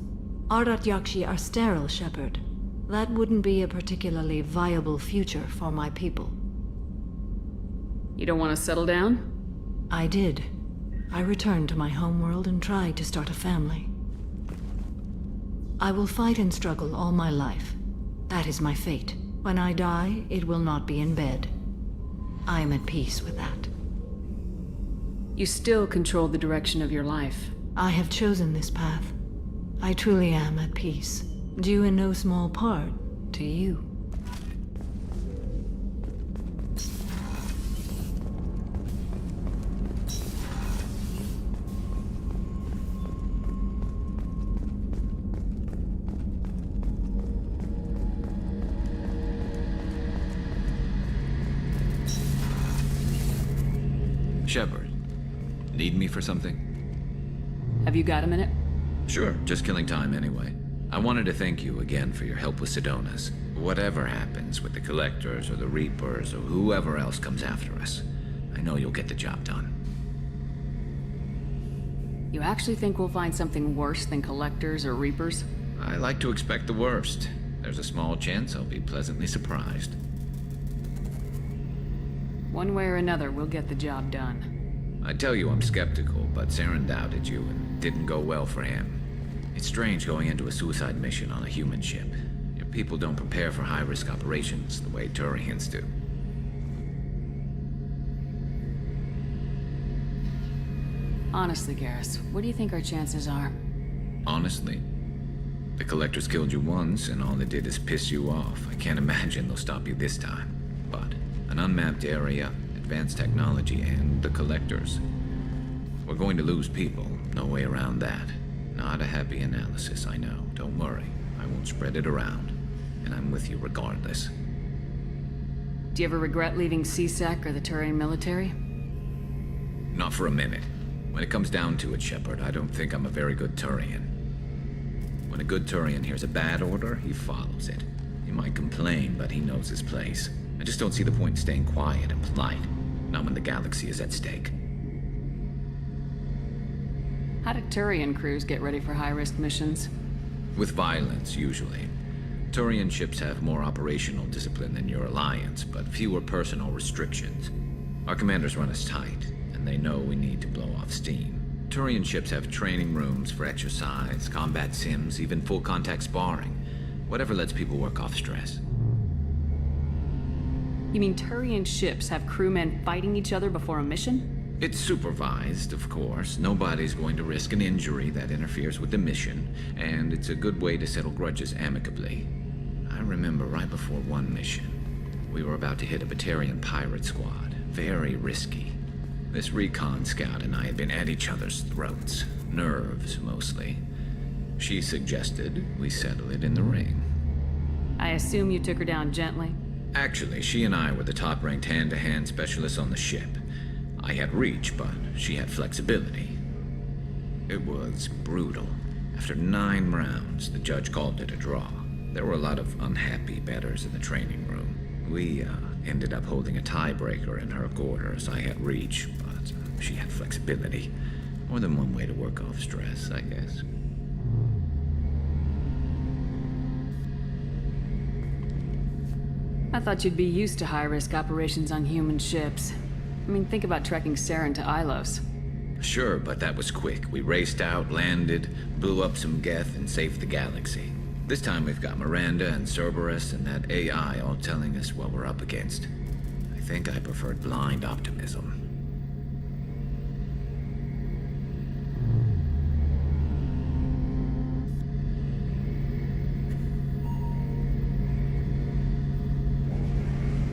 Ardat Yakshi are sterile, Shepard. That wouldn't be a particularly viable future for my people. You don't want to settle down? I did. I returned to my homeworld and tried to start a family. I will fight and struggle all my life. That is my fate. When I die, it will not be in bed. I am at peace with that. You still control the direction of your life. I have chosen this path. I truly am at peace, due in no small part to you. Shepard, need me for something? Have you got a minute? Sure, just killing time anyway. I wanted to thank you again for your help with Sidonis. Whatever happens with the Collectors or the Reapers or whoever else comes after us, I know you'll get the job done. You actually think we'll find something worse than Collectors or Reapers? I like to expect the worst. There's a small chance I'll be pleasantly surprised. One way or another, we'll get the job done. I tell you I'm skeptical, but Saren doubted you and didn't go well for him. It's strange going into a suicide mission on a human ship. Your people don't prepare for high-risk operations the way Turians do. Honestly, Garrus, what do you think our chances are? Honestly, the Collectors killed you once, and all they did is piss you off. I can't imagine they'll stop you this time. But an unmapped area, advanced technology, and the Collectors. We're going to lose people, no way around that. Not a happy analysis, I know. Don't worry, I won't spread it around. And I'm with you regardless. Do you ever regret leaving CSEC or the Turian military? Not for a minute. When it comes down to it, Shepard, I don't think I'm a very good Turian. When a good Turian hears a bad order, he follows it. He might complain, but he knows his place. I just don't see the point in staying quiet and polite. Not when the galaxy is at stake. How do Turian crews get ready for high-risk missions? With violence, usually. Turian ships have more operational discipline than your alliance, but fewer personal restrictions. Our commanders run us tight, and they know we need to blow off steam. Turian ships have training rooms for exercise, combat sims, even full-contact sparring. Whatever lets people work off stress. You mean Turian ships have crewmen fighting each other before a mission? It's supervised, of course. Nobody's going to risk an injury that interferes with the mission, and it's a good way to settle grudges amicably. I remember right before one mission, we were about to hit a Batarian pirate squad. Very risky. This recon scout and I had been at each other's throats. Nerves, mostly. She suggested we settle it in the ring. I assume you took her down gently? Actually, she and I were the top-ranked hand-to-hand specialists on the ship. I had reach, but she had flexibility. It was brutal. After 9 rounds, the judge called it a draw. There were a lot of unhappy bettors in the training room. We ended up holding a tiebreaker in her quarters. I had reach, but she had flexibility. More than one way to work off stress, I guess. I thought you'd be used to high-risk operations on human ships. I mean, think about trekking Saren to Ilos. Sure, but that was quick. We raced out, landed, blew up some Geth, and saved the galaxy. This time we've got Miranda and Cerberus and that AI all telling us what we're up against. I think I preferred blind optimism.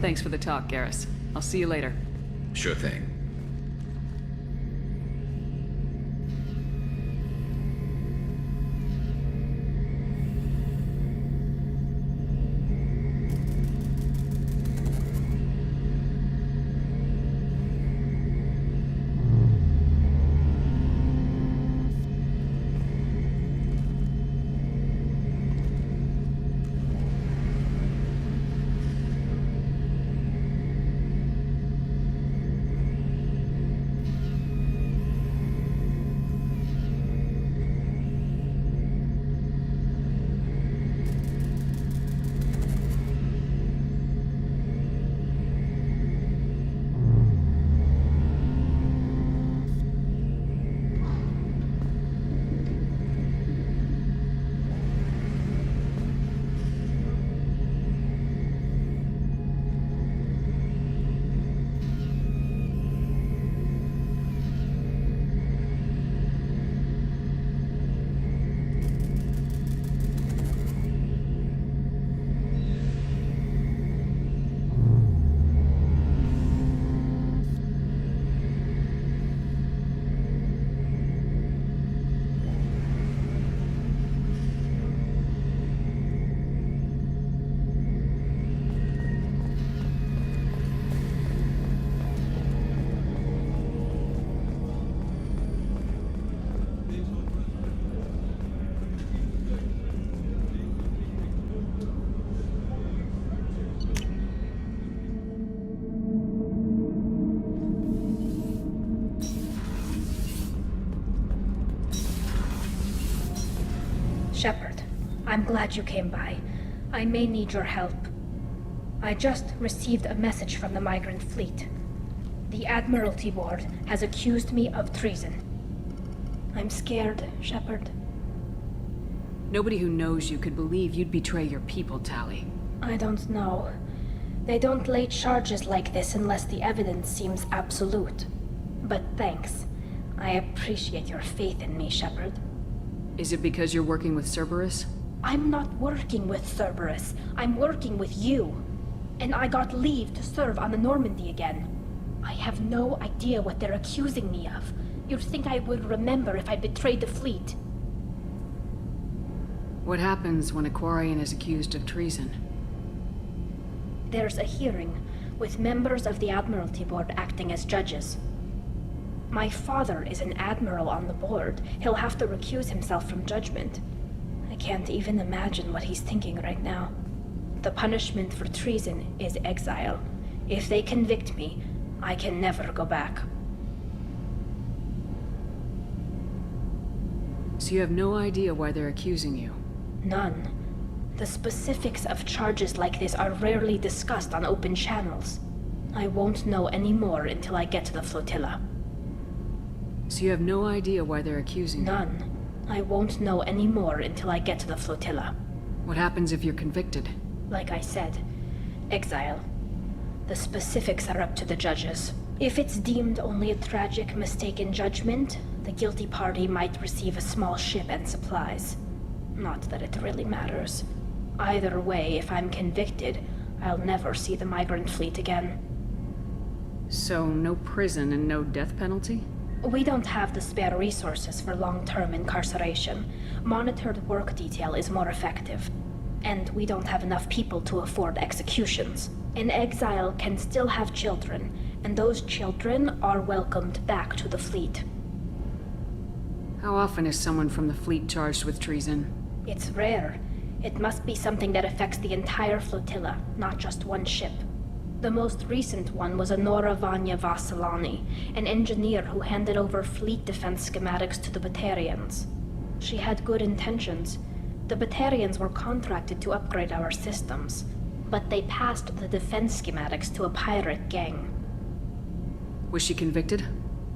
Thanks for the talk, Garrus. I'll see you later. Sure thing. Shepard, I'm glad you came by. I may need your help. I just received a message from the Migrant Fleet. The Admiralty Board has accused me of treason. I'm scared, Shepard. Nobody who knows you could believe you'd betray your people, Tali. I don't know. They don't lay charges like this unless the evidence seems absolute. But thanks. I appreciate your faith in me, Shepard. Is it because you're working with Cerberus? I'm not working with Cerberus. I'm working with you. And I got leave to serve on the Normandy again. I have no idea what they're accusing me of. You'd think I would remember if I betrayed the fleet. What happens when a Quarian is accused of treason? There's a hearing, with members of the Admiralty Board acting as judges. My father is an admiral on the board. He'll have to recuse himself from judgment. I can't even imagine what he's thinking right now. The punishment for treason is exile. If they convict me, I can never go back. So you have no idea why they're accusing you? None. The specifics of charges like this are rarely discussed on open channels. I won't know any more until I get to the flotilla. So you have no idea why they're accusing you? None. I won't know any more until I get to the flotilla. What happens if you're convicted? Like I said, exile. The specifics are up to the judges. If it's deemed only a tragic mistake in judgment, the guilty party might receive a small ship and supplies. Not that it really matters. Either way, if I'm convicted, I'll never see the migrant fleet again. So no prison and no death penalty? We don't have the spare resources for long-term incarceration. Monitored work detail is more effective. And we don't have enough people to afford executions. An exile can still have children, and those children are welcomed back to the fleet. How often is someone from the fleet charged with treason? It's rare. It must be something that affects the entire flotilla, not just one ship. The most recent one was Anora Vanya Vasilani, an engineer who handed over fleet defense schematics to the Batarians. She had good intentions. The Batarians were contracted to upgrade our systems, but they passed the defense schematics to a pirate gang. Was she convicted?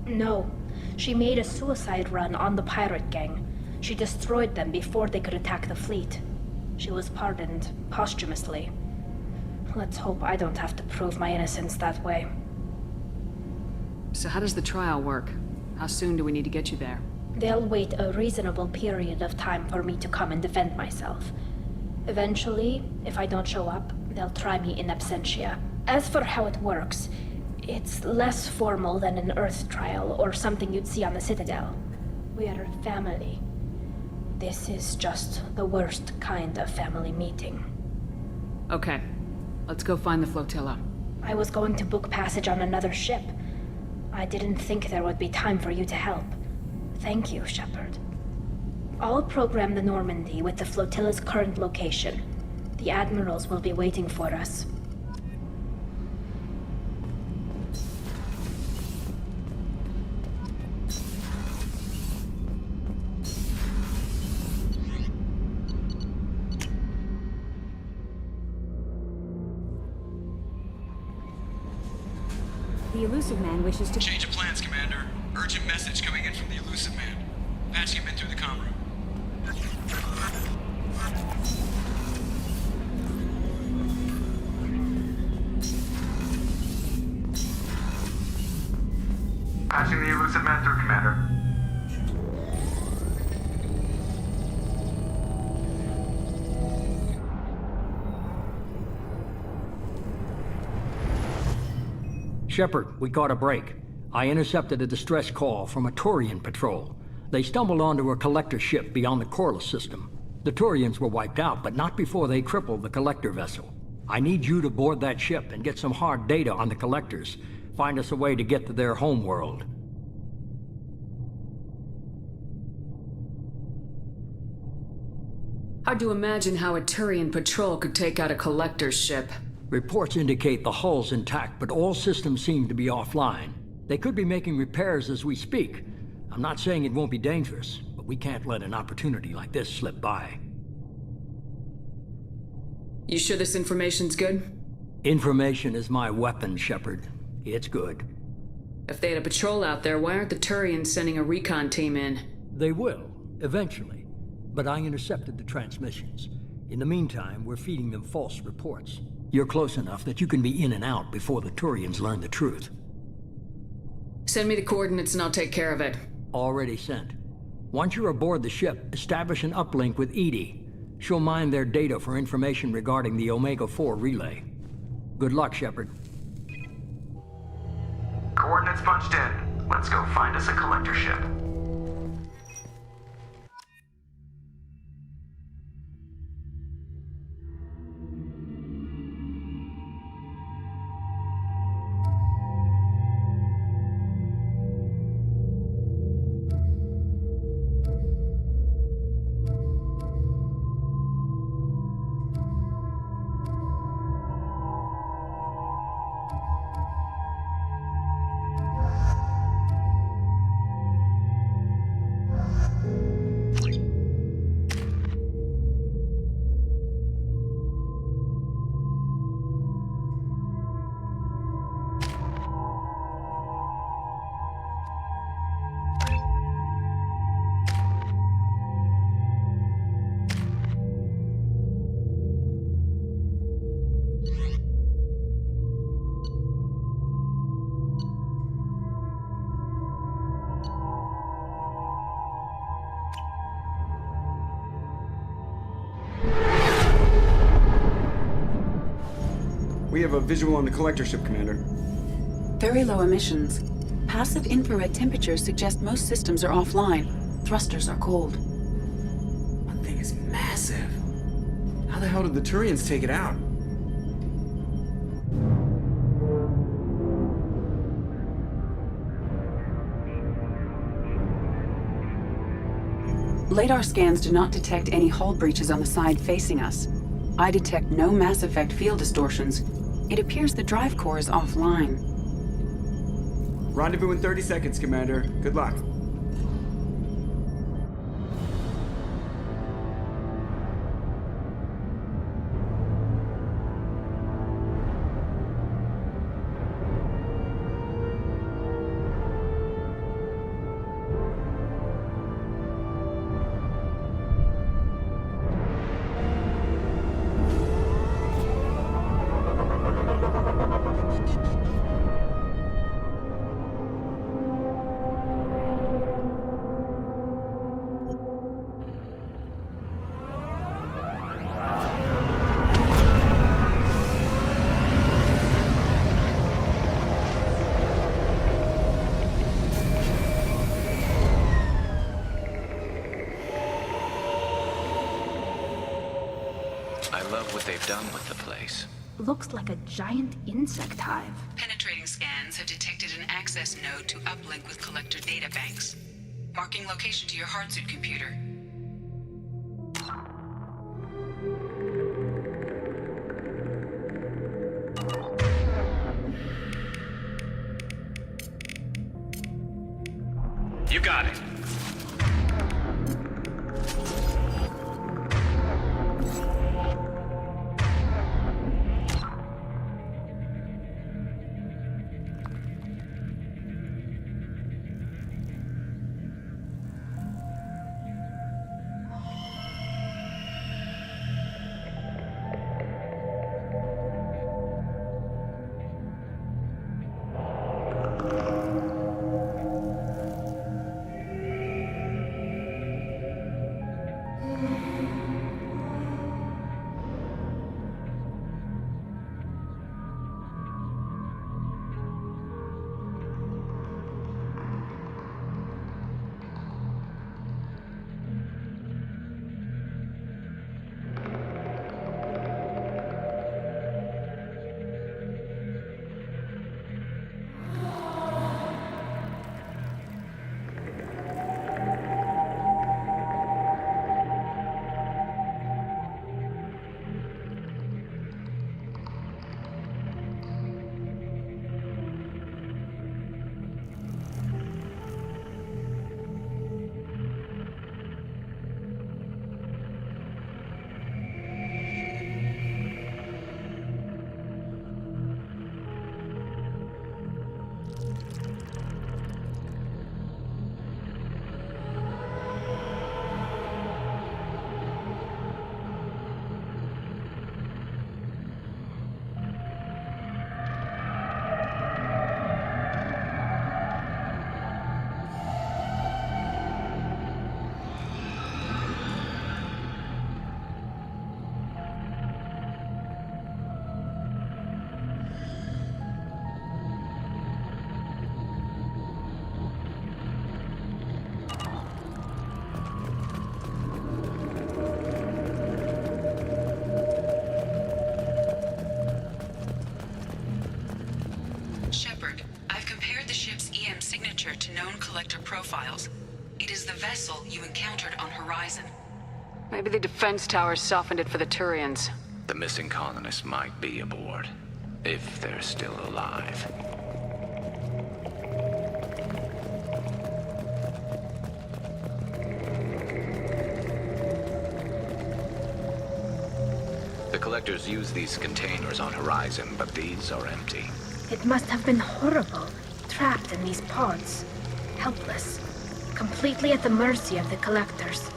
No. She made a suicide run on the pirate gang. She destroyed them before they could attack the fleet. She was pardoned posthumously. Let's hope I don't have to prove my innocence that way. So how does the trial work? How soon do we need to get you there? They'll wait a reasonable period of time for me to come and defend myself. Eventually, if I don't show up, they'll try me in absentia. As for how it works, it's less formal than an Earth trial or something you'd see on the Citadel. We are a family. This is just the worst kind of family meeting. Okay. Let's go find the flotilla. I was going to book passage on another ship. I didn't think there would be time for you to help. Thank you, Shepard. I'll program the Normandy with the flotilla's current location. The admirals will be waiting for us. The Illusive Man wishes to... Change of plans, Commander. Urgent message coming in from the Illusive Man. Patching him in through the comm room. Patching the Illusive Man through, Commander. Shepard, we caught a break. I intercepted a distress call from a Turian patrol. They stumbled onto a collector ship beyond the Corliss system. The Turians were wiped out, but not before they crippled the collector vessel. I need you to board that ship and get some hard data on the collectors. Find us a way to get to their homeworld. Hard to imagine how a Turian patrol could take out a collector's ship. Reports indicate the hull's intact, but all systems seem to be offline. They could be making repairs as we speak. I'm not saying it won't be dangerous, but we can't let an opportunity like this slip by. You sure this information's good? Information is my weapon, Shepard. It's good. If they had a patrol out there, why aren't the Turians sending a recon team in? They will, eventually. But I intercepted the transmissions. In the meantime, we're feeding them false reports. You're close enough that you can be in and out before the Turians learn the truth. Send me the coordinates and I'll take care of it. Already sent. Once you're aboard the ship, establish an uplink with EDI. She'll mine their data for information regarding the Omega-4 relay. Good luck, Shepard. Coordinates punched in. Let's go find us a collector ship. We have a visual on the collector ship, Commander. Very low emissions. Passive infrared temperatures suggest most systems are offline. Thrusters are cold. That thing is massive. How the hell did the Turians take it out? Radar scans do not detect any hull breaches on the side facing us. I detect no Mass Effect field distortions. It appears the drive core is offline. Rendezvous in 30 seconds, Commander. Good luck. I love what they've done with the place. Looks like a giant insect hive. Penetrating scans have detected an access node to uplink with collector databanks. Marking location to your hardsuit computer. You got it. Shepard, I've compared the ship's EM signature to known collector profiles. It is the vessel you encountered on Horizon. Maybe the defense towers softened it for the Turians. The missing colonists might be aboard, if they're still alive. The collectors use these containers on Horizon, but these are empty. It must have been horrible, trapped in these pods. Helpless. Completely at the mercy of the collectors.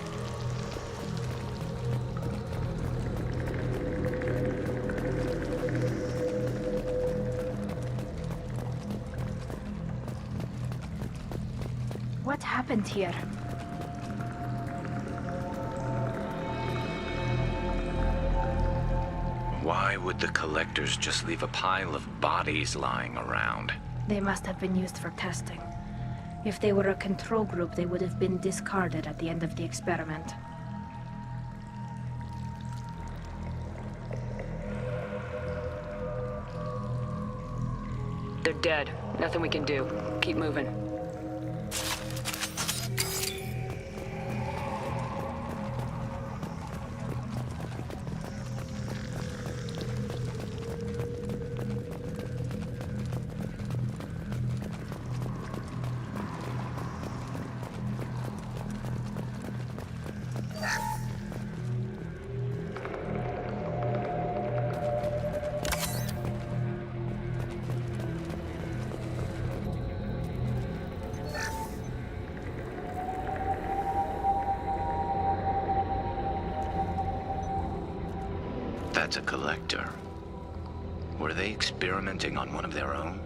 What happened here? Why would the collectors just leave a pile of bodies lying around? They must have been used for testing. If they were a control group, they would have been discarded at the end of the experiment. They're dead. Nothing we can do. Keep moving. That's a collector. Were they experimenting on one of their own?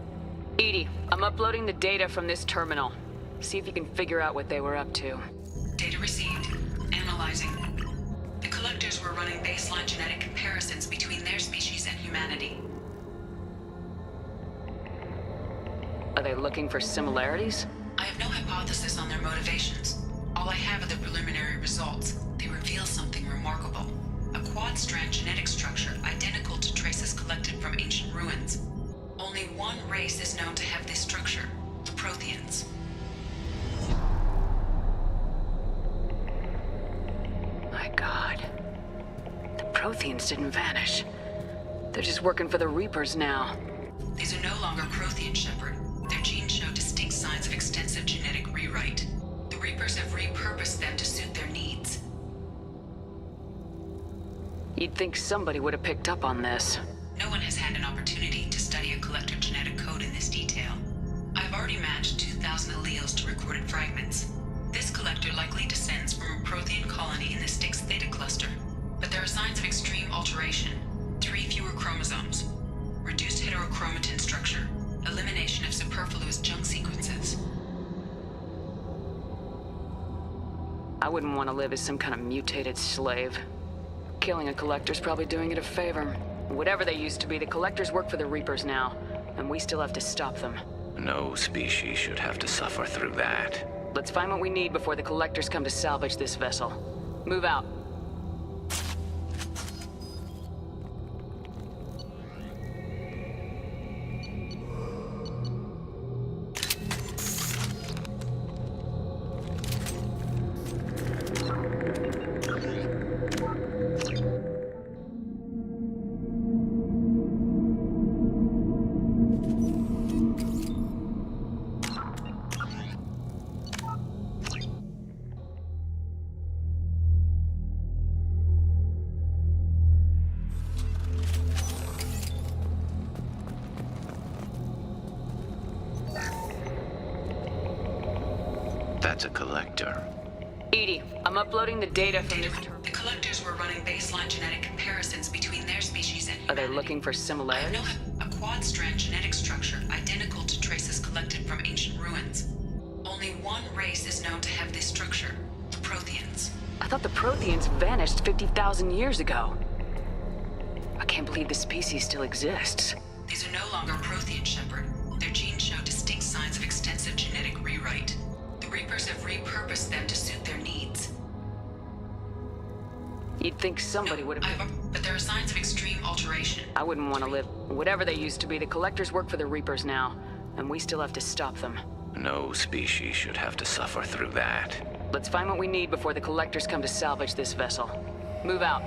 EDI, I'm uploading the data from this terminal. See if you can figure out what they were up to. Data received. Analyzing. The collectors were running baseline genetic comparisons between their species and humanity. Are they looking for similarities? I have no hypothesis on their motivations. All I have are the preliminary results. They reveal something remarkable. A quad-strand genetic structure identical to traces collected from ancient ruins. Only one race is known to have this structure, the Protheans. My God. The Protheans didn't vanish. They're just working for the Reapers now. These are no longer Prothean, Shepard. Their genes show distinct signs of extensive genetic rewrite. The Reapers have repurposed them to suit their needs. You'd think somebody would have picked up on this. No one has had an opportunity to study a collector genetic code in this detail. I've already matched 2,000 alleles to recorded fragments. This collector likely descends from a Prothean colony in the Styx Theta cluster. But there are signs of extreme alteration. 3 fewer chromosomes. Reduced heterochromatin structure. Elimination of superfluous junk sequences. I wouldn't want to live as some kind of mutated slave. Killing a collector's probably doing it a favor. Whatever they used to be, the collectors work for the Reapers now, and we still have to stop them. No species should have to suffer through that. Let's find what we need before the collectors come to salvage this vessel. Move out. That's a collector. EDI, I'm uploading the data from this... The collectors were running baseline genetic comparisons between their species and Are they looking for similarities? a quad-strand genetic structure identical to traces collected from ancient ruins. Only one race is known to have this structure, the Protheans. I thought the Protheans vanished 50,000 years ago. I can't believe this species still exists. These are no longer Prothean, Shepard. Their genes show distinct signs of extensive genetic rewrite. The Reapers have repurposed them to suit their needs. You'd think somebody would have... But there are signs of extreme alteration. I wouldn't want to live... Whatever they used to be, the collectors work for the Reapers now, and we still have to stop them. No species should have to suffer through that. Let's find what we need before the collectors come to salvage this vessel. Move out.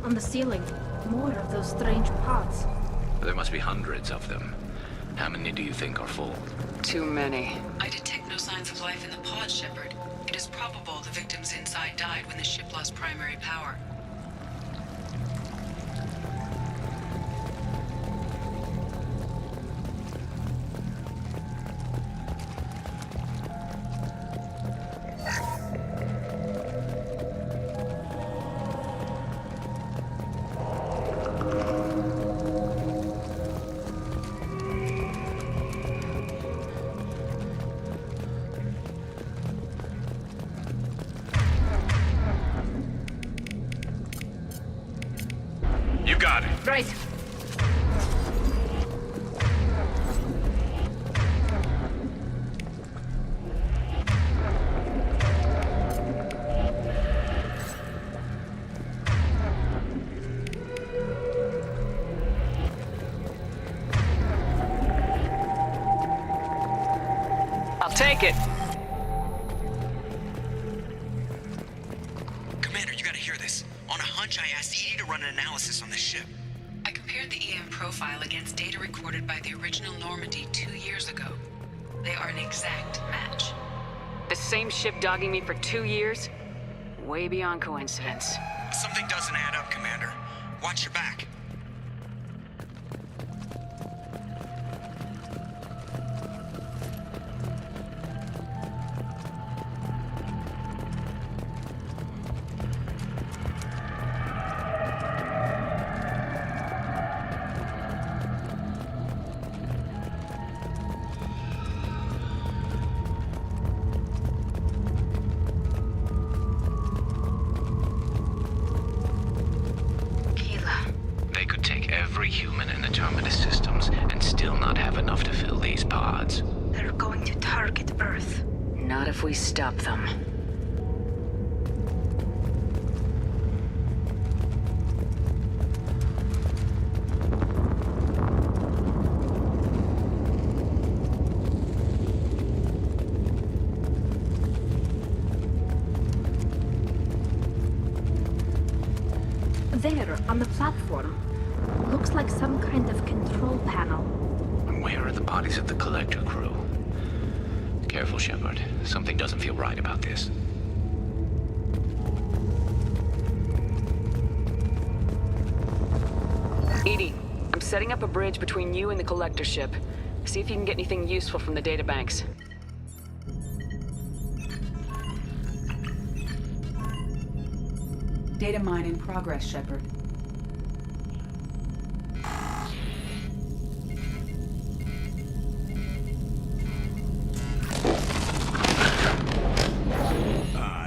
On the ceiling, more of those strange pods. There must be hundreds of them. How many do you think are full? Too many. I detect no signs of life in the pod, Shepard. It is probable the victims inside died when the ship lost primary power. You got it. Right. I'll take it. Commander, you gotta hear this. On a hunch, I asked Edie to run an analysis on this ship. I compared the EM profile against data recorded by the original Normandy 2 years ago. They are an exact match. The same ship dogging me for 2 years? Way beyond coincidence. Something doesn't add up, Commander. Watch your back. They could take every human in the Terminus systems and still not have enough to fill these pods. They're going to target Earth. Not if we stop them. There, on the platform. Looks like some kind of control panel. Where are the bodies of the Collector crew? Careful, Shepard. Something doesn't feel right about this. Edie, I'm setting up a bridge between you and the Collector ship. See if you can get anything useful from the databanks. Data mine in progress, Shepard.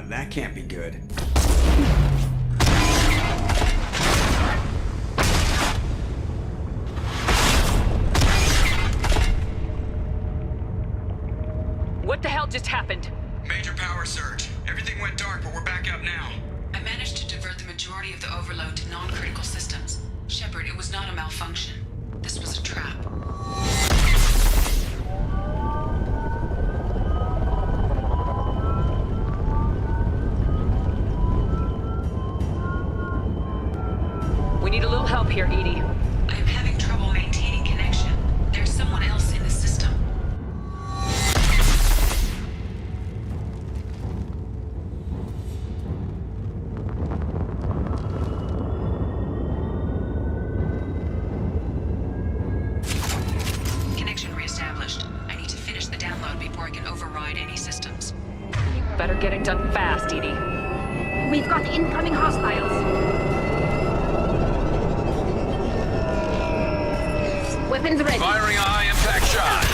That can't be good. What the hell just happened? Major power surge. Everything went dark, but we're back up now. I managed to divert the majority of the overload to non-critical systems. Shepard, it was not a malfunction. This was a trap. We need a little help here, Edie. I am having trouble maintaining connection. There's someone else in the system. Connection reestablished. I need to finish the download before I can override any systems. You better get it done fast, Edie. We've got incoming hostiles. Weapons ready. Firing a high-impact shot.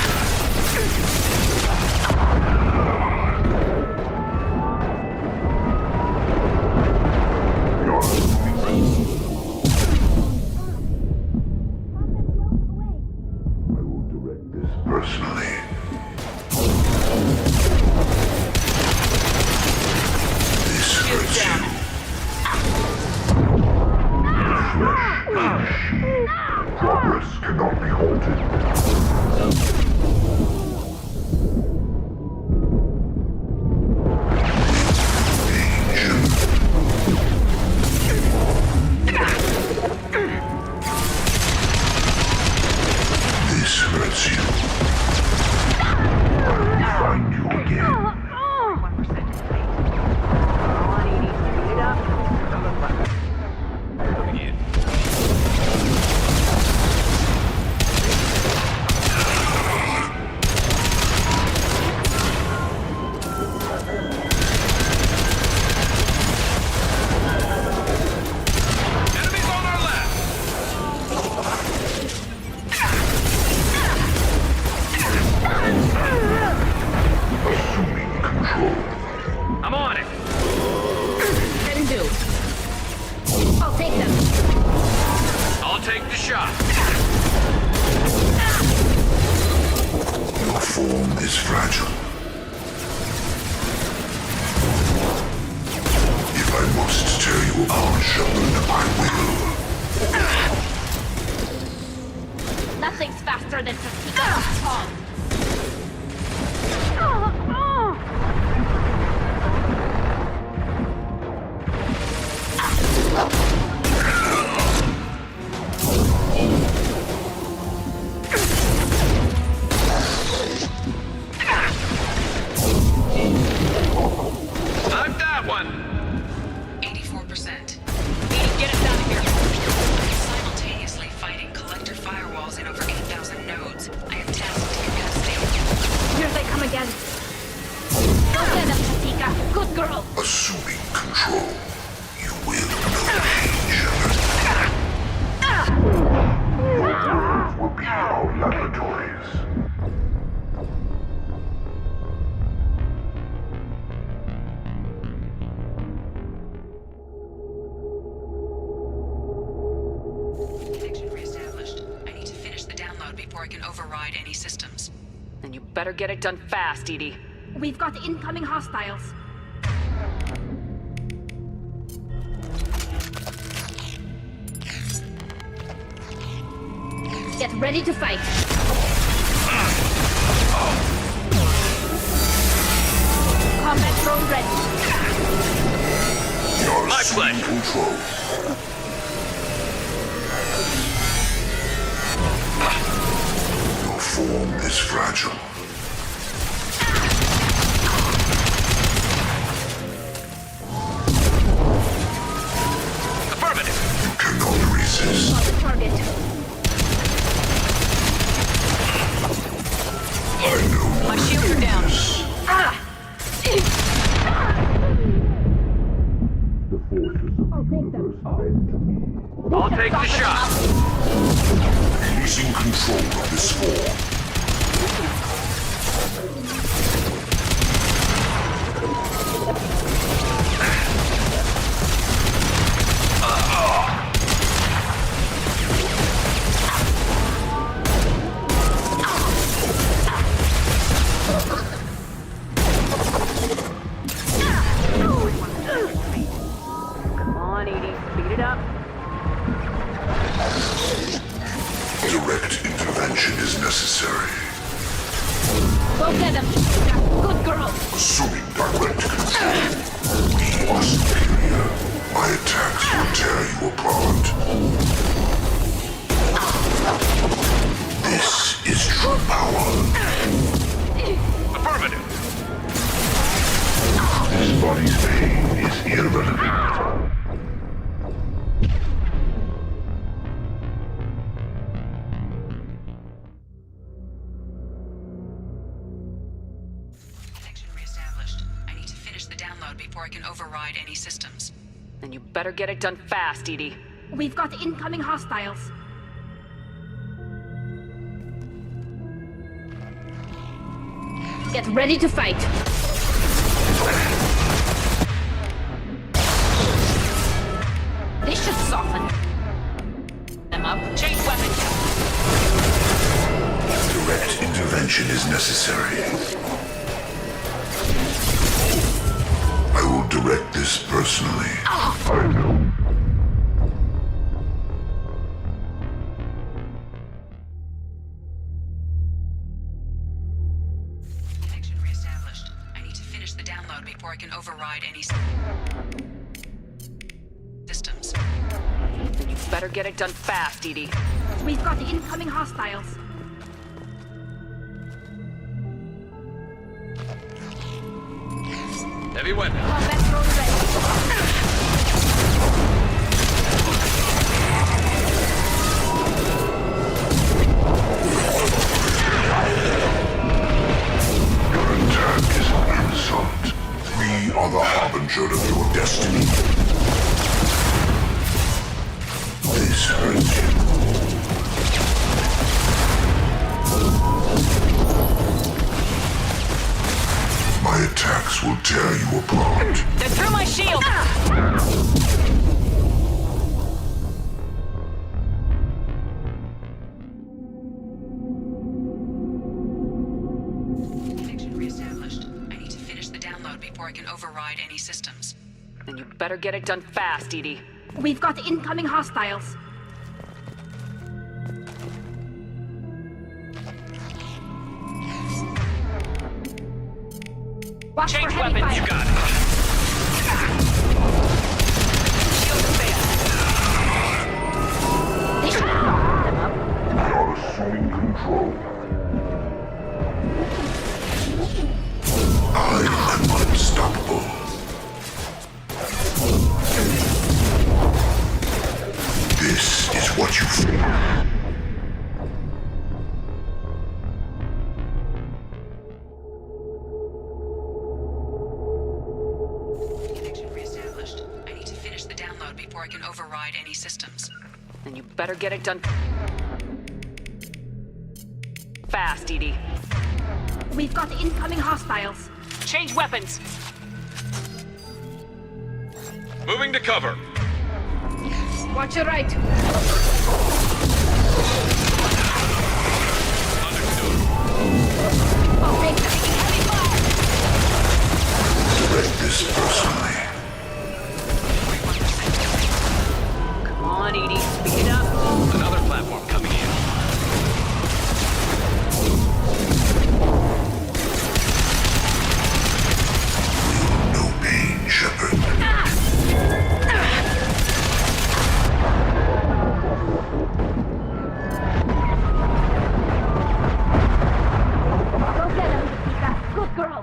Personally. This hurts you. Progress cannot be halted. Danger. form is fragile. If I must tear you apart, Shepard, I will. Nothing's faster than Topeka's tongue. I've got one! 84%. Get us out of here. Simultaneously fighting collector firewalls in over 8,000 nodes. I am tasked to get past state. Here they come again. Go get them, Topeka. Good girl. Assuming control, you will know pain, Shepard. Your world will be our laboratories. Connection reestablished. I need to finish the download before I can override any systems. Then you better get it done fast, Edie. We've got incoming hostiles. Get ready to fight. Combat drone ready. My pleasure. Control. Your form is fragile. Affirmative. You cannot resist. On the target. I know. My shields are down. Ah! The forces of the universe bend to me. I'll take the shot. Releasing control of this form. Come on, Edie. Speed it up. Direct intervention is necessary. Go get them, Topeka. Good girl. Assuming direct control, we are superior. My attacks will tear you apart. This is true power. Affirmative. This body's pain is irrelevant. Connection reestablished. I need to finish the download before I can override any systems. Then you better get it done fast, Edie. We've got incoming hostiles. Get ready to fight. This should soften them up. Change weapons. Direct intervention is necessary. I will direct this personally. I know. Connection reestablished. I need to finish the download before I can override any systems. Then you better get it done fast, Edie. We've got incoming hostiles. Heavy weapon. Combat drone ready. Your attack is an insult. We are the harbinger of your destiny. This hurts you. My attacks will tear you apart. They're through my shield! download before I can override any systems. Then you better get it done fast, EDI. We've got incoming hostiles. Watch Change for heavy weapons. fire. You got it. Shield the fan. They should have locked them up. They are assuming control. I am unstoppable. This is what you feel. Connection reestablished. I need to finish the download before I can override any systems. Then you better get it done fast, EDI. We've got incoming hostiles. Change weapons. Moving to cover. Watch your right. I'll take them. Heavy fire. Take this personally. Come on, EDI. Speed it up. Another platform coming in. No pain, Shepard. Go get him, Ika. Good girl.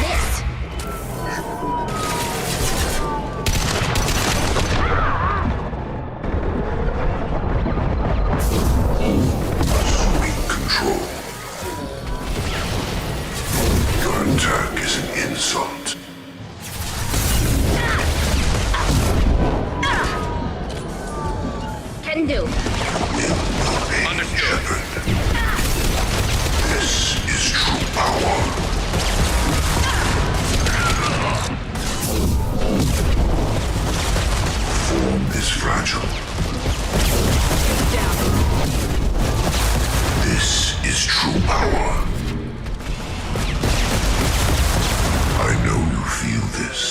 This. Assuming control. Your attack is an insult. Can do. Shepard. This is true power. Form is fragile. This is true power. I know you feel this.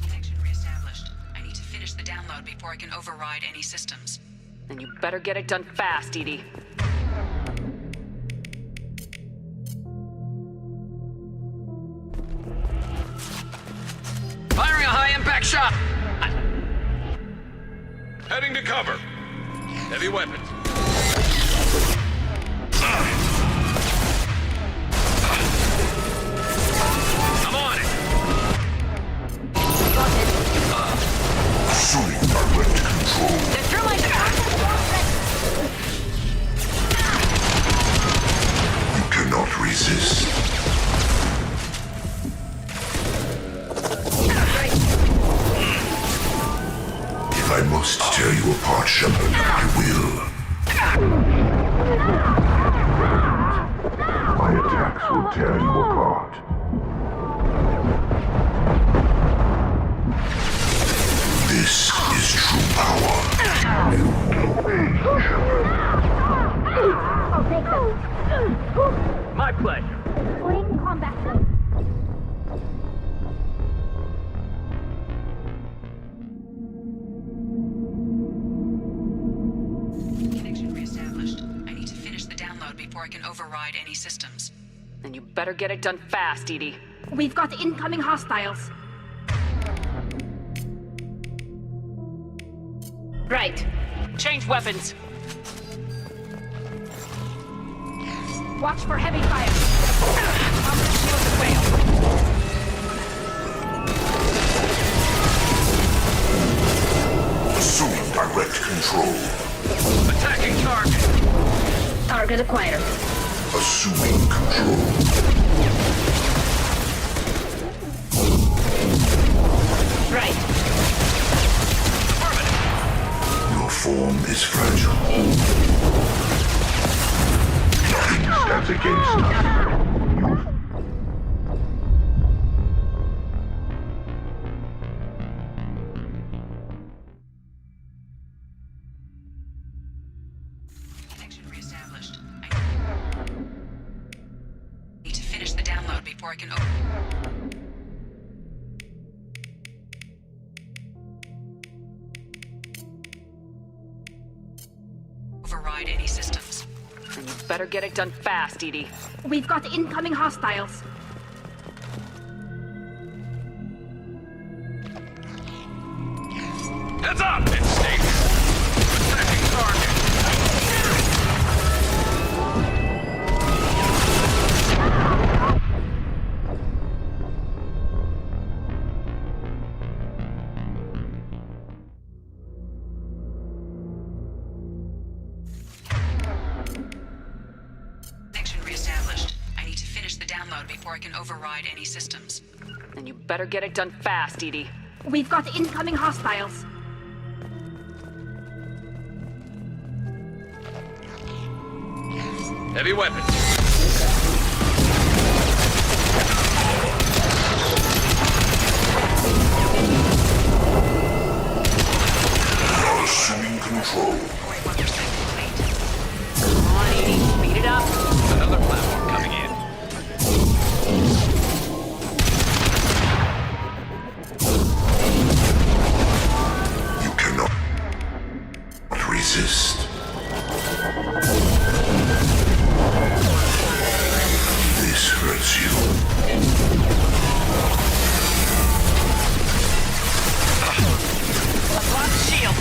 Connection reestablished. I need to finish the download before I can override any systems. Then you better get it done fast, EDI. Firing a high-impact shot. Heading to cover. Heavy weapons. I'm on it. Assuming direct control. You cannot resist. If I must tear you apart, Shepard, I will. My attacks will tear you apart. This is true power. I'll take them. My pleasure. Bring combat. Connection reestablished. I need to finish the download before I can override any systems. Then you better get it done fast, EDI. We've got incoming hostiles. Right. Change weapons. Watch for heavy fire. I'm gonna shield the whale. Assuming direct control. Attacking target. Target acquired. Assuming control. Right. before I can override any systems. Then you better get it done fast, Edie. We've got incoming hostiles. Heads up! It's safe. Attacking target. Connection reestablished. I need to finish the download before I can override any systems. Then you better get it done fast, Edie. We've got incoming hostiles. Heavy weapons. Assuming control. Come on, Edie. Speed it up. Another platform coming in. You cannot resist. This hurts you. Lock shield.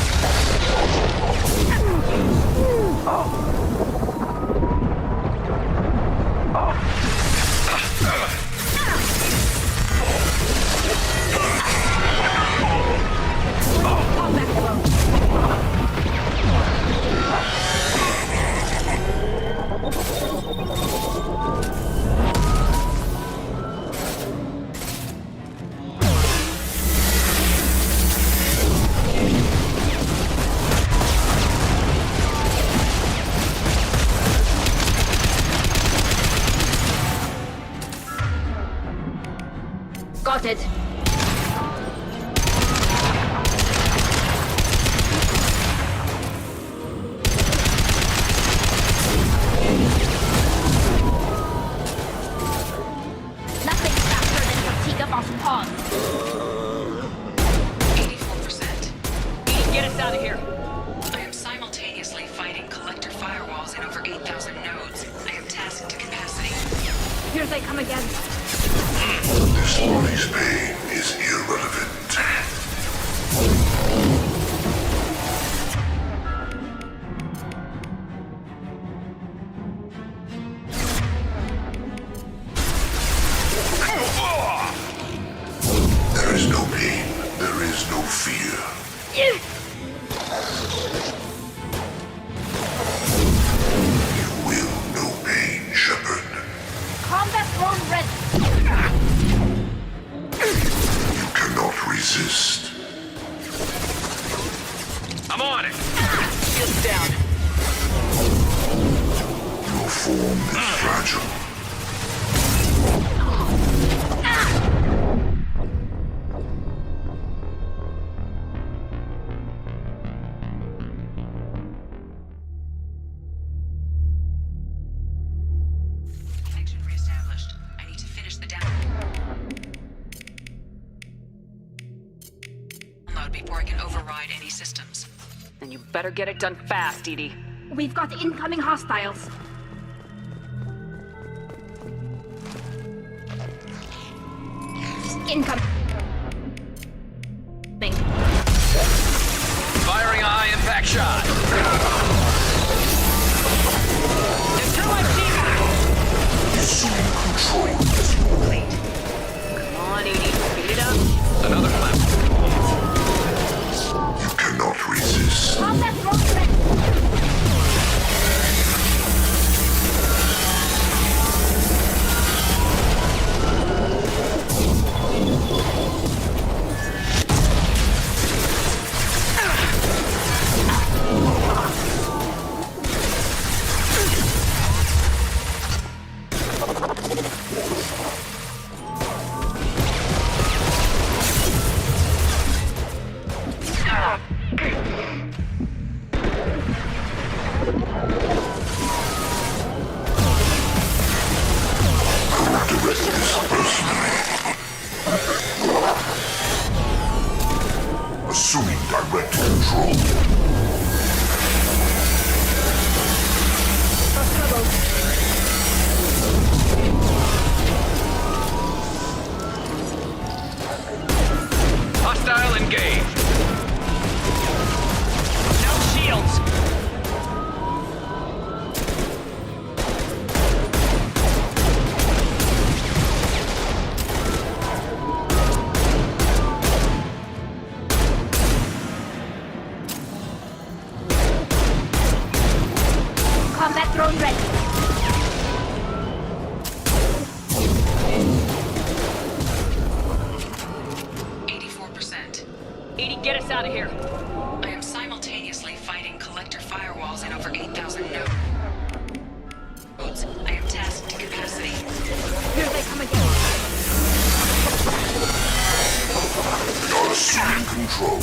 Got it. Nothing faster than fatigue of our pawns. 84%. Edie, get us out of here. I am simultaneously fighting collector firewalls in over 8,000 nodes. I am tasked to capacity. Here they come again. This body's pain is irrelevant. There is no pain. There is no fear. You will know pain, Shepard. Combat drone ready. You cannot resist. I'm on it. Shield down. Your form is fragile. Connection reestablished. I need to finish the download before I can override any systems. Then you better get it done fast, Edie. We've got incoming hostiles. Incoming. Firing a high-impact shot. There's two on Assume control. Come on, Edie. Speed it up. Another platform. You cannot resist. Combat drone ready. control. Hostile engaged. No shields. Combat drone ready. Get us out of here. I am simultaneously fighting collector firewalls in over 8,000 nodes. I am tasked to capacity. Here they come again. We are assuming control.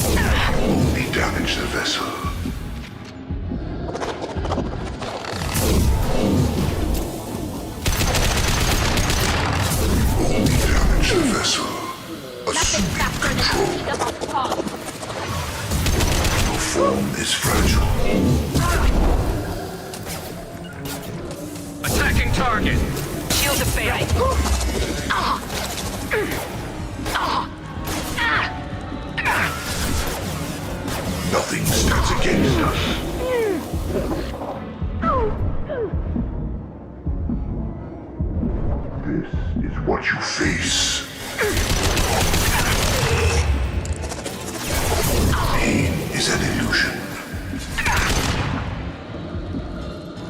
Only damage the vessel. Only damage the vessel. Assuming control. Your form is fragile. Attacking target. Shield to fail. Nothing stands against us. This is what you face. Pain is an illusion.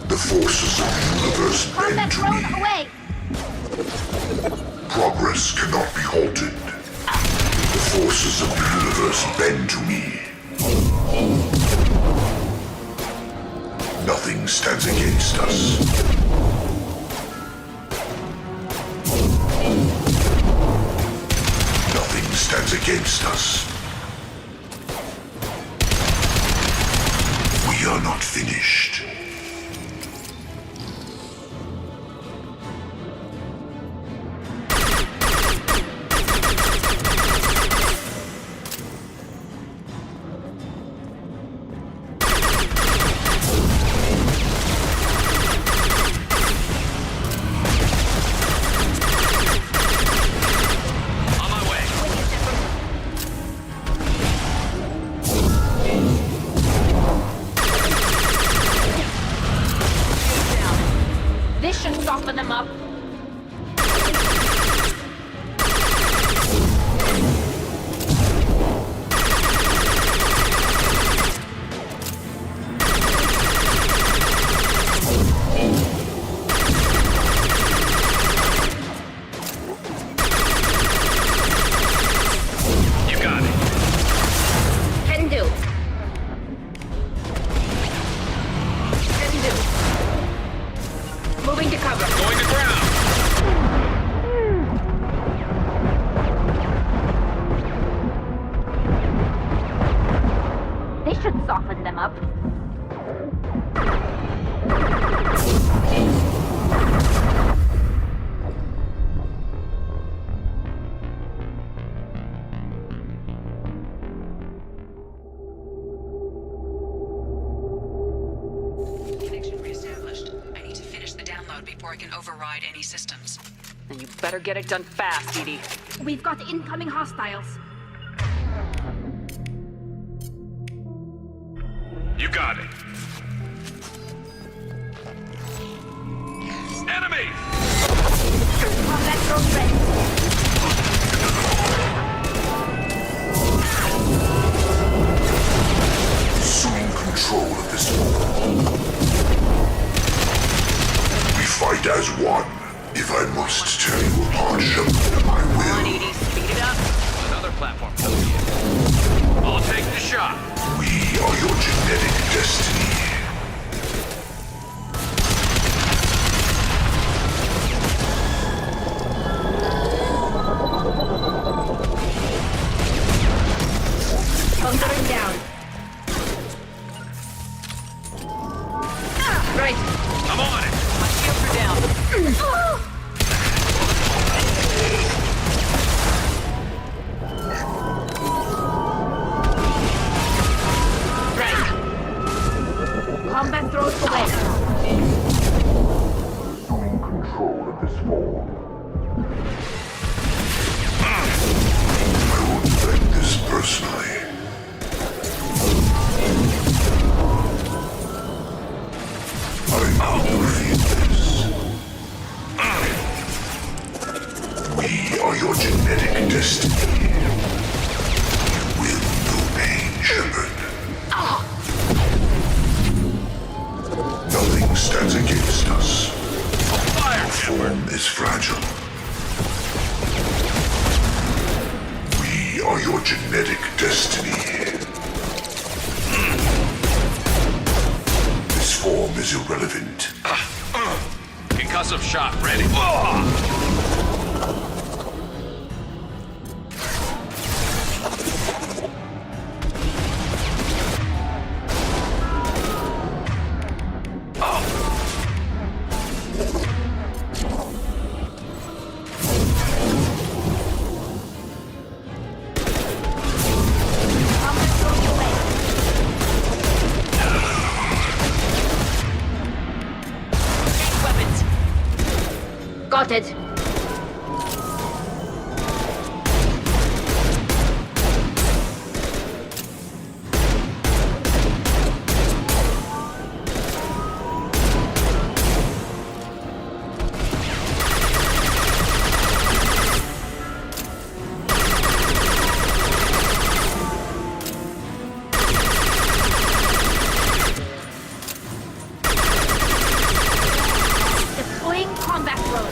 The forces of the universe bend to me. Away. Progress cannot be halted. The forces of the universe bend to me. Nothing stands against us. Nothing stands against us. We are not finished. This should soften them up. You got it. Can do. Can do. Moving to cover. Going to ground. This should soften them up. Connection reestablished. I need to finish the download before I can override any systems. Then you better get it done fast, Edie. We've got incoming hostiles. You got it. Enemy! Combat drone ready. Assuming control of this world. We fight as one. If I must tear you apart, Shepard, I will. Come on, Edie, speed it up. Another platform coming in. I'll take the shot. We are your genetic destiny. destiny. Will no pain, Shepard. Nothing stands against us. Our form is fragile. We are your genetic destiny. This form is irrelevant. Concussive shot ready. Got it. Deploying combat drone.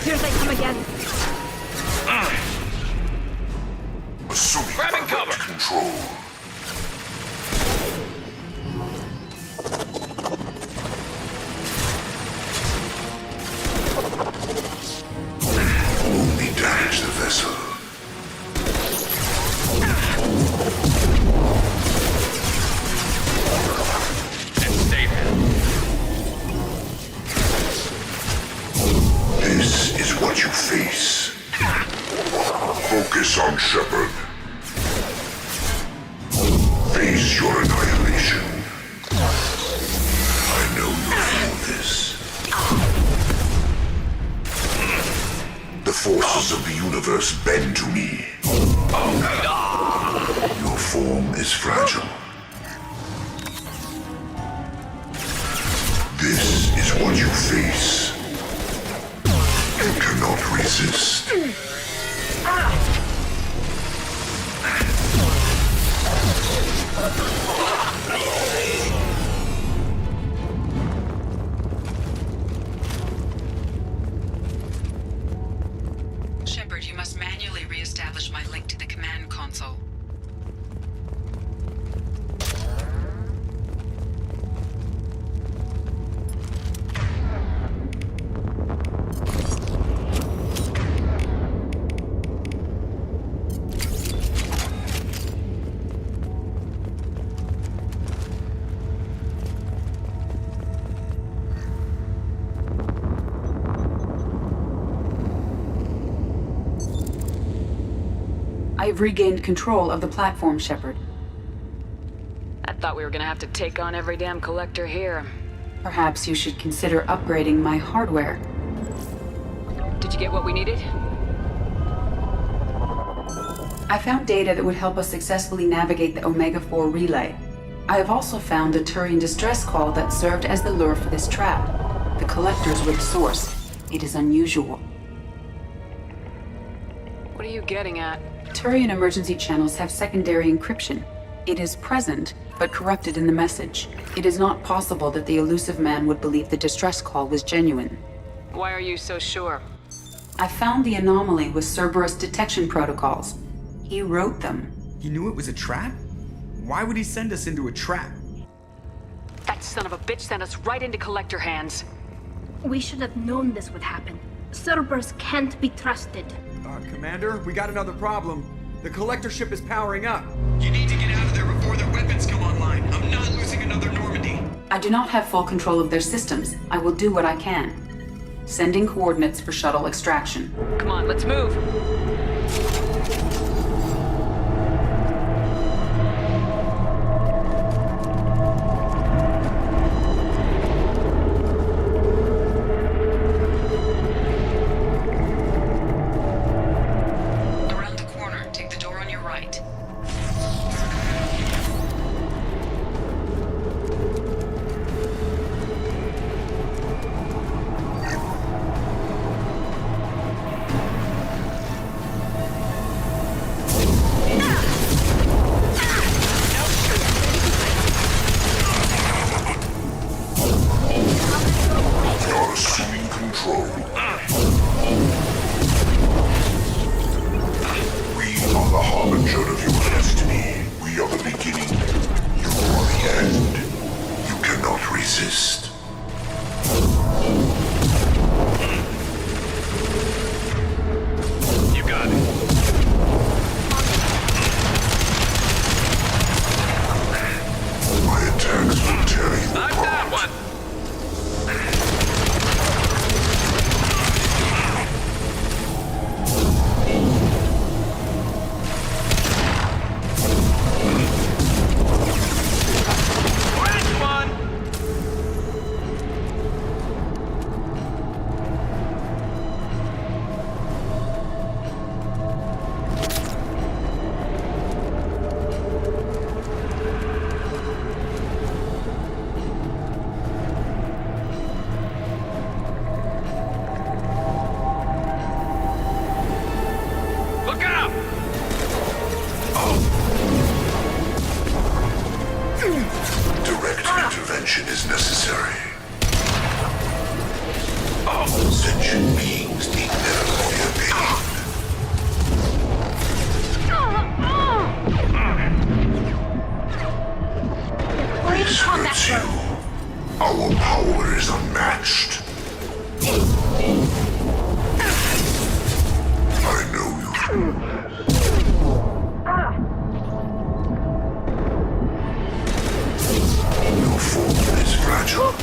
Here they come again. Assuming Grabbing cover. control. Only damage the vessel. And stay there. This is what you face. Focus on Shepard. Face your annihilation. I know you'll feel this. The forces of the universe bend to me. Your form is fragile. This is what you face. You cannot resist. Shepard, you must manually re-establish my link to the command console. I've regained control of the platform, Shepard. I thought we were gonna have to take on every damn collector here. Perhaps you should consider upgrading my hardware. Did you get what we needed? I found data that would help us successfully navigate the Omega-4 relay. I have also found a Turian distress call that served as the lure for this trap. The collectors were the source. It is unusual. What are you getting at? Turian emergency channels have secondary encryption. It is present, but corrupted in the message. It is not possible that the elusive man would believe the distress call was genuine. Why are you so sure? I found the anomaly with Cerberus detection protocols. He wrote them. He knew it was a trap? Why would he send us into a trap? That son of a bitch sent us right into collector hands. We should have known this would happen. Cerberus can't be trusted. Commander, we got another problem. The collector ship is powering up. You need to get out of there before their weapons come online. I'm not losing another Normandy. I do not have full control of their systems. I will do what I can. Sending coordinates for shuttle extraction. Come on, let's move. Around the corner, take the door on your right. You're assuming control. We are the harbinger of your destiny. We are the beginning. You are the end. You cannot resist. You got it. My attacks will tear you Knock apart. that one. Last one. Look out! Direct intervention is necessary. Sentient beings need never fear pain. This hurts you. Our power is unmatched. I know you. Your form is fragile.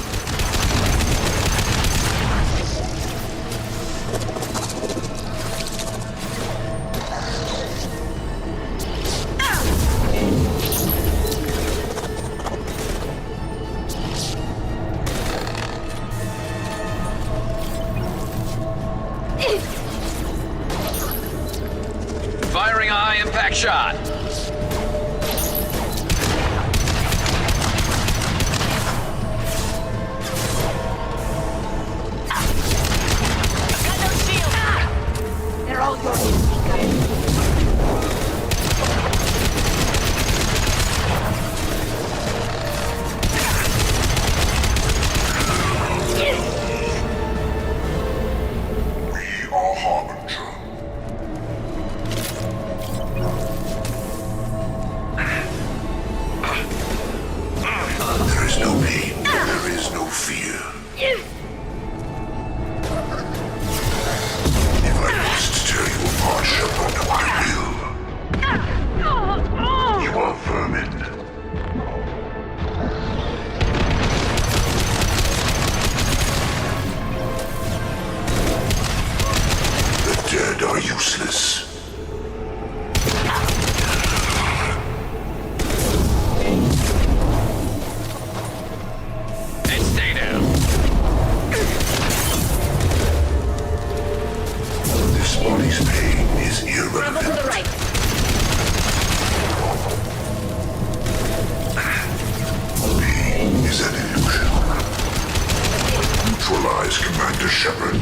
Firing a high-impact shot. They're all yours. We are Harbinger. There is no pain. There is no fear. If I must tear you apart, Shepard, I will. You are vermin. The dead are useless. And stay down. This body's pain is irrelevant. To the right. Pain is an illusion. Neutralize Commander Shepard.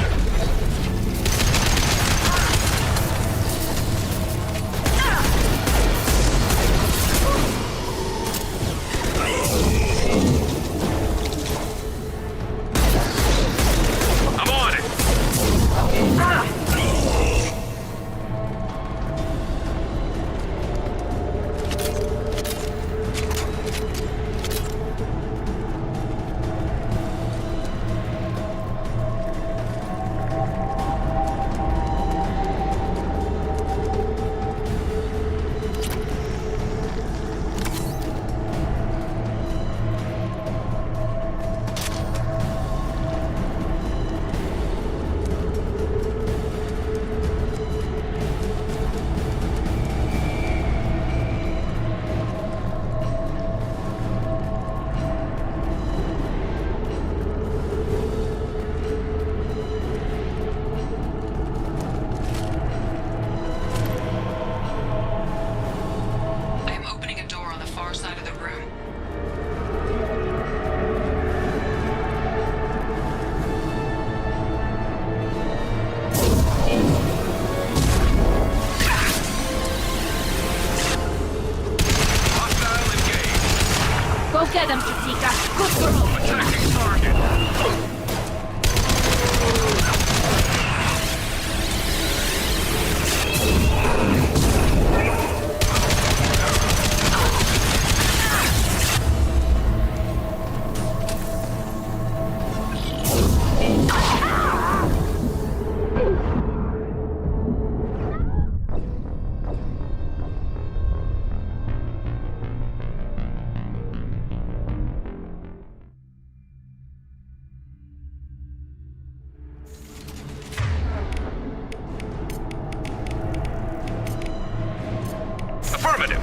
Affirmative.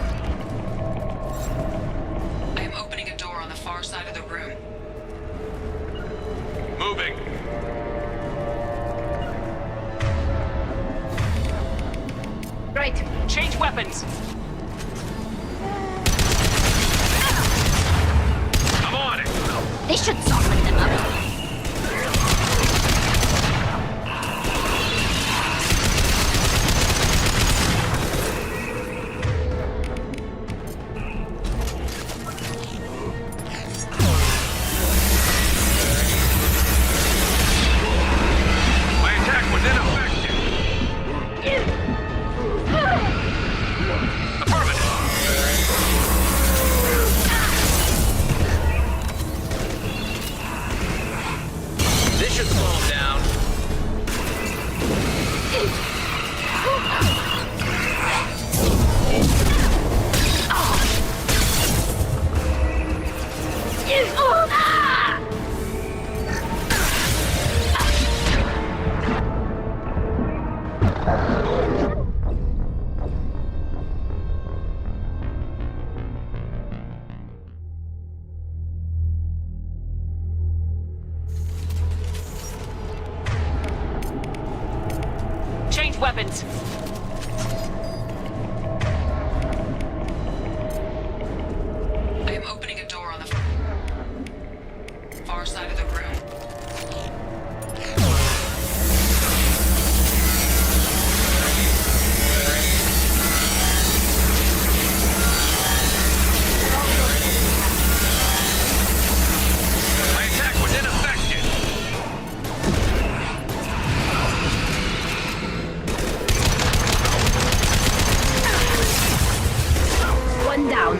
I am opening a door on the far side of the room. Moving. Right, change weapons. I'm on it. They should soften them up. My attack was ineffective. This should slow him down. Change weapons. I am opening a door on the far side of the room. My attack was ineffective. One down.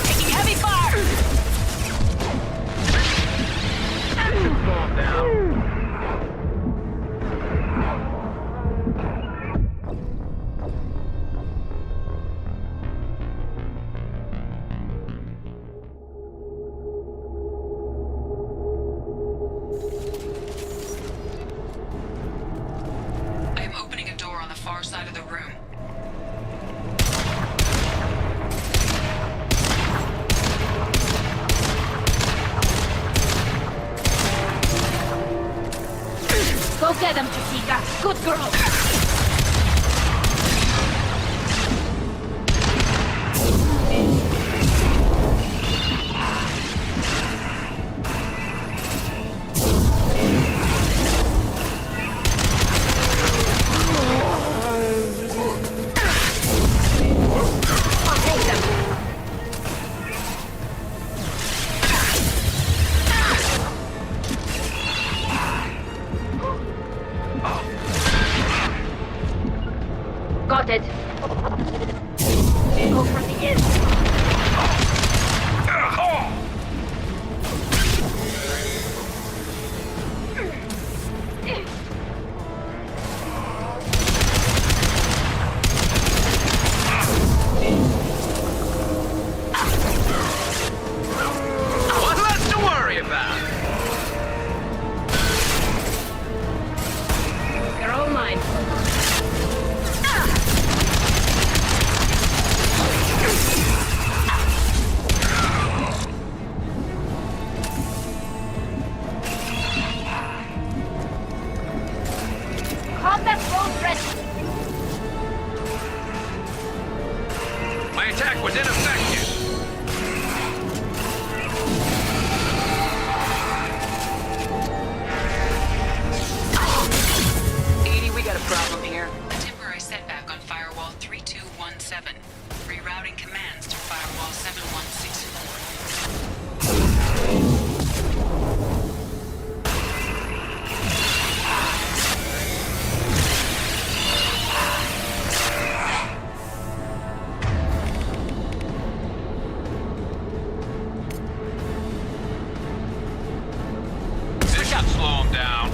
Taking heavy fire! Calm down. I am opening a door on the far side of the room. Go get them, Chiquita. Good girl. Got it. Go for the end. What's left to worry about? They're all mine. Combat road ready. My attack was ineffective. We got a problem here. A temporary setback on Firewall 3217. Rerouting commands to Firewall 7164. This should slow him down.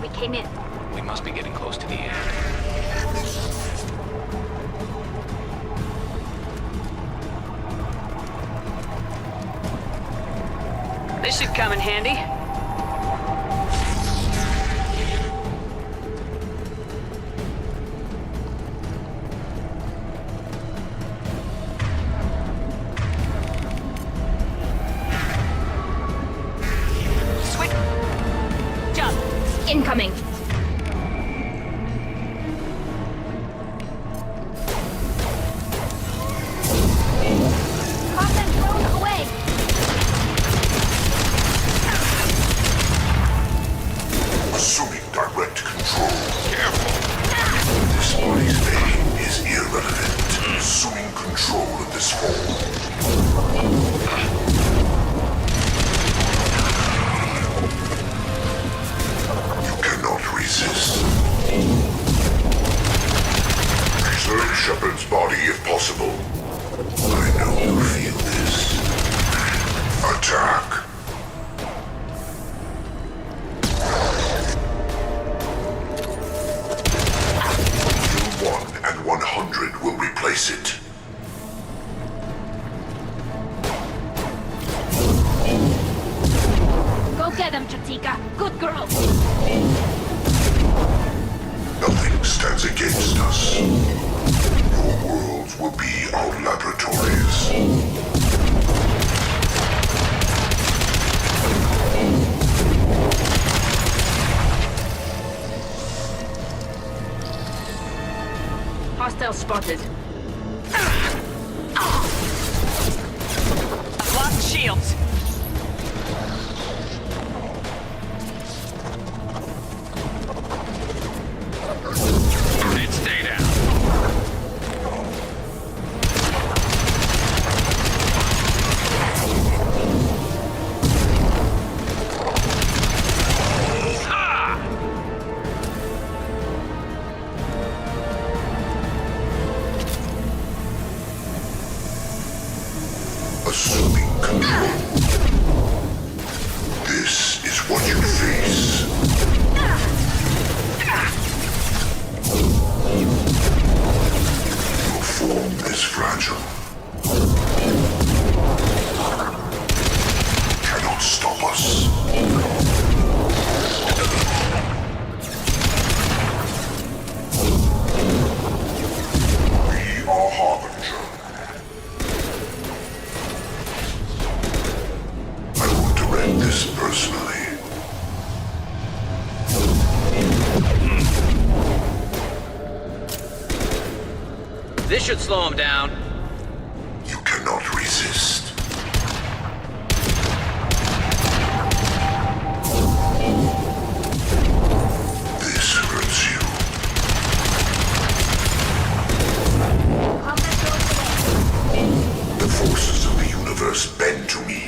we came in. We must be getting close to the end. This should come in handy. Sweet. Jump. Incoming. Combat drone away. Assuming direct control. Careful. This body's name is irrelevant. Assuming control of this form. You cannot resist. Preserve Shepard's body if possible. I know you feel this. Attack. U1 and 100 will replace it. Go get him, Chatika. Good girl. Nothing stands against us. Your worlds will be our laboratories. Hostile spotted. I've lost shields. Grenade, stay down. Assuming control. This is what you face. Your form is fragile. Cannot stop us. We are Harbinger. I will direct this personally. This should slow him down. You cannot resist. This hurts you. The forces of the universe bend to me.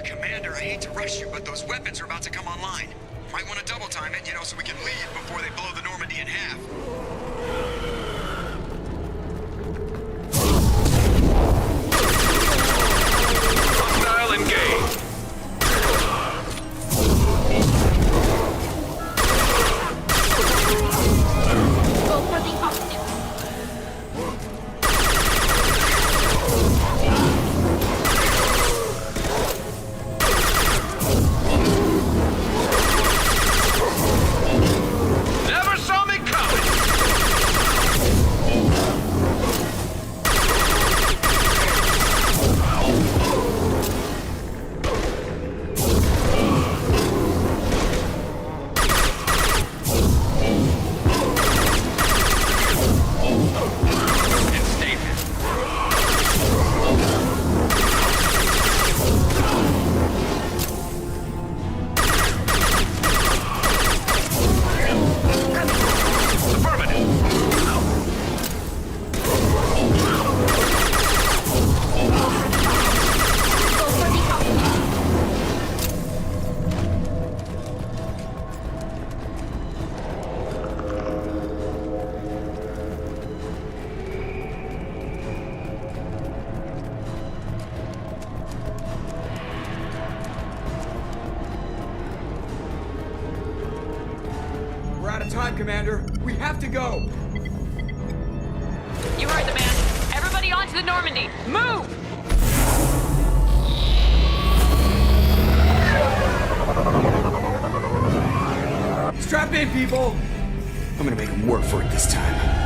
Commander, I hate to rush you, but those weapons are about to come online. Might want to double time it, so we can leave before they blow the Normandy in half. Hostile engaged. Go for the optics. Never saw me coming. Commander. We have to go. You heard the man. Everybody onto the Normandy. Move! Strap in, people. I'm gonna make them work for it this time.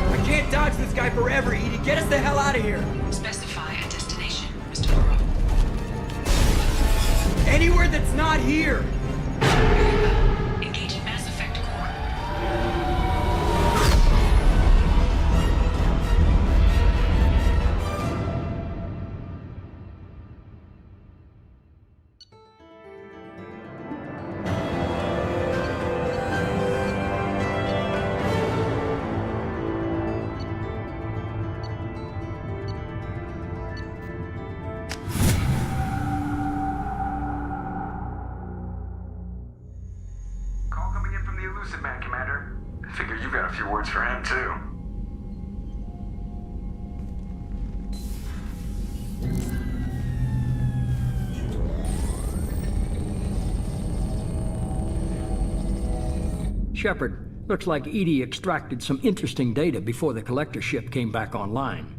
I can't dodge this guy forever, Edie. Get us the hell out of here. Specify a destination, Mr. Laurel. Anywhere that's not here. Engaging Mass Effect core. Call coming in from the Elusive Man, Commander. Figure you've got a few words for him, too. Shepard, looks like EDI extracted some interesting data before the collector ship came back online.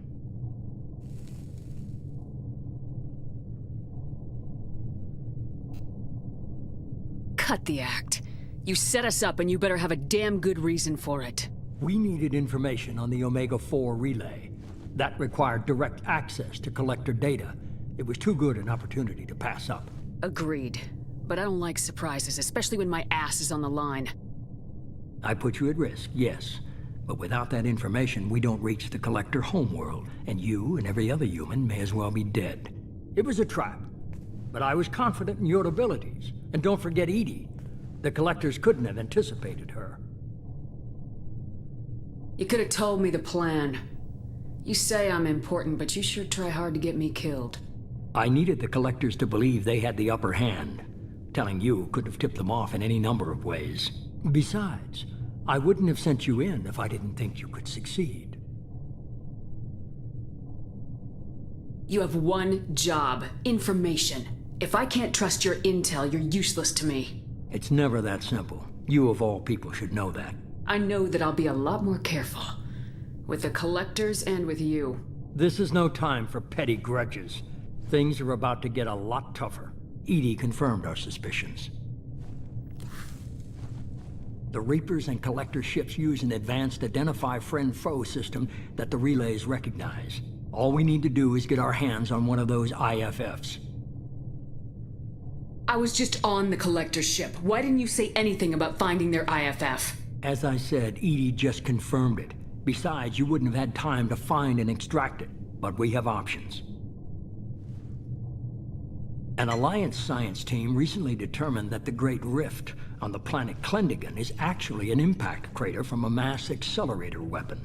Cut the act. You set us up and you better have a damn good reason for it. We needed information on the Omega-4 relay. That required direct access to collector data. It was too good an opportunity to pass up. Agreed. But I don't like surprises, especially when my ass is on the line. I put you at risk, yes. But without that information, we don't reach the collector homeworld, and you and every other human may as well be dead. It was a trap, but I was confident in your abilities. And don't forget EDI. The collectors couldn't have anticipated her. You could have told me the plan. You say I'm important, but you sure try hard to get me killed. I needed the collectors to believe they had the upper hand. Telling you could have tipped them off in any number of ways. Besides, I wouldn't have sent you in if I didn't think you could succeed. You have one job: information. If I can't trust your intel, you're useless to me. It's never that simple. You of all people should know that. I know that I'll be a lot more careful. With the collectors and with you. This is no time for petty grudges. Things are about to get a lot tougher. EDI confirmed our suspicions. The Reapers and Collector ships use an advanced identify friend-foe system that the relays recognize. All we need to do is get our hands on one of those IFFs. I was just on the Collector ship. Why didn't you say anything about finding their IFF? As I said, EDI just confirmed it. Besides, you wouldn't have had time to find and extract it. But we have options. An Alliance science team recently determined that the Great Rift on the planet Klendagon is actually an impact crater from a mass accelerator weapon.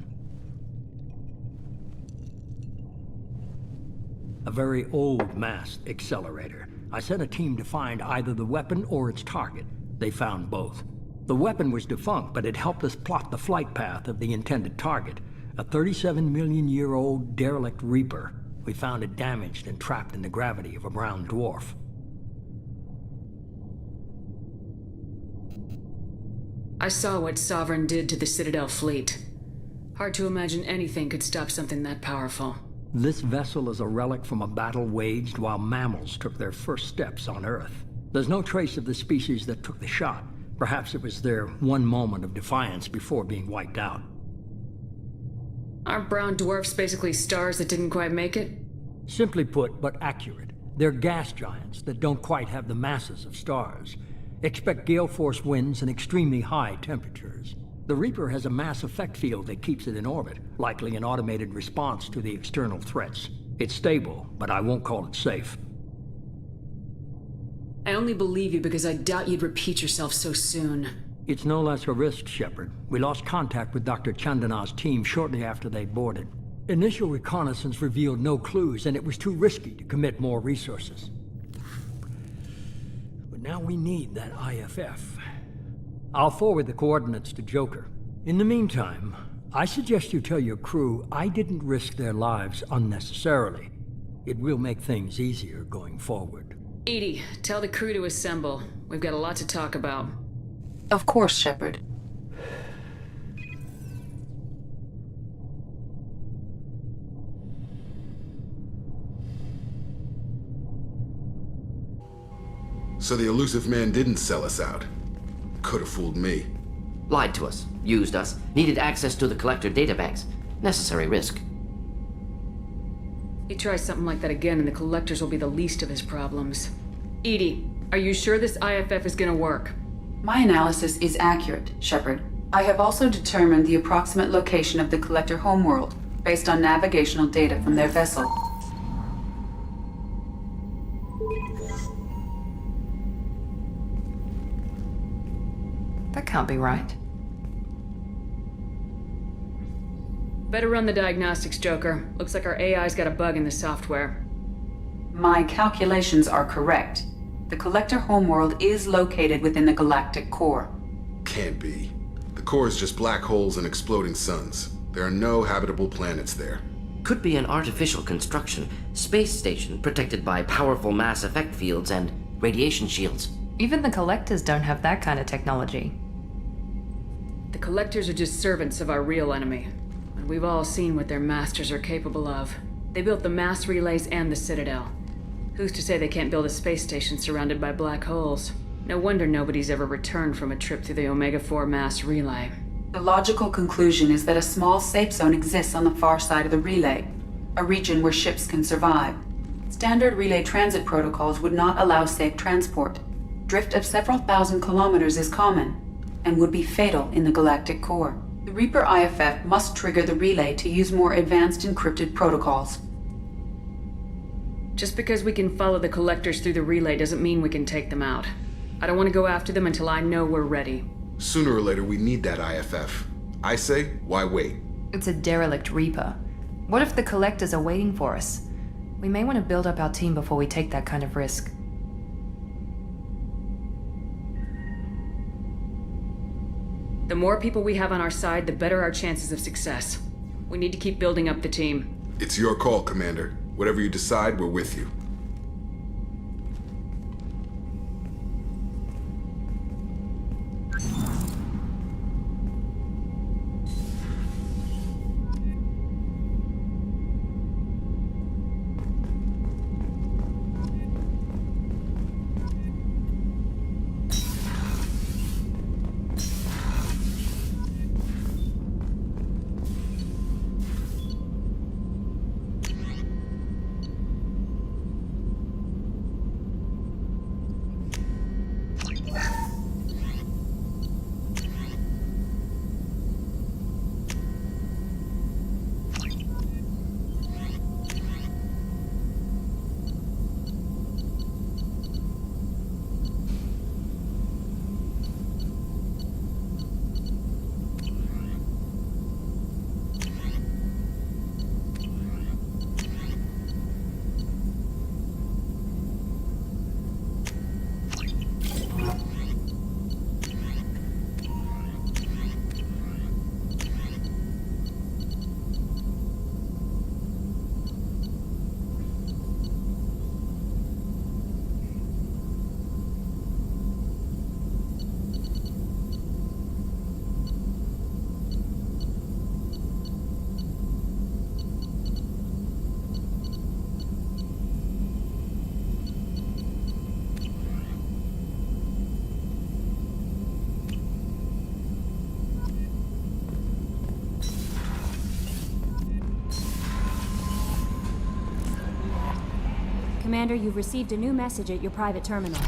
A very old mass accelerator. I sent a team to find either the weapon or its target. They found both. The weapon was defunct, but it helped us plot the flight path of the intended target, a 37-million-year-old derelict Reaper. We found it damaged and trapped in the gravity of a brown dwarf. I saw what Sovereign did to the Citadel fleet. Hard to imagine anything could stop something that powerful. This vessel is a relic from a battle waged while mammals took their first steps on Earth. There's no trace of the species that took the shot. Perhaps it was their one moment of defiance before being wiped out. Aren't brown dwarfs basically stars that didn't quite make it? Simply put, but accurate. They're gas giants that don't quite have the masses of stars. Expect gale force winds and extremely high temperatures. The Reaper has a mass effect field that keeps it in orbit, likely an automated response to the external threats. It's stable, but I won't call it safe. I only believe you because I doubt you'd repeat yourself so soon. It's no less a risk, Shepard. We lost contact with Dr. Chandana's team shortly after they boarded. Initial reconnaissance revealed no clues, and it was too risky to commit more resources. But now we need that IFF. I'll forward the coordinates to Joker. In the meantime, I suggest you tell your crew I didn't risk their lives unnecessarily. It will make things easier going forward. EDI, tell the crew to assemble. We've got a lot to talk about. Of course, Shepard. So the elusive man didn't sell us out. Could have fooled me. Lied to us, used us, needed access to the Collector databanks. Necessary risk. He tries something like that again and the Collectors will be the least of his problems. EDI, are you sure this IFF is gonna work? My analysis is accurate, Shepard. I have also determined the approximate location of the Collector homeworld, based on navigational data from their vessel. That can't be right. Better run the diagnostics, Joker. Looks like our AI's got a bug in the software. My calculations are correct. The Collector homeworld is located within the galactic core. Can't be. The core is just black holes and exploding suns. There are no habitable planets there. Could be an artificial construction, space station protected by powerful mass effect fields and radiation shields. Even the Collectors don't have that kind of technology. The Collectors are just servants of our real enemy. And we've all seen what their masters are capable of. They built the mass relays and the Citadel. Who's to say they can't build a space station surrounded by black holes? No wonder nobody's ever returned from a trip through the Omega-4 mass relay. The logical conclusion is that a small safe zone exists on the far side of the relay, a region where ships can survive. Standard relay transit protocols would not allow safe transport. Drift of several thousand kilometers is common, and would be fatal in the galactic core. The Reaper IFF must trigger the relay to use more advanced encrypted protocols. Just because we can follow the Collectors through the relay doesn't mean we can take them out. I don't want to go after them until I know we're ready. Sooner or later, we need that IFF. I say, why wait? It's a derelict Reaper. What if the Collectors are waiting for us? We may want to build up our team before we take that kind of risk. The more people we have on our side, the better our chances of success. We need to keep building up the team. It's your call, Commander. Whatever you decide, we're with you. Commander, you've received a new message at your private terminal.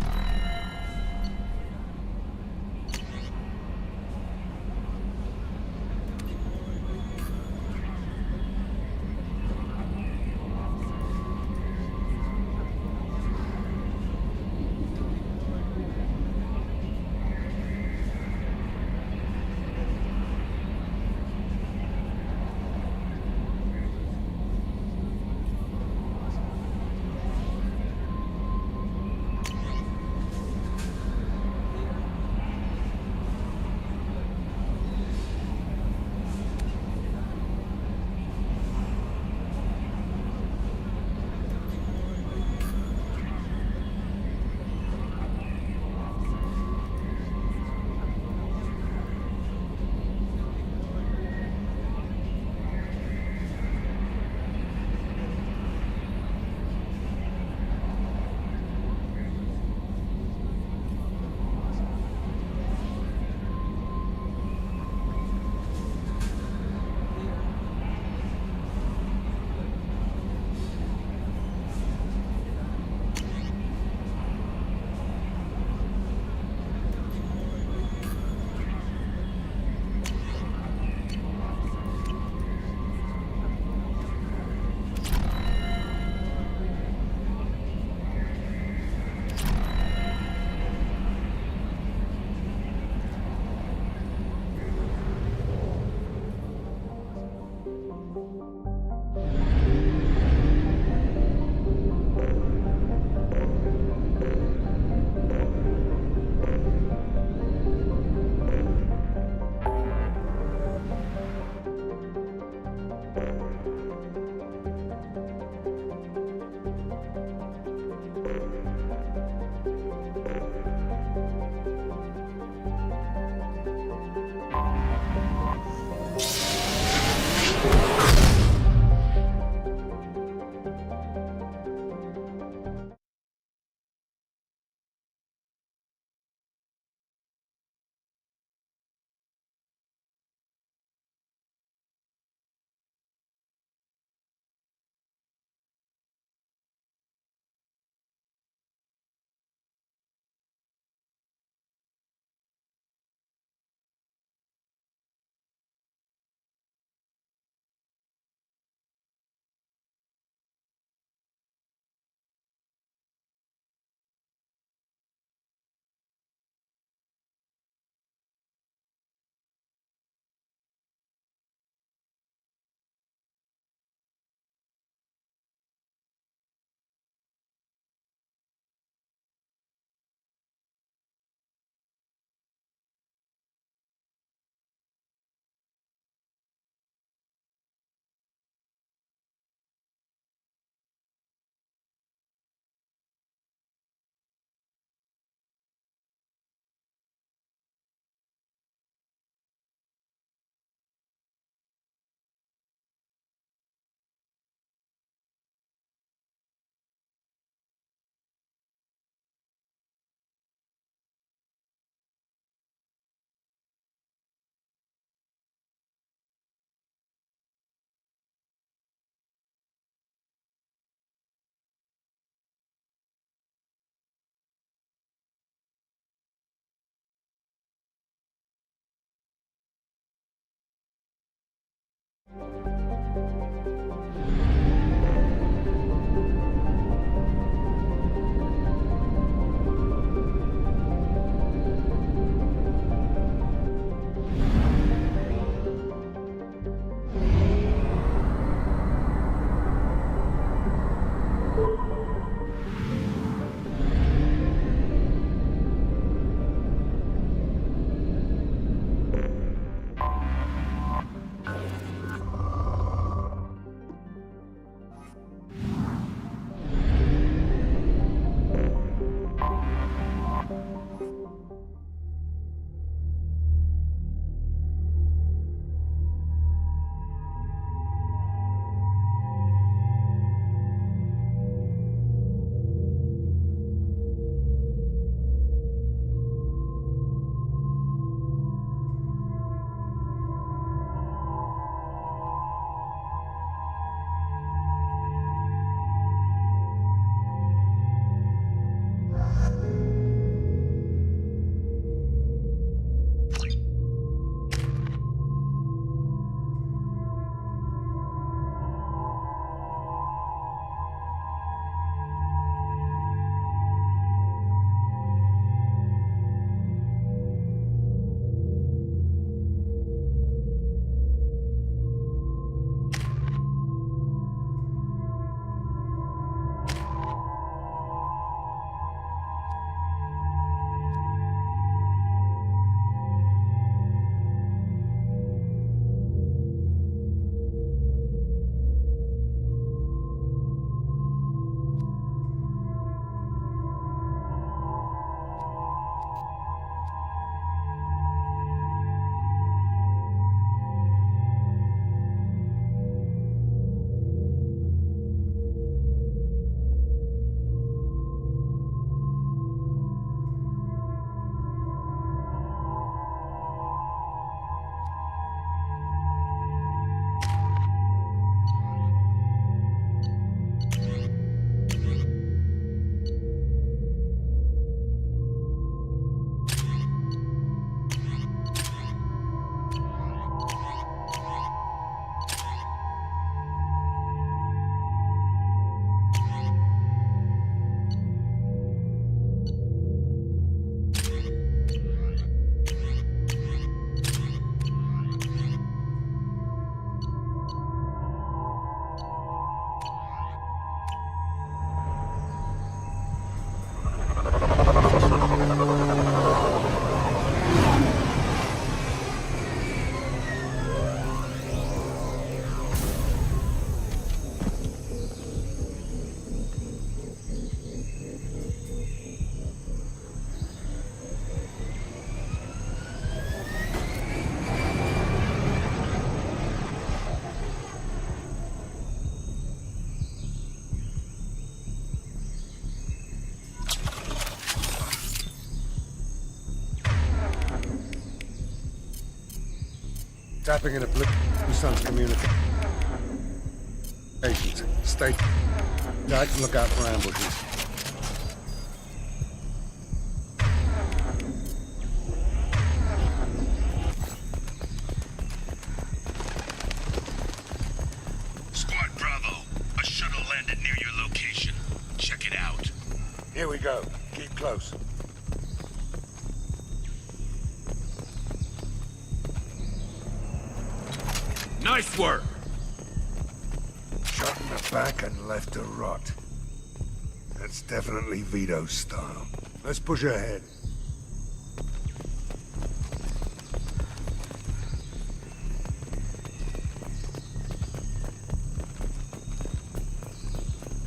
Tapping in a Blue Sun's communications. Stay tight and look out for ambushes. Squad Bravo, a shuttle landed near your location. Check it out. Here we go. Keep close. Nice work! Shot in the back and left to rot. That's definitely Vito's style. Let's push ahead.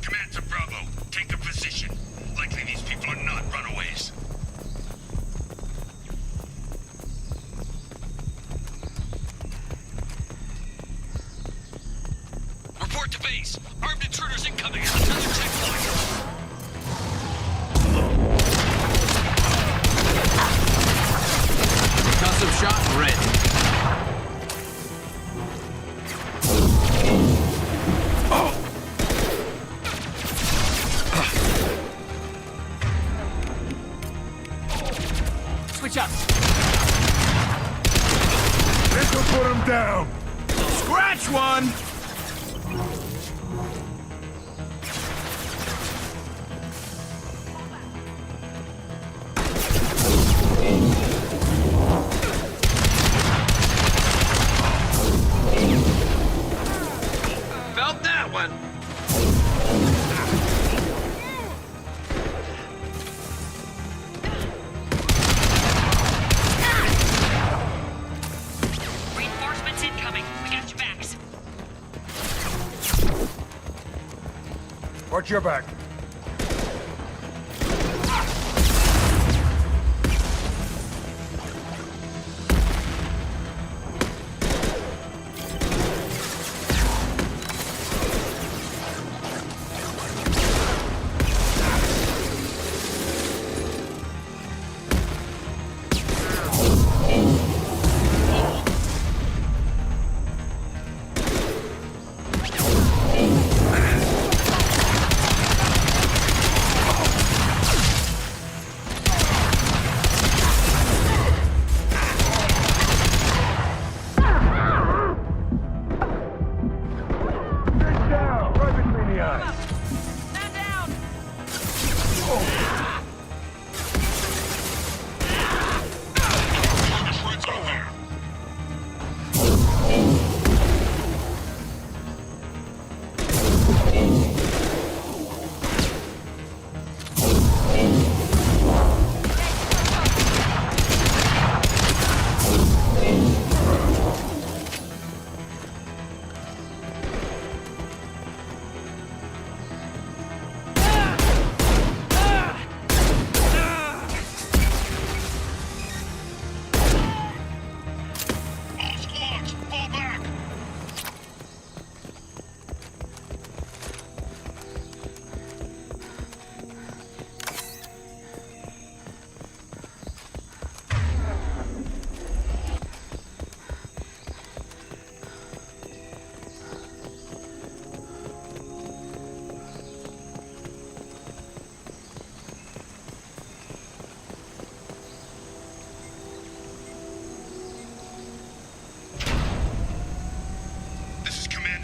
Command to Bravo, take a position. Likely these people are not runaways. Report to base. Armed intruders incoming at the southern checkpoint. Concussive shot ready. Switch up. This will put him down. Scratch one! Felt that one. Reinforcements incoming. We got your backs. Watch your back.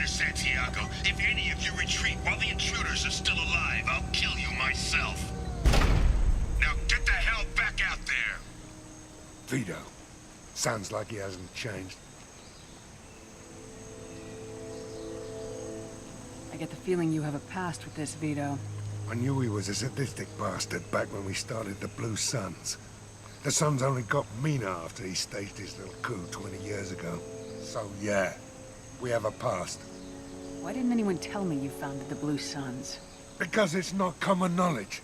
Santiago, if any of you retreat while the intruders are still alive, I'll kill you myself. Now get the hell back out there! Vito. Sounds like he hasn't changed. I get the feeling you have a past with this, Vito. I knew he was a sadistic bastard back when we started the Blue Suns. The Suns only got meaner after he staged his little coup 20 years ago. So yeah, we have a past. Why didn't anyone tell me you founded the Blue Suns? Because it's not common knowledge.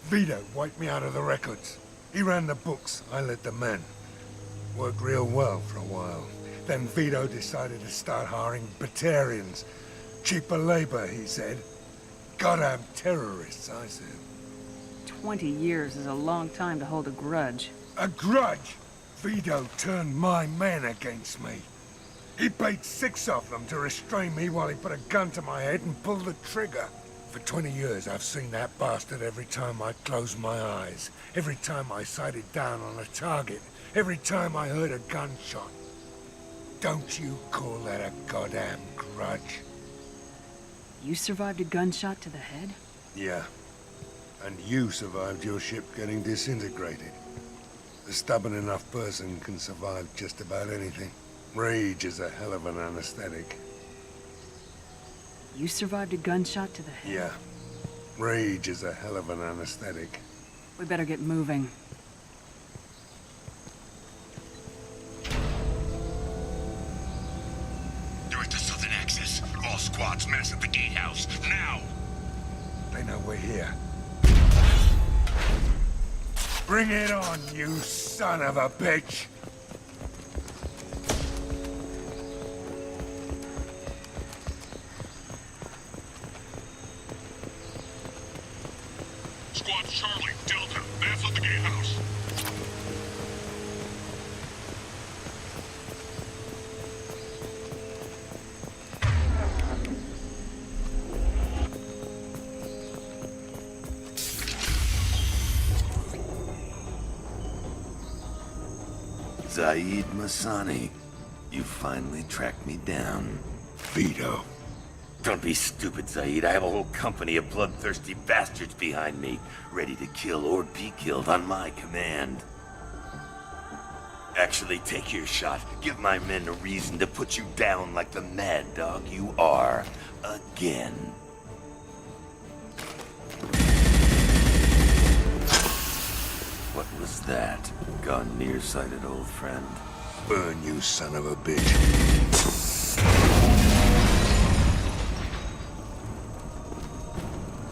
Vito wiped me out of the records. He ran the books, I led the men. Worked real well for a while. Then Vito decided to start hiring Batarians. Cheaper labor, he said. Goddamn terrorists, I said. 20 years is a long time to hold a grudge. A grudge? Vito turned my men against me. He paid 6 of them to restrain me while he put a gun to my head and pulled the trigger. For 20 years, I've seen that bastard every time I closed my eyes. Every time I sighted down on a target. Every time I heard a gunshot. Don't you call that a goddamn grudge? You survived a gunshot to the head? Yeah. And you survived your ship getting disintegrated. A stubborn enough person can survive just about anything. Rage is a hell of an anesthetic. You survived a gunshot to the head? Yeah. Rage is a hell of an anesthetic. We better get moving. You're at the southern axis. All squads mass at the gatehouse. Now! They know we're here. Bring it on, you son of a bitch! Squad Charlie, Delta, mass at the gatehouse. Zaid Masani, you finally tracked me down. Vito. Don't be stupid, Zaid. I have a whole company of bloodthirsty bastards behind me, ready to kill or be killed on my command. Actually, take your shot. Give my men a reason to put you down like the mad dog you are. Again. What was that? Gone nearsighted, old friend. Burn, you son of a bitch.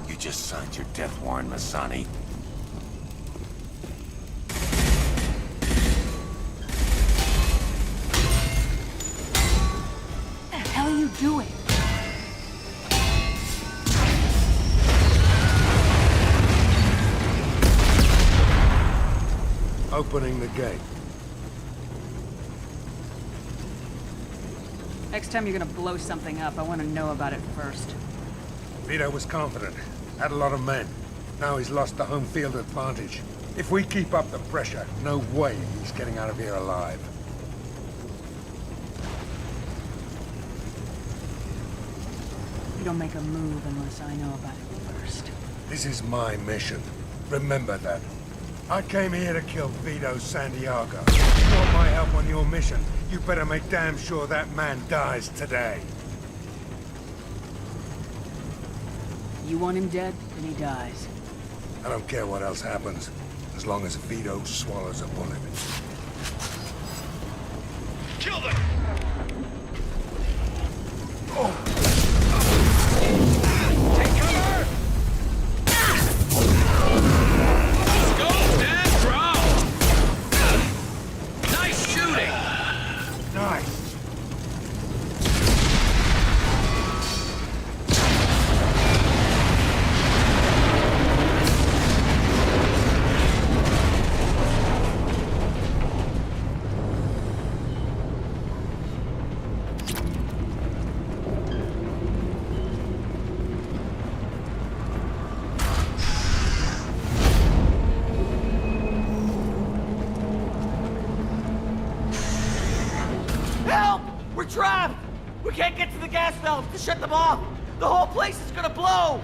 You just signed your death warrant, Masani. What the hell are you doing? Opening the gate. Next time you're gonna blow something up, I want to know about it first. Vito was confident. Had a lot of men. Now he's lost the home field advantage. If we keep up the pressure, no way he's getting out of here alive. You don't make a move unless I know about it first. This is my mission. Remember that. I came here to kill Vito Santiago. If you want my help on your mission, you better make damn sure that man dies today. You want him dead, then he dies. I don't care what else happens, as long as Vito swallows a bullet. Kill them! Oh! Trapped! We can't get to the gas valves to shut them off! The whole place is gonna blow!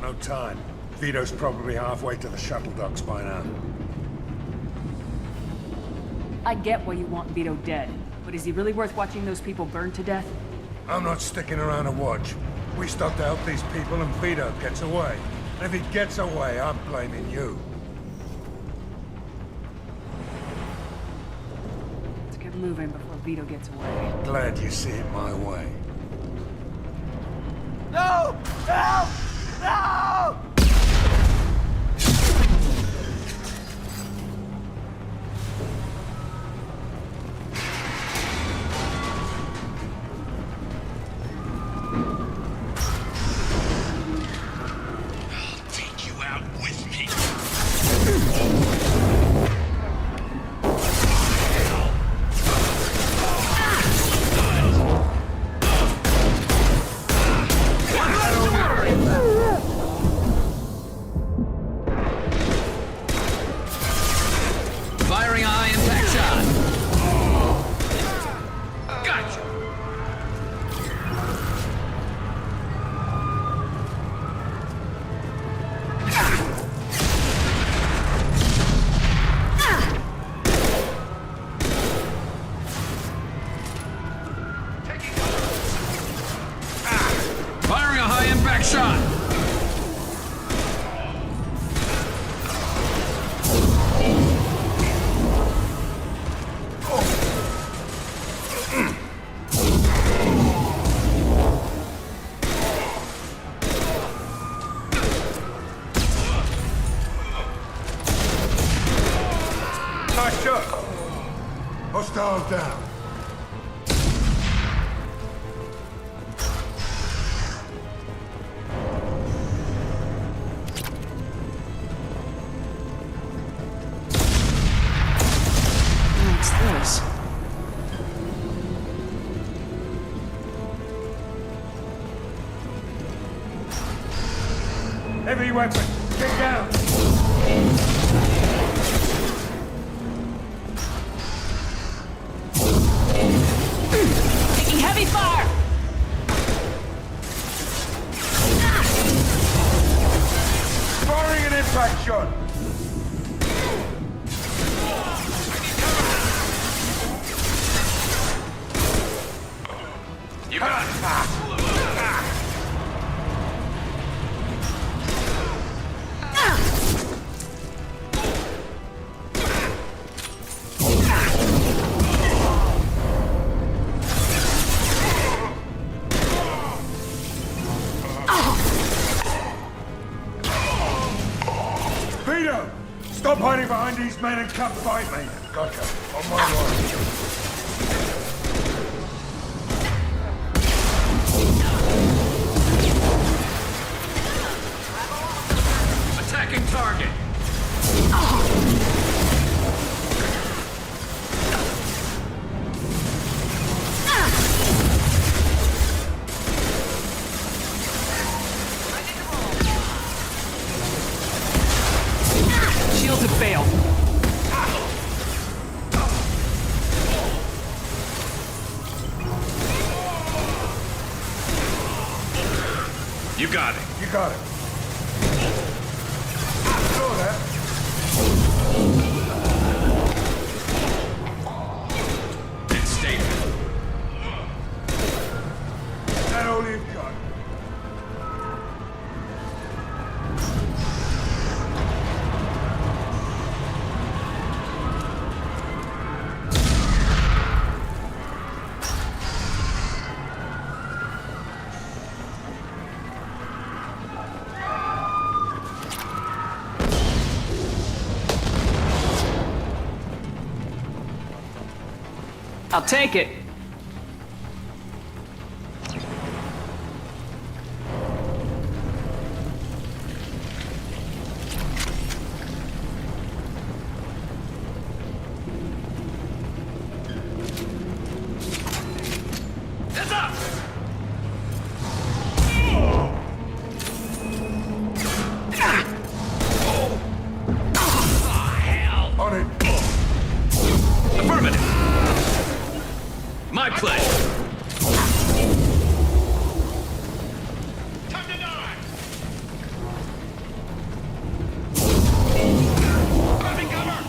No time. Vito's probably halfway to the shuttle docks by now. I get why you want Vito dead, but is he really worth watching those people burn to death? I'm not sticking around to watch. We stop to help these people and Vito gets away. And if he gets away, I'm blaming you. Moving before Vito gets away. Glad you see it my way. No! Help! No! I'll take you out with me. Hostiles down. What's this? Heavy weapon. Get down. Taking heavy fire! Firing an impact shot. You got it. Vito! Stop hiding behind these men and come fight me. Gotcha. On my way. Attacking target. Shields have failed. You got it. You got it. Saw that. It's stable. Is that all you've got? I'll take it. Heads up! On it. Affirmative. My pleasure. Time to die. Grabbing cover.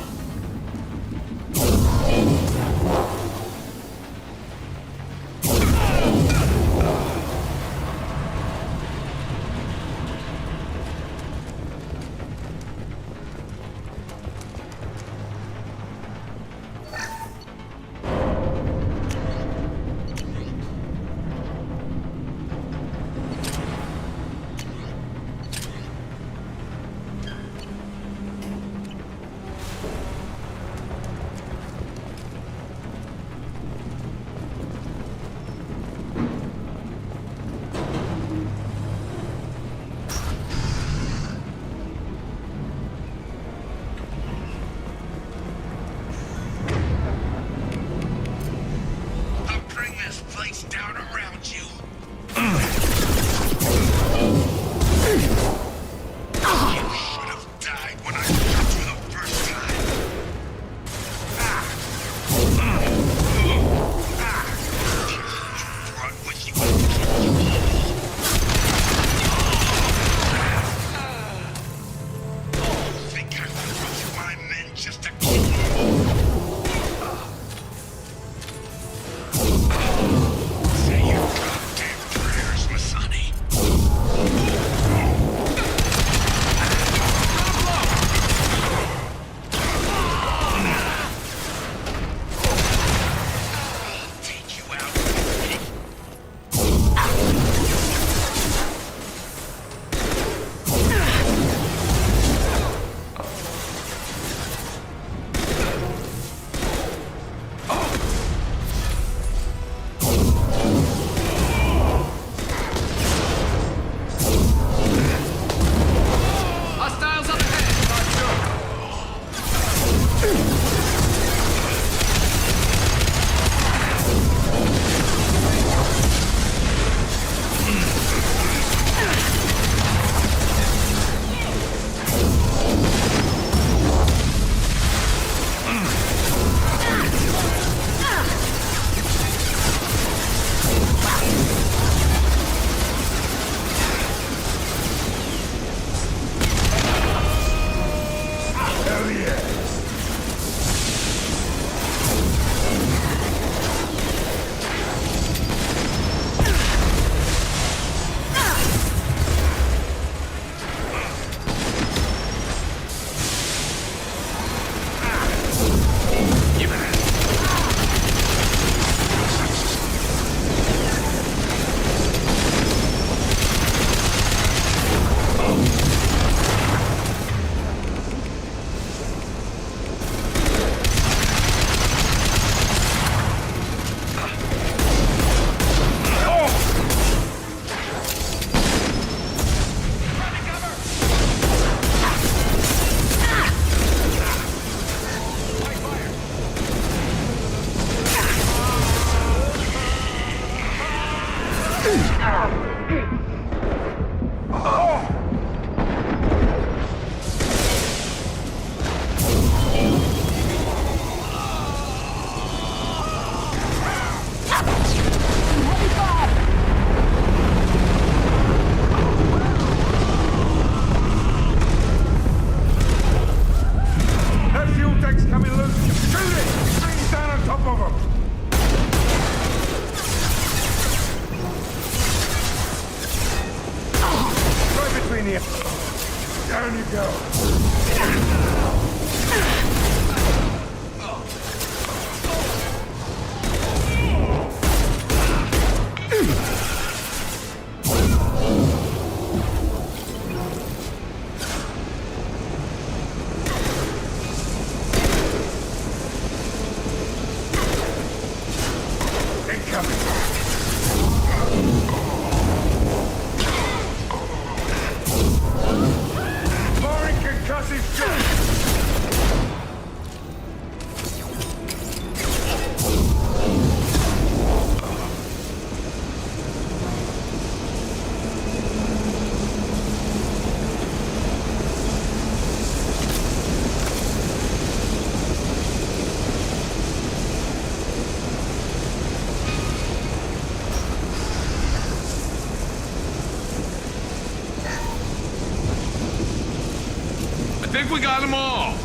we got them all.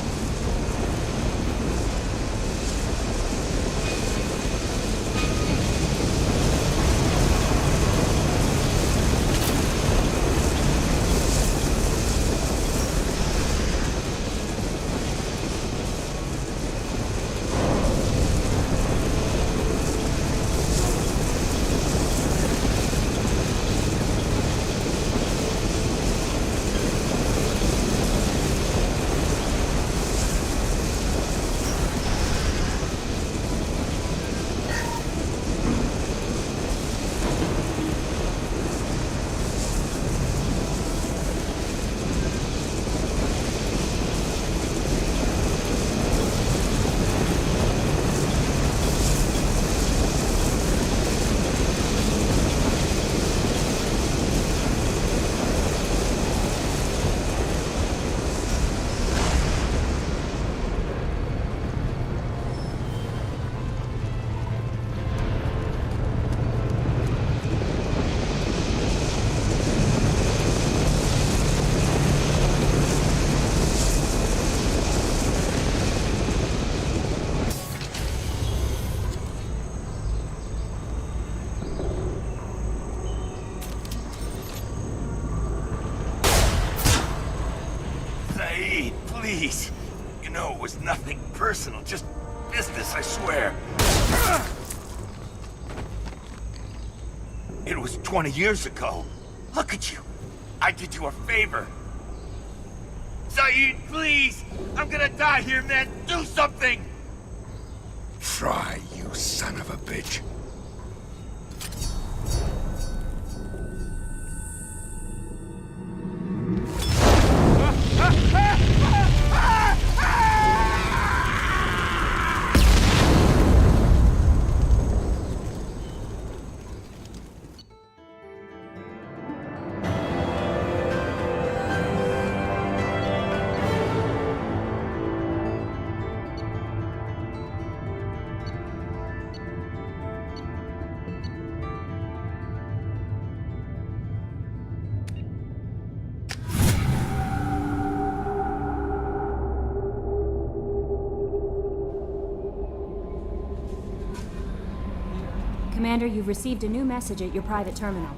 Saeed, please. You know, it was nothing personal, just business, I swear. It was 20 years ago. Look at you. I did you a favor. Saeed, please! I'm gonna die here, man! Do something! Try, you son of a bitch. Commander, you've received a new message at your private terminal.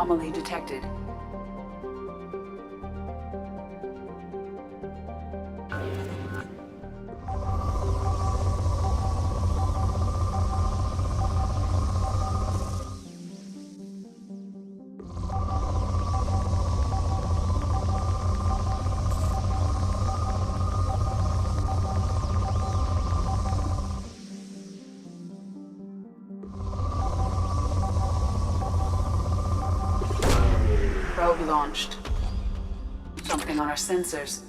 Anomaly detected. Probe launched. Something on our sensors.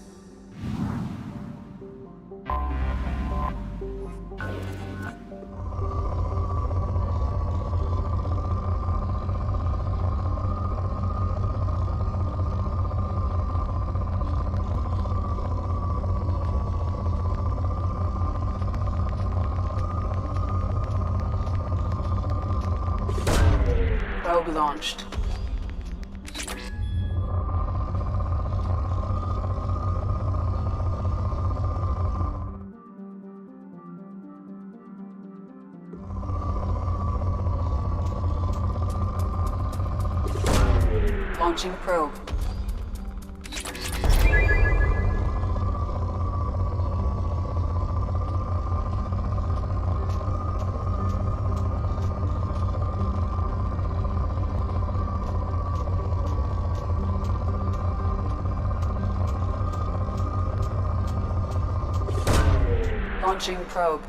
Probe launched. Launching probe. Launching probe.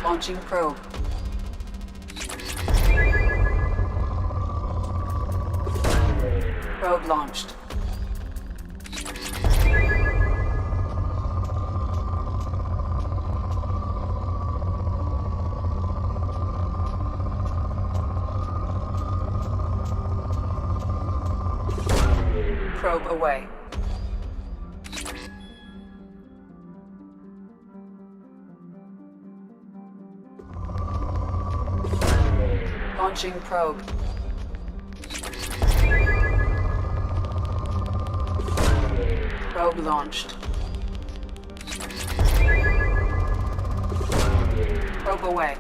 Launching probe. Probe launched. Probe away. Launching probe. Probe launched. Probe away.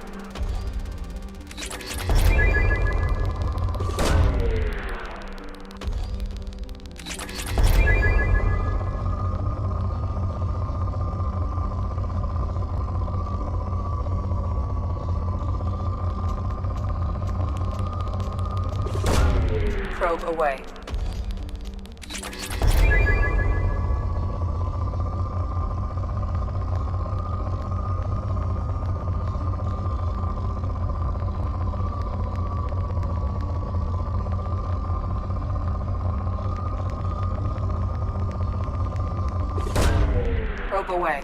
Probe away. Probe away.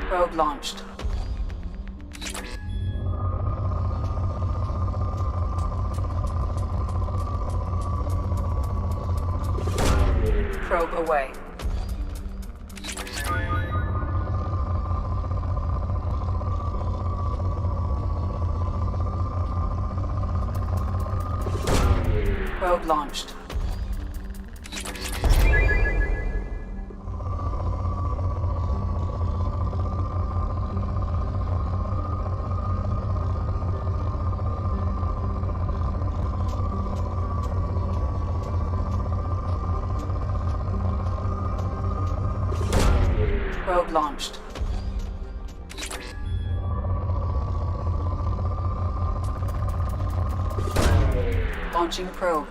Probe launched. Probe away. Probe launched. Probe launched. Launching probe.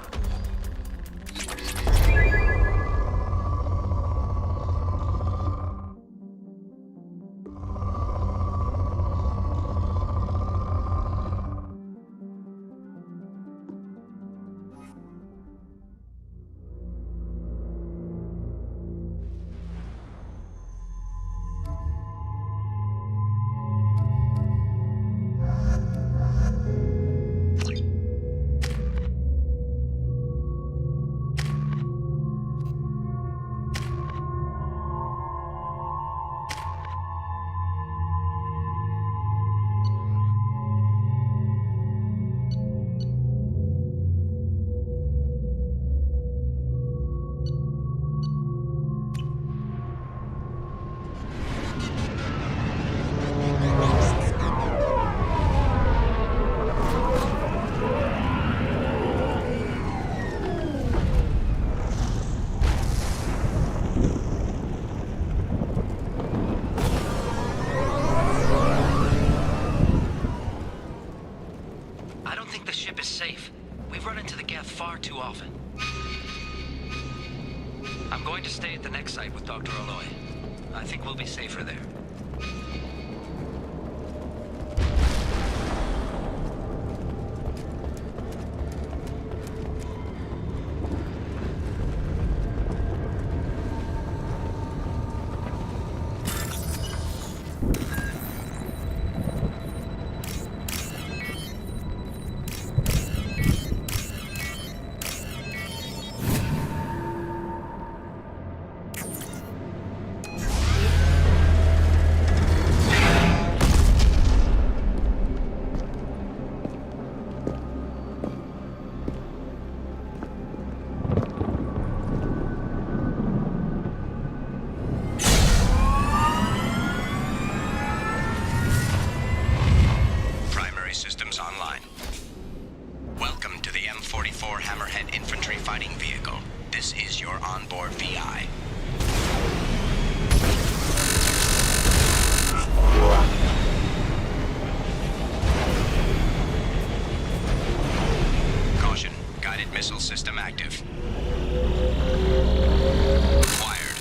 I'm going to stay at the next site with Dr. Aloy. I think we'll be safer there. Systems online. Welcome to the M44 Hammerhead Infantry Fighting Vehicle. This is your onboard VI. Caution, guided missile system active. Acquired.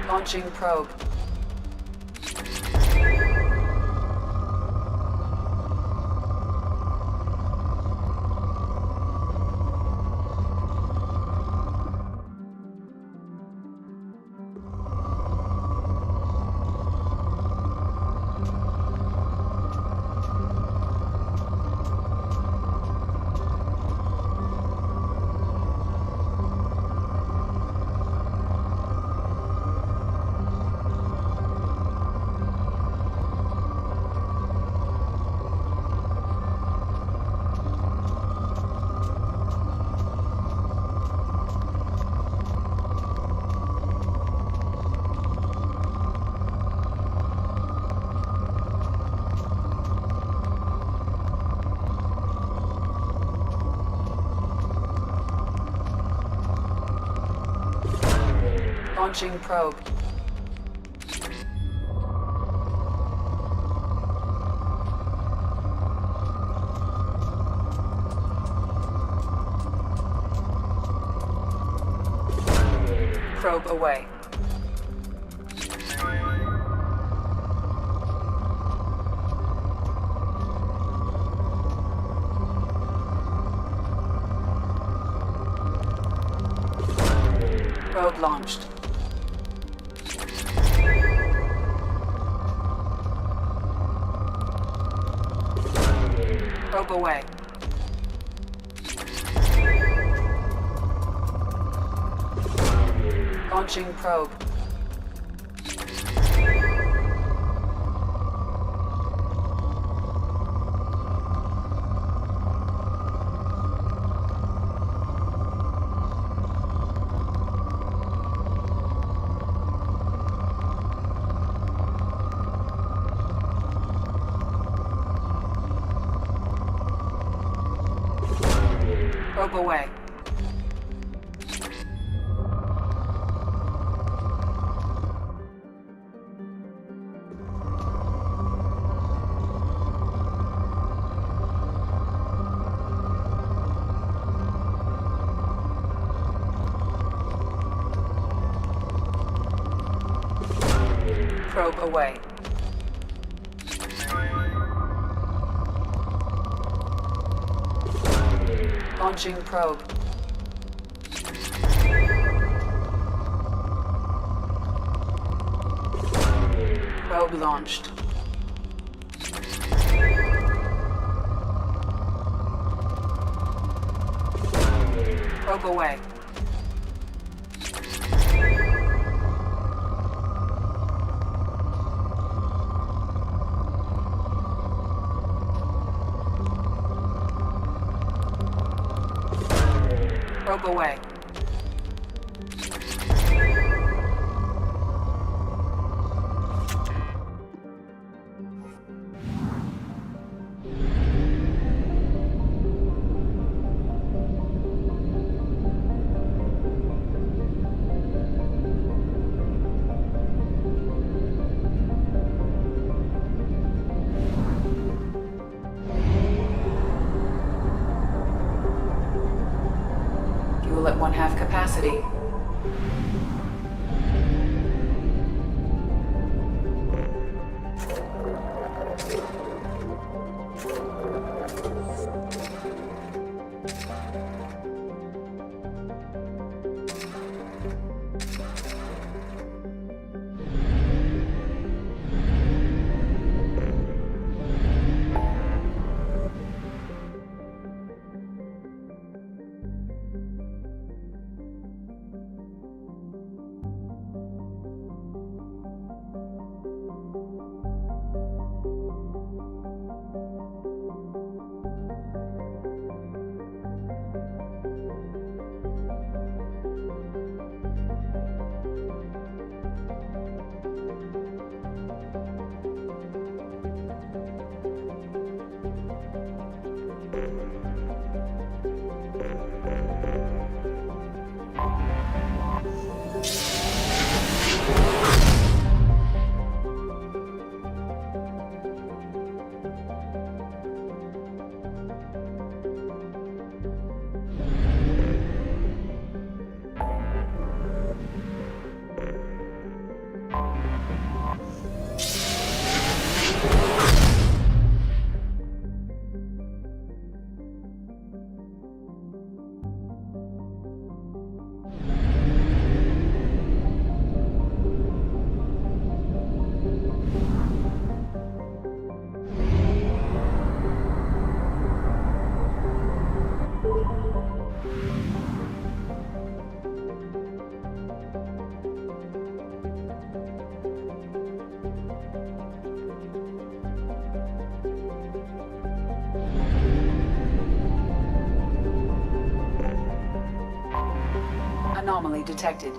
Launching probe. Launching probe. Probe away. Probe launched. Probe away. Launching probe. Probe away. Probe away. Launching probe. Probe launched. Probe away. Probe away. Anomaly detected.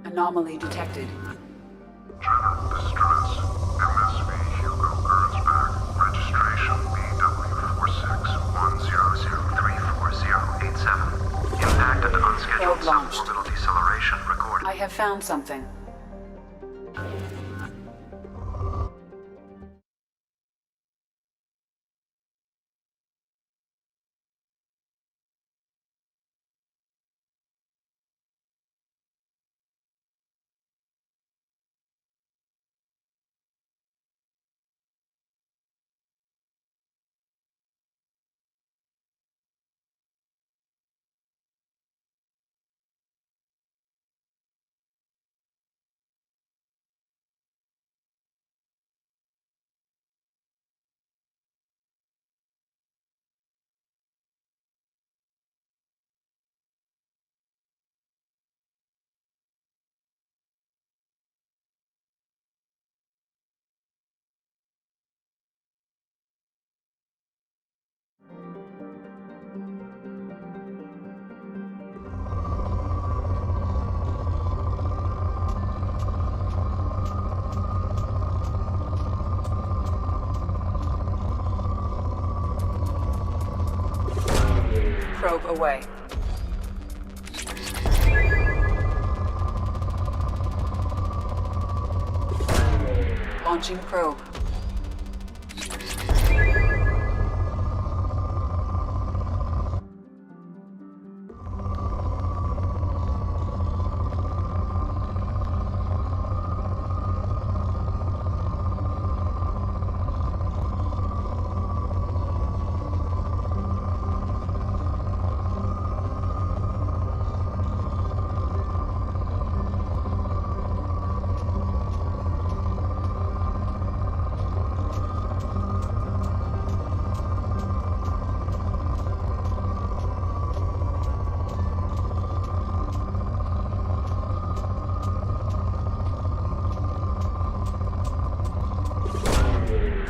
Anomaly detected. General distress. MSV Hugo Gernsback. Registration BW4610034087. Impact and unscheduled suborbital deceleration recorded. I have found something. Probe away. Launching probe.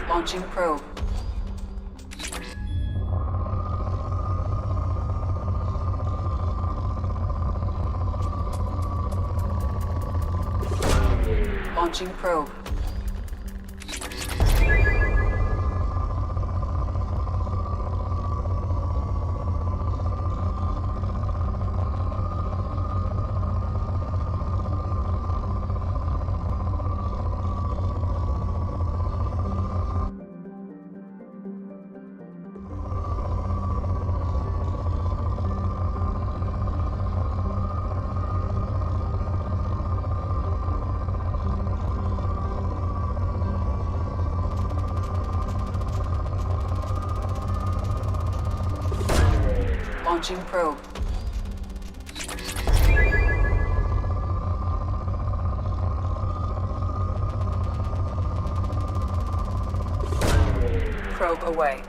Launching probe. Launching probe. Launching probe. Probe away.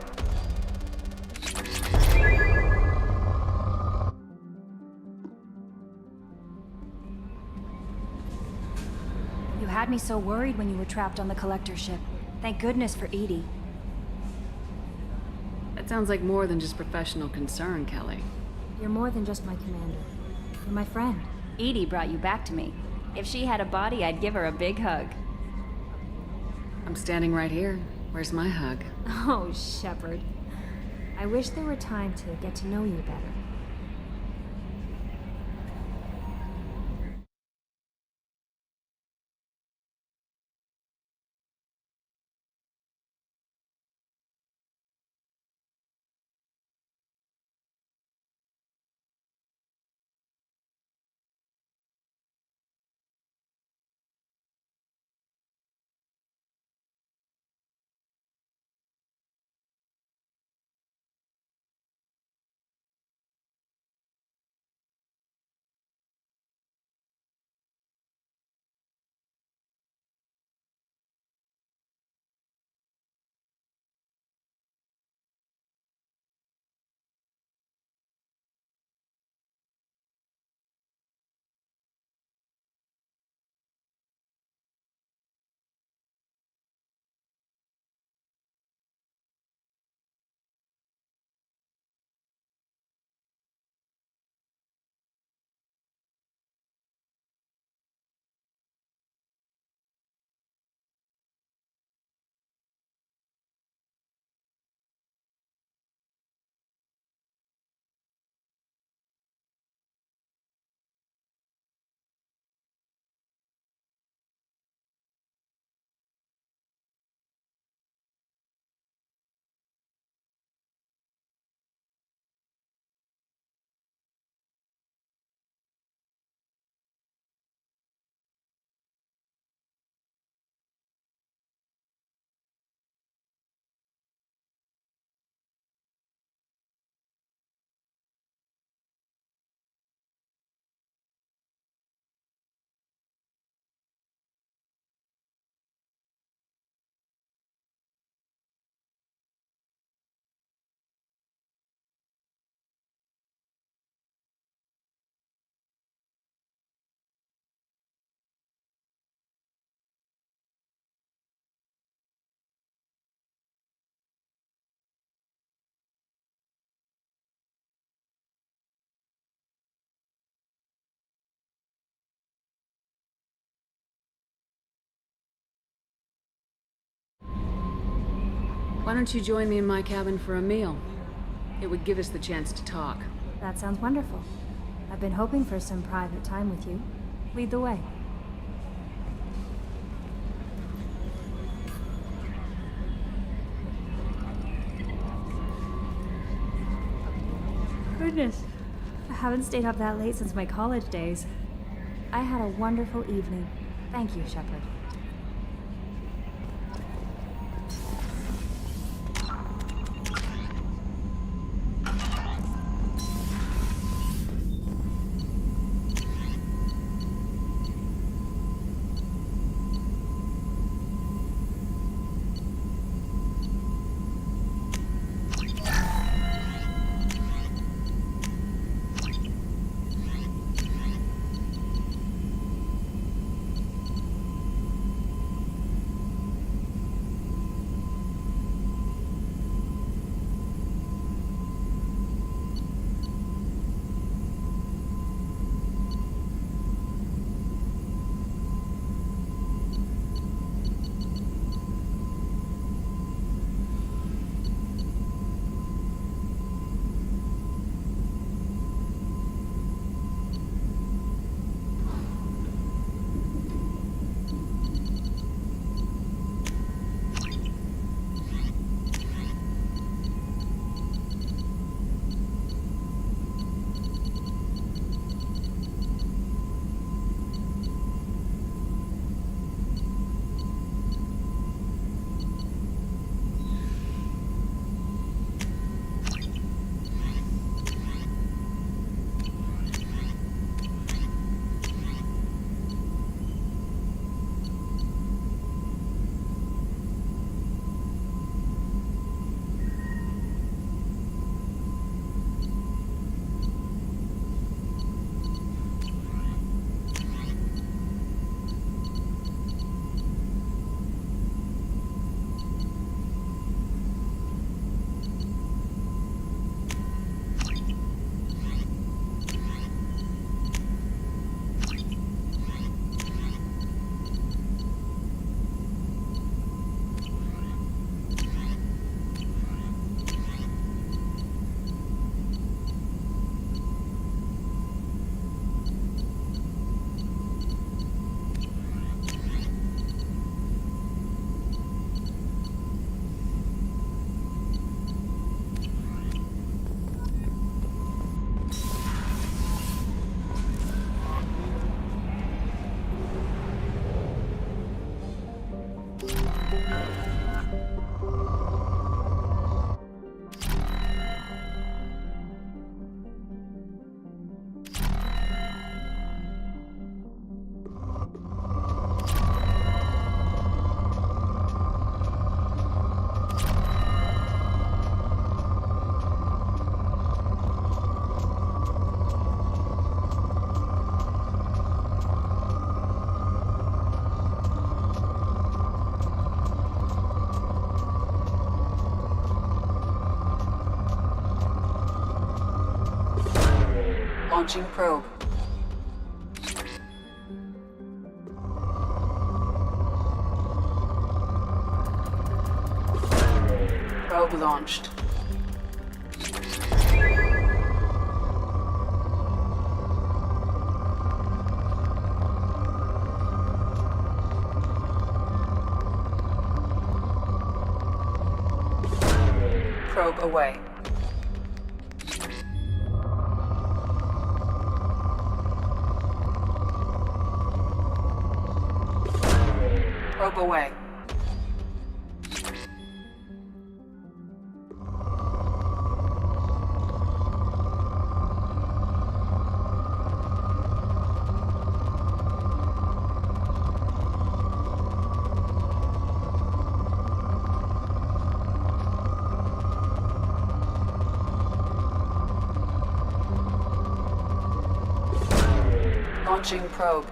You had me so worried when you were trapped on the collector ship. Thank goodness for Edie. That sounds like more than just professional concern, Kelly. You're more than just my commander. You're my friend. Edie brought you back to me. If she had a body, I'd give her a big hug. I'm standing right here. Where's my hug? Oh, Shepard. I wish there were time to get to know you better. Why don't you join me in my cabin for a meal? It would give us the chance to talk. That sounds wonderful. I've been hoping for some private time with you. Lead the way. Goodness, I haven't stayed up that late since my college days. I had a wonderful evening. Thank you, Shepard. Launching probe. Probe launched. Probe away. Probe away. Launching probe.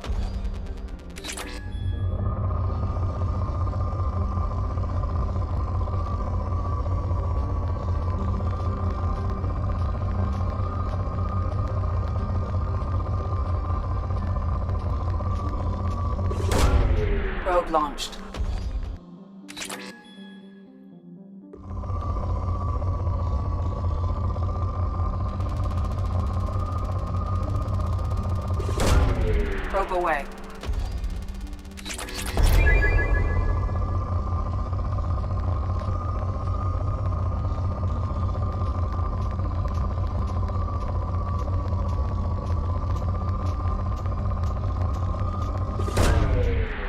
Probe launched. Probe away.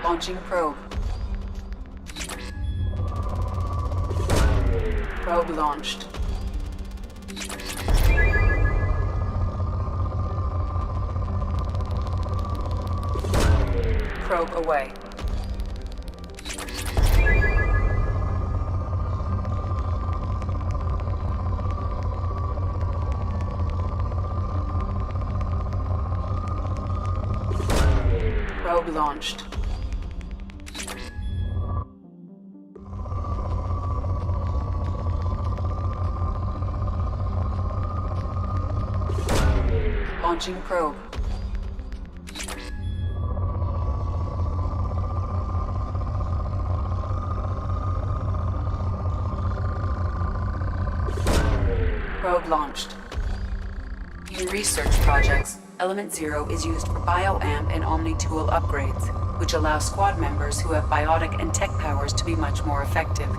Launching probe. Probe launched. Probe away. Probe launched. Launching probe. Probe launched. In research projects, Element Zero is used for Bioamp and Omni-Tool upgrades, which allow squad members who have biotic and tech powers to be much more effective.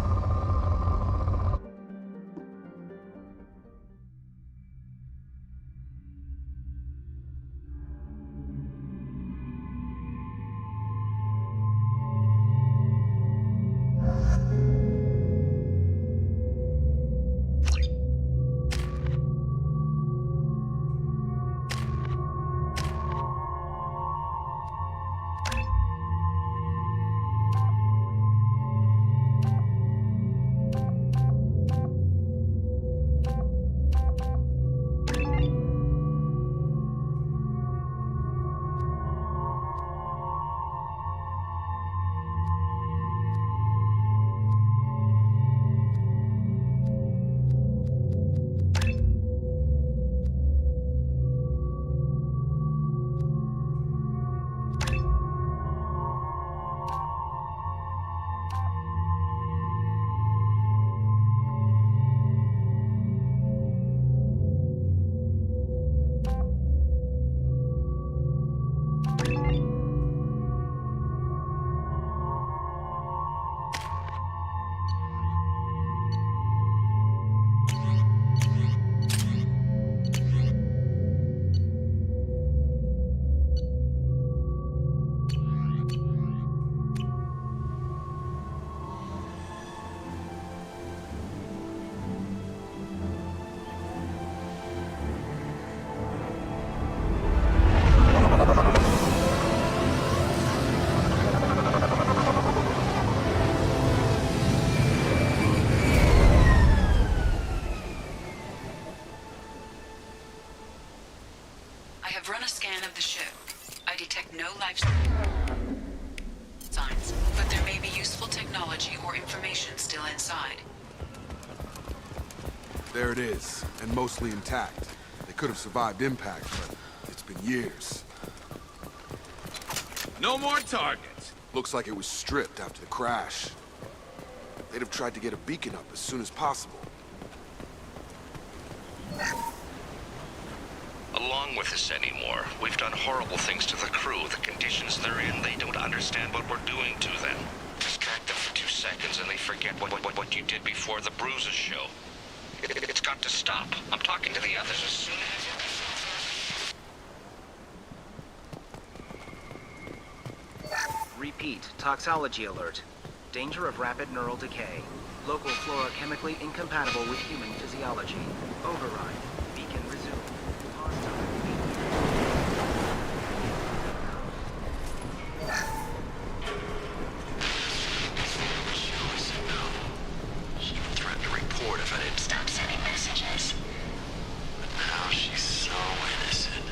I have run a scan of the ship. I detect no life signs, but there may be useful technology or information still inside. There it is, and mostly intact. They could have survived impact, but it's been years. No more targets. Looks like it was stripped after the crash. They'd have tried to get a beacon up as soon as possible. Along with this anymore. We've done horrible things to the crew. The conditions they're in, they don't understand what we're doing to them. Distract them for 2 seconds and they forget what you did before the bruises show. It's got to stop. I'm talking to the others as soon as... Repeat, toxology alert. Danger of rapid neural decay. Local flora chemically incompatible with human physiology. Override. Beacon resumed. She even threatened to report if I didn't stop sending messages. But now she's so innocent.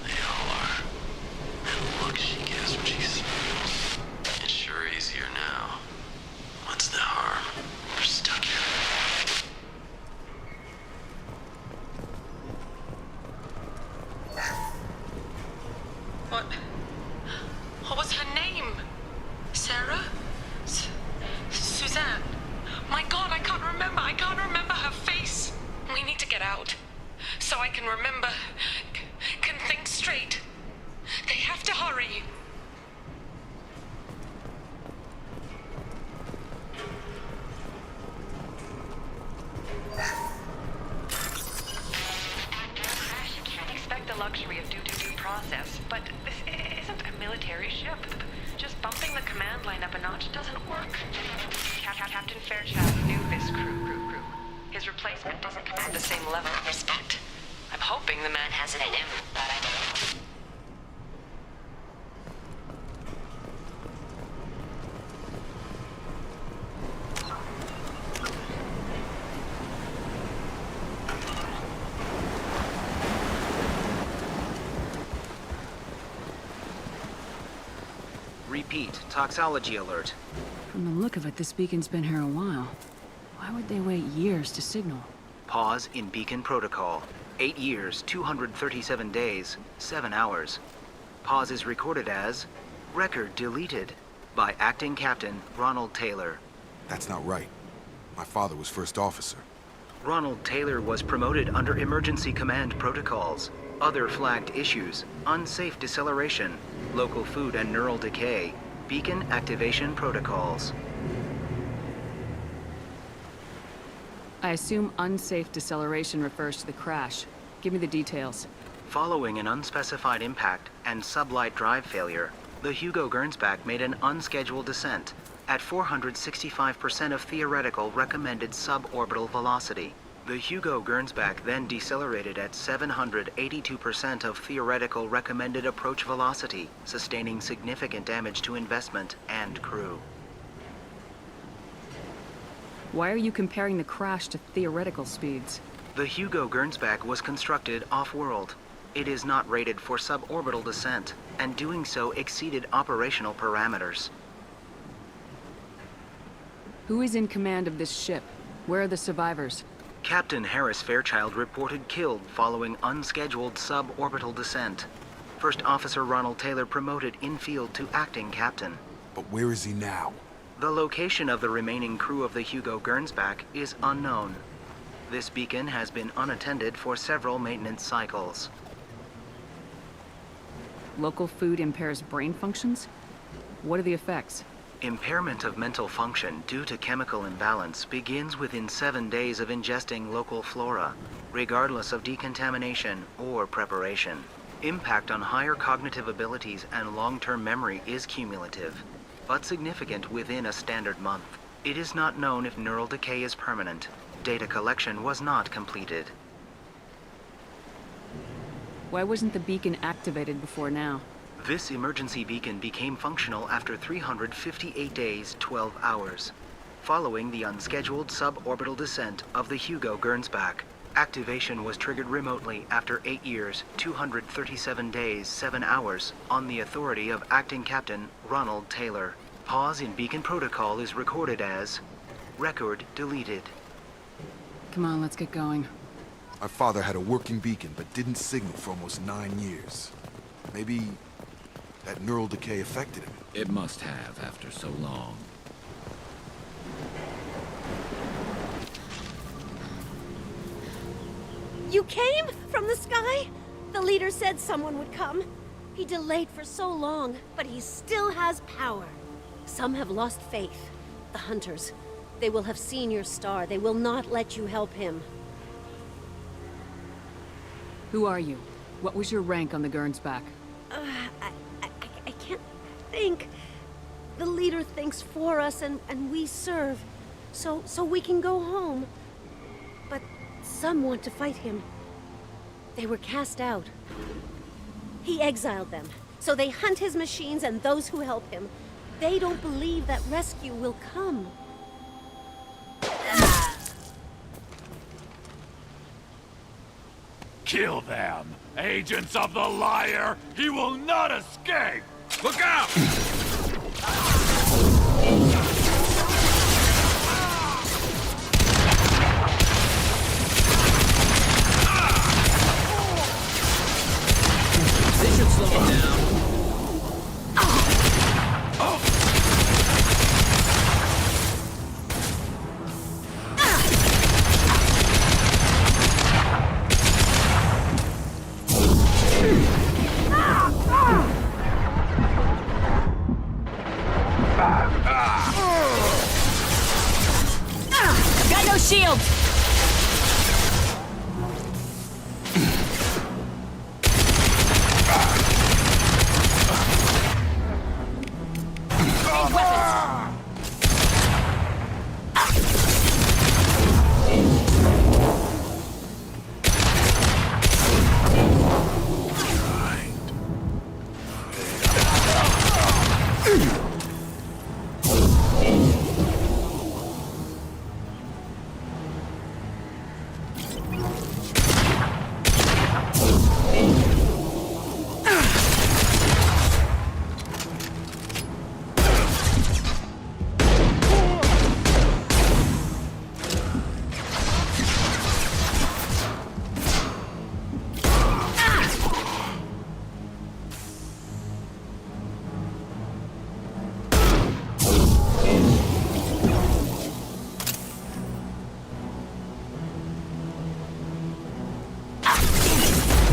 They all are. And the look she gives when she smiles. It's sure easier now. What's the harm? We're stuck here. What was her name? Sarah? Suzanne? My God, I can't remember. I can't remember her face. We need to get out. So I can remember, can think straight. They have to hurry! Expect the luxury of due process, but this isn't a military ship. Just bumping the command line up a notch doesn't work. Captain Fairchild knew this crew. His replacement doesn't command the same level of respect. I'm hoping the man has it in him, but I don't know. Repeat, toxology alert. From the look of it, this beacon's been here a while. Why would they wait years to signal? Pause in beacon protocol. 8 years, 237 days, 7 hours. Pause is recorded as record deleted by Acting Captain Ronald Taylor. That's not right. My father was first officer. Ronald Taylor was promoted under emergency command protocols. Other flagged issues: unsafe deceleration, local food and neural decay, beacon activation protocols. I assume unsafe deceleration refers to the crash. Give me the details. Following an unspecified impact and sublight drive failure, the Hugo Gernsback made an unscheduled descent at 465% of theoretical recommended suborbital velocity. The Hugo Gernsback then decelerated at 782% of theoretical recommended approach velocity, sustaining significant damage to investment and crew. Why are you comparing the crash to theoretical speeds? The Hugo Gernsback was constructed off-world. It is not rated for suborbital descent, and doing so exceeded operational parameters. Who is in command of this ship? Where are the survivors? Captain Harris Fairchild reported killed following unscheduled suborbital descent. First Officer Ronald Taylor promoted in-field to acting captain. But where is he now? The location of the remaining crew of the Hugo Gernsback is unknown. This beacon has been unattended for several maintenance cycles. Local food impairs brain functions? What are the effects? Impairment of mental function due to chemical imbalance begins within 7 days of ingesting local flora, regardless of decontamination or preparation. Impact on higher cognitive abilities and long-term memory is cumulative, but significant within a standard month. It is not known if neural decay is permanent. Data collection was not completed. Why wasn't the beacon activated before now? This emergency beacon became functional after 358 days, 12 hours, following the unscheduled suborbital descent of the Hugo Gernsback. Activation was triggered remotely after 8 years, 237 days, 7 hours, on the authority of Acting Captain Ronald Taylor. Pause in beacon protocol is recorded as record deleted. Come on, let's get going. My father had a working beacon, but didn't signal for almost 9 years. Maybe that neural decay affected him. It must have after so long. You came from the sky? The leader said someone would come. He delayed for so long, but he still has power. Some have lost faith. The hunters. They will have seen your star. They will not let you help him. Who are you? What was your rank on the Gernsback? I can't think. The leader thinks for us and we serve. So we can go home. But some want to fight him. They were cast out. He exiled them. So they hunt his machines and those who help him. They don't believe that rescue will come. Kill them! Agents of the liar! He will not escape! Look out! They should slow him down. shields! Change weapons!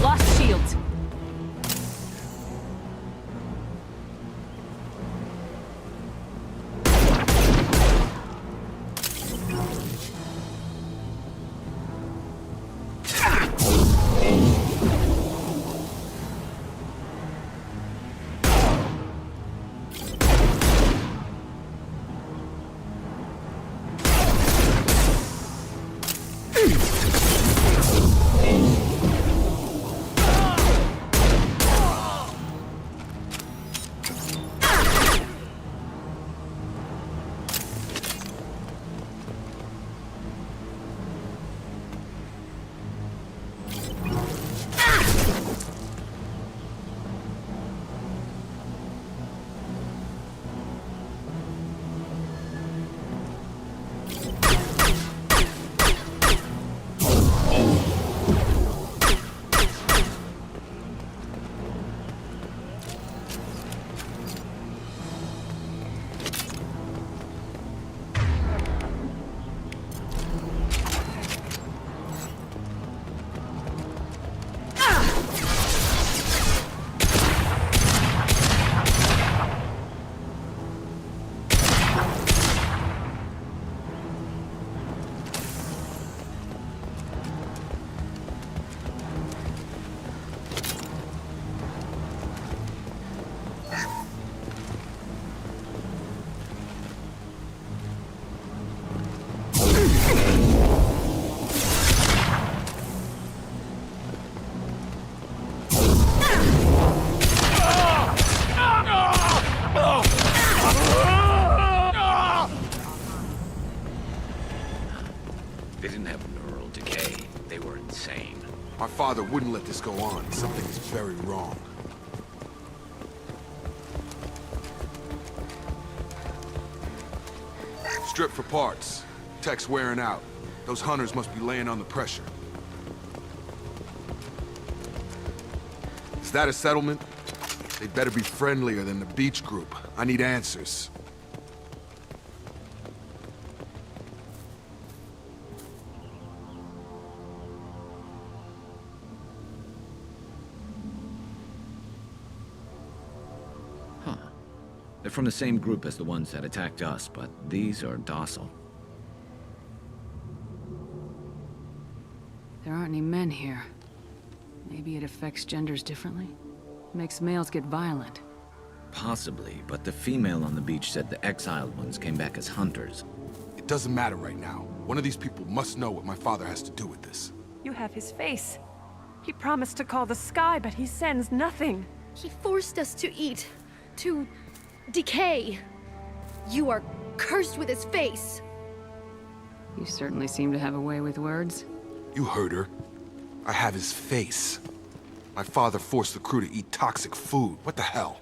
Lost shields. They didn't have neural decay. They were insane. My father wouldn't let this go on. Something is very wrong. Strip for parts. Tech's wearing out. Those hunters must be laying on the pressure. Is that a settlement? They'd better be friendlier than the beach group. I need answers. They're from the same group as the ones that attacked us, but these are docile. There aren't any men here. Maybe it affects genders differently? Makes males get violent. Possibly, but the female on the beach said the exiled ones came back as hunters. It doesn't matter right now. One of these people must know what my father has to do with this. You have his face. He promised to call the sky, but he sends nothing. He forced us to eat. To decay. You are cursed with his face. You certainly seem to have a way with words. You heard her. I have his face. My father forced the crew to eat toxic food. What the hell?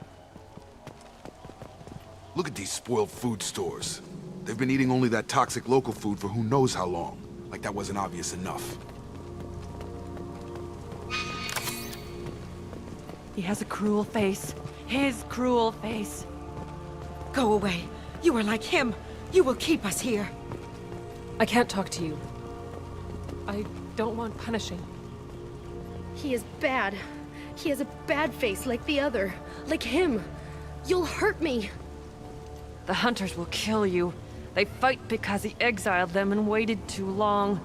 Look at these spoiled food stores. They've been eating only that toxic local food for who knows how long. Like that wasn't obvious enough. He has a cruel face. His cruel face. Go away. You are like him. You will keep us here. I can't talk to you. I don't want punishing. He is bad. He has a bad face like the other. Like him. You'll hurt me. The hunters will kill you. They fight because he exiled them and waited too long.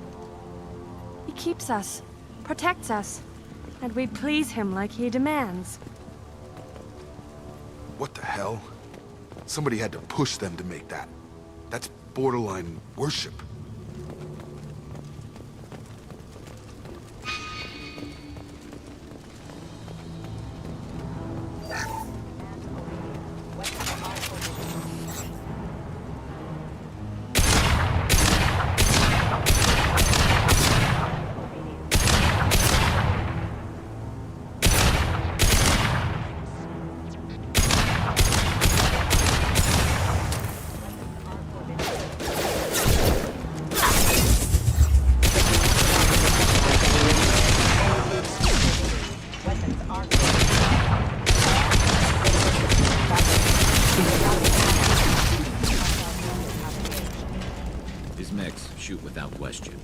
He keeps us, protects us, and we please him like he demands. What the hell? Somebody had to push them to make that. That's borderline worship. His mechs shoot without question.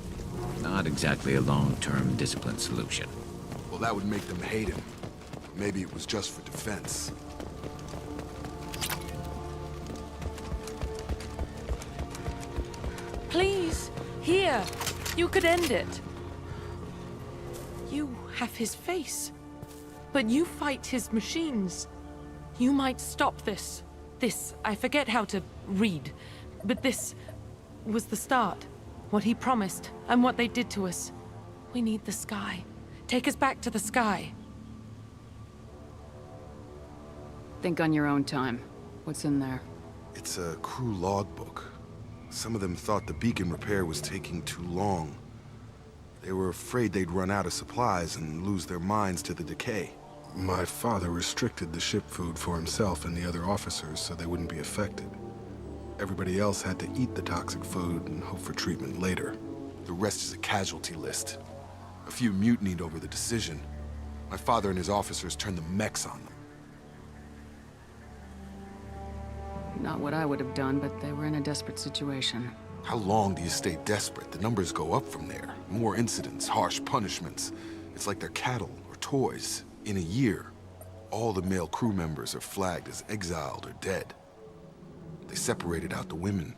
Not exactly a long-term discipline solution. Well, that would make them hate him. Maybe it was just for defense. Please, here. You could end it. You have his face. But you fight his machines. You might stop this. This, I forget how to read. But this was the start. What he promised, and what they did to us. We need the sky. Take us back to the sky. Think on your own time. What's in there? It's a crew logbook. Some of them thought the beacon repair was taking too long. They were afraid they'd run out of supplies and lose their minds to the decay. My father restricted the ship food for himself and the other officers so they wouldn't be affected. Everybody else had to eat the toxic food and hope for treatment later. The rest is a casualty list. A few mutinied over the decision. My father and his officers turned the mechs on them. Not what I would have done, but they were in a desperate situation. How long do you stay desperate? The numbers go up from there. More incidents, harsh punishments. It's like they're cattle or toys. In a year, all the male crew members are flagged as exiled or dead. They separated out the women,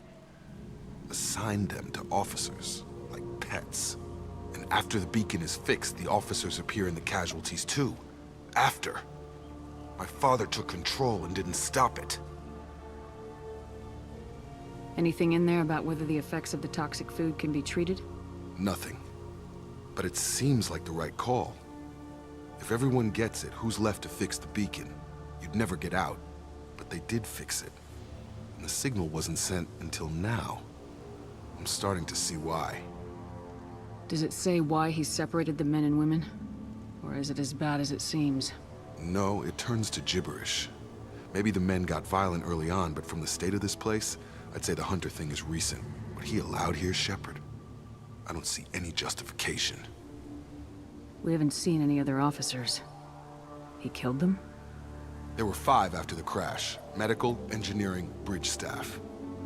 assigned them to officers, like pets. And after the beacon is fixed, the officers appear in the casualties too. After. My father took control and didn't stop it. Anything in there about whether the effects of the toxic food can be treated? Nothing. But it seems like the right call. If everyone gets it, who's left to fix the beacon? You'd never get out. But they did fix it. And the signal wasn't sent until now. I'm starting to see why. Does it say why he separated the men and women? Or is it as bad as it seems? No, it turns to gibberish. Maybe the men got violent early on, but from the state of this place, I'd say the Hunter thing is recent. What he allowed here, Shepard? I don't see any justification. We haven't seen any other officers. He killed them? There were 5 after the crash. Medical, engineering, bridge staff.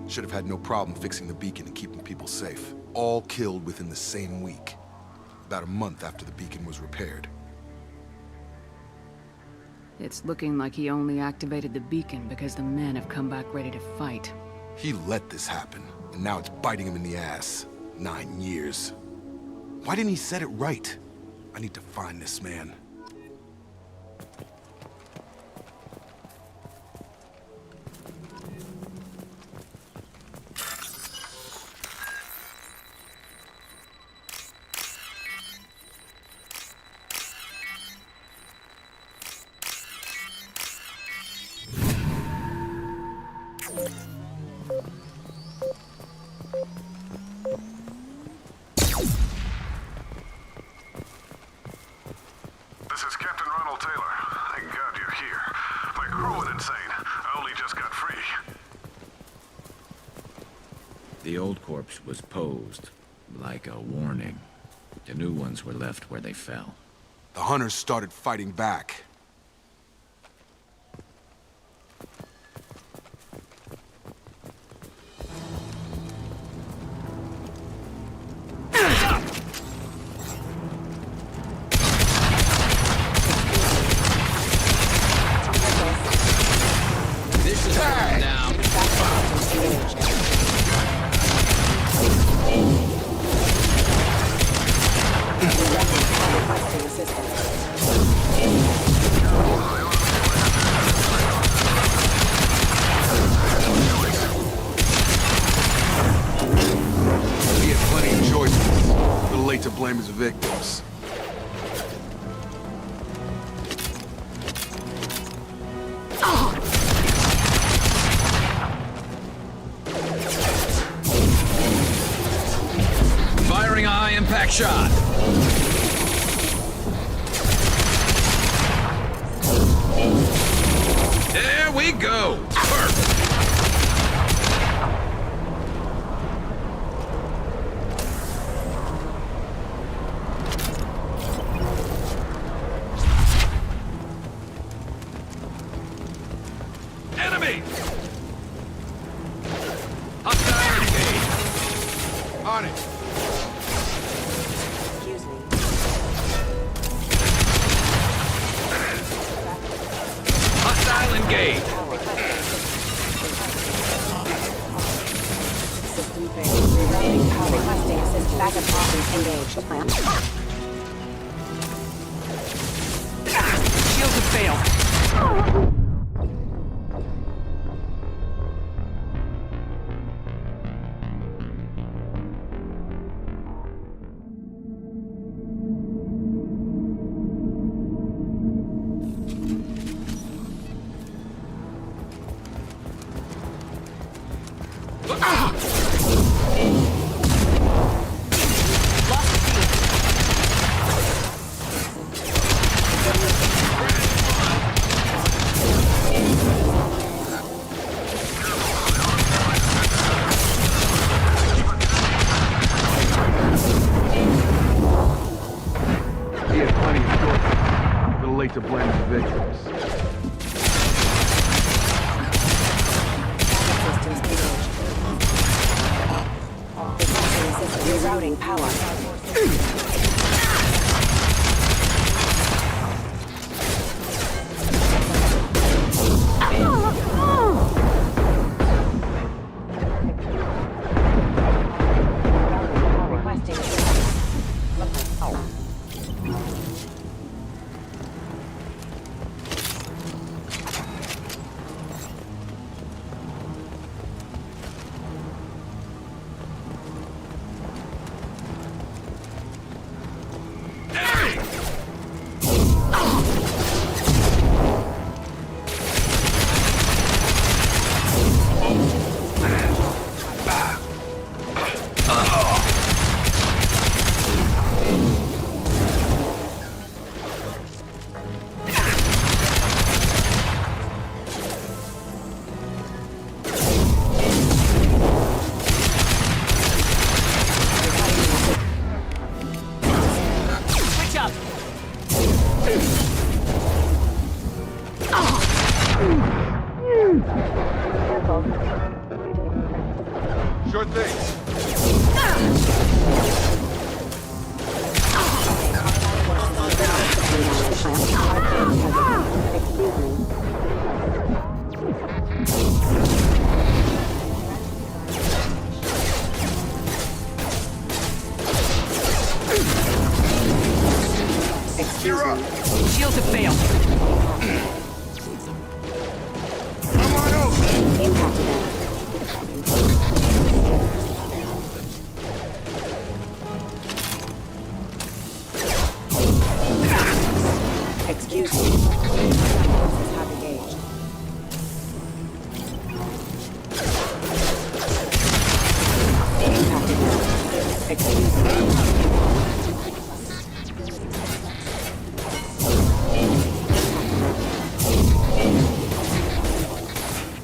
Should have had no problem fixing the beacon and keeping people safe. All killed within the same week. About a month after the beacon was repaired. It's looking like he only activated the beacon because the men have come back ready to fight. He let this happen, and now it's biting him in the ass. 9 years. Why didn't he set it right? I need to find this man. The old corpse was posed, like a warning. The new ones were left where they fell. The hunters started fighting back. This is going down. blame his victims. Firing a high-impact shot. There we go. Perfect. Enemy! Hostile engaged. On it. Excuse me. Hostile engaged. System failed. Rerouting power. Requesting assist. Backup options engaged. Shields have failed. He had plenty of choices. A little late to blame his victims. Rerouting power. Sure thing. You're up. Shields have failed. Come on over. Excuse me. Forces have engaged. Impacted. Excuse me.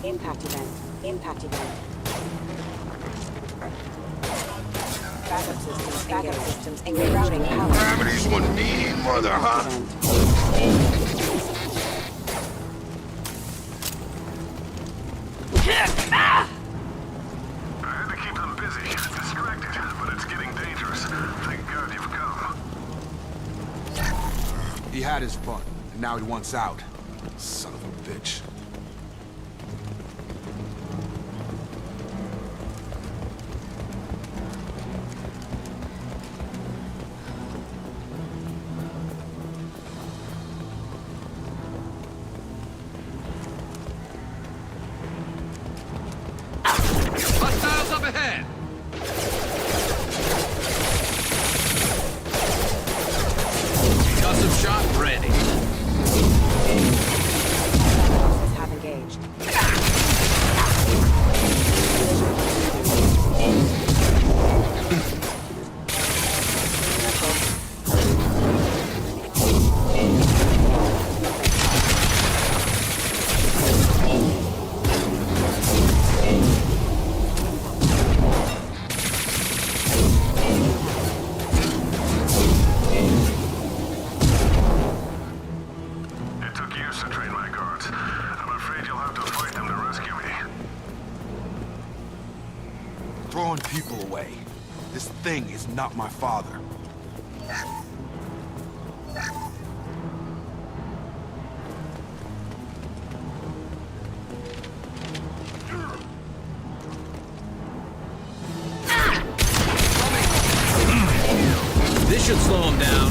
Impact event. Impact event. Backup systems. Backup systems. Engaged. Routing power. Gravity's one mean mother, huh? I had to keep them busy, distracted, but it's getting dangerous. Thank God you've come. He had his fun, and now he wants out. Son of a bitch. Hostiles up ahead! This thing is not my father. This should slow him down.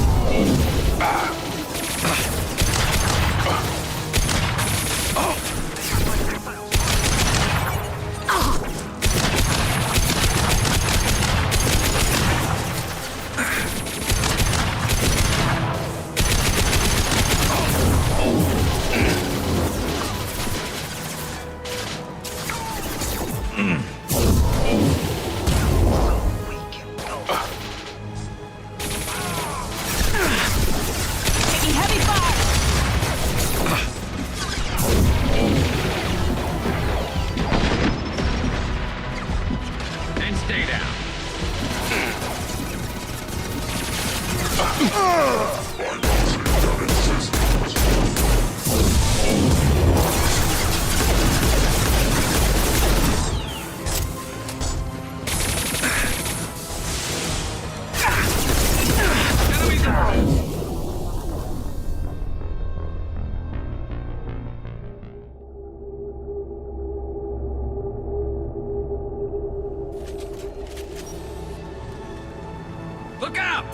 Look out!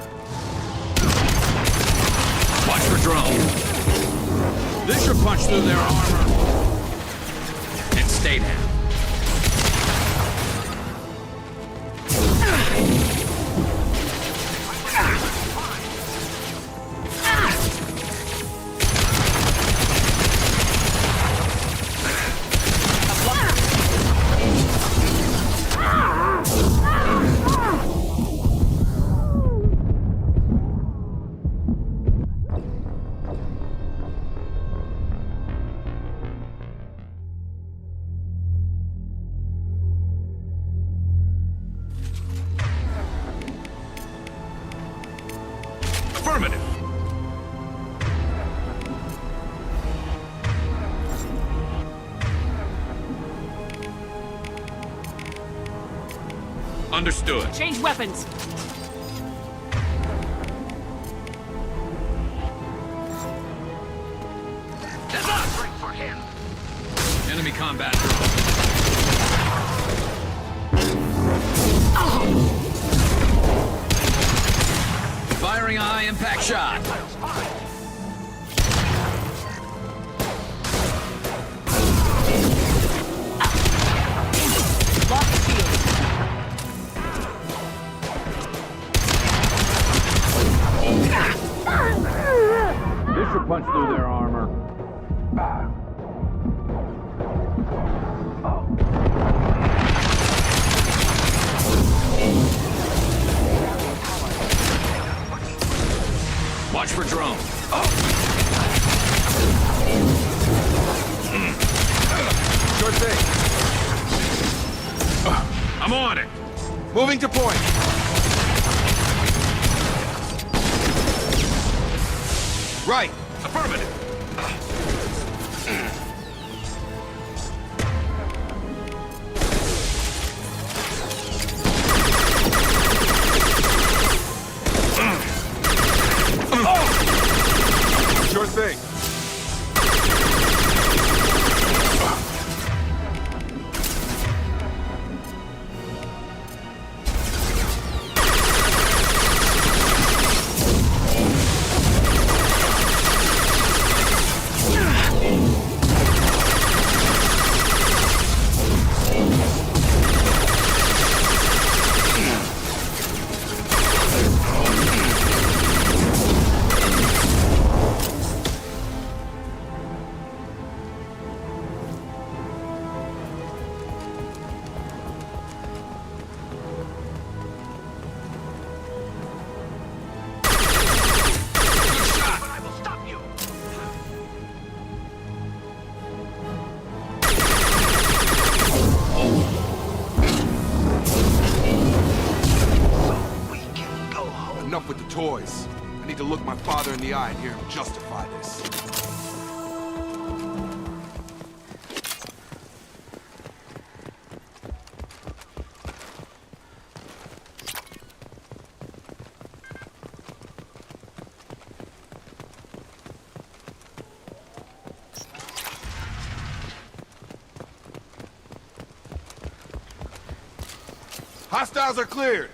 Watch for drone. This should punch through their armor. And stay down. Affirmative. Understood. Change weapons. Great for him. Enemy combat drone. Firing a high-impact shot. Lock shield. This should punch through their armor. Watch for drone. Sure thing. I'm on it. Moving to point. Right. Affirmative. Sure thing. Enough with the toys. I need to look my father in the eye and hear him justify this. Hostiles are cleared.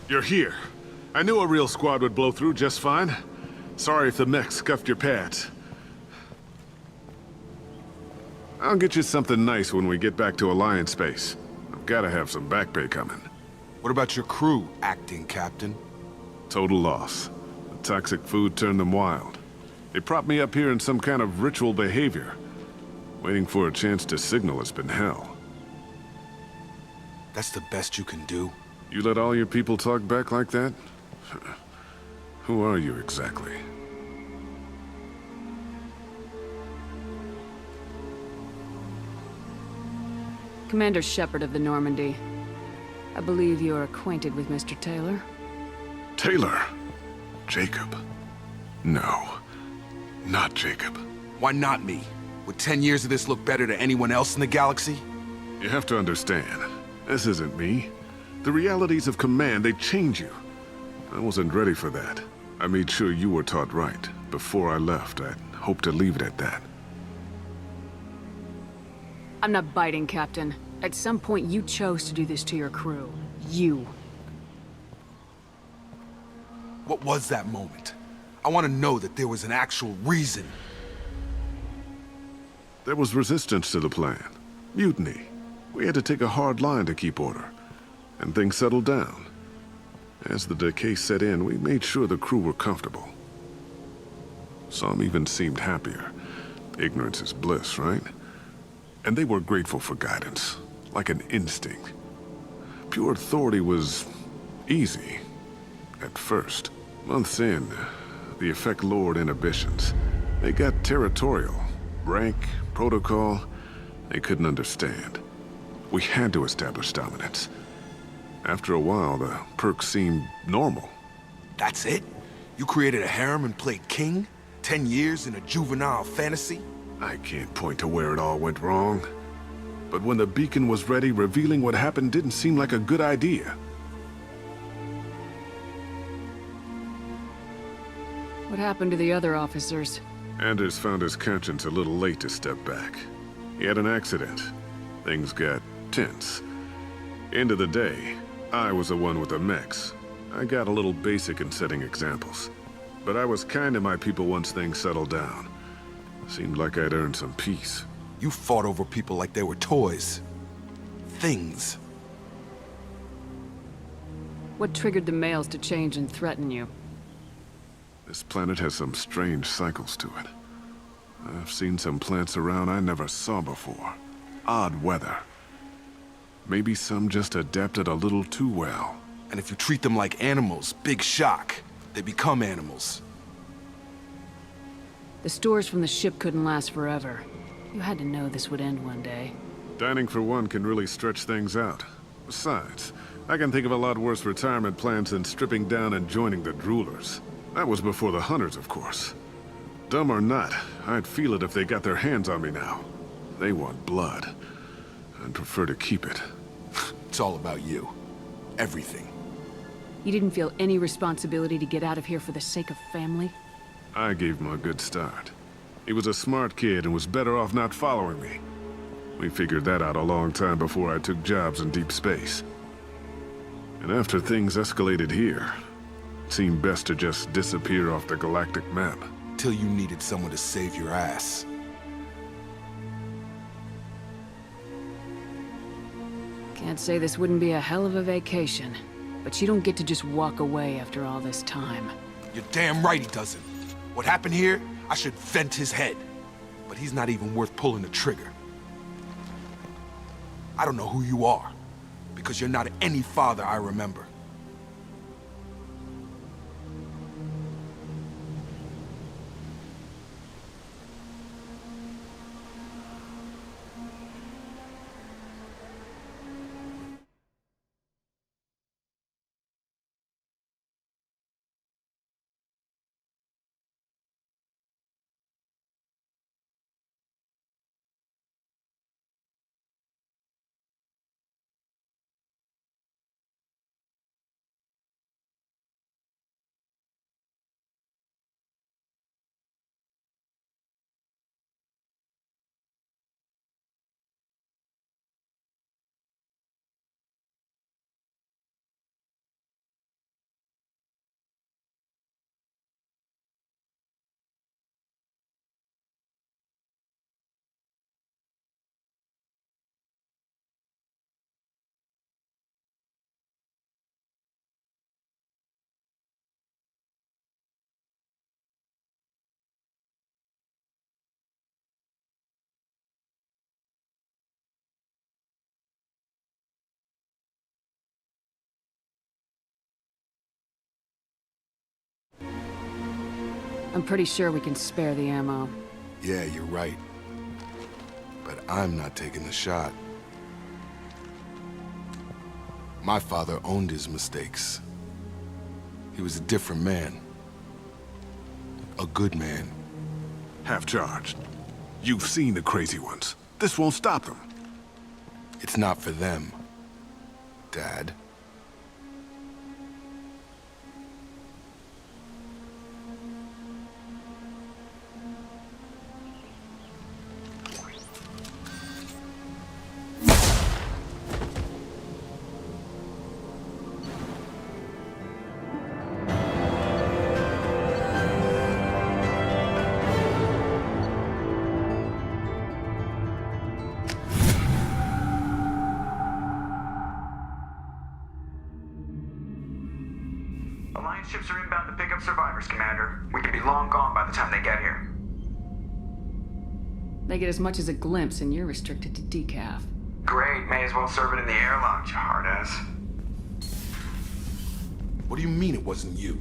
You're here. I knew a real squad would blow through just fine. Sorry if the mech scuffed your pads. I'll get you something nice when we get back to Alliance space. I've gotta have some back pay coming. What about your crew, acting captain? Total loss. The toxic food turned them wild. They propped me up here in some kind of ritual behavior. Waiting for a chance to signal has been hell. That's the best you can do? You let all your people talk back like that? Who are you exactly? Commander Shepard of the Normandy. I believe you are acquainted with Mr. Taylor. Taylor? Jacob? No. Not Jacob. Why not me? Would 10 years of this look better to anyone else in the galaxy? You have to understand, this isn't me. The realities of command, they change you. I wasn't ready for that. I made sure you were taught right. Before I left, I hoped to leave it at that. I'm not biting, Captain. At some point, you chose to do this to your crew. You. What was that moment? I want to know that there was an actual reason. There was resistance to the plan. Mutiny. We had to take a hard line to keep order. And things settled down. As the decay set in, we made sure the crew were comfortable. Some even seemed happier. Ignorance is bliss, right? And they were grateful for guidance, like an instinct. Pure authority was easy, at first. Months in, the effect lowered inhibitions. They got territorial. Rank, protocol, they couldn't understand. We had to establish dominance. After a while, the perks seemed normal. That's it? You created a harem and played king? 10 years in a juvenile fantasy? I can't point to where it all went wrong. But when the beacon was ready, revealing what happened didn't seem like a good idea. What happened to the other officers? Anders found his conscience a little late to step back. He had an accident. Things got tense. End of the day, I was the one with the mechs. I got a little basic in setting examples. But I was kind to my people once things settled down. Seemed like I'd earned some peace. You fought over people like they were toys. Things. What triggered the males to change and threaten you? This planet has some strange cycles to it. I've seen some plants around I never saw before. Odd weather. Maybe some just adapted a little too well. And if you treat them like animals, big shock. They become animals. The stores from the ship couldn't last forever. You had to know this would end one day. Dining for one can really stretch things out. Besides, I can think of a lot worse retirement plans than stripping down and joining the Droolers. That was before the Hunters, of course. Dumb or not, I'd feel it if they got their hands on me now. They want blood. I'd prefer to keep it. It's all about you. Everything. You didn't feel any responsibility to get out of here for the sake of family? I gave him a good start. He was a smart kid and was better off not following me. We figured that out a long time before I took jobs in deep space. And after things escalated here, it seemed best to just disappear off the galactic map. Till you needed someone to save your ass. Can't say this wouldn't be a hell of a vacation, but you don't get to just walk away after all this time. You're damn right he doesn't. What happened here, I should vent his head. But he's not even worth pulling the trigger. I don't know who you are, because you're not any father I remember. I'm pretty sure we can spare the ammo. Yeah, you're right. But I'm not taking the shot. My father owned his mistakes. He was a different man. A good man. Half-charged. You've seen the crazy ones. This won't stop them. It's not for them, Dad. Alliance ships are inbound to pick up survivors, Commander. We could be long gone by the time they get here. They get as much as a glimpse, and you're restricted to decaf. Great, may as well serve it in the airlock, you hard ass. What do you mean it wasn't you?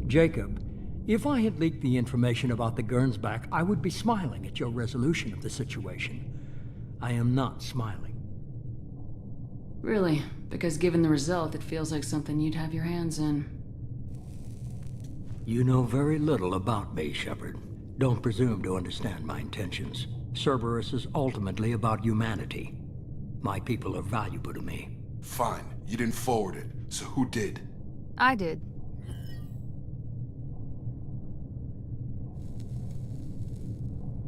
Jacob, if I had leaked the information about the Gernsback, I would be smiling at your resolution of the situation. I am not smiling. Really? Because given the result, it feels like something you'd have your hands in. You know very little about me, Shepard. Don't presume to understand my intentions. Cerberus is ultimately about humanity. My people are valuable to me. Fine. You didn't forward it. So who did? I did.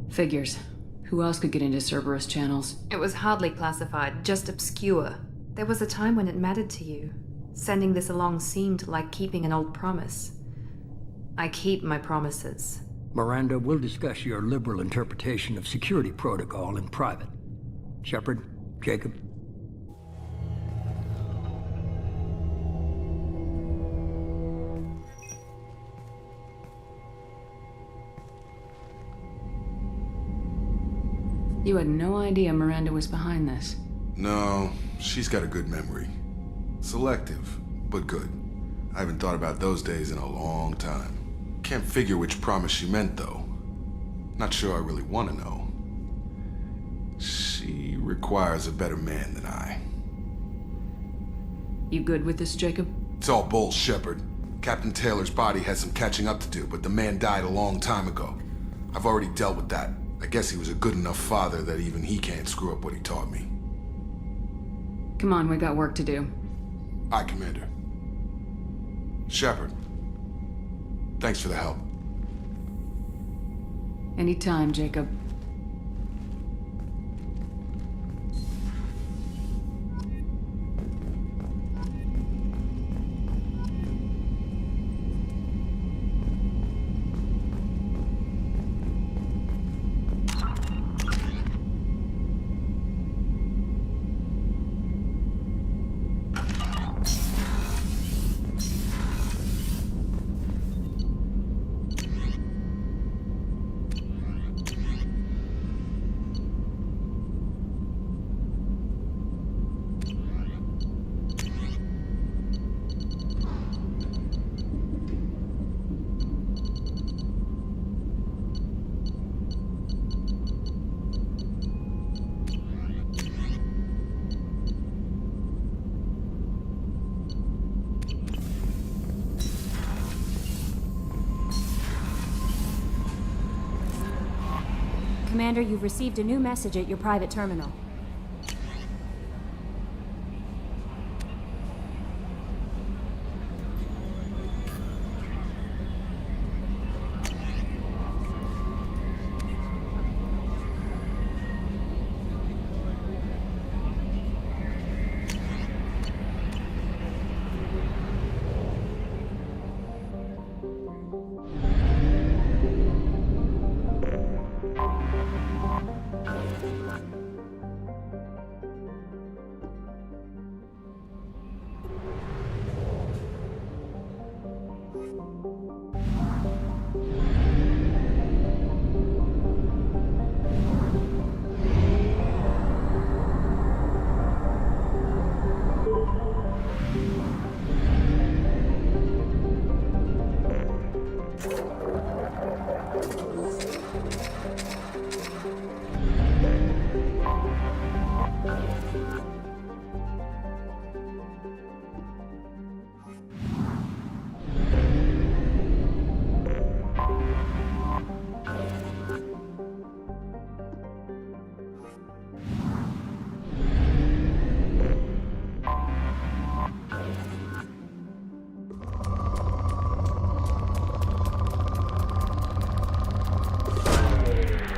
Figures. Who else could get into Cerberus channels? It was hardly classified, just obscure. There was a time when it mattered to you. Sending this along seemed like keeping an old promise. I keep my promises. Miranda, we'll discuss your liberal interpretation of security protocol in private. Shepard, Jacob. You had no idea Miranda was behind this. No, she's got a good memory. Selective, but good. I haven't thought about those days in a long time. Can't figure which promise she meant, though. Not sure I really want to know. She requires a better man than I. You good with this, Jacob? It's all bull, Shepard. Captain Taylor's body has some catching up to do, but the man died a long time ago. I've already dealt with that. I guess he was a good enough father that even he can't screw up what he taught me. Come on, we got work to do. Aye, Commander. Shepard. Thanks for the help. Anytime, Jacob. Commander, you've received a new message at your private terminal.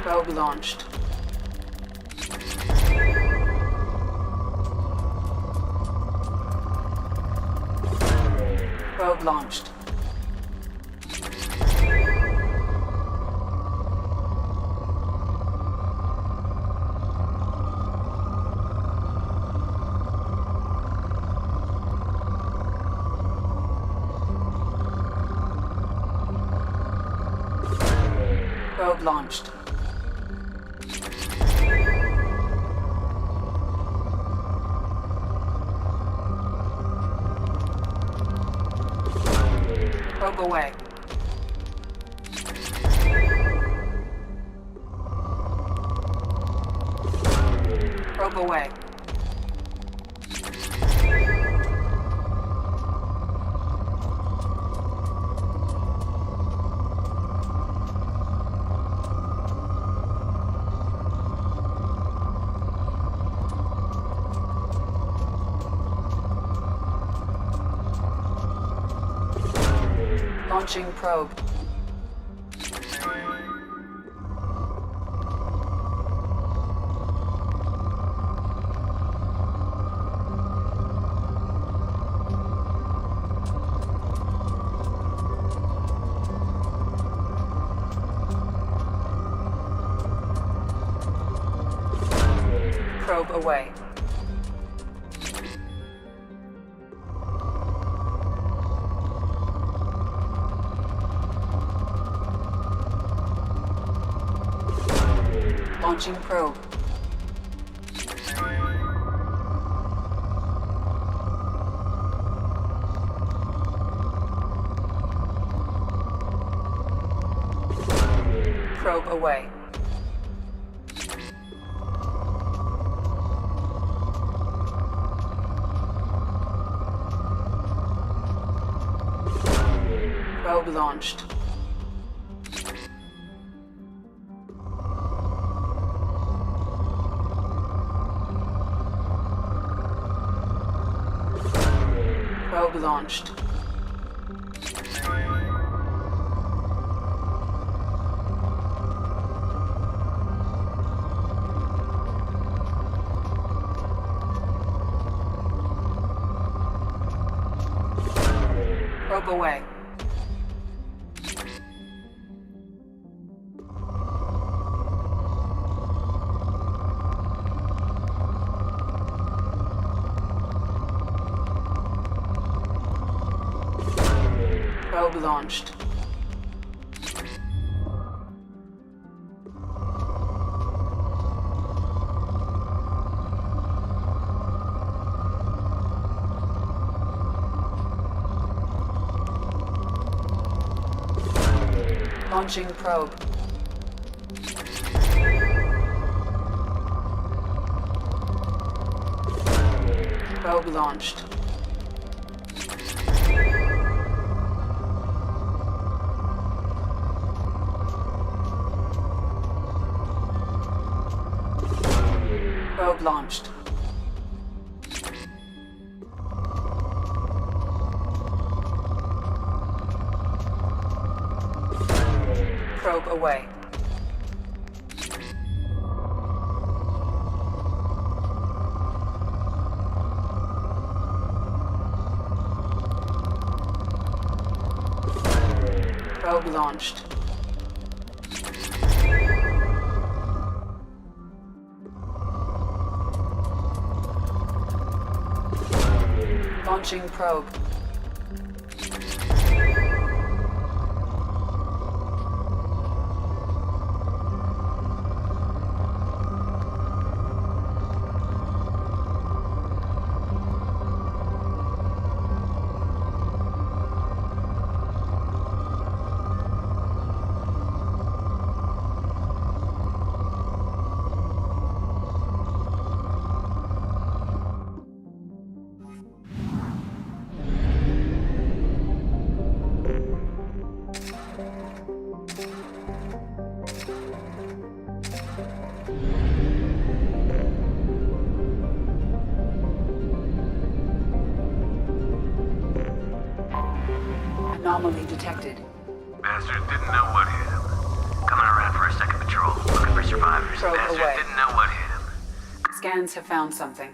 Probe launched. Probe launched. Probe launched. Probe away. Probe away. Launching probe. Probe away. Launching probe. Probe away. Probe launched. Probe launched. Probe away. Probe launched. Launching probe. Probe launched. Probe launched. Probe away. Probe launched. Launching probe. Desert didn't know what hit him. Coming around for a second patrol, looking for survivors. Probe Desert away. didn't know what hit him. Scans have found something.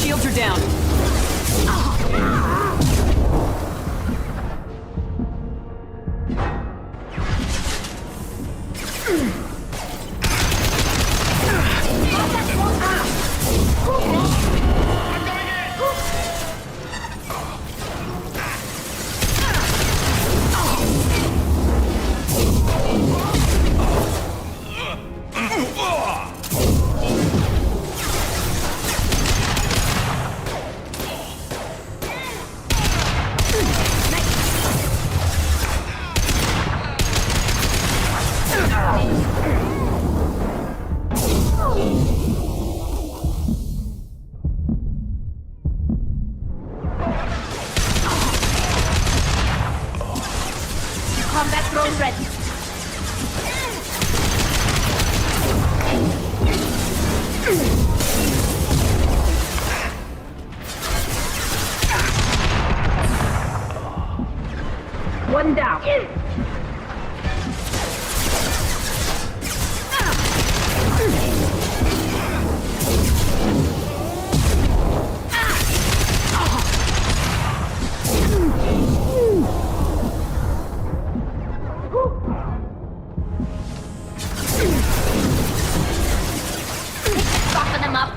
Shields are down. Combat drone ready. One down. Soften him up.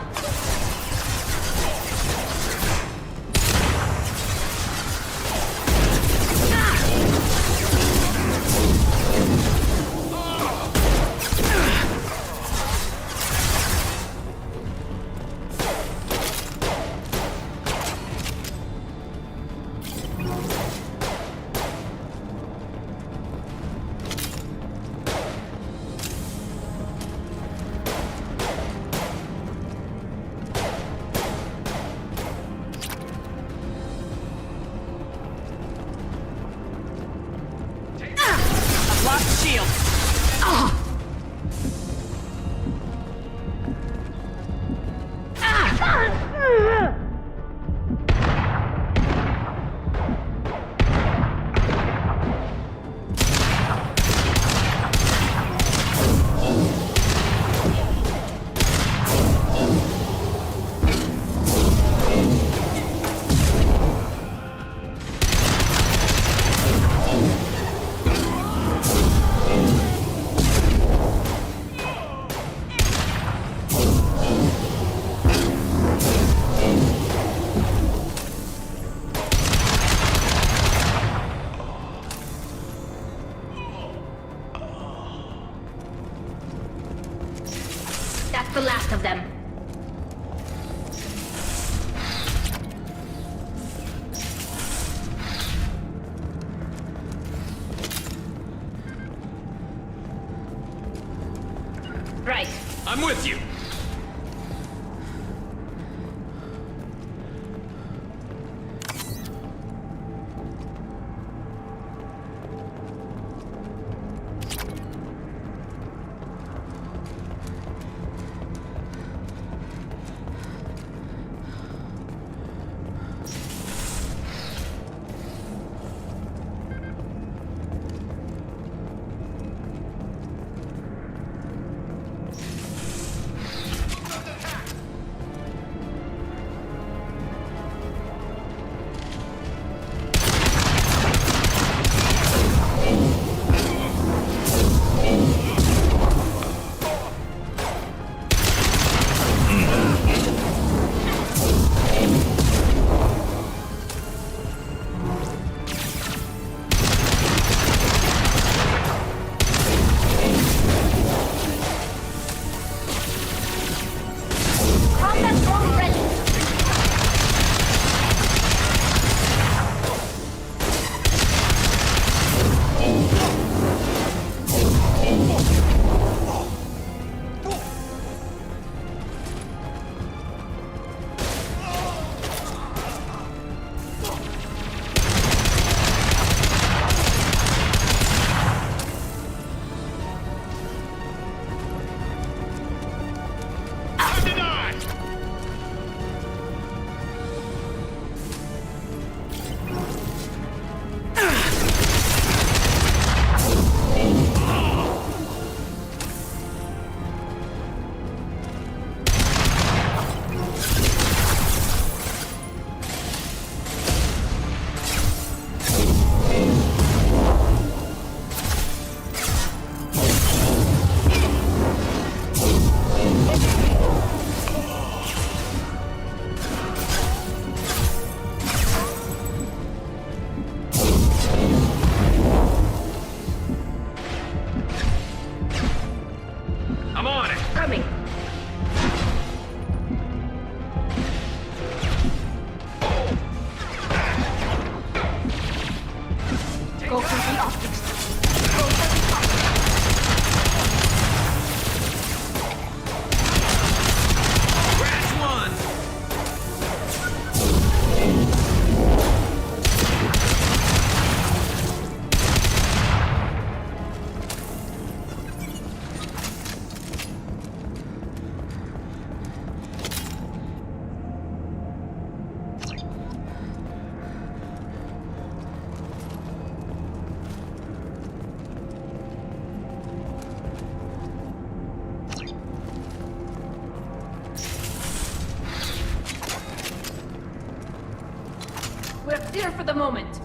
Lost shield. That's the last of them. Right. I'm with you. We're clear for the moment.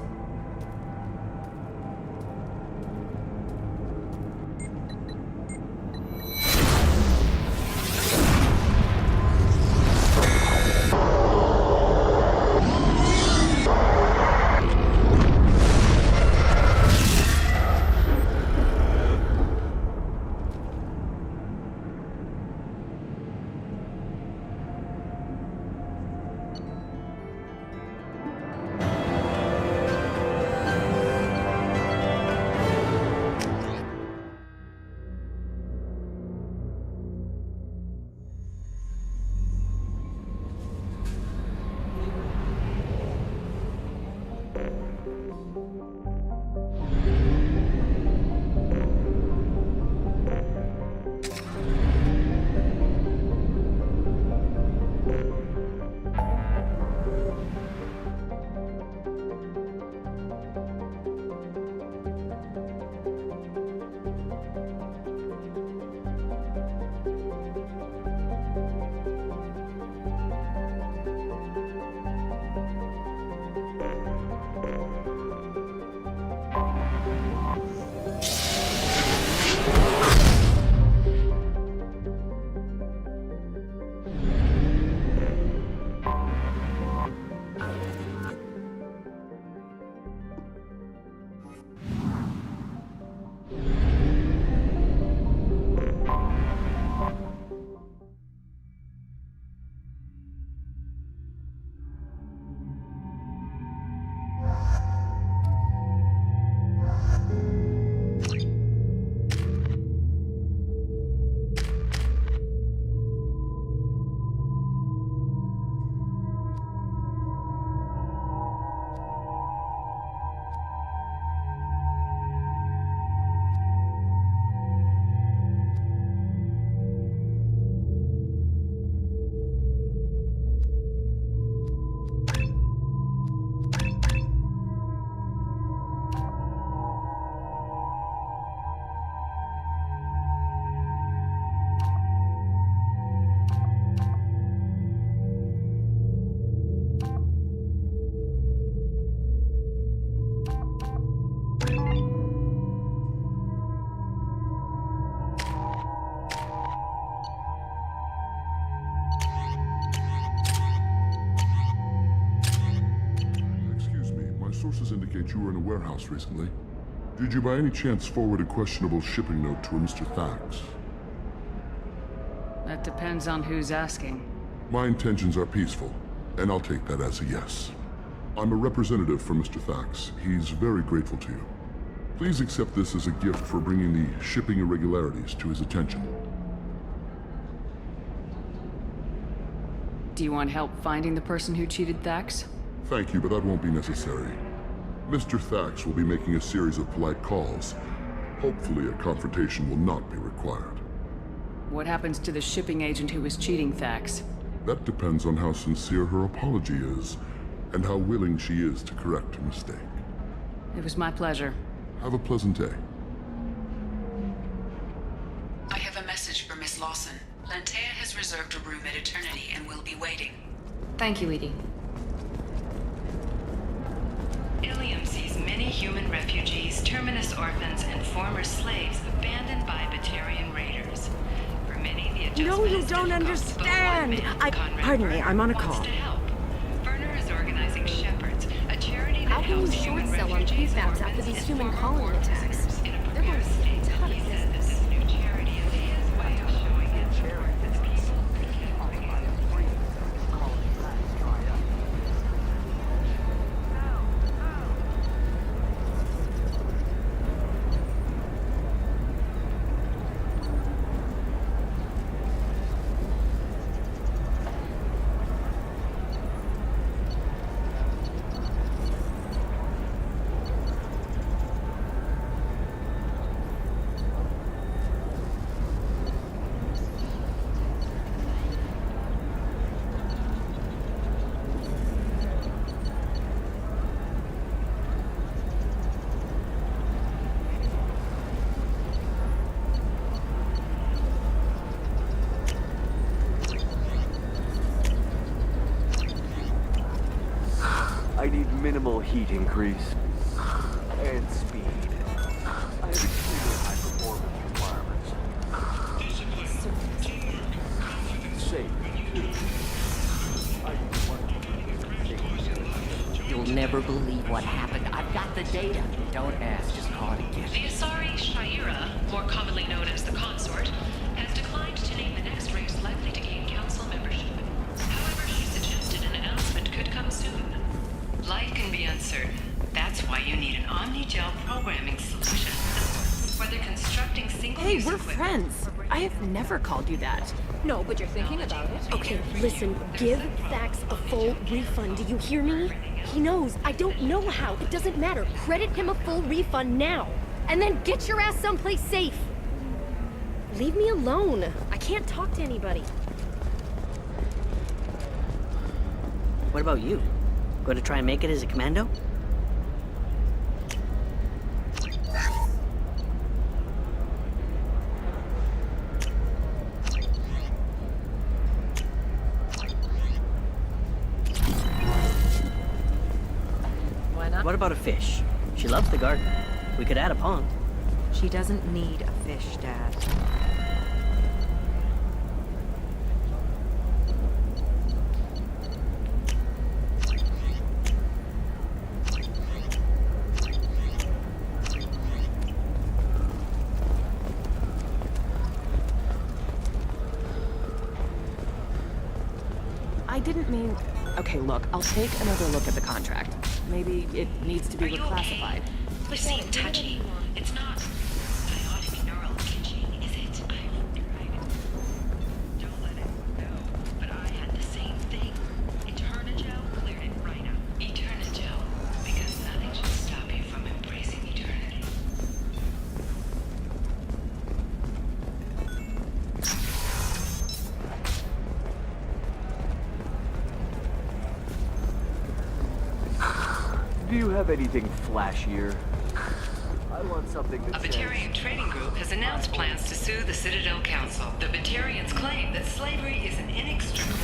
Sources indicate you were in a warehouse recently. Did you by any chance forward a questionable shipping note to a Mr. Thax? That depends on who's asking. My intentions are peaceful, and I'll take that as a yes. I'm a representative for Mr. Thax. He's very grateful to you. Please accept this as a gift for bringing the shipping irregularities to his attention. Do you want help finding the person who cheated Thax? Thank you, but that won't be necessary. Mr. Thax will be making a series of polite calls. Hopefully a confrontation will not be required. What happens to the shipping agent who was cheating Thax? That depends on how sincere her apology is, and how willing she is to correct a mistake. It was my pleasure. Have a pleasant day. I have a message for Miss Lawson. Lantea has reserved a room at Eternity and will be waiting. Thank you, Edie. Ilium sees many human refugees, terminus orphans, and former slaves abandoned by Batarian raiders. For many, the adjustment No, you don't understand! Pardon me, I'm on a call. Werner is organizing Shepherds, a charity that How can you helps short human sell on refugees, kidnaps after orphans, these and human former colony war attacks? prisoners in a They're going to see a ton of He says that business. this new charity is his way of showing its support for the people. with minimal heat increase. And speed. I have extremely high performance requirements. Safe, too. You'll never believe what happened. I've got the data. Don't ask, just call it a gift. The Asari Shaira, more commonly known as the Consort, has declined to name the next race likely to gain council membership. However, she suggested an announcement could come soon. Life can be uncertain. That's why you need an Omni-Gel programming solution. Whether constructing single-use Hey, we're equipment... friends. I have never called you that. No, but you're thinking about it. Okay, listen, give Thax a full refund, do you hear me? He knows. I don't know how. It doesn't matter. Credit him a full refund now. And then get your ass someplace safe. Leave me alone. I can't talk to anybody. What about you? Going to try and make it as a commando? Why not? What about a fish? She loves the garden. We could add a pond. She doesn't need a fish, Dad. I didn't mean... Okay, look, I'll take another look at the contract. Maybe it needs to be reclassified. You seem touchy. It's not biotic neural itching, is it? I've tried it. Don't let it go. But I had the same thing. Eternigel cleared it right up. Eternigel. Because nothing should stop you from embracing eternity. Do you have anything flashier? I want something that A Batarian trading group has announced plans to sue the Citadel Council. The Batarians claim that slavery is an inextricable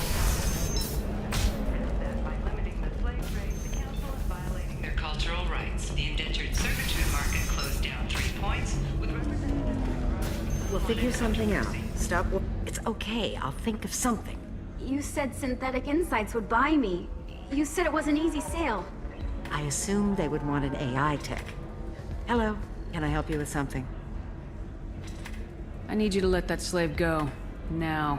by limiting the slave trade, the council is violating their cultural rights. The indentured servitude market closed down 3 points with representatives. We'll figure something out. Stop. It's okay. I'll think of something. You said Synthetic Insights would buy me. You said it was an easy sale. I assumed they would want an AI tech. Hello. Can I help you with something? I need you to let that slave go. Now.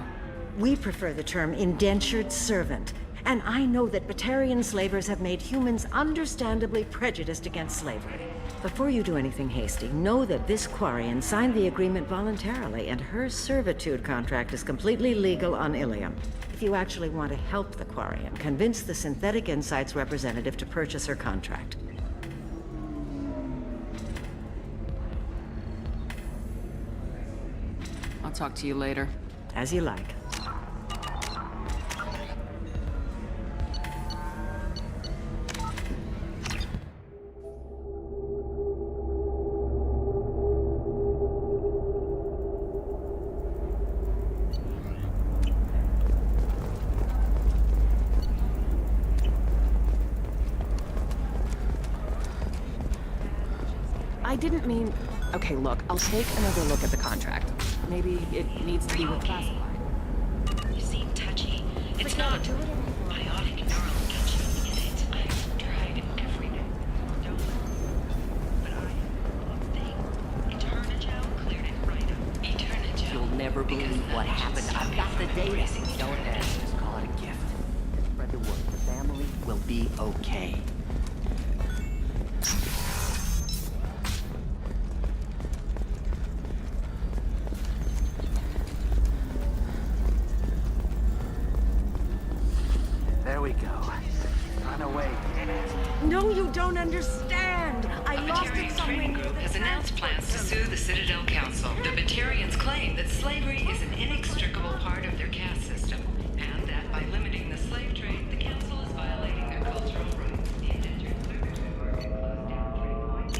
We prefer the term indentured servant. And I know that Batarian slavers have made humans understandably prejudiced against slavery. Before you do anything hasty, know that this Quarian signed the agreement voluntarily, and her servitude contract is completely legal on Ilium. If you actually want to help the Quarian, convince the Synthetic Insights representative to purchase her contract. I'll talk to you later. As you like. I didn't mean... Okay, look, I'll take another look at the contract. Maybe it needs to be reclassified. You seem touchy. It's not biotic neural itching, is it? I've tried everything. Don't. But I have a thing. Eternigel cleared it right up. Eternigel. You'll never believe what happened. I've got the data. Don't ask, just call it a gift. Spread the word. The family will be okay. There we go. Run away. No, you don't understand. I lost it Batarian somewhere trading near group the has announced plans to sue the Citadel Council. The Batarians claim that slavery is an inextricable part of their caste system, and that by limiting the slave trade, the council is violating their cultural rights. The indentured servitude market closed down 3 points.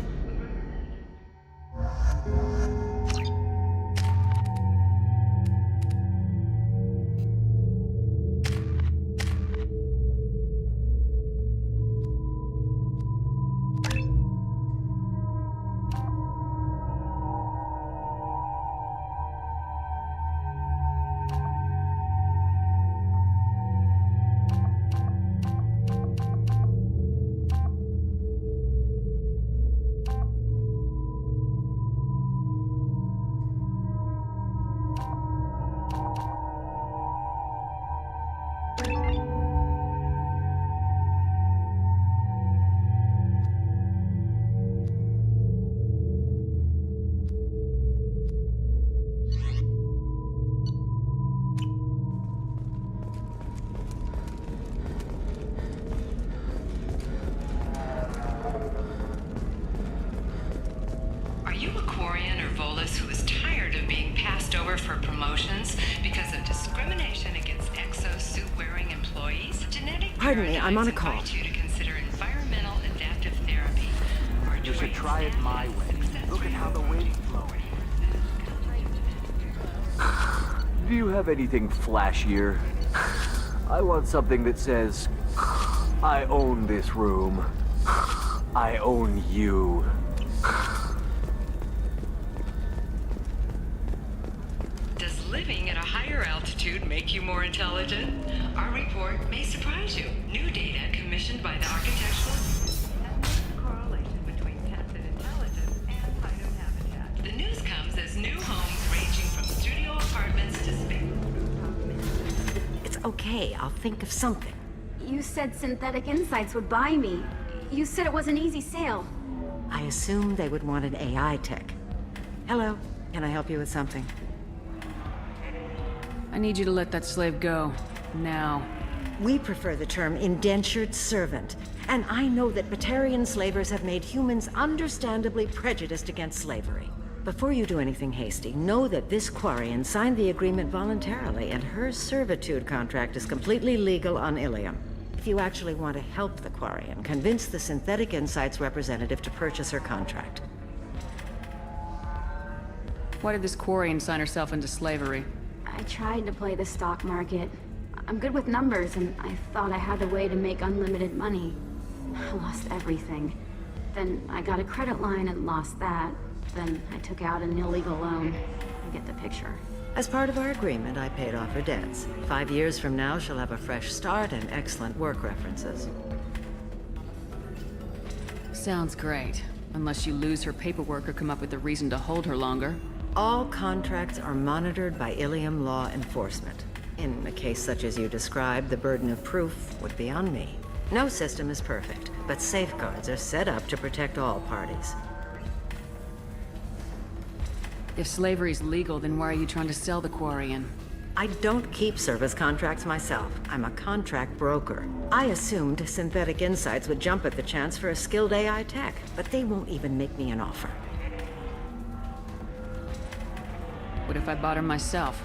promotions because of discrimination against exosuit-wearing employees. Genetic Pardon me, I'm on a call. invite you to consider environmental adaptive therapy. Or You should try it my way. Look at how the wind's blowing. Do you have anything flashier? I want something that says, I own this room. I own you. Does living at a higher altitude make you more intelligent? Our report may surprise you. New data commissioned by the architectural correlation between tested intelligence and phytohabitat. The news comes as new homes ranging from studio apartments to space. It's okay, I'll think of something. You said Synthetic Insights would buy me. You said it was an easy sale. I assumed they would want an AI tech. Hello, can I help you with something? I need you to let that slave go. Now. We prefer the term indentured servant, and I know that Batarian slavers have made humans understandably prejudiced against slavery. Before you do anything hasty, know that this Quarian signed the agreement voluntarily, and her servitude contract is completely legal on Ilium. If you actually want to help the Quarian, convince the Synthetic Insights representative to purchase her contract. Why did this Quarian sign herself into slavery? I tried to play the stock market. I'm good with numbers, and I thought I had a way to make unlimited money. I lost everything. Then I got a credit line and lost that. Then I took out an illegal loan. You get the picture. As part of our agreement, I paid off her debts. 5 years from now, she'll have a fresh start and excellent work references. Sounds great. Unless you lose her paperwork or come up with a reason to hold her longer. All contracts are monitored by Ilium law enforcement. In a case such as you described, the burden of proof would be on me. No system is perfect, but safeguards are set up to protect all parties. If slavery's legal, then why are you trying to sell the Quarian? I don't keep service contracts myself. I'm a contract broker. I assumed Synthetic Insights would jump at the chance for a skilled AI tech, but they won't even make me an offer. What if I bought her myself?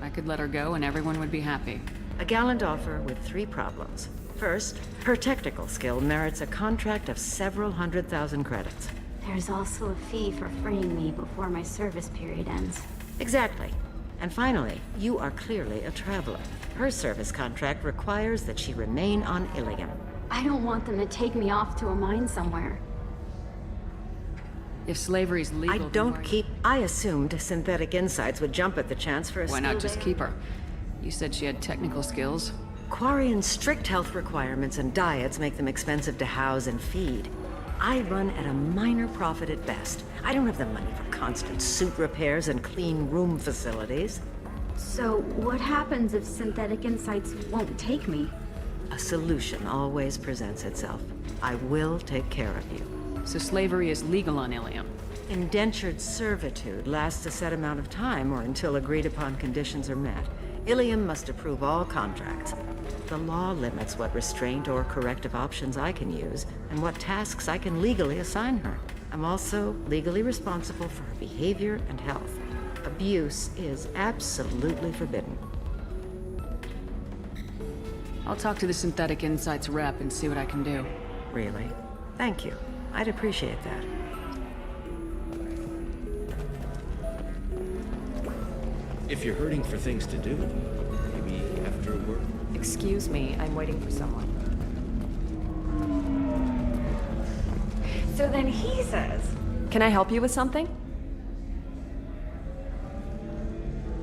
I could let her go and everyone would be happy. A gallant offer with 3 problems. First, her technical skill merits a contract of several 100,000 credits. There's also a fee for freeing me before my service period ends. Exactly. And finally, you are clearly a traveler. Her service contract requires that she remain on Ilium. I don't want them to take me off to a mine somewhere. If slavery's legal, I assumed Synthetic Insights would jump at the chance for a Why not just keep her? You said she had technical skills. Quarian's strict health requirements and diets make them expensive to house and feed. I run at a minor profit at best. I don't have the money for constant suit repairs and clean room facilities. So, what happens if Synthetic Insights won't take me? A solution always presents itself. I will take care of you. So slavery is legal on Ilium? Indentured servitude lasts a set amount of time or until agreed upon conditions are met. Ilium must approve all contracts. The law limits what restraint or corrective options I can use and what tasks I can legally assign her. I'm also legally responsible for her behavior and health. Abuse is absolutely forbidden. I'll talk to the Synthetic Insights rep and see what I can do. Really? Thank you. I'd appreciate that. If you're hurting for things to do, maybe after work. Excuse me, I'm waiting for someone. So then he says... Can I help you with something?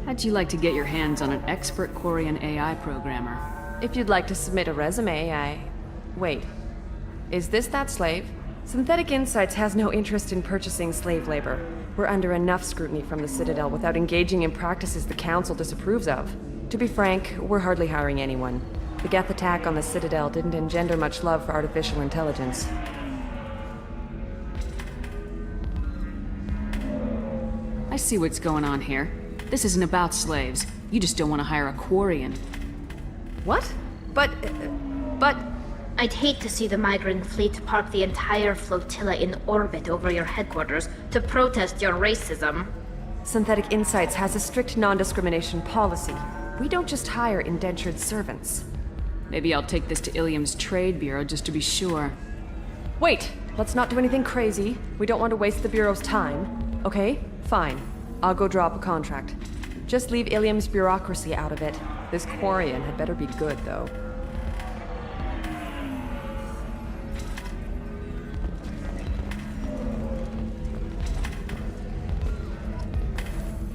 How'd you like to get your hands on an expert Quarian AI programmer? If you'd like to submit a resume, Wait. Is this that slave? Synthetic Insights has no interest in purchasing slave labor. We're under enough scrutiny from the Citadel without engaging in practices the Council disapproves of. To be frank, we're hardly hiring anyone. The Geth attack on the Citadel didn't engender much love for artificial intelligence. I see what's going on here. This isn't about slaves. You just don't want to hire a Quarian. What? But... I'd hate to see the migrant fleet park the entire flotilla in orbit over your headquarters to protest your racism. Synthetic Insights has a strict non-discrimination policy. We don't just hire indentured servants. Maybe I'll take this to Ilium's trade bureau just to be sure. Wait! Let's not do anything crazy. We don't want to waste the Bureau's time. Okay? Fine. I'll go draw up a contract. Just leave Ilium's bureaucracy out of it. This Quarian had better be good, though.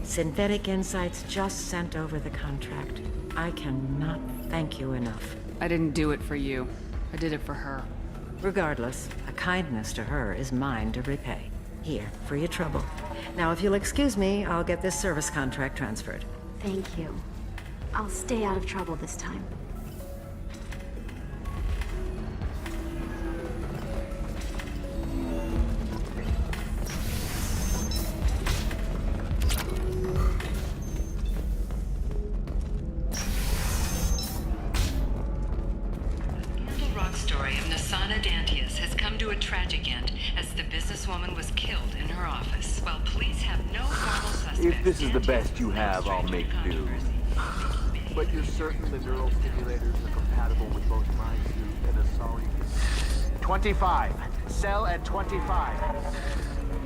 Synthetic Insights just sent over the contract. I cannot thank you enough. I didn't do it for you. I did it for her. Regardless, a kindness to her is mine to repay. Here, for your trouble. Now, if you'll excuse me, I'll get this service contract transferred. Thank you. I'll stay out of trouble this time. Story of Nasana Dantius has come to a tragic end as the businesswoman was killed in her office. While police have no formal suspects, If this is the best you have, I'll make do. But you're certain the neural stimulators are compatible with both my suit and Asari? 25. Sell at 25.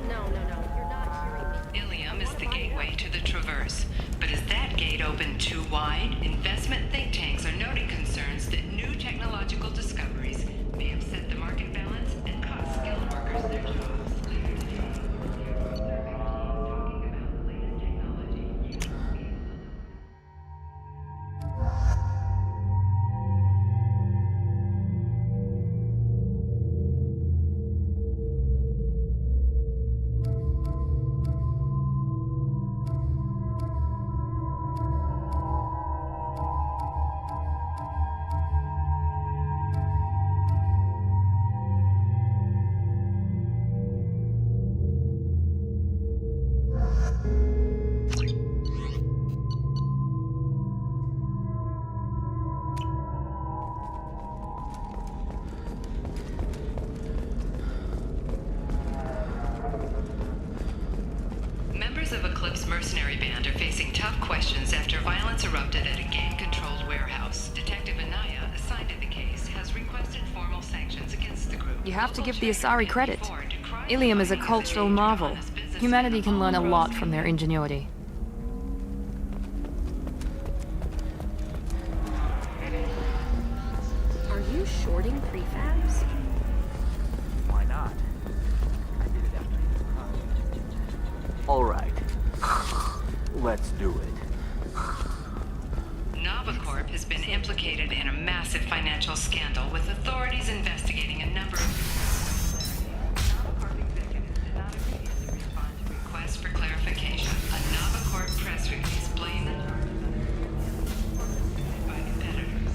No, you're not hearing me. Ilium is the gateway to the Traverse. But is that gate open too wide? Investment think tanks are noting concerns that new technological discoveries may upset the market balance and cost skilled workers their jobs. Members of Eclipse mercenary band are facing tough questions after violence erupted at a gang-controlled warehouse. Detective Anaya, assigned to the case, has requested formal sanctions against the group. You have to give the Asari credit. Ilium is a cultural marvel. Humanity can learn a lot from their ingenuity. Are you shorting prefabs? Why not? I did it after you. All right. Let's do it. Novacorp has been implicated in a massive financial scandal, with authorities investigating a number of... Novacorp executives did not immediately respond to requests for clarification. A Novacorp press release blamed the charges by competitors.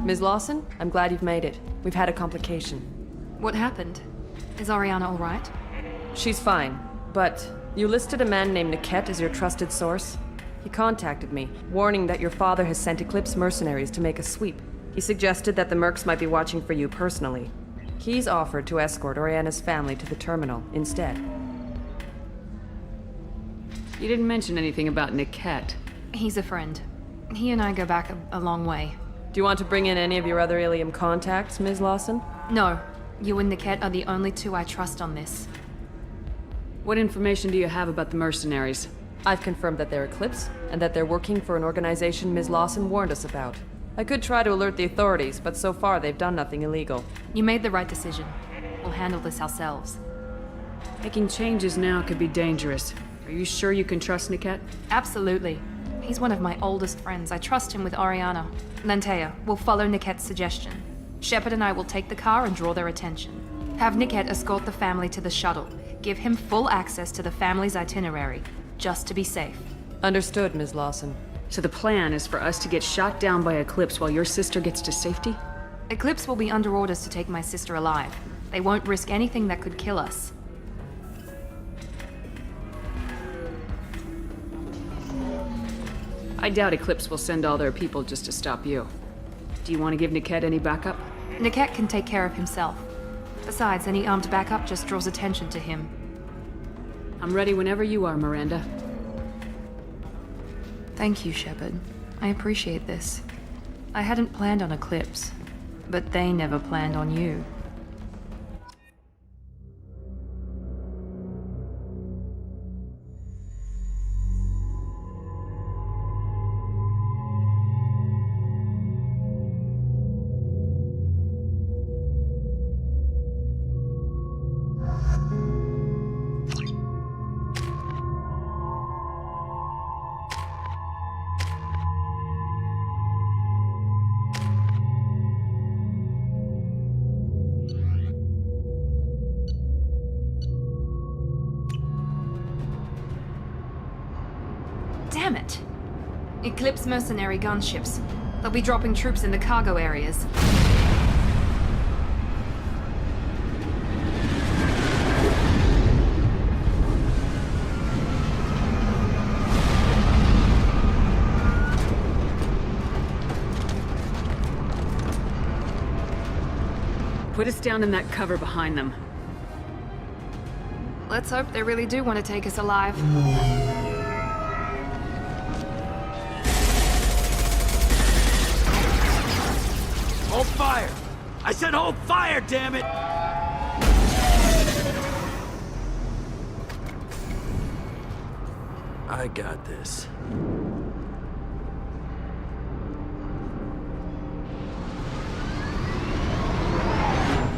Ms. Lawson, I'm glad you've made it. We've had a complication. What happened? Is Ariana all right? She's fine, but you listed a man named Niket as your trusted source. He contacted me, warning that your father has sent Eclipse mercenaries to make a sweep. He suggested that the Mercs might be watching for you personally. He's offered to escort Oriana's family to the terminal instead. You didn't mention anything about Niket. He's a friend. He and I go back a long way. Do you want to bring in any of your other Ilium contacts, Ms. Lawson? No. You and Niket are the only two I trust on this. What information do you have about the mercenaries? I've confirmed that they're Eclipse, and that they're working for an organization Ms. Lawson warned us about. I could try to alert the authorities, but so far they've done nothing illegal. You made the right decision. We'll handle this ourselves. Making changes now could be dangerous. Are you sure you can trust Niket? Absolutely. He's one of my oldest friends. I trust him with Ariana. Lantea, we'll follow Niket's suggestion. Shepard and I will take the car and draw their attention. Have Niket escort the family to the shuttle. Give him full access to the family's itinerary, just to be safe. Understood, Ms. Lawson. So the plan is for us to get shot down by Eclipse while your sister gets to safety? Eclipse will be under orders to take my sister alive. They won't risk anything that could kill us. I doubt Eclipse will send all their people just to stop you. Do you want to give Niket any backup? Niket can take care of himself. Besides, any armed backup just draws attention to him. I'm ready whenever you are, Miranda. Thank you, Shepard. I appreciate this. I hadn't planned on Eclipse, but they never planned on you. Damn it! Eclipse mercenary gunships. They'll be dropping troops in the cargo areas. Put us down in that cover behind them. Let's hope they really do want to take us alive. Hold fire! I said hold fire, damn it! I got this.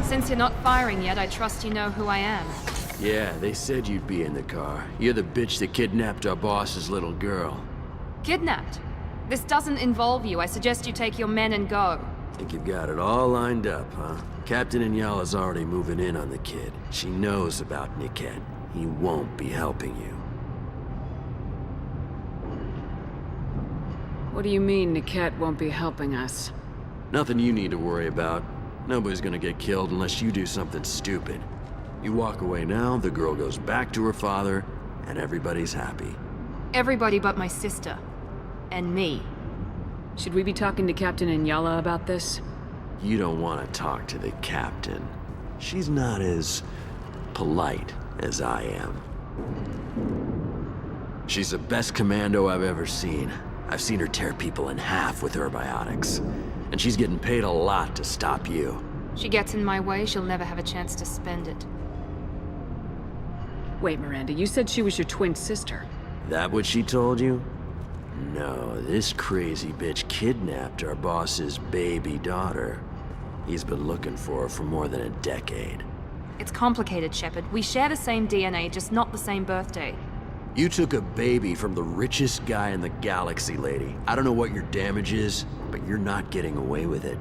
Since you're not firing yet, I trust you know who I am. Yeah, they said you'd be in the car. You're the bitch that kidnapped our boss's little girl. Kidnapped? This doesn't involve you. I suggest you take your men and go. Think you've got it all lined up, huh? Captain Inyala's already moving in on the kid. She knows about Niket. He won't be helping you. What do you mean Niket won't be helping us? Nothing you need to worry about. Nobody's gonna get killed unless you do something stupid. You walk away now, the girl goes back to her father, and everybody's happy. Everybody but my sister. And me. Should we be talking to Captain Inyala about this? You don't want to talk to the captain. She's not as polite as I am. She's the best commando I've ever seen. I've seen her tear people in half with her biotics. And she's getting paid a lot to stop you. She gets in my way, she'll never have a chance to spend it. Wait, Miranda, you said she was your twin sister. That what she told you? No, this crazy bitch kidnapped our boss's baby daughter. He's been looking for her for more than a decade. It's complicated, Shepard. We share the same DNA, just not the same birthday. You took a baby from the richest guy in the galaxy, lady. I don't know what your damage is, but you're not getting away with it.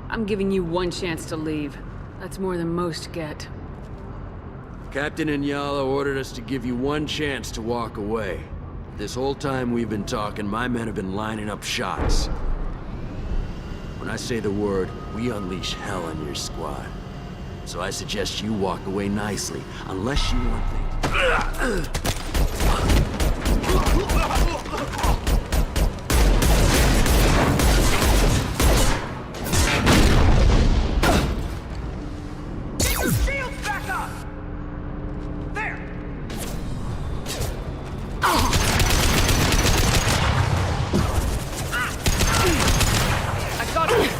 I'm giving you one chance to leave. That's more than most get. Captain Inyala ordered us to give you one chance to walk away. This whole time we've been talking, my men have been lining up shots. When I say the word, we unleash hell on your squad. So I suggest you walk away nicely, unless you want things. Shields back up! There! I got it!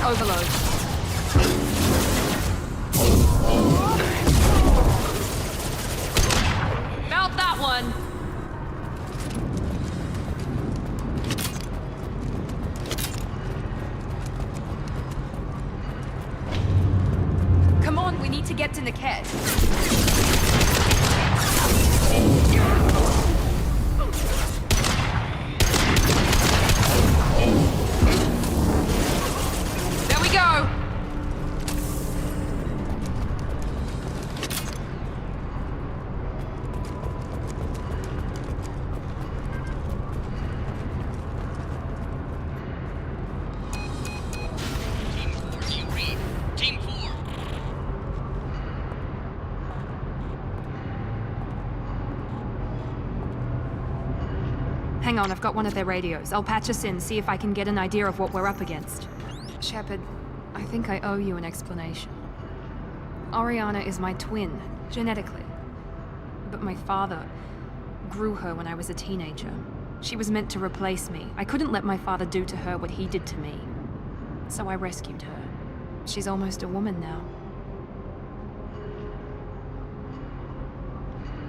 Overload. Mount that one. Come on, we need to get to Niket. Go! Hang on, I've got one of their radios. I'll patch us in, see if I can get an idea of what we're up against. Shepard, I think I owe you an explanation. Oriana is my twin, genetically. But my father grew her when I was a teenager. She was meant to replace me. I couldn't let my father do to her what he did to me. So I rescued her. She's almost a woman now.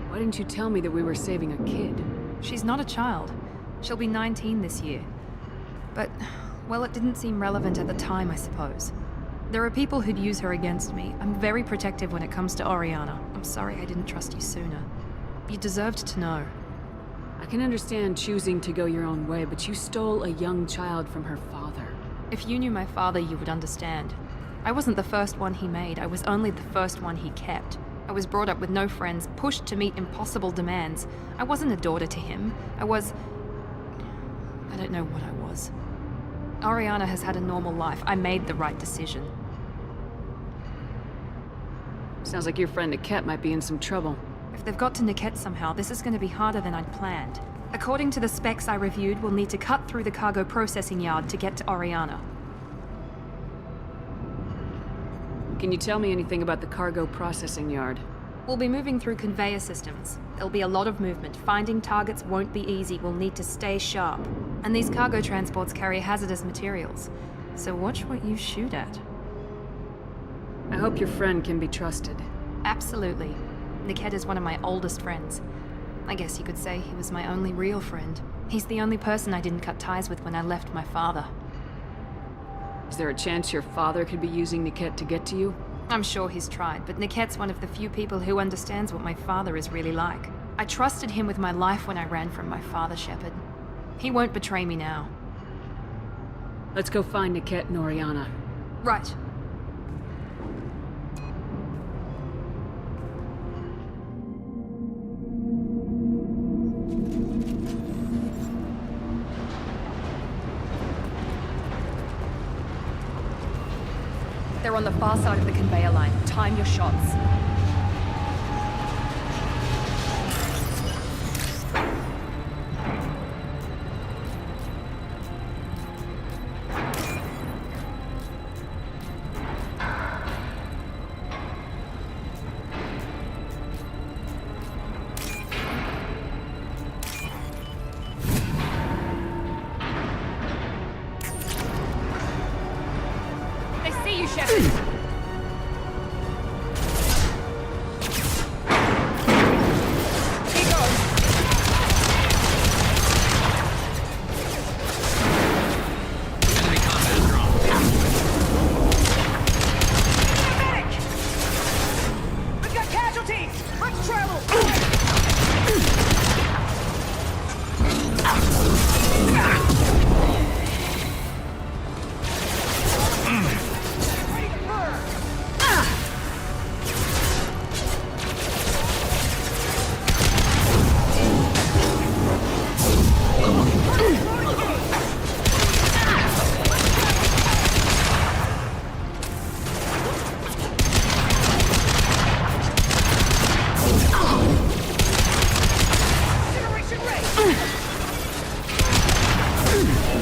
Why didn't you tell me that we were saving a kid? She's not a child. She'll be 19 this year. But, well, it didn't seem relevant at the time, I suppose. There are people who'd use her against me. I'm very protective when it comes to Oriana. I'm sorry I didn't trust you sooner. You deserved to know. I can understand choosing to go your own way, but you stole a young child from her father. If you knew my father, you would understand. I wasn't the first one he made. I was only the first one he kept. I was brought up with no friends, pushed to meet impossible demands. I wasn't a daughter to him. I don't know what I was. Oriana has had a normal life. I made the right decision. Sounds like your friend Niket might be in some trouble. If they've got to Niket somehow, this is going to be harder than I'd planned. According to the specs I reviewed, we'll need to cut through the cargo processing yard to get to Oriana. Can you tell me anything about the cargo processing yard? We'll be moving through conveyor systems. There'll be a lot of movement. Finding targets won't be easy. We'll need to stay sharp. And these cargo transports carry hazardous materials. So watch what you shoot at. I hope your friend can be trusted. Absolutely. Niket is one of my oldest friends. I guess you could say he was my only real friend. He's the only person I didn't cut ties with when I left my father. Is there a chance your father could be using Niket to get to you? I'm sure he's tried, but Niket's one of the few people who understands what my father is really like. I trusted him with my life when I ran from my father, Shepard. He won't betray me now. Let's go find Niket and Oriana. Right. They're on the far side of the conveyor line. Time your shots. They see you, Shepard!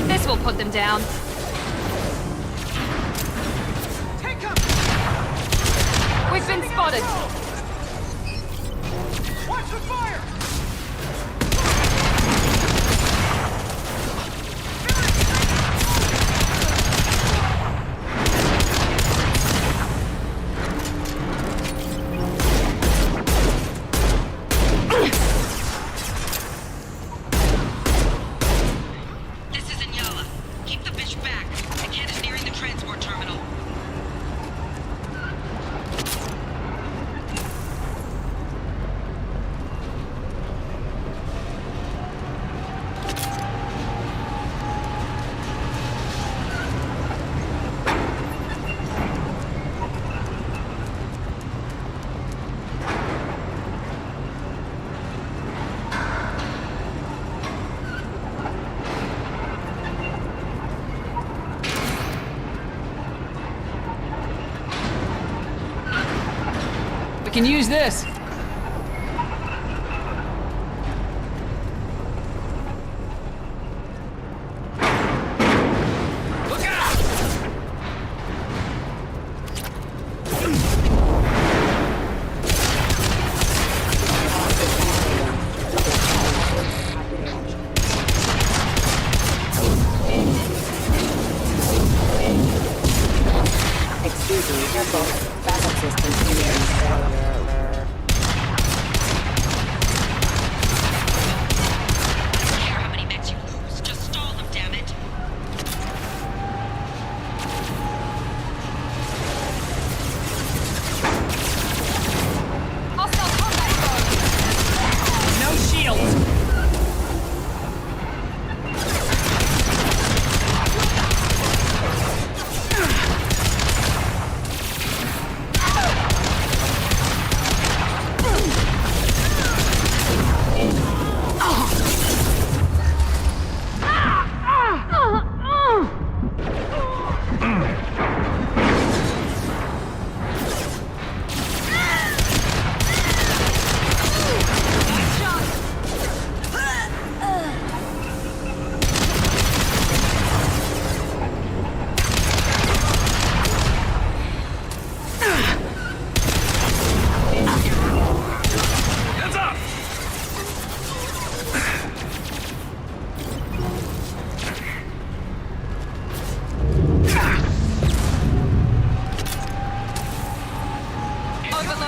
This will put them down. Take him! We've been spotted. Watch the fire! We can use this.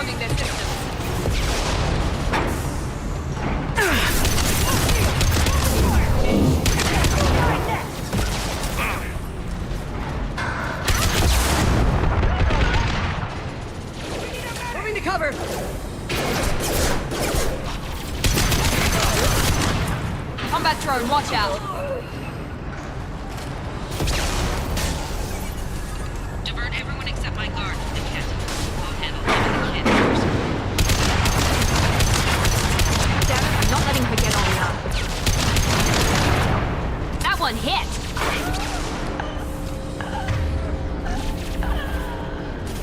Sounding their systems. Moving to cover! Combat drone, watch out! Divert everyone except my guard, Niket. I'll handle the kid first. Damn it, I'm not letting her get on now. That one hit!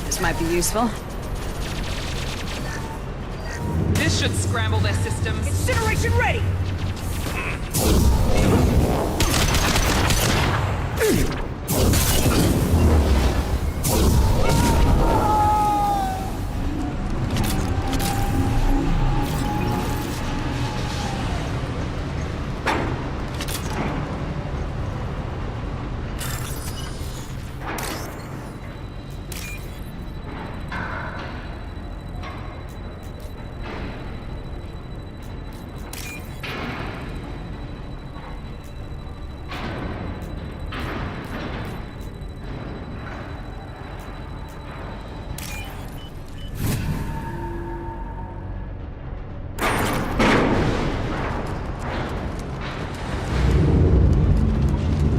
This might be useful. This should scramble their systems. Incineration ready!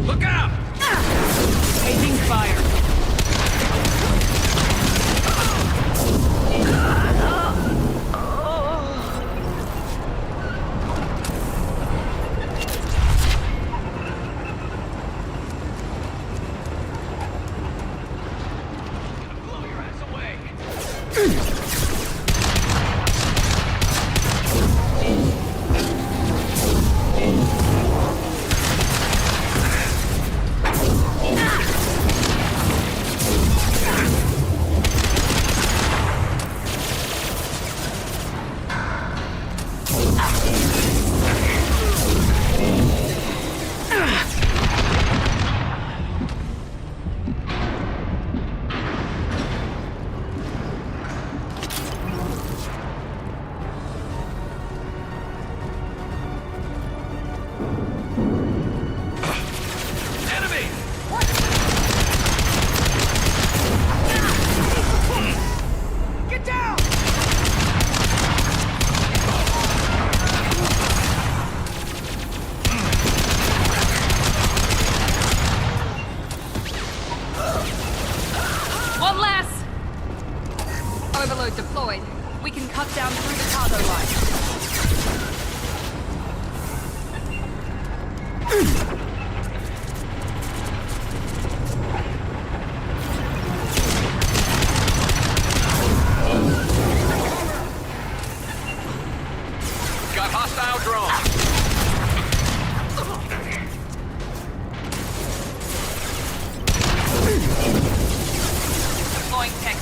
Look out! Taking fire. Blow your ass away! Get down! One less! Overload deployed. We can cut down through the cargo line. Got hostile drone. Deploying tech.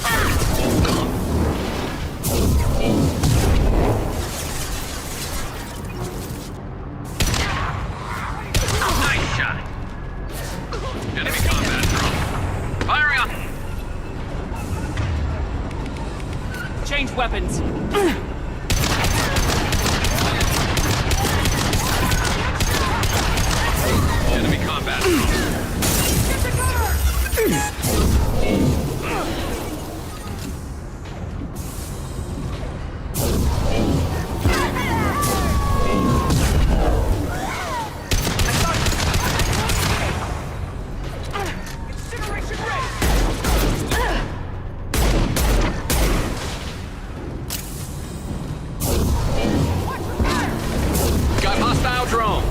Nice shot. Enemy combat drone. Firing on. Change weapons. Enemy combat drone. Incineration ready! Got hostile drone.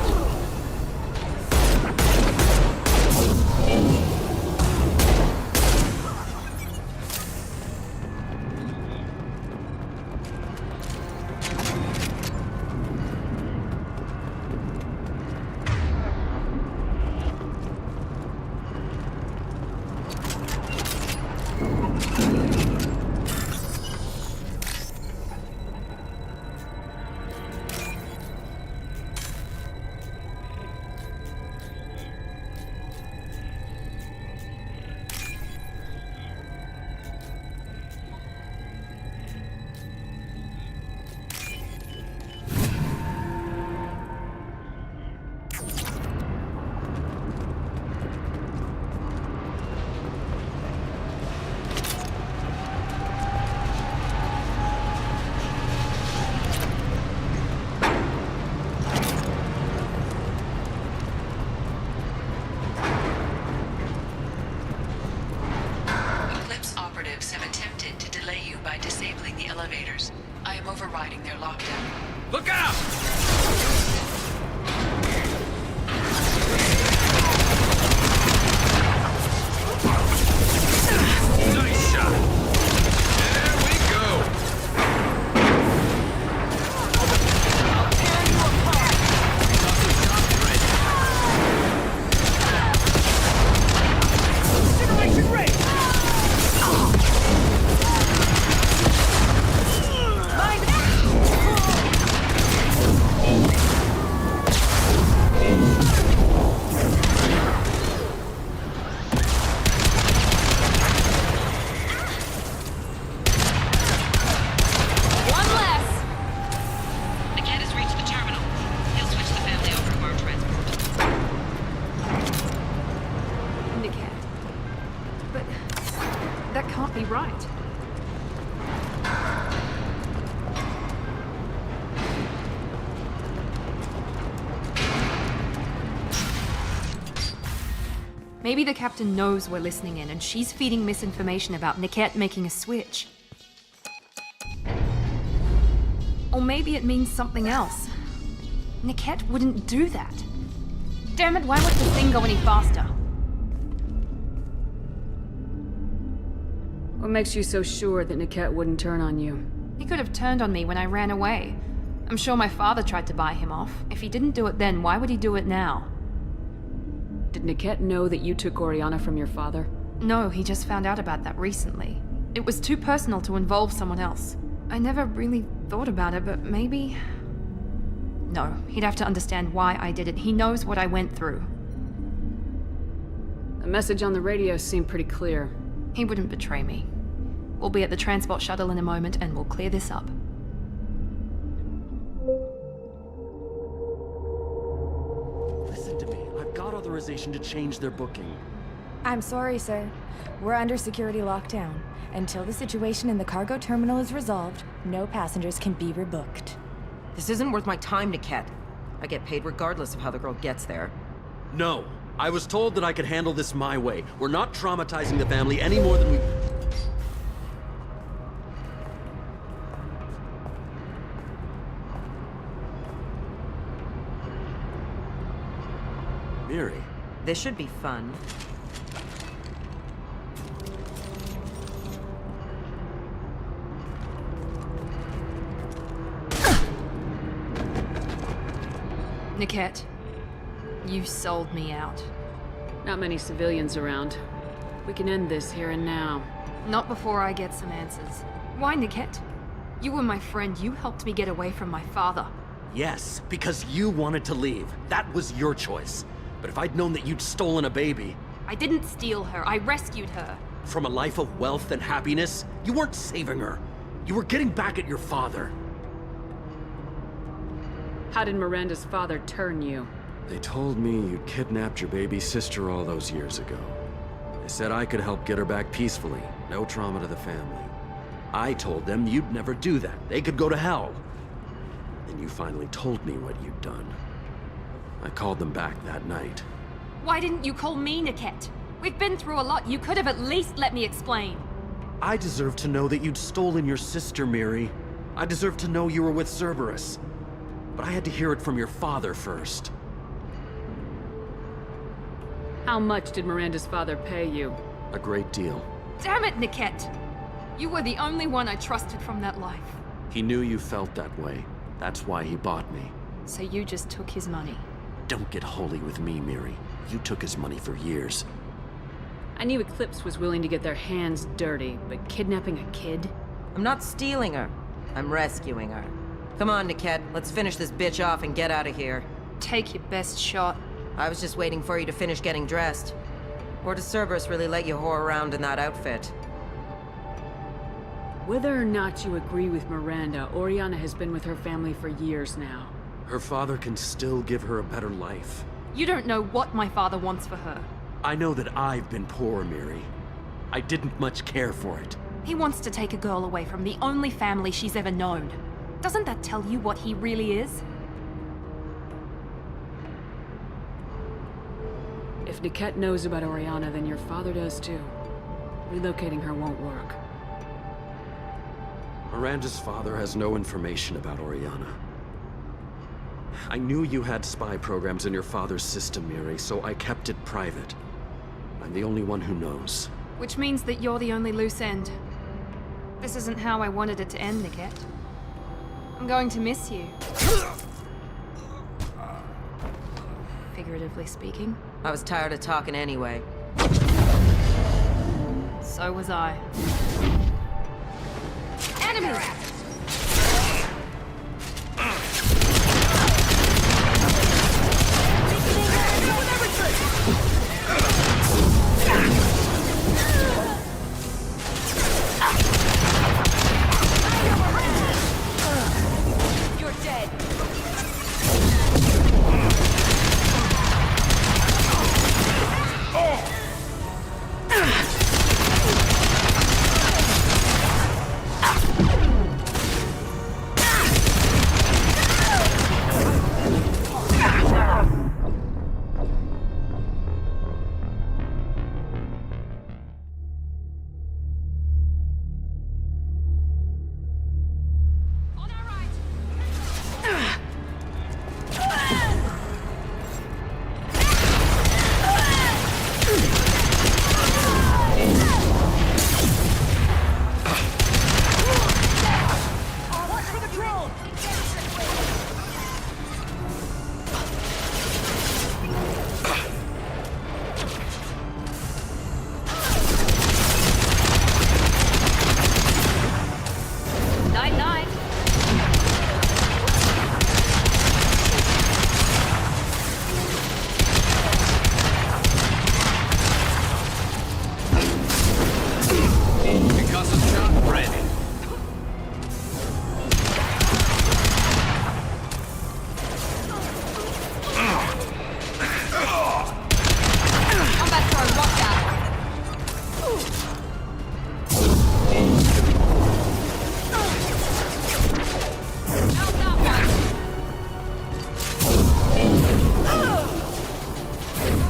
disabling the elevators. I am overriding their lockdown. Look out! Nice shot! There we go! I'll tear you apart! Incineration ray! Niket has reached the terminal. He'll switch the family over to our transport. Niket. But that can't be right. Maybe the captain knows we're listening in, and she's feeding misinformation about Niket making a switch. Or maybe it means something else. Niket wouldn't do that. Damn it, why won't this thing go any faster? What makes you so sure that Niket wouldn't turn on you? He could have turned on me when I ran away. I'm sure my father tried to buy him off. If he didn't do it then, why would he do it now? Did Niket know that you took Oriana from your father? No, he just found out about that recently. It was too personal to involve someone else. I never really thought about it, but maybe... No, he'd have to understand why I did it. He knows what I went through. The message on the radio seemed pretty clear. He wouldn't betray me. We'll be at the transport shuttle in a moment, and we'll clear this up. Listen to me. I've got authorization to change their booking. I'm sorry, sir. We're under security lockdown. Until the situation in the cargo terminal is resolved, no passengers can be rebooked. This isn't worth my time, Niket. I get paid regardless of how the girl gets there. No. I was told that I could handle this my way. We're not traumatizing the family any more than we... Miri. This should be fun. Niket, you sold me out. Not many civilians around. We can end this here and now. Not before I get some answers. Why, Niket? You were my friend. You helped me get away from my father. Yes, because you wanted to leave. That was your choice. But if I'd known that you'd stolen a baby... I didn't steal her. I rescued her. From a life of wealth and happiness, you weren't saving her. You were getting back at your father. How did Miranda's father turn you? They told me you'd kidnapped your baby sister all those years ago. They said I could help get her back peacefully. No trauma to the family. I told them you'd never do that. They could go to hell. Then you finally told me what you'd done. I called them back that night. Why didn't you call me, Niket? We've been through a lot. You could have at least let me explain. I deserve to know that you'd stolen your sister, Miri. I deserve to know you were with Cerberus. But I had to hear it from your father first. How much did Miranda's father pay you? A great deal. Damn it, Niket! You were the only one I trusted from that life. He knew you felt that way. That's why he bought me. So you just took his money? Don't get holy with me, Miri. You took his money for years. I knew Eclipse was willing to get their hands dirty, but kidnapping a kid? I'm not stealing her. I'm rescuing her. Come on, Niket. Let's finish this bitch off and get out of here. Take your best shot. I was just waiting for you to finish getting dressed. Or does Cerberus really let you whore around in that outfit? Whether or not you agree with Miranda, Oriana has been with her family for years now. Her father can still give her a better life. You don't know what my father wants for her. I know that I've been poor, Miri. I didn't much care for it. He wants to take a girl away from the only family she's ever known. Doesn't that tell you what he really is? If Niket knows about Oriana, then your father does too. Relocating her won't work. Miranda's father has no information about Oriana. I knew you had spy programs in your father's system, Miri, so I kept it private. I'm the only one who knows. Which means that you're the only loose end. This isn't how I wanted it to end, Niket. I'm going to miss you. Figuratively speaking. I was tired of talking anyway. So was I. Enemies! You're dead.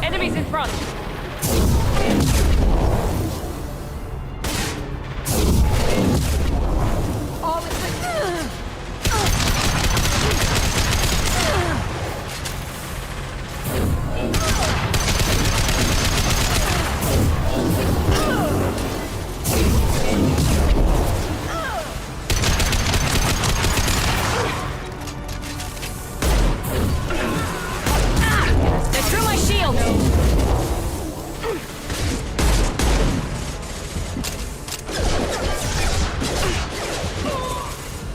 Enemies in front! All is They threw my shield!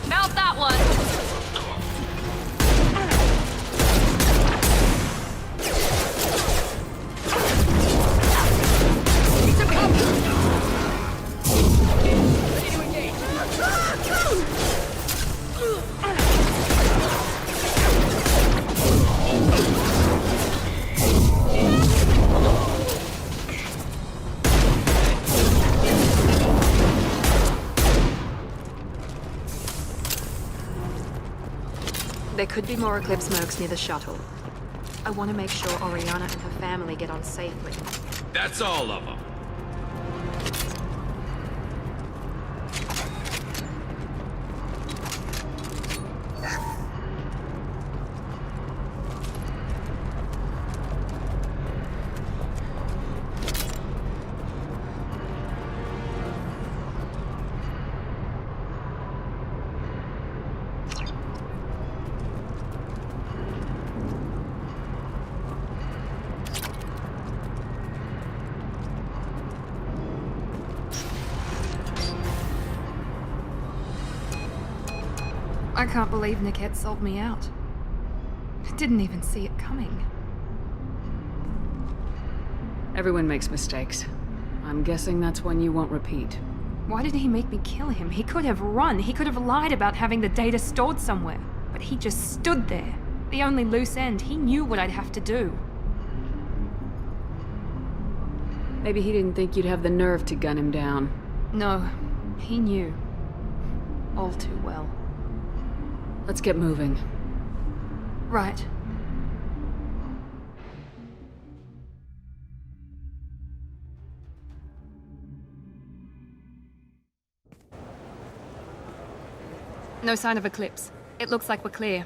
Mount that one! There could be more Eclipse smokes near the shuttle. I want to make sure Oriana and her family get on safely. That's all of them. I can't believe Niket sold me out. I didn't even see it coming. Everyone makes mistakes. I'm guessing that's one you won't repeat. Why did he make me kill him? He could have run. He could have lied about having the data stored somewhere. But he just stood there. The only loose end. He knew what I'd have to do. Maybe he didn't think you'd have the nerve to gun him down. No, he knew. All too well. Let's get moving. Right. No sign of Eclipse. It looks like we're clear.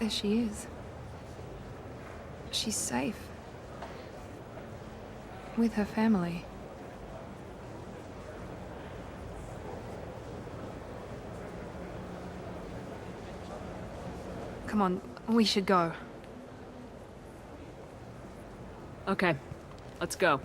There she is. She's safe. With her family. Come on, we should go. Okay, let's go.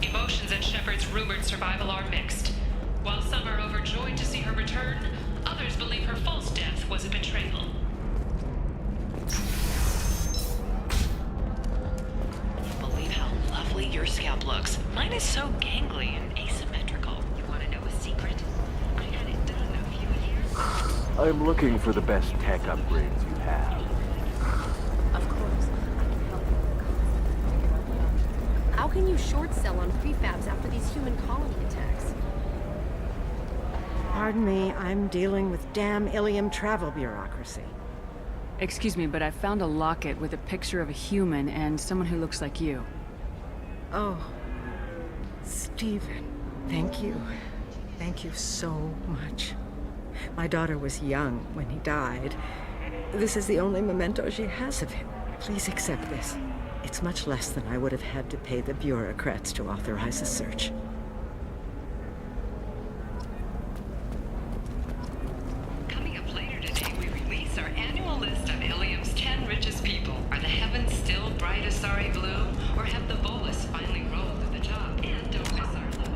Emotions at Shepard's rumored survival are mixed. While some are overjoyed to see her return, others believe her false death was a betrayal. Can't believe how lovely your scalp looks. Mine is so gangly and asymmetrical. You want to know a secret? I had it done a few years ago. I'm looking for the best tech upgrades you have. Of course. How can you short sell on prefabs after these human colony attacks? Pardon me, I'm dealing with damn Ilium travel bureaucracy. Excuse me, but I found a locket with a picture of a human and someone who looks like you. Oh, Stephen, thank you. Thank you so much. My daughter was young when he died. This is the only memento she has of him. Please accept this. It's much less than I would have had to pay the bureaucrats to authorize a search. Coming up later today, we release our annual list of Ilium's 10 richest people. Are the heavens still bright Asari blue, or have the Volus finally rolled to the top? And don't miss our look.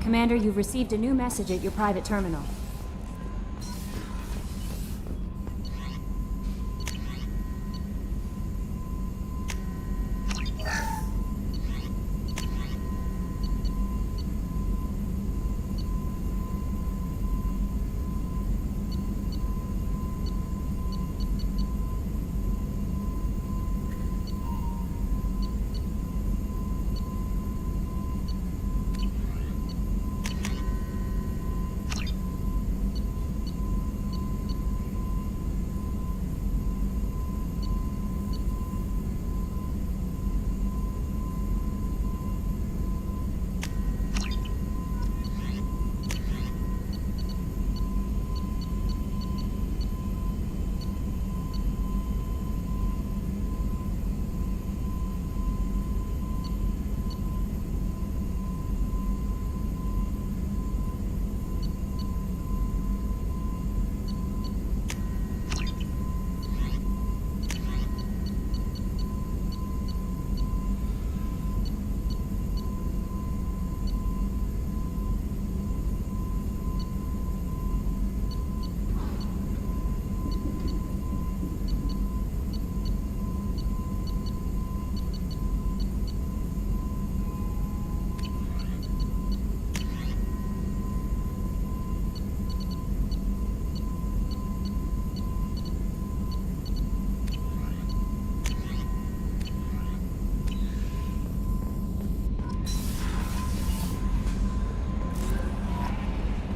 Commander, you've received a new message at your private terminal.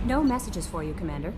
No messages for you, Commander.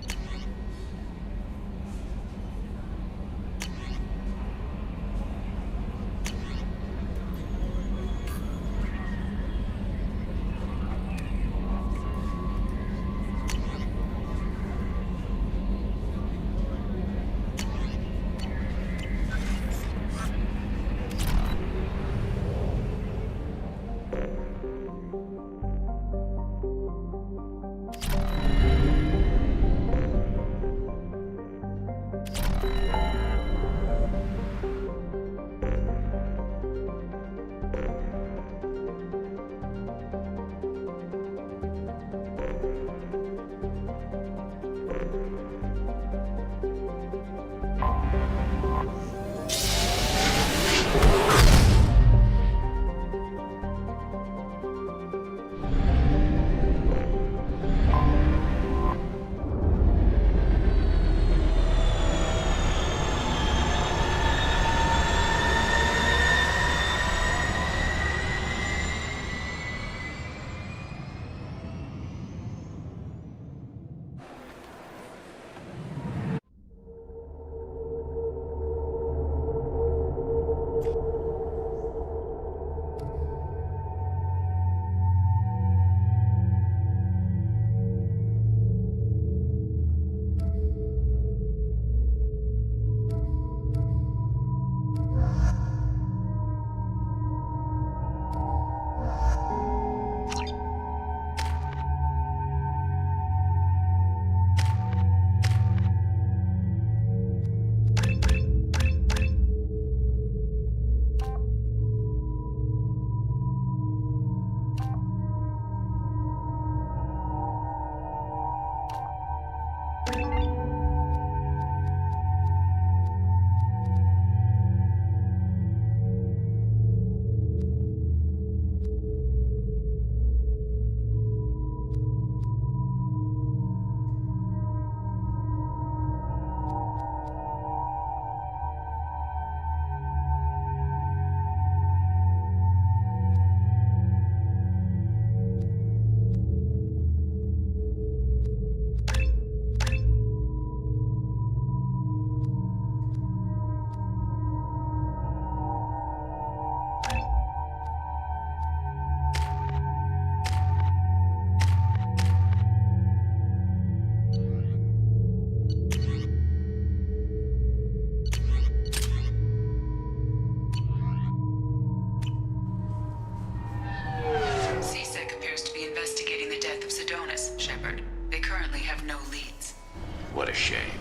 What a shame.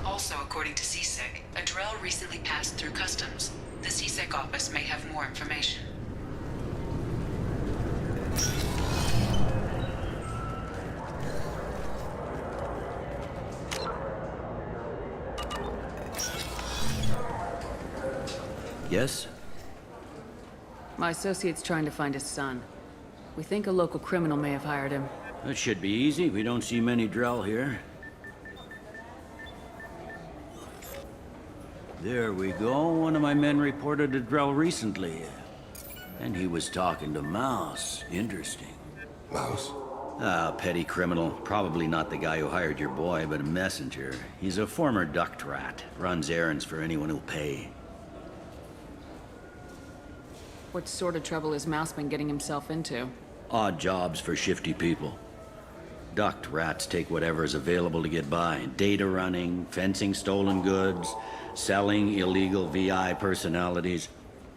Also, according to CSEC, a Drell recently passed through customs. The CSEC office may have more information. Yes? My associate's trying to find his son. We think a local criminal may have hired him. That should be easy. We don't see many Drell here. There we go. One of my men reported a Drell recently. And he was talking to Mouse. Interesting. Mouse? Ah, petty criminal. Probably not the guy who hired your boy, but a messenger. He's a former duct rat. Runs errands for anyone who'll pay. What sort of trouble has Mouse been getting himself into? Odd jobs for shifty people. Duct rats take whatever is available to get by. Data running, fencing stolen goods, selling illegal VI personalities.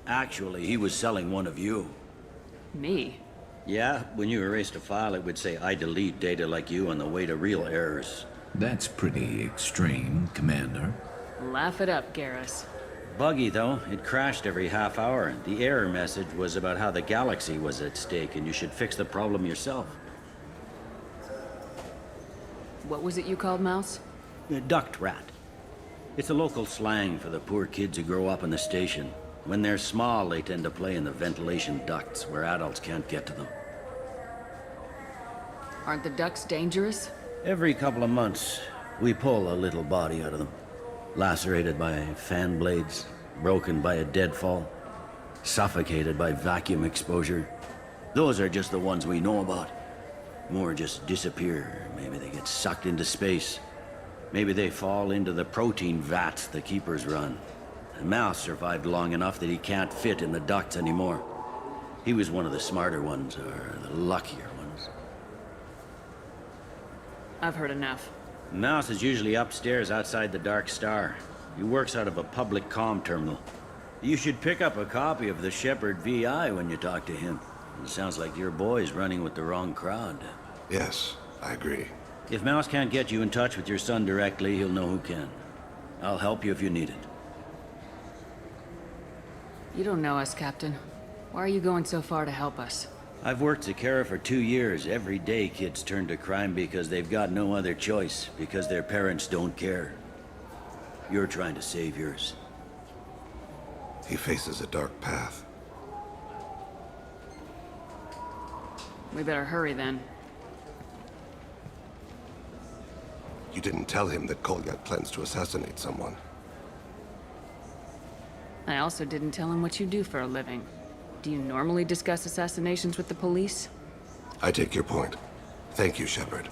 Actually, he was selling one of you. Me? Yeah, when you erased a file, it would say, I delete data like you on the way to real errors. That's pretty extreme, Commander. Laugh it up, Garrus. Buggy, though. It crashed every half hour. The error message was about how the galaxy was at stake, and you should fix the problem yourself. What was it you called Mouse? A duct rat. It's a local slang for the poor kids who grow up in the station. When they're small, they tend to play in the ventilation ducts, where adults can't get to them. Aren't the ducts dangerous? Every couple of months, we pull a little body out of them. Lacerated by fan blades, broken by a deadfall, suffocated by vacuum exposure. Those are just the ones we know about. More just disappear. Maybe they get sucked into space. Maybe they fall into the protein vats the Keepers run. And Mouse survived long enough that he can't fit in the ducts anymore. He was one of the smarter ones, or the luckier ones. I've heard enough. Mouse is usually upstairs outside the Dark Star. He works out of a public comm terminal. You should pick up a copy of the Shepard VI when you talk to him. It sounds like your boy's running with the wrong crowd. Yes, I agree. If Mouse can't get you in touch with your son directly, he'll know who can. I'll help you if you need it. You don't know us, Captain. Why are you going so far to help us? I've worked Zakera for 2 years. Every day kids turn to crime because they've got no other choice, because their parents don't care. You're trying to save yours. He faces a dark path. We better hurry then. You didn't tell him that Kolyat plans to assassinate someone. I also didn't tell him what you do for a living. Do you normally discuss assassinations with the police? I take your point. Thank you, Shepard.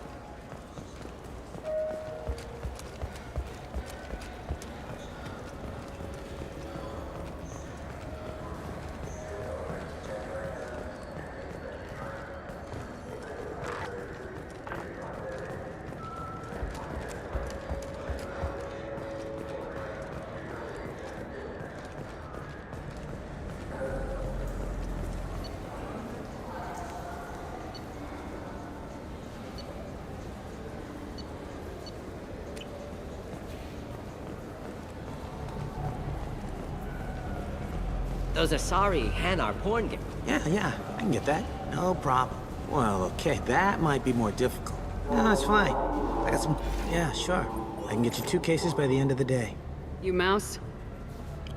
Those Asari Hanar porn games. Yeah, I can get that. No problem. Well, okay, that might be more difficult. No, it's fine. I got some... Yeah, sure. I can get you 2 cases by the end of the day. You Mouse?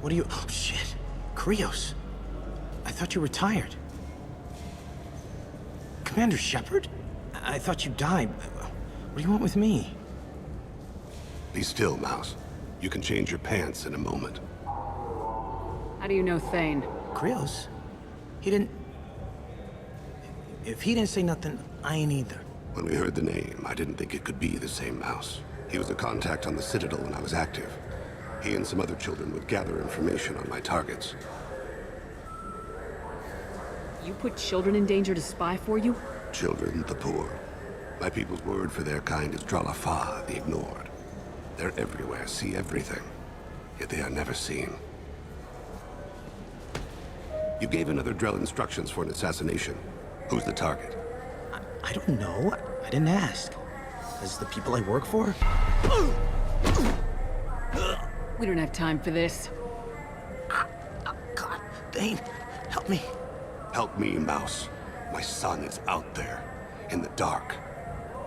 What are you... Oh, shit. Krios. I thought you retired. Commander Shepard? I thought you died. What do you want with me? Be still, Mouse. You can change your pants in a moment. How do you know Thane? Krios? He didn't... If he didn't say nothing, I ain't either. When we heard the name, I didn't think it could be the same Mouse. He was a contact on the Citadel when I was active. He and some other children would gather information on my targets. You put children in danger to spy for you? Children, the poor. My people's word for their kind is Dralafa, the ignored. They're everywhere, see everything. Yet they are never seen. You gave another Drell instructions for an assassination. Who's the target? I don't know. I didn't ask. As the people I work for? We don't have time for this. God, Thane, help me. Help me, Mouse. My son is out there, in the dark.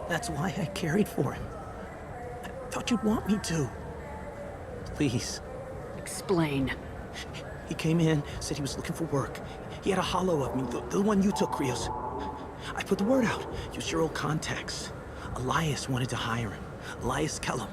That's why I carried for him. I thought you'd want me to. Please. Explain. He came in, said he was looking for work. He had a hollow of me, the one you took, Krios. I put the word out. Use your old contacts. Elias wanted to hire him. Elias Kellum.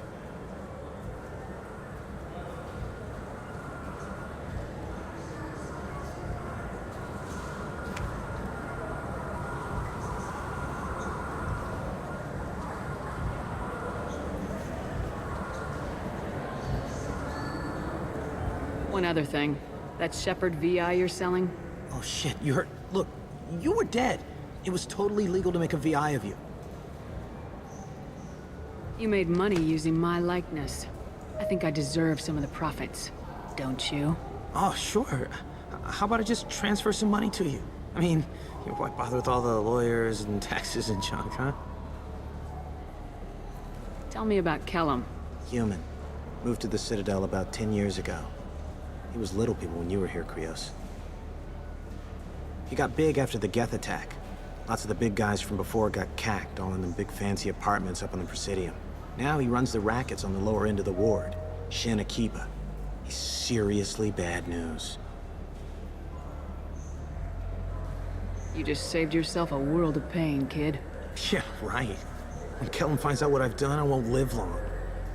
One other thing. That Shepard VI you're selling? Oh shit, you heard... Look, you were dead. It was totally legal to make a VI of you. You made money using my likeness. I think I deserve some of the profits. Don't you? Oh, sure. How about I just transfer some money to you? I mean, why bother with all the lawyers and taxes and junk, huh? Tell me about Kellum. Human. Moved to the Citadel about 10 years ago. He was little people when you were here, Krios. He got big after the Geth attack. Lots of the big guys from before got cacked, all in them big fancy apartments up on the Presidium. Now he runs the rackets on the lower end of the ward, Shin Akiba. He's seriously bad news. You just saved yourself a world of pain, kid. Yeah, right. When Kellum finds out what I've done, I won't live long.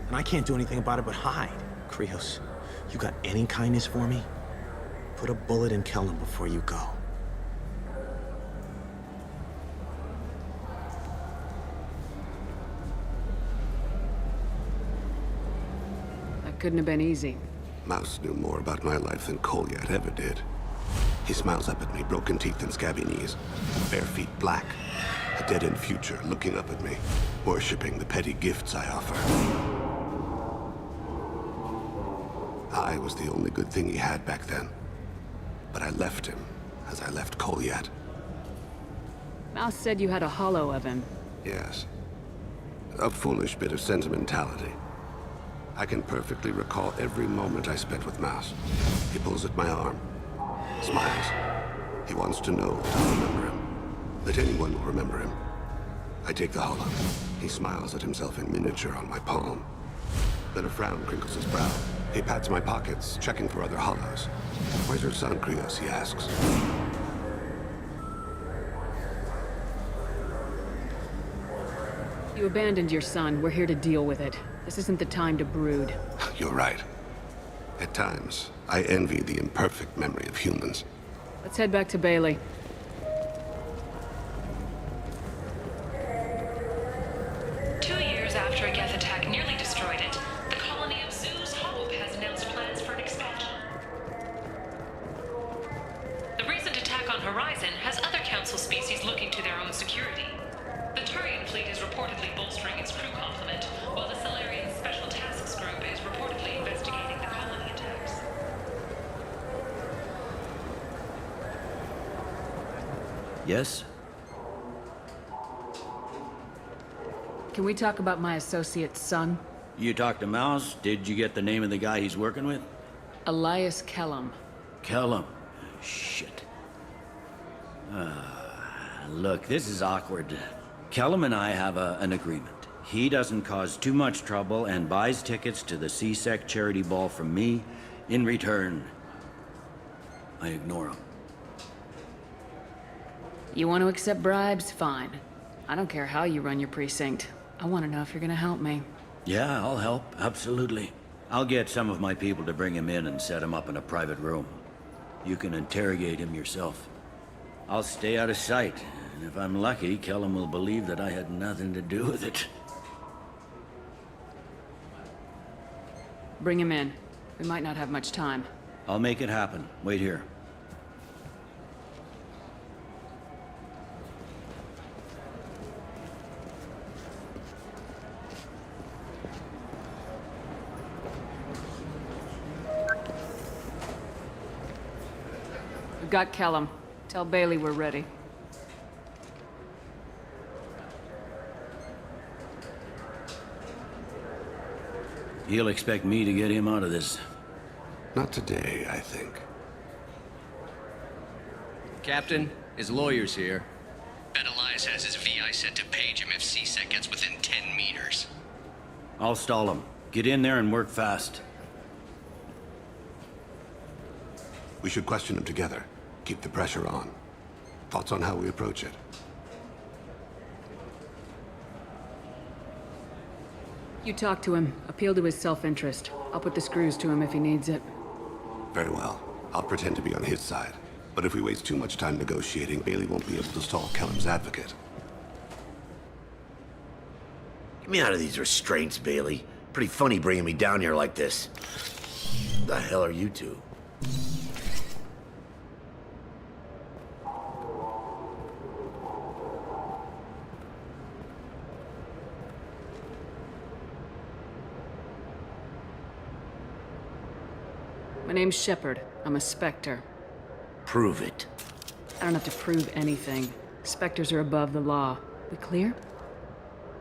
And I can't do anything about it but hide. Krios, you got any kindness for me? Put a bullet in Kellum before you go. That couldn't have been easy. Mouse knew more about my life than Kolyat ever did. He smiles up at me, broken teeth and scabby knees, bare feet black, a dead-end future looking up at me, worshipping the petty gifts I offer. I was the only good thing he had back then. But I left him, as I left Kolyat. Mouse said you had a hollow of him. Yes. A foolish bit of sentimentality. I can perfectly recall every moment I spent with Mouse. He pulls at my arm, smiles. He wants to know that I'll remember him, that anyone will remember him. I take the hollow. He smiles at himself in miniature on my palm. Then a frown crinkles his brow. He pats my pockets, checking for other hollows. Where's your son, Krios? He asks. You abandoned your son. We're here to deal with it. This isn't the time to brood. You're right. At times, I envy the imperfect memory of humans. Let's head back to Bailey. After a Geth attack nearly destroyed it, the colony of Zoo's Hope has announced plans for an expansion. The recent attack on Horizon has other Council species looking to their own security. The Turian fleet is reportedly bolstering its crew complement, while the Salarian Special Tasks Group is reportedly investigating the colony attacks. Yes? Can we talk about my associate's son? You talked to Mouse? Did you get the name of the guy he's working with? Elias Kellum. Kellum. Shit. Look, this is awkward. Kellum and I have an agreement. He doesn't cause too much trouble and buys tickets to the C-Sec charity ball from me. In return, I ignore him. You want to accept bribes? Fine. I don't care how you run your precinct. I want to know if you're gonna help me. Yeah, I'll help. Absolutely. I'll get some of my people to bring him in and set him up in a private room. You can interrogate him yourself. I'll stay out of sight, and if I'm lucky, Kellum will believe that I had nothing to do with it. Bring him in. We might not have much time. I'll make it happen. Wait here. We've got Kellum. Tell Bailey we're ready. He'll expect me to get him out of this. Not today, I think. Captain, his lawyer's here. Bet Elias has his VI set to page him if C-Sec gets within 10 meters. I'll stall him. Get in there and work fast. We should question him together. Keep the pressure on. Thoughts on how we approach it? You talk to him. Appeal to his self-interest. I'll put the screws to him if he needs it. Very well. I'll pretend to be on his side. But if we waste too much time negotiating, Bailey won't be able to stall Kellum's advocate. Get me out of these restraints, Bailey. Pretty funny bringing me down here like this. The hell are you two? My name's Shepard. I'm a Spectre. Prove it. I don't have to prove anything. Spectres are above the law. We clear?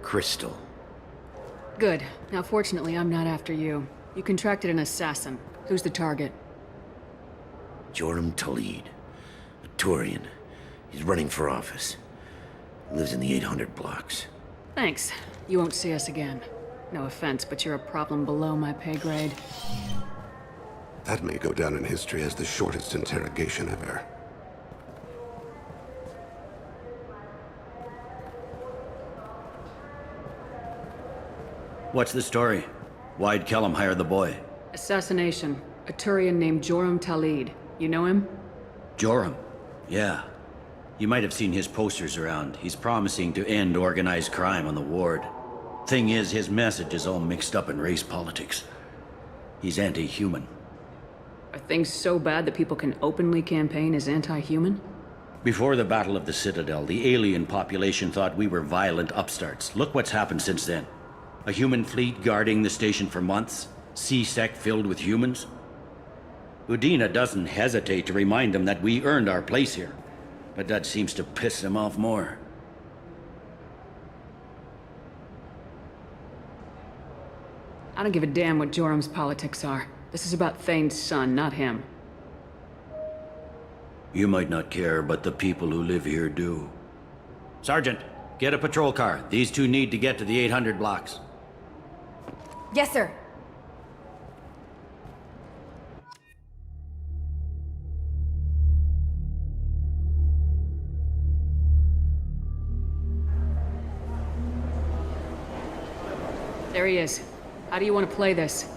Crystal. Good. Now, fortunately, I'm not after you. You contracted an assassin. Who's the target? Joram Talid. A Turian. He's running for office. Lives in the 800 blocks. Thanks. You won't see us again. No offense, but you're a problem below my pay grade. That may go down in history as the shortest interrogation ever. What's the story? Why'd Kellum hire the boy? Assassination. A Turian named Joram Talid. You know him? Joram? Yeah. You might have seen his posters around. He's promising to end organized crime on the ward. Thing is, his message is all mixed up in race politics. He's anti-human. Are things so bad that people can openly campaign as anti-human? Before the Battle of the Citadel, the alien population thought we were violent upstarts. Look what's happened since then. A human fleet guarding the station for months. C-Sec filled with humans. Udina doesn't hesitate to remind them that we earned our place here. But that seems to piss them off more. I don't give a damn what Jorum's politics are. This is about Thane's son, not him. You might not care, but the people who live here do. Sergeant, get a patrol car. These two need to get to the 800 blocks. Yes, sir. There he is. How do you want to play this?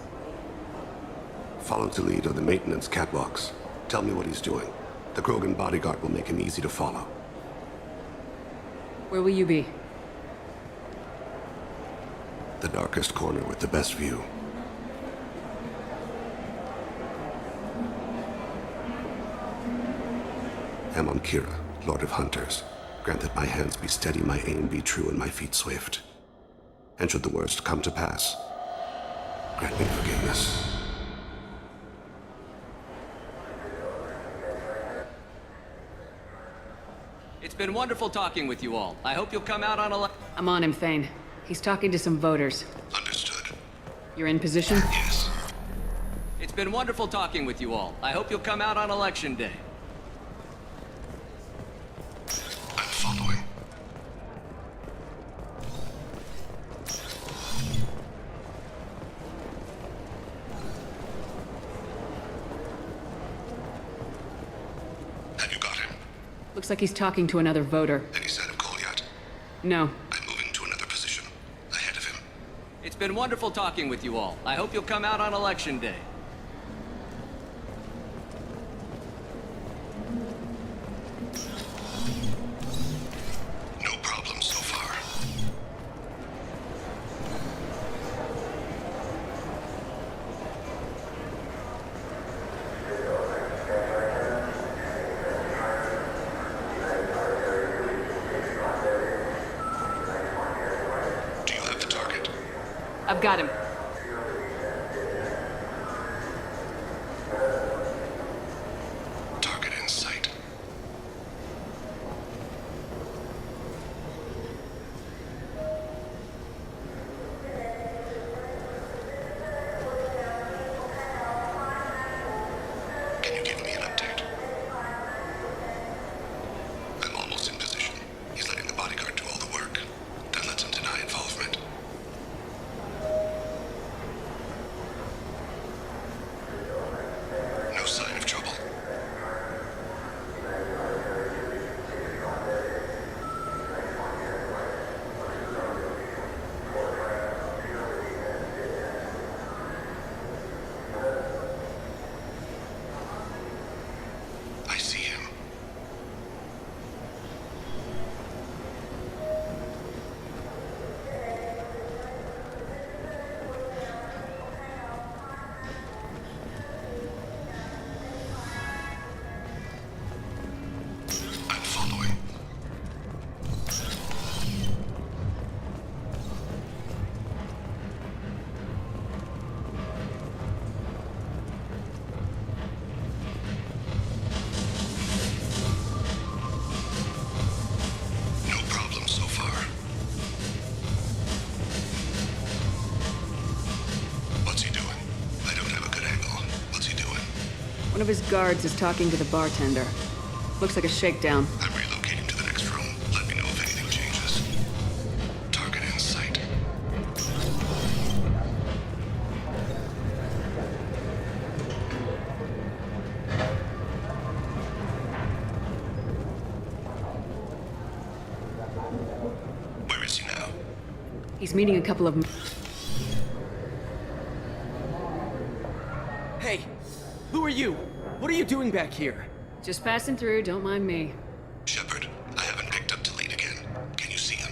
Follow Talid on the maintenance catwalks. Tell me what he's doing. The Krogan bodyguard will make him easy to follow. Where will you be? The darkest corner with the best view. Amon Kira, Lord of Hunters. Grant that my hands be steady, my aim be true, and my feet swift. And should the worst come to pass, grant me forgiveness. It's been wonderful talking with you all. I hope you'll come out on I'm on him, Thane. He's talking to some voters. Understood. You're in position? Yes. It's been wonderful talking with you all. I hope you'll come out on Election Day. I'm following. Have you got him? Looks like he's talking to another voter. Any sign of Kolyat? No. I'm moving to another position. Ahead of him. It's been wonderful talking with you all. I hope you'll come out on Election Day. No problem so far. Do you have the target? I've got him. Target in sight. Can you give me an update? I'm almost in position. He's letting the bodyguard do all the work. That lets him deny involvement. No sign of trouble. I see him. I'm following. No problem so far. What's he doing? I don't have a good angle. What's he doing? One of his guards is talking to the bartender. Looks like a shakedown. I'm relocating to the next room. Let me know if anything changes. Target in sight. Where is he now? He's meeting a couple of... Hey, who are you? What are you doing back here? Just passing through, don't mind me. Shepard, I haven't picked up Talid again. Can you see him?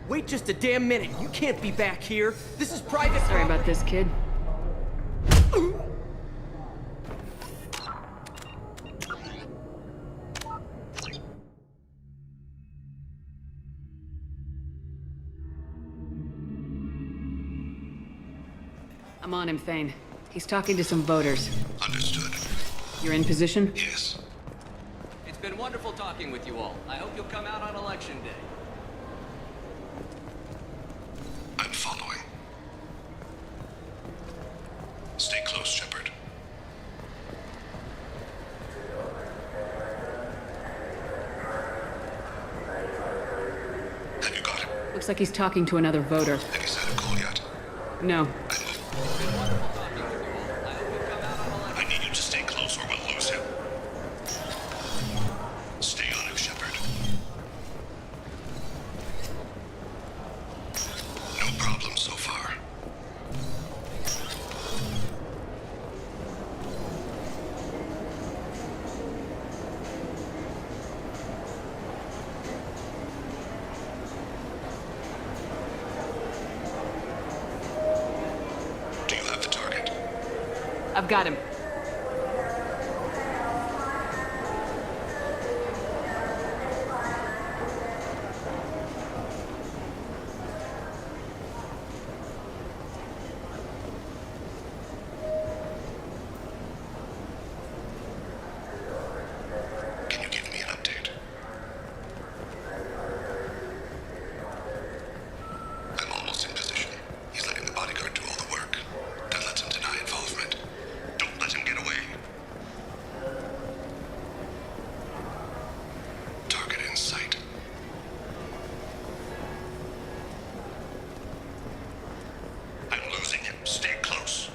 Wait just a damn minute. You can't be back here. This is private Sorry about this, kid. I'm on him, Thane. He's talking to some voters. Understood. You're in position? Yes. It's been wonderful talking with you all. I hope you'll come out on Election Day. I'm following. Stay close, Shepard. Have you got him? Looks like he's talking to another voter. Any sign of Cole yet? No. I need you to stay close or we'll lose him. Stay on him, Shepard. No problem so far. Do you have the target? I've got him. Can you give me an update? I'm almost in position. He's letting the bodyguard do all the work. That lets him deny involvement. Don't let him get away. Target in sight. I'm losing him. Stay close.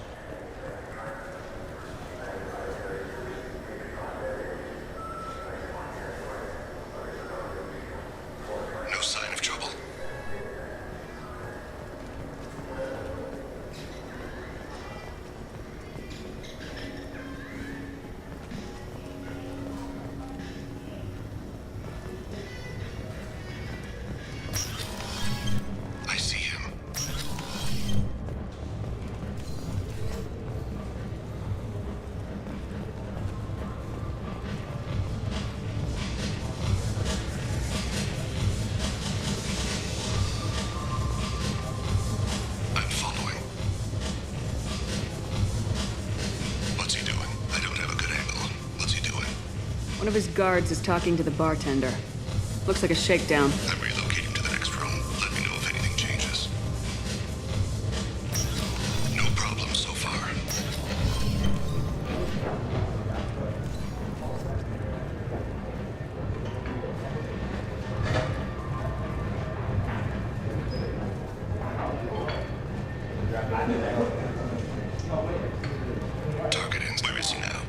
No sign of trouble. I see him. I'm following. What's he doing? I don't have a good angle. What's he doing? One of his guards is talking to the bartender. Looks like a shakedown. I'm relocating to the next room. Let me know if anything changes. No problem so far. Target in. Where is he now?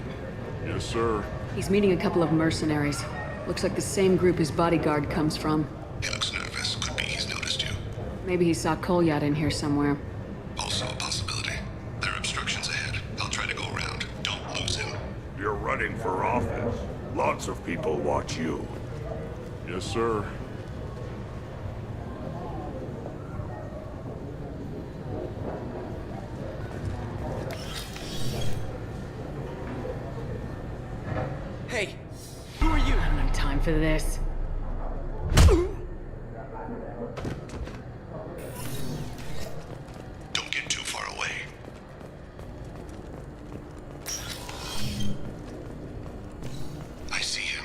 Yes, sir. He's meeting a couple of mercenaries. Looks like the same group his bodyguard comes from. He looks nervous. Could be he's noticed you. Maybe he saw Kolyat in here somewhere. Also a possibility. There are obstructions ahead. I'll try to go around. Don't lose him. You're running for office. Lots of people watch you. Yes, sir. Hey, who are you? I don't have time for this. Don't get too far away. I see him.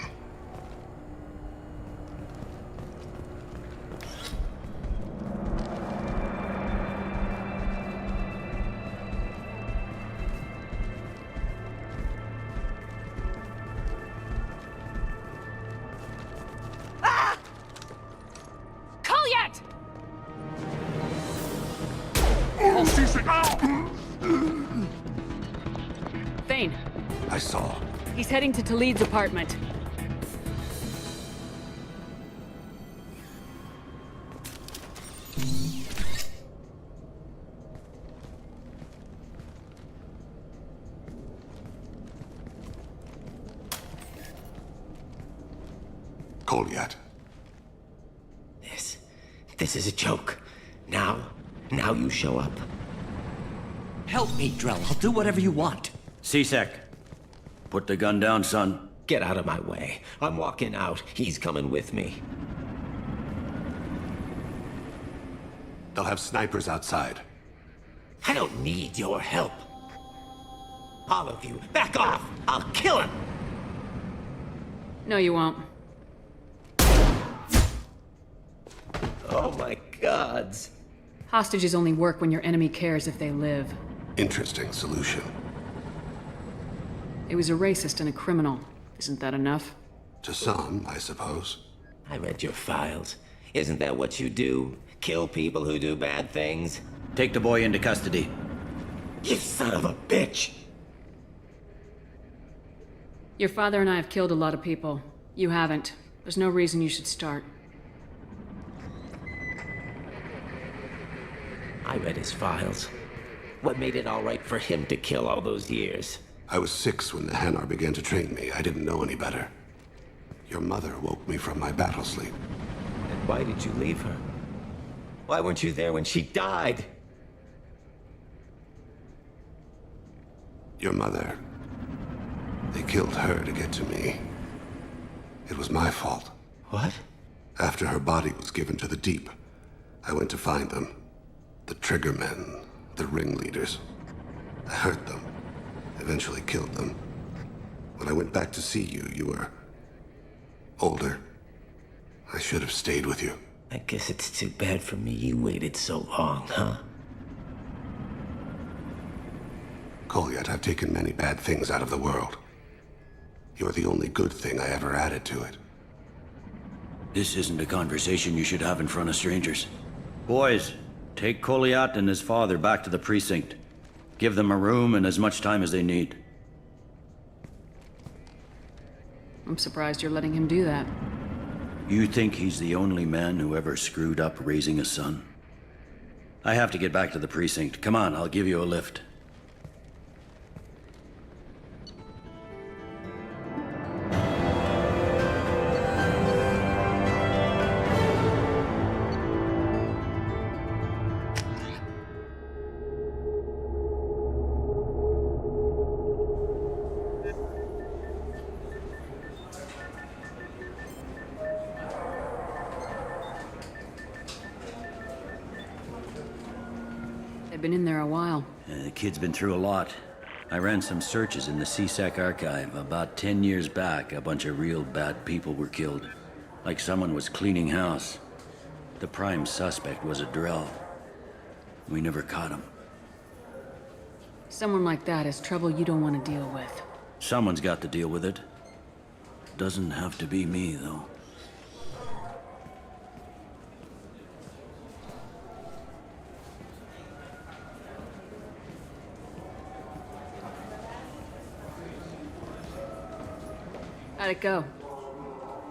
Kolyat! Thane, I saw. he's heading to Talid's apartment. Kolyat. This is a joke. Now you show up. Help me, Drell. I'll do whatever you want. C-Sec, put the gun down, son. Get out of my way. I'm walking out. He's coming with me. They'll have snipers outside. I don't need your help. All of you, back off! I'll kill him! No, you won't. Oh my gods. Hostages only work when your enemy cares if they live. Interesting solution. He was a racist and a criminal. Isn't that enough? To some, I suppose. I read your files. Isn't that what you do? Kill people who do bad things? Take the boy into custody. You son of a bitch! Your father and I have killed a lot of people. You haven't. There's no reason you should start. I read his files. What made it all right for him to kill all those years? I was 6 when the Hanar began to train me. I didn't know any better. Your mother woke me from my battle sleep. And why did you leave her? Why weren't you there when she died? Your mother. They killed her to get to me. It was my fault. What? After her body was given to the Deep, I went to find them. The Triggermen, the ringleaders. I hurt them. Eventually killed them. When I went back to see you, you were older. I should have stayed with you. I guess it's too bad for me you waited so long, huh? Kolyat, I've taken many bad things out of the world. You're the only good thing I ever added to it. This isn't a conversation you should have in front of strangers. Boys, take Kolyat and his father back to the precinct. Give them a room and as much time as they need. I'm surprised you're letting him do that. You think he's the only man who ever screwed up raising a son? I have to get back to the precinct. Come on, I'll give you a lift. They've been in there a while. The kid's been through a lot. I ran some searches in the CSEC archive. About 10 years back, a bunch of real bad people were killed. Like someone was cleaning house. The prime suspect was a Drell. We never caught him. Someone like that is trouble you don't want to deal with. Someone's got to deal with it. Doesn't have to be me, though. How'd it go?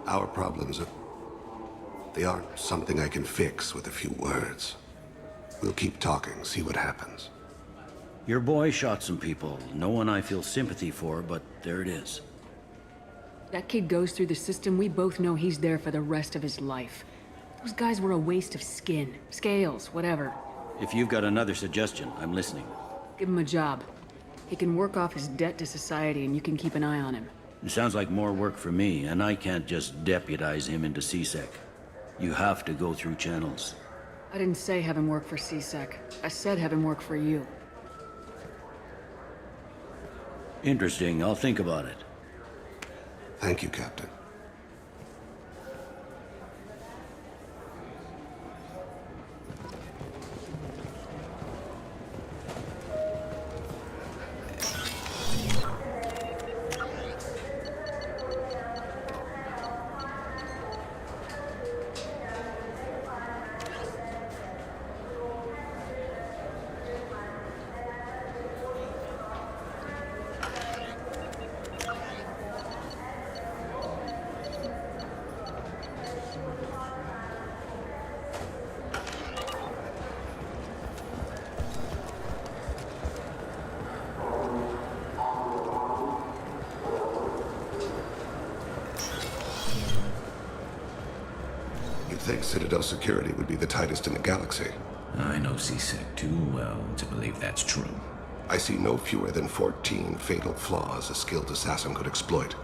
Our problems they aren't something I can fix with a few words. We'll keep talking, see what happens. Your boy shot some people. No one I feel sympathy for, but there it is. That kid goes through the system, we both know he's there for the rest of his life. Those guys were a waste of skin, scales, whatever. If you've got another suggestion, I'm listening. Give him a job. He can work off his debt to society and you can keep an eye on him. It sounds like more work for me, and I can't just deputize him into CSEC. You have to go through channels. I didn't say have him work for CSEC. I said have him work for you. Interesting. I'll think about it. Thank you, Captain. You'd think Citadel security would be the tightest in the galaxy. I know CSEC too well to believe that's true. I see no fewer than 14 fatal flaws a skilled assassin could exploit.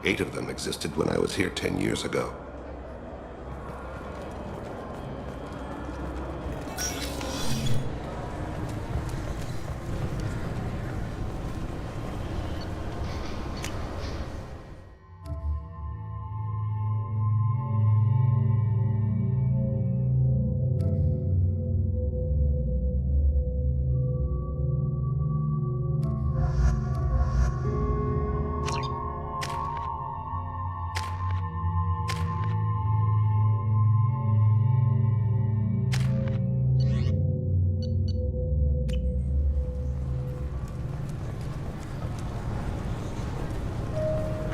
8 of them existed when I was here 10 years ago.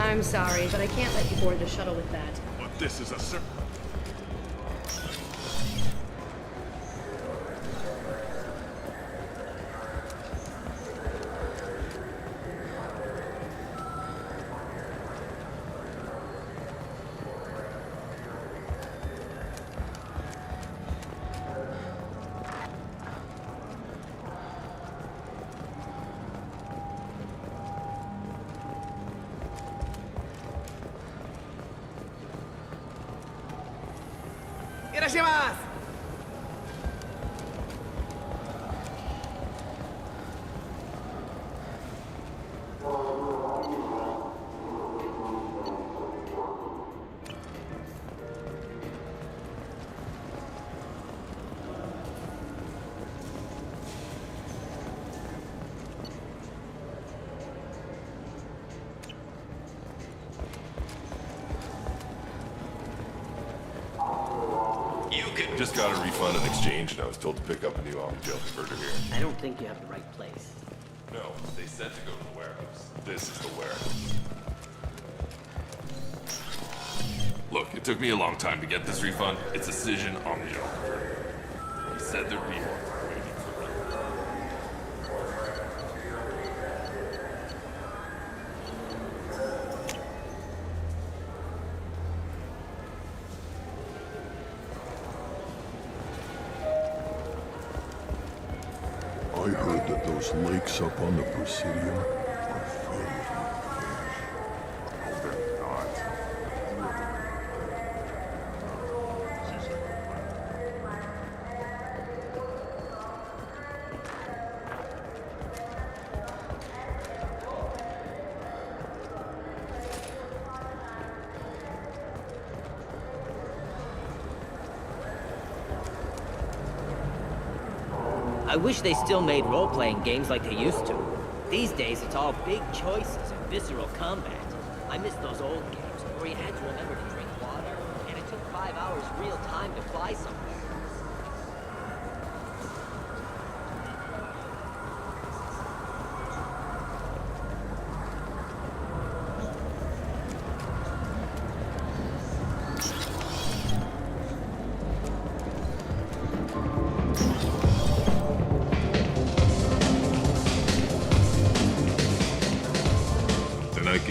I'm sorry, but I can't let you board the shuttle with that. But this is a Just got a refund and exchange, and I was told to pick up a new Army jail converter here. I don't think you have the right place. No, they said to go to the warehouse. This is the warehouse. Look, it took me a long time to get this refund. It's a Cision Army jail converter. He said there'd be one waiting for me. I heard that those lakes up on the Presidium are filled with fish. No, they're not. I wish they still made role-playing games like they used to. These days, it's all big choices and visceral combat. I miss those old games where you had to remember to drink water, and it took 5 hours real time to fly somewhere.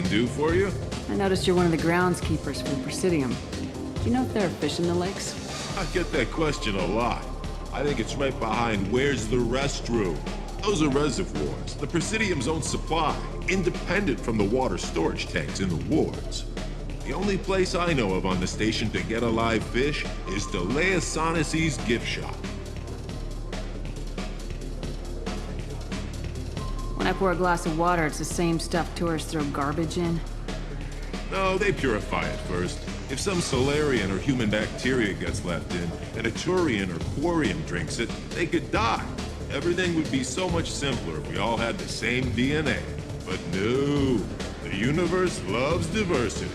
Do for you? I noticed you're one of the groundskeepers for the Presidium. Do you know if there are fish in the lakes? I get that question a lot. I think it's right behind where's the restroom. Those are reservoirs, the Presidium's own supply, independent from the water storage tanks in the wards. The only place I know of on the station to get a live fish is Delea Sonasy's gift shop. When I pour a glass of water, it's the same stuff tourists throw garbage in. No, they purify it first. If some Solarian or human bacteria gets left in, and a Turian or Quarian drinks it, they could die. Everything would be so much simpler if we all had the same DNA. But no, the universe loves diversity.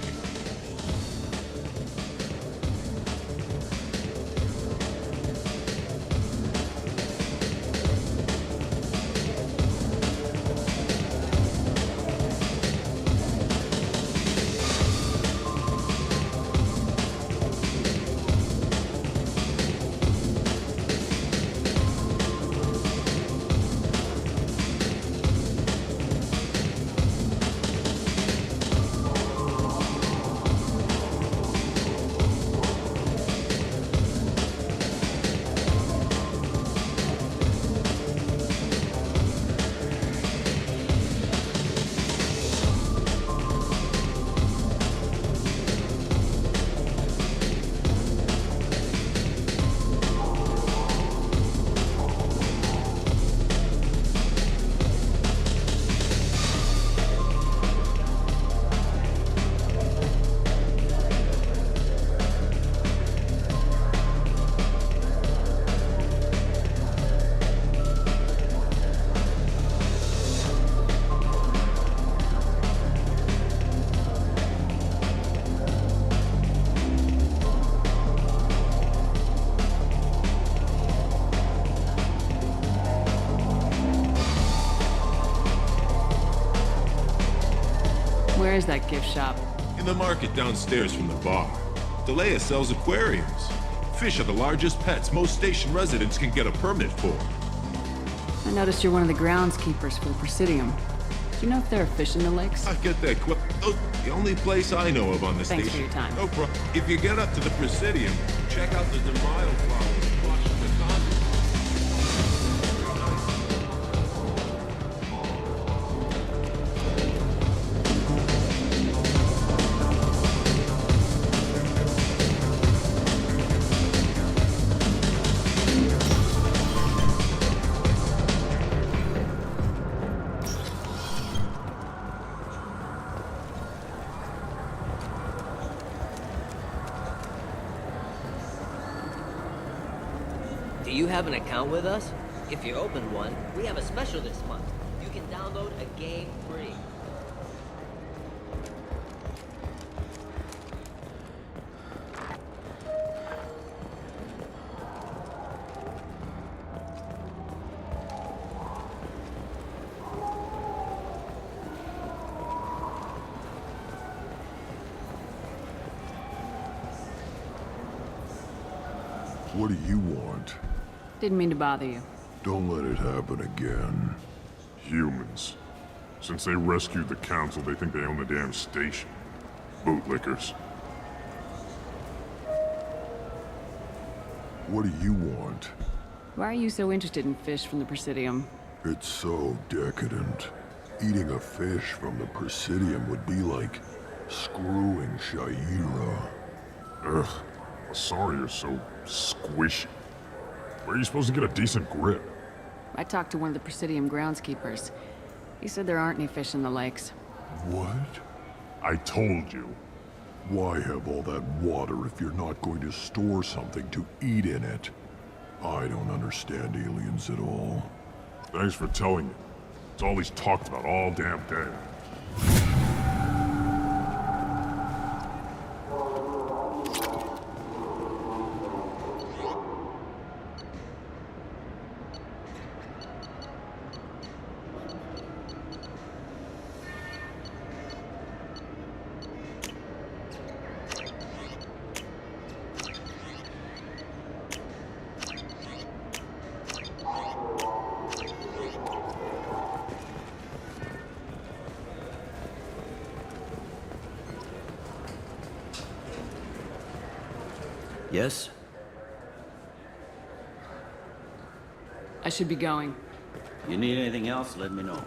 Where is that gift shop? In the market downstairs from the bar. Delea sells aquariums. Fish are the largest pets most station residents can get a permit for. I noticed you're one of the groundskeepers for the Presidium. Do you know if there are fish in the lakes? I get that quick. Oh, the only place I know of on the Thanks station. for your time. No problem. If you get up to the Presidium, check out the De Mayo flowers and watch the convent. Do you have an account with us? If you open one, we have a special this month. You can download a game free. What do you want? Didn't mean to bother you. Don't let it happen again. Humans. Since they rescued the council, they think they own the damn station. Bootlickers. What do you want? Why are you so interested in fish from the Presidium? It's so decadent. Eating a fish from the Presidium would be like screwing Shaira. Ugh. Sorry you're so squishy. Where are you supposed to get a decent grip? I talked to one of the Presidium groundskeepers. He said there aren't any fish in the lakes. What? I told you. Why have all that water if you're not going to store something to eat in it? I don't understand aliens at all. Thanks for telling me. It's all he's talked about all damn day. Yes? I should be going. You need anything else, let me know.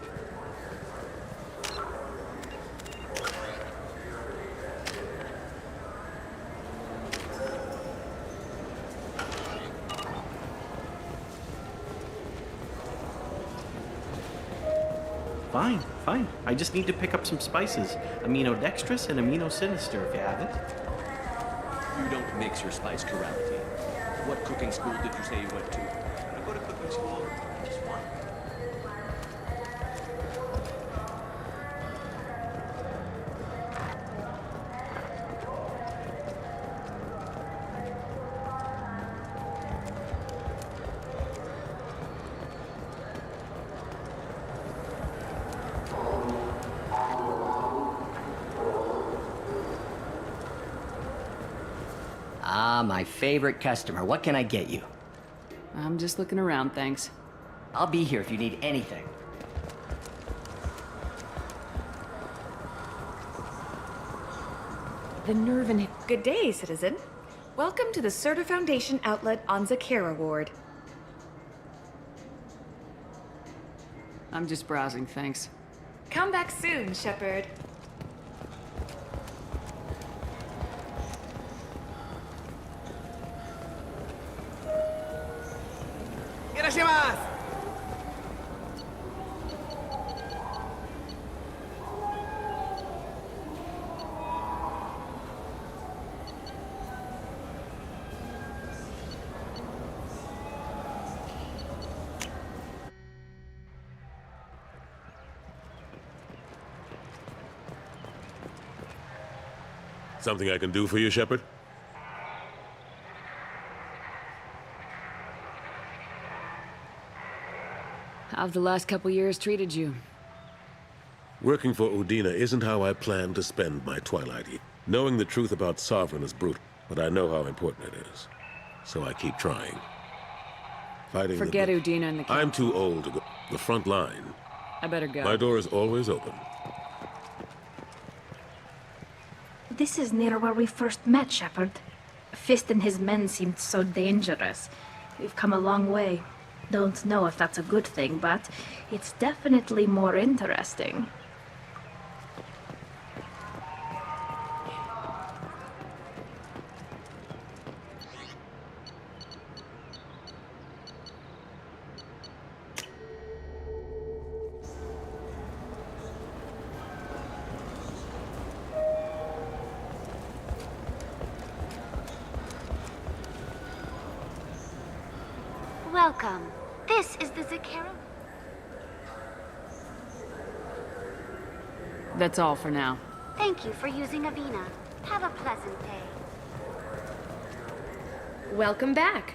Fine, fine. I just need to pick up some spices. Aminodextrous and aminosinister, if you have it. You don't mix your spice corrality. What cooking school did you say you went to? When I go to cooking school, just one. Ah, my favorite customer. What can I get you? I'm just looking around, thanks. I'll be here if you need anything. The nerve in it. Good day, citizen. Welcome to the Serta Foundation outlet on Zakera Ward. I'm just browsing, thanks. Come back soon, Shepard. Something I can do for you, Shepard? How've the last couple years treated you? Working for Udina isn't how I plan to spend my twilight. Knowing the truth about Sovereign is brutal, but I know how important it is. So I keep trying. Fighting Forget Udina and the I'm too old to go the front line. I better go. My door is always open. This is near where we first met, Shepard. Fist and his men seemed so dangerous. We've come a long way. Don't know if that's a good thing, but it's definitely more interesting. Welcome. This is the Zakera. That's all for now. Thank you for using Avina. Have a pleasant day. Welcome back.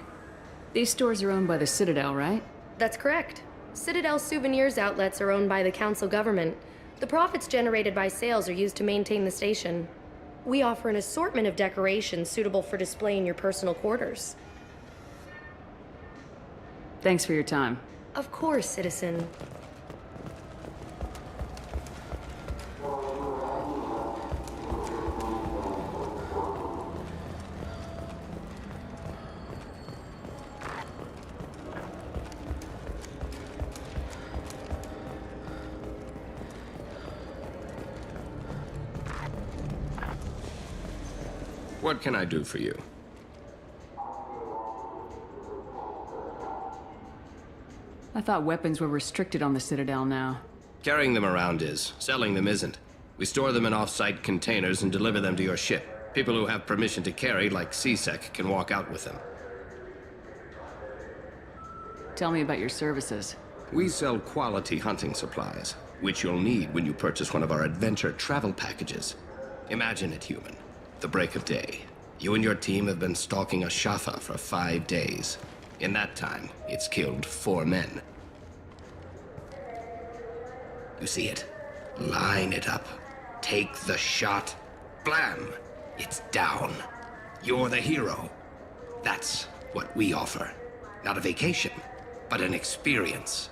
These stores are owned by the Citadel, right? That's correct. Citadel souvenirs outlets are owned by the council government. The profits generated by sales are used to maintain the station. We offer an assortment of decorations suitable for display in your personal quarters. Thanks for your time. Of course, citizen. What can I do for you? I thought weapons were restricted on the Citadel now. Carrying them around is. Selling them isn't. We store them in off-site containers and deliver them to your ship. People who have permission to carry, like C-Sec, can walk out with them. Tell me about your services. We sell quality hunting supplies, which you'll need when you purchase one of our adventure travel packages. Imagine it, human. The break of day. You and your team have been stalking a Shafa for 5 days. In that time, it's killed 4 men. You see it? Line it up. Take the shot. Blam! It's down. You're the hero. That's what we offer. Not a vacation, but an experience.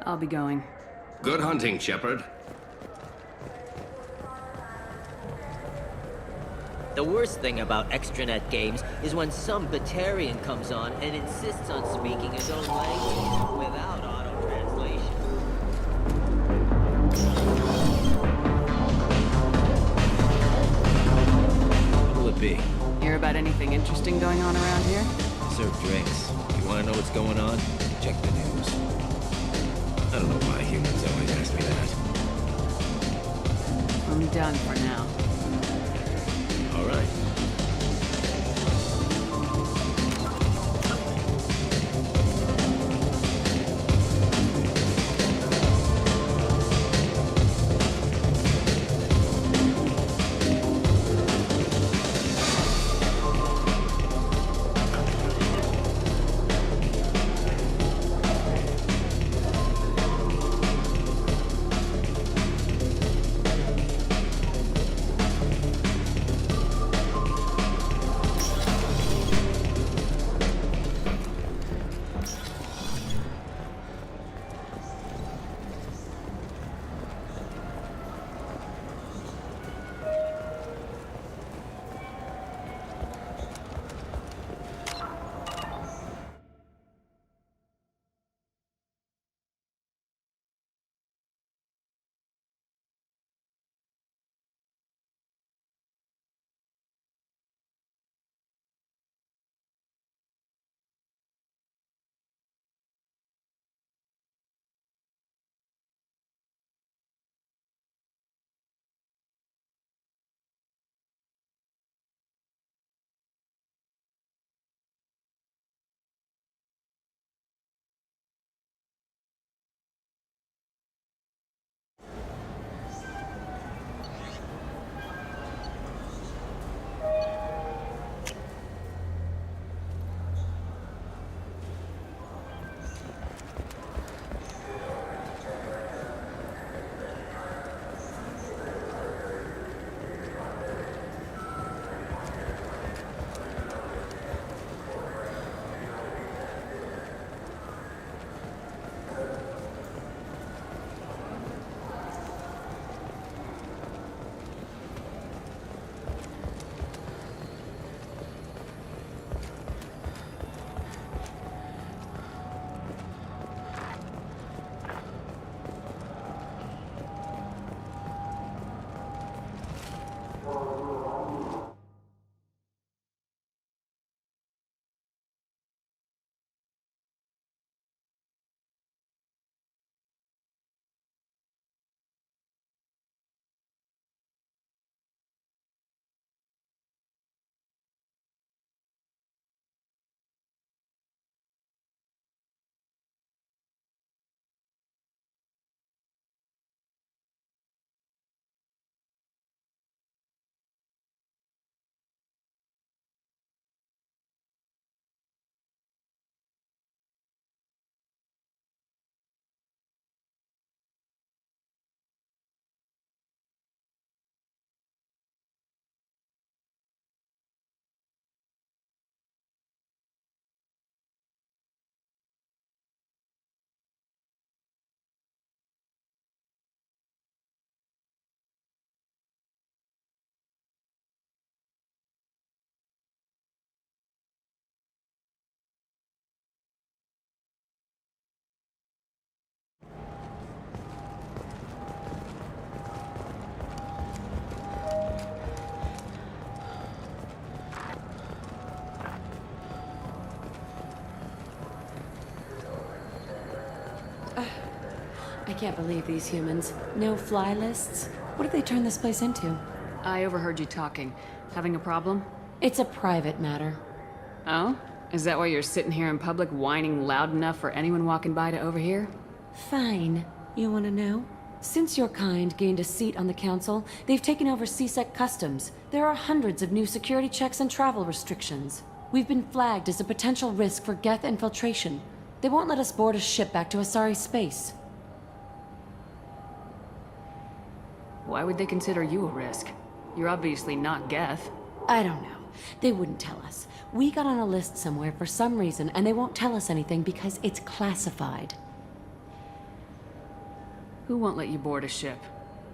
I'll be going. Good hunting, Shepard. The worst thing about extranet games is when some Batarian comes on and insists on speaking his own language without auto-translation. What'll it be? Hear about anything interesting going on around here? Serve drinks. You want to know what's going on? Check the news. I don't know why humans always ask me that. I'm done for now. All right. I can't believe these humans. No fly lists? What did they turn this place into? I overheard you talking. Having a problem? It's a private matter. Oh? Is that why you're sitting here in public whining loud enough for anyone walking by to overhear? Fine. You want to know? Since your kind gained a seat on the council, they've taken over C-Sec Customs. There are hundreds of new security checks and travel restrictions. We've been flagged as a potential risk for Geth infiltration. They won't let us board a ship back to Asari space. Why would they consider you a risk? You're obviously not Geth. I don't know. They wouldn't tell us. We got on a list somewhere for some reason, and they won't tell us anything because it's classified. Who won't let you board a ship?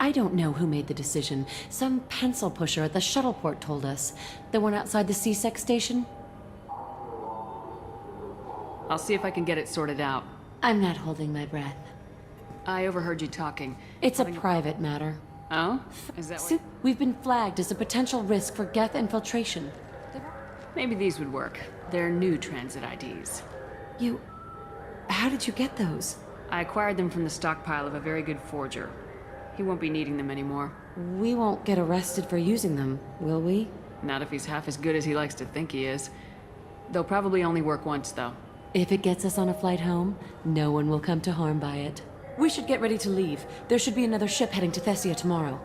I don't know who made the decision. Some pencil pusher at the shuttle port told us. The one outside the C-Sec station? I'll see if I can get it sorted out. I'm not holding my breath. I overheard you talking. It's a private matter. Oh? Is that what... We've been flagged as a potential risk for Geth infiltration. Maybe these would work. They're new transit IDs. How did you get those? I acquired them from the stockpile of a very good forger. He won't be needing them anymore. We won't get arrested for using them, will we? Not if he's half as good as he likes to think he is. They'll probably only work once, though. If it gets us on a flight home, no one will come to harm by it. We should get ready to leave. There should be another ship heading to Thessia tomorrow.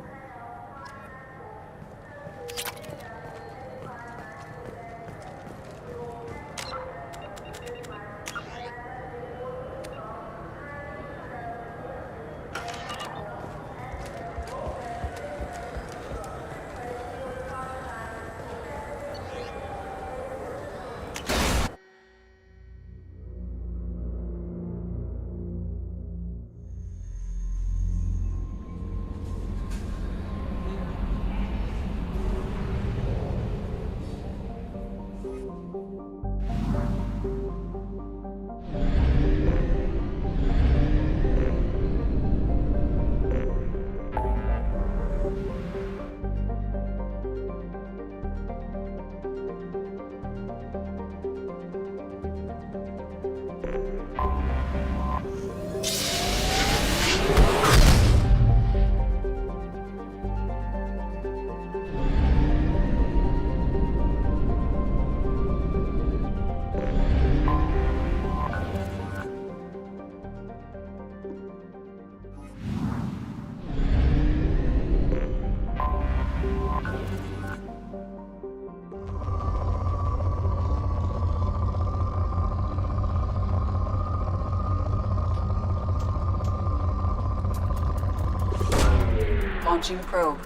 Launching probe.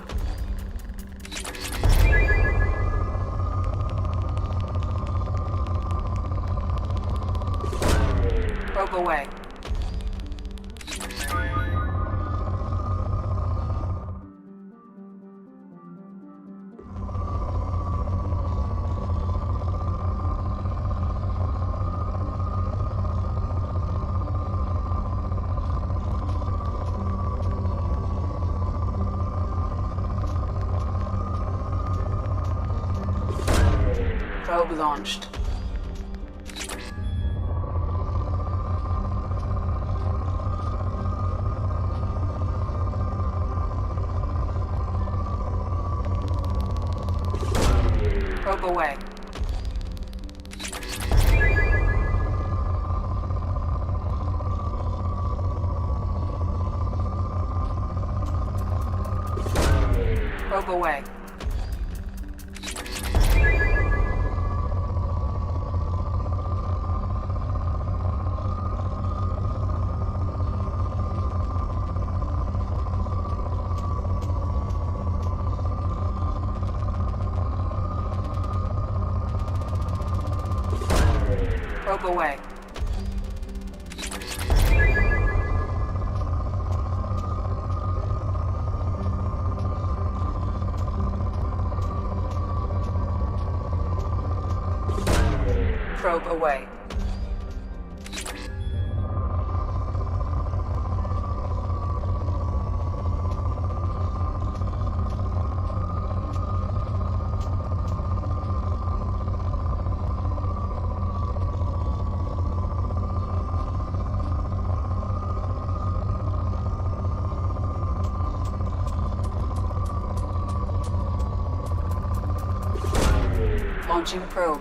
Probe away. Probe launched. Probe away. Probe away. Probe away. Probe away. Launching probe.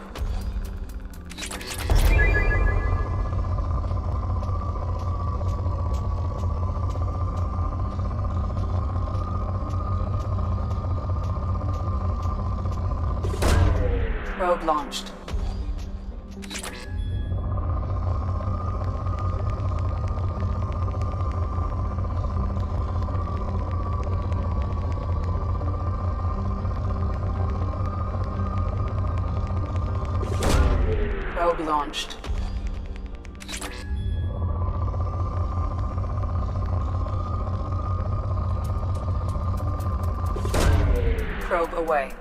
Probe launched. Probe launched. Probe away.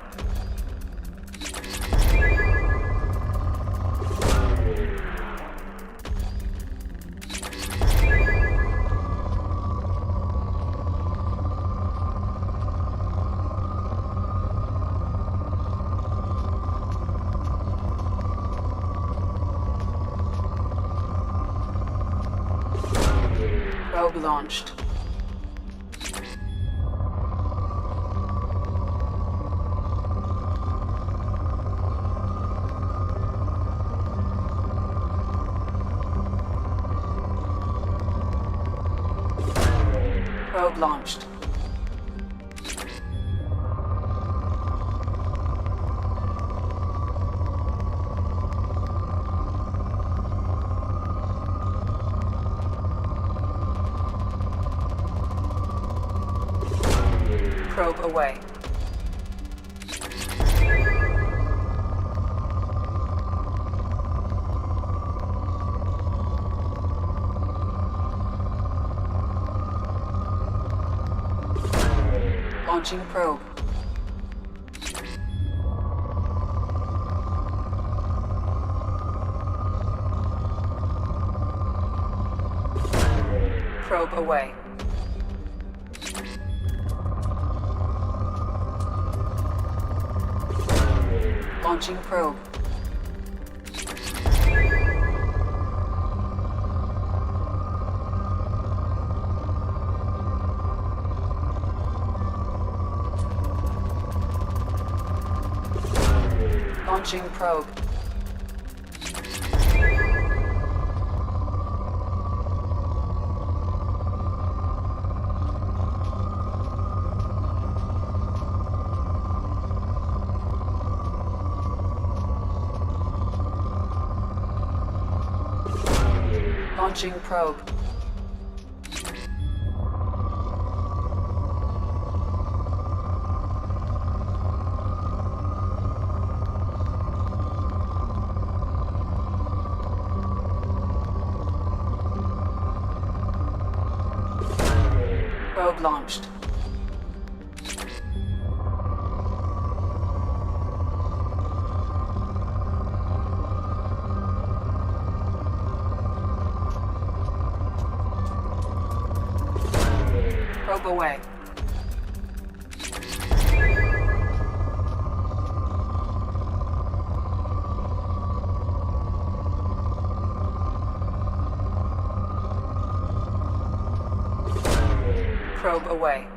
Probe launched. Probe launched. Probe away. Launching probe. Probe away. Launching probe. Launching probe. Launching probe. Probe launched. Probe away. Probe away.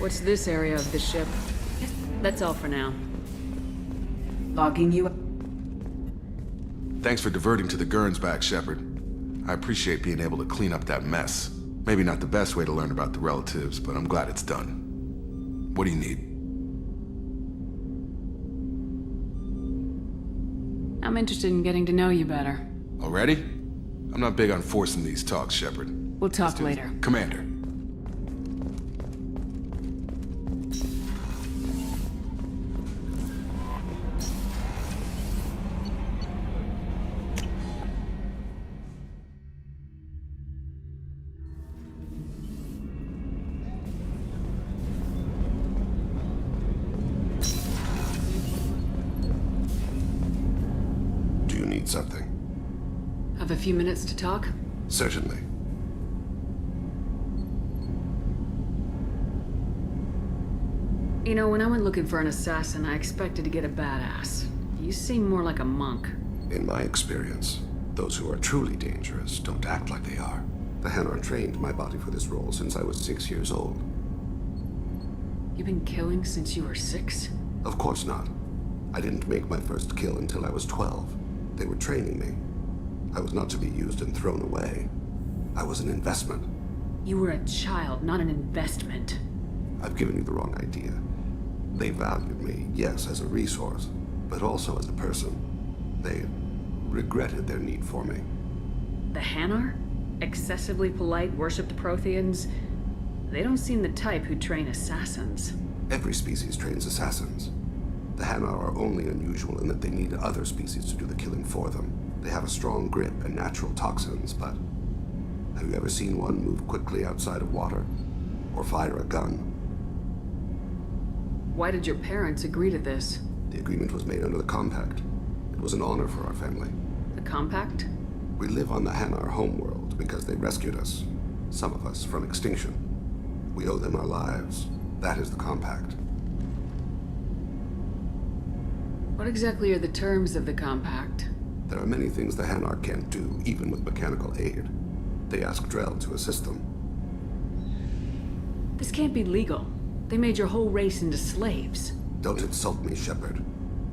What's this area of the ship? That's all for now. Logging you up. Thanks for diverting to the Gurns back, Shepard. I appreciate being able to clean up that mess. Maybe not the best way to learn about the relatives, but I'm glad it's done. What do you need? I'm interested in getting to know you better. Already? I'm not big on forcing these talks, Shepard. We'll talk later. Commander. Do you need something? Have a few minutes to talk? Certainly. You know, when I went looking for an assassin, I expected to get a badass. You seem more like a monk. In my experience, those who are truly dangerous don't act like they are. The Hanar trained my body for this role since I was 6 years old. You've been killing since you were 6? Of course not. I didn't make my first kill until I was 12. They were training me. I was not to be used and thrown away. I was an investment. You were a child, not an investment. I've given you the wrong idea. They valued me, yes, as a resource, but also as a person. They regretted their need for me. The Hanar? Excessively polite, worship the Protheans? They don't seem the type who train assassins. Every species trains assassins. The Hanar are only unusual in that they need other species to do the killing for them. They have a strong grip and natural toxins, but have you ever seen one move quickly outside of water? Or fire a gun? Why did your parents agree to this? The agreement was made under the Compact. It was an honor for our family. The Compact? We live on the Hanar homeworld because they rescued us. Some of us from extinction. We owe them our lives. That is the Compact. What exactly are the terms of the Compact? There are many things the Hanar can't do, even with mechanical aid. They ask Drell to assist them. This can't be legal. They made your whole race into slaves. Don't insult me, Shepard.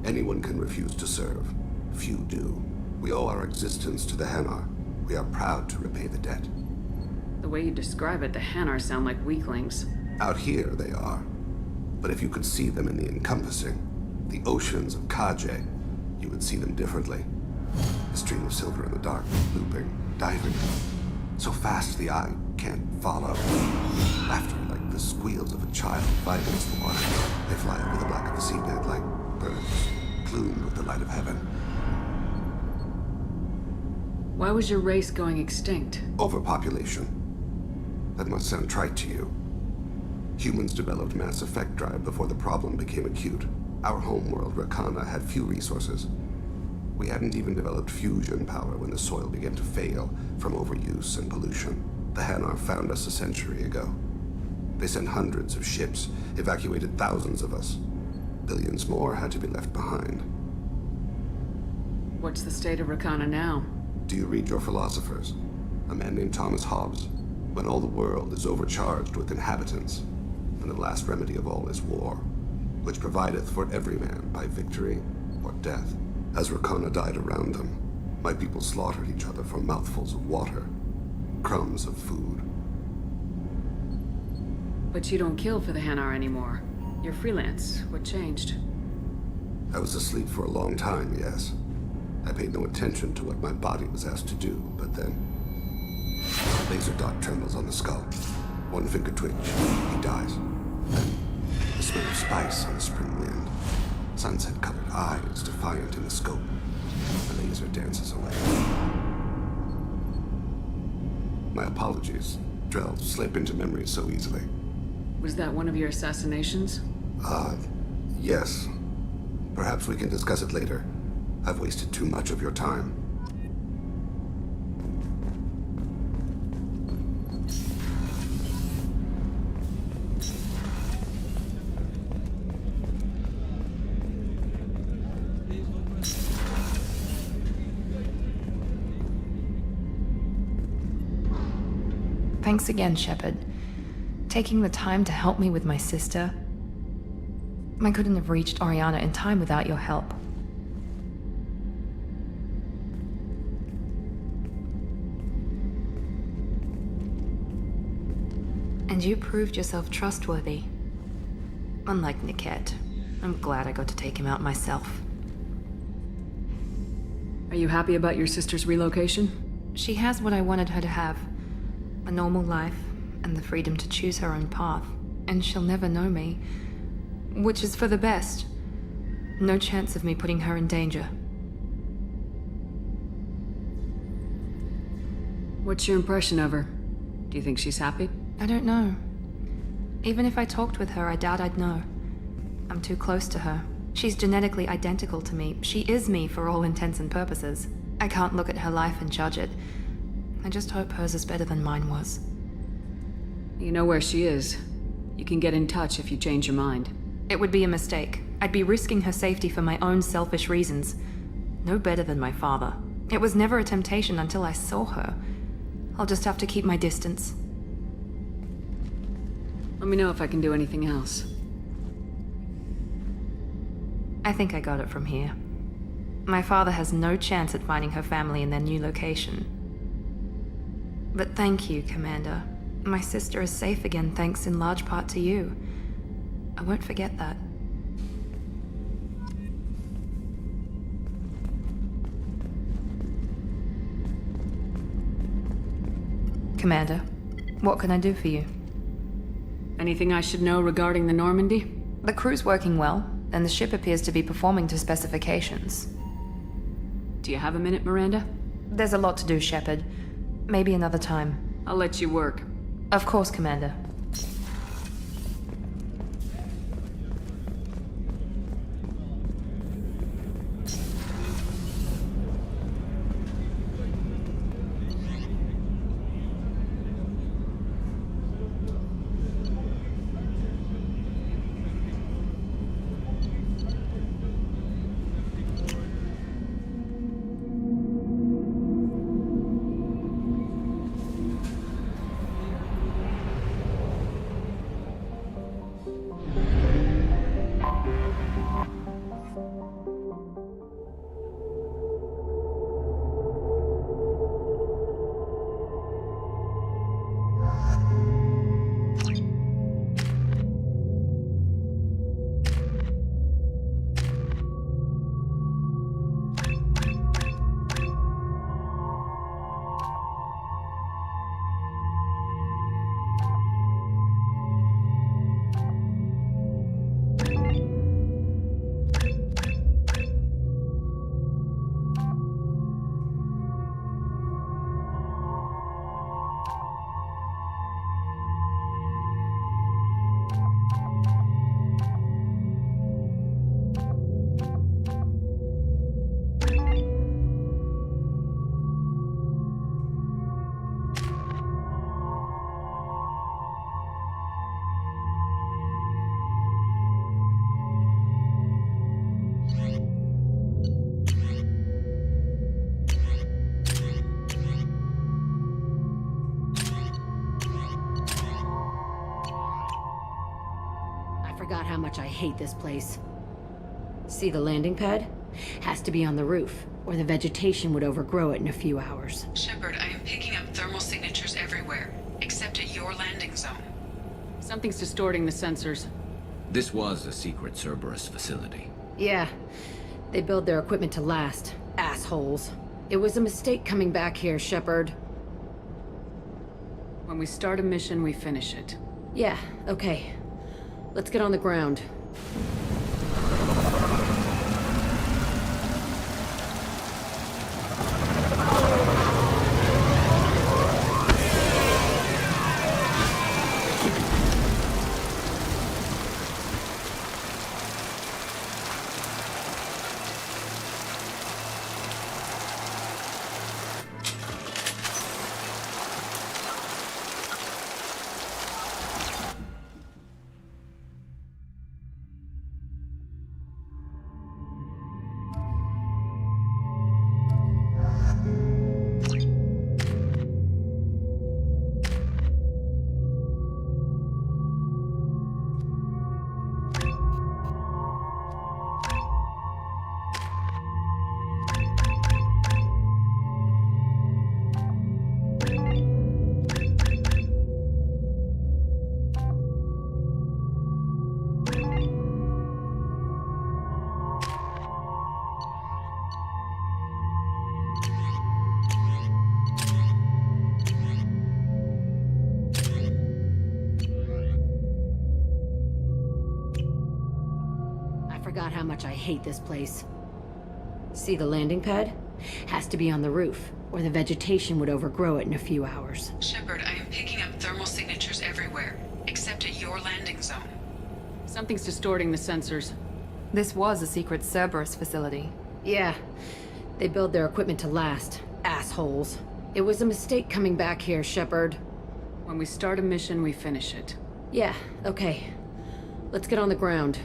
Anyone can refuse to serve. Few do. We owe our existence to the Hanar. We are proud to repay the debt. The way you describe it, the Hanar sound like weaklings. Out here, they are. But if you could see them in the encompassing, the oceans of Kaje, you would see them differently. A stream of silver in the dark, looping, diving. So fast the eye can't follow. Laughter like the squeals of a child fighting against the water. They fly over the black of the seabed like birds, plumed with the light of heaven. Why was your race going extinct? Overpopulation. That must sound trite to you. Humans developed Mass Effect Drive before the problem became acute. Our homeworld, Rakana, had few resources. We hadn't even developed fusion power when the soil began to fail from overuse and pollution. The Hanar found us a century ago. They sent hundreds of ships, evacuated thousands of us. Billions more had to be left behind. What's the state of Rakana now? Do you read your philosophers? A man named Thomas Hobbes. When all the world is overcharged with inhabitants, and the last remedy of all is war, which provideth for every man by victory or death. As Rakana died around them, my people slaughtered each other for mouthfuls of water, crumbs of food. But you don't kill for the Hanar anymore. You're freelance. What changed? I was asleep for a long time, yes. I paid no attention to what my body was asked to do, but then... a laser dot trembles on the skull. One finger twitch, he dies. Then, the smell of spice on the spring wind. Sunset-colored eyes defiant in the scope. The laser dances away. My apologies. Drell slip into memory so easily. Was that one of your assassinations? Yes. Perhaps we can discuss it later. I've wasted too much of your time. Thanks again, Shepard. Taking the time to help me with my sister. I couldn't have reached Oriana in time without your help. And you proved yourself trustworthy. Unlike Niket, I'm glad I got to take him out myself. Are you happy about your sister's relocation? She has what I wanted her to have. A normal life, and the freedom to choose her own path. And she'll never know me. Which is for the best. No chance of me putting her in danger. What's your impression of her? Do you think she's happy? I don't know. Even if I talked with her, I doubt I'd know. I'm too close to her. She's genetically identical to me. She is me for all intents and purposes. I can't look at her life and judge it. I just hope hers is better than mine was. You know where she is. You can get in touch if you change your mind. It would be a mistake. I'd be risking her safety for my own selfish reasons. No better than my father. It was never a temptation until I saw her. I'll just have to keep my distance. Let me know if I can do anything else. I think I got it from here. My father has no chance at finding her family in their new location. But thank you, Commander. My sister is safe again thanks in large part to you. I won't forget that. Commander, what can I do for you? Anything I should know regarding the Normandy? The crew's working well, and the ship appears to be performing to specifications. Do you have a minute, Miranda? There's a lot to do, Shepard. Maybe another time. I'll let you work. Of course, Commander. Forgot how much I hate this place. See the landing pad? Has to be on the roof, or the vegetation would overgrow it in a few hours. Shepard, I am picking up thermal signatures everywhere, except at your landing zone. Something's distorting the sensors. This was a secret Cerberus facility. Yeah, they build their equipment to last. Assholes. It was a mistake coming back here, Shepard. When we start a mission, we finish it. Yeah, okay. Let's get on the ground. not how much I hate this place. See the landing pad? Has to be on the roof, or the vegetation would overgrow it in a few hours. Shepard, I am picking up thermal signatures everywhere, except at your landing zone. Something's distorting the sensors. This was a secret Cerberus facility. Yeah, they build their equipment to last. Assholes. It was a mistake coming back here, Shepard. When we start a mission, we finish it. Yeah, okay. Let's get on the ground.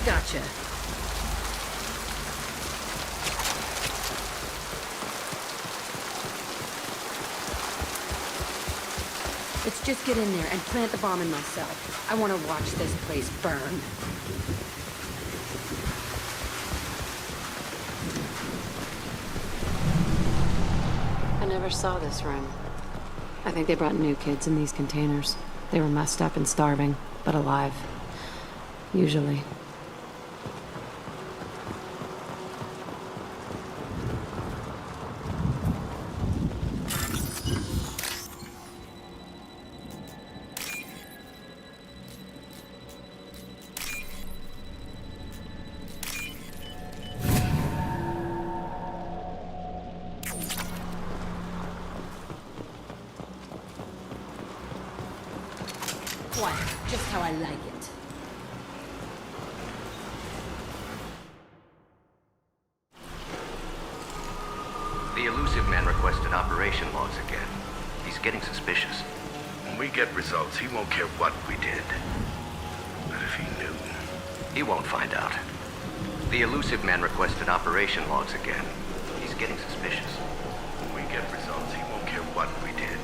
Gotcha. Let's just get in there and plant the bomb in myself. I want to watch this place burn. I never saw this room. I think they brought new kids in these containers. They were messed up and starving, but alive. Usually. Quiet, just how I like it. The elusive man requested operation logs again. He's getting suspicious. When we get results, he won't care what we did. But if he knew... He won't find out. The elusive man requested operation logs again. He's getting suspicious. When we get results, he won't care what we did.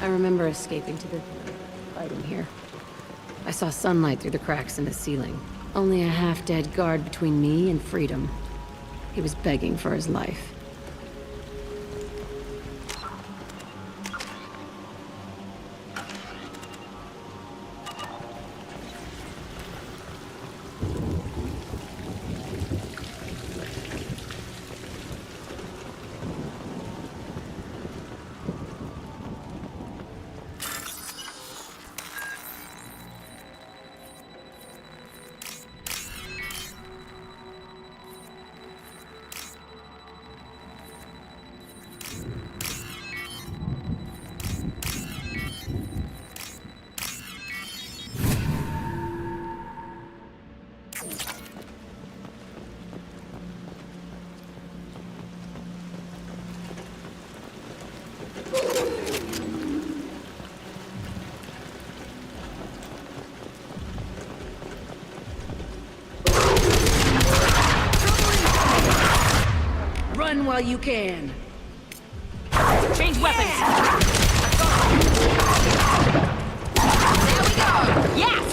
I remember escaping to the lighting here. I saw sunlight through the cracks in the ceiling. Only a half-dead guard between me and freedom. He was begging for his life. Run while you can. Change weapons. There we go. Yes.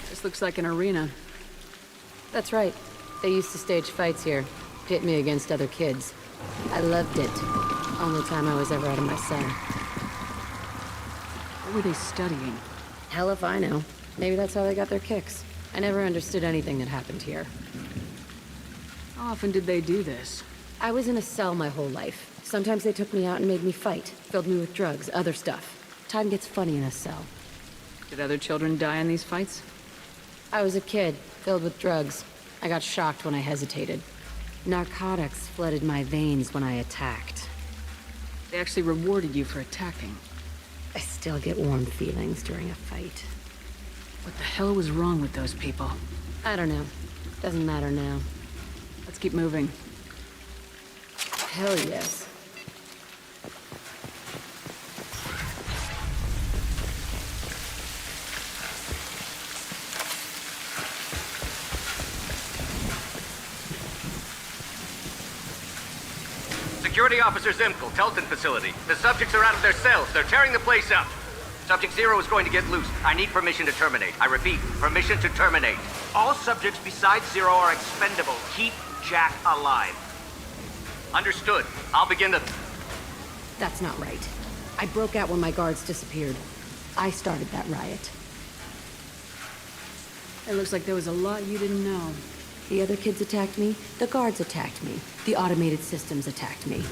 This looks like an arena. That's right. They used to stage fights here, pit me against other kids. I loved it. Only time I was ever out of my cell. What were they studying? Hell if I know. Maybe that's how they got their kicks. I never understood anything that happened here. How often did they do this? I was in a cell my whole life. Sometimes they took me out and made me fight. Filled me with drugs, other stuff. Time gets funny in a cell. Did other children die in these fights? I was a kid, filled with drugs. I got shocked when I hesitated. Narcotics flooded my veins when I attacked. They actually rewarded you for attacking. I still get warm feelings during a fight. What the hell was wrong with those people? I don't know. Doesn't matter now. Let's keep moving. Hell yes. Security Officer Zimkel, Telton facility. The subjects are out of their cells. They're tearing the place up. Subject Zero is going to get loose. I need permission to terminate. I repeat, permission to terminate. All subjects besides Zero are expendable. Keep Jack alive. Understood. I'll begin the... That's not right. I broke out when my guards disappeared. I started that riot. It looks like there was a lot you didn't know. The other kids attacked me, the guards attacked me, the automated systems attacked me.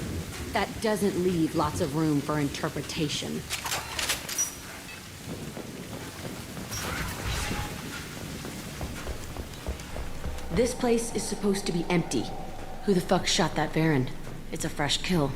That doesn't leave lots of room for interpretation. This place is supposed to be empty. Who the fuck shot that Varren? It's a fresh kill.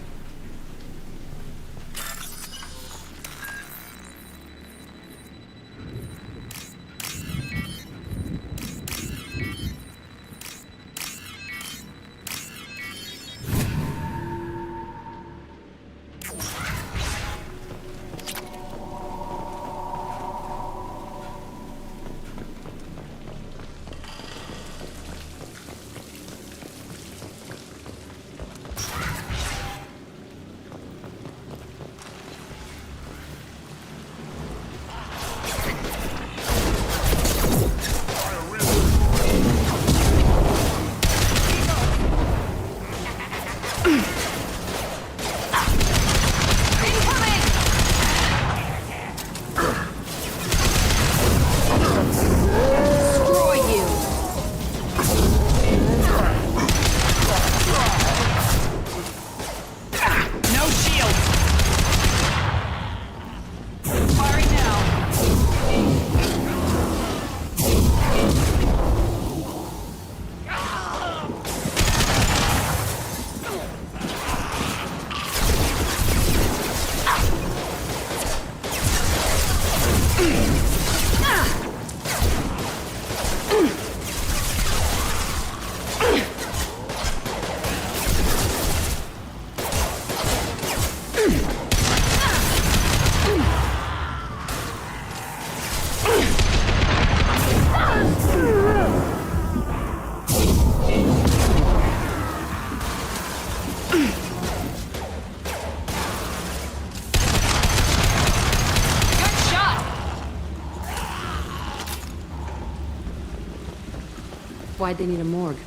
Why'd they need a morgue?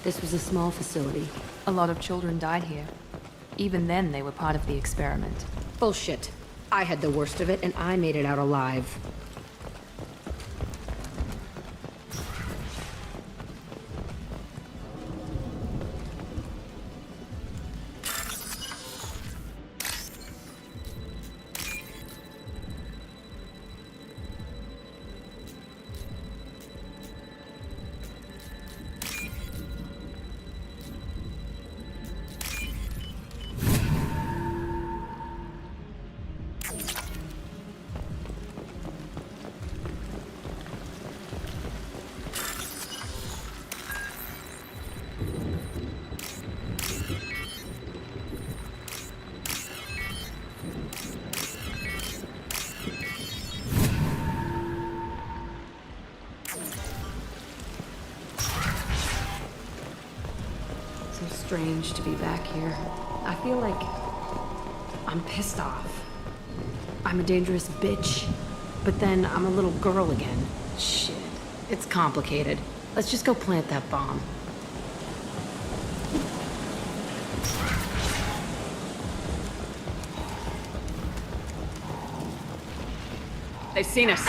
This was a small facility. A lot of children died here. Even then, they were part of the experiment. Bullshit. I had the worst of it, and I made it out alive. Strange to be back here. I feel like I'm pissed off. I'm a dangerous bitch, but then I'm a little girl again. Shit. It's complicated. Let's just go plant that bomb. They've seen us.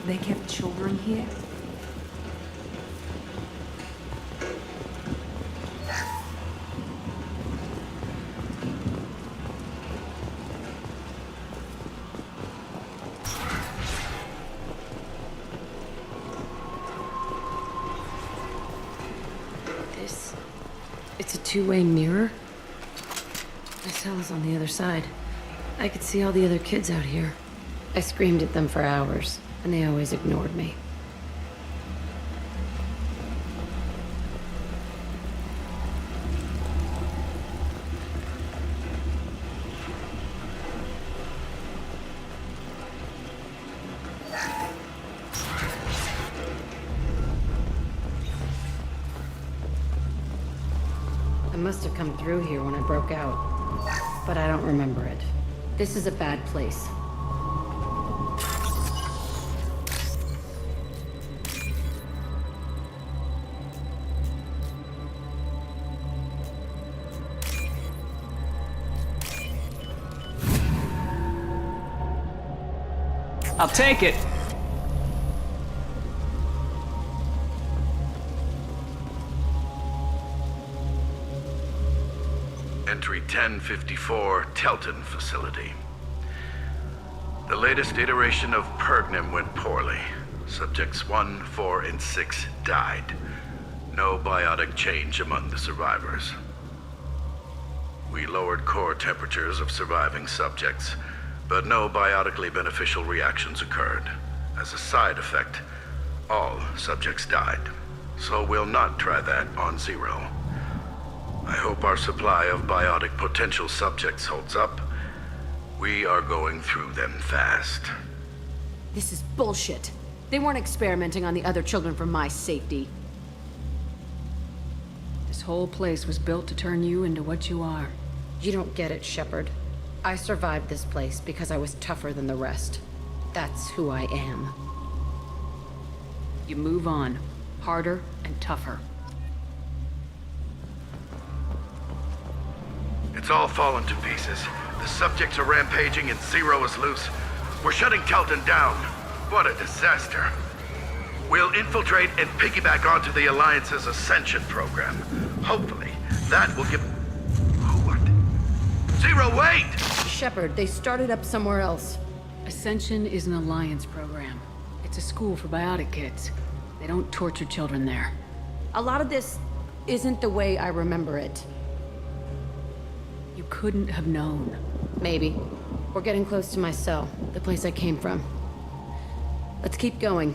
They kept children here? It's a two-way mirror. My cell is on the other side. I could see all the other kids out here. I screamed at them for hours, and they always ignored me. I must have come through here when I broke out, but I don't remember it. This is a bad place. I'll take it. Entry 1054, Telton Facility. The latest iteration of Pergnim went poorly. Subjects 1, 4, and 6 died. No biotic change among the survivors. We lowered core temperatures of surviving subjects, but no biotically beneficial reactions occurred. As a side effect, all subjects died. So we'll not try that on Zero. I hope our supply of biotic potential subjects holds up. We are going through them fast. This is bullshit. They weren't experimenting on the other children for my safety. This whole place was built to turn you into what you are. You don't get it, Shepard. I survived this place because I was tougher than the rest. That's who I am. You move on, harder and tougher. It's all fallen to pieces. The subjects are rampaging and Zero is loose. We're shutting Telton down. What a disaster. We'll infiltrate and piggyback onto the Alliance's Ascension program. Hopefully, that will give... What? Zero, wait! Shepard, they started up somewhere else. Ascension is an Alliance program. It's a school for biotic kids. They don't torture children there. A lot of this isn't the way I remember it. You couldn't have known. Maybe. We're getting close to my cell, the place I came from. Let's keep going.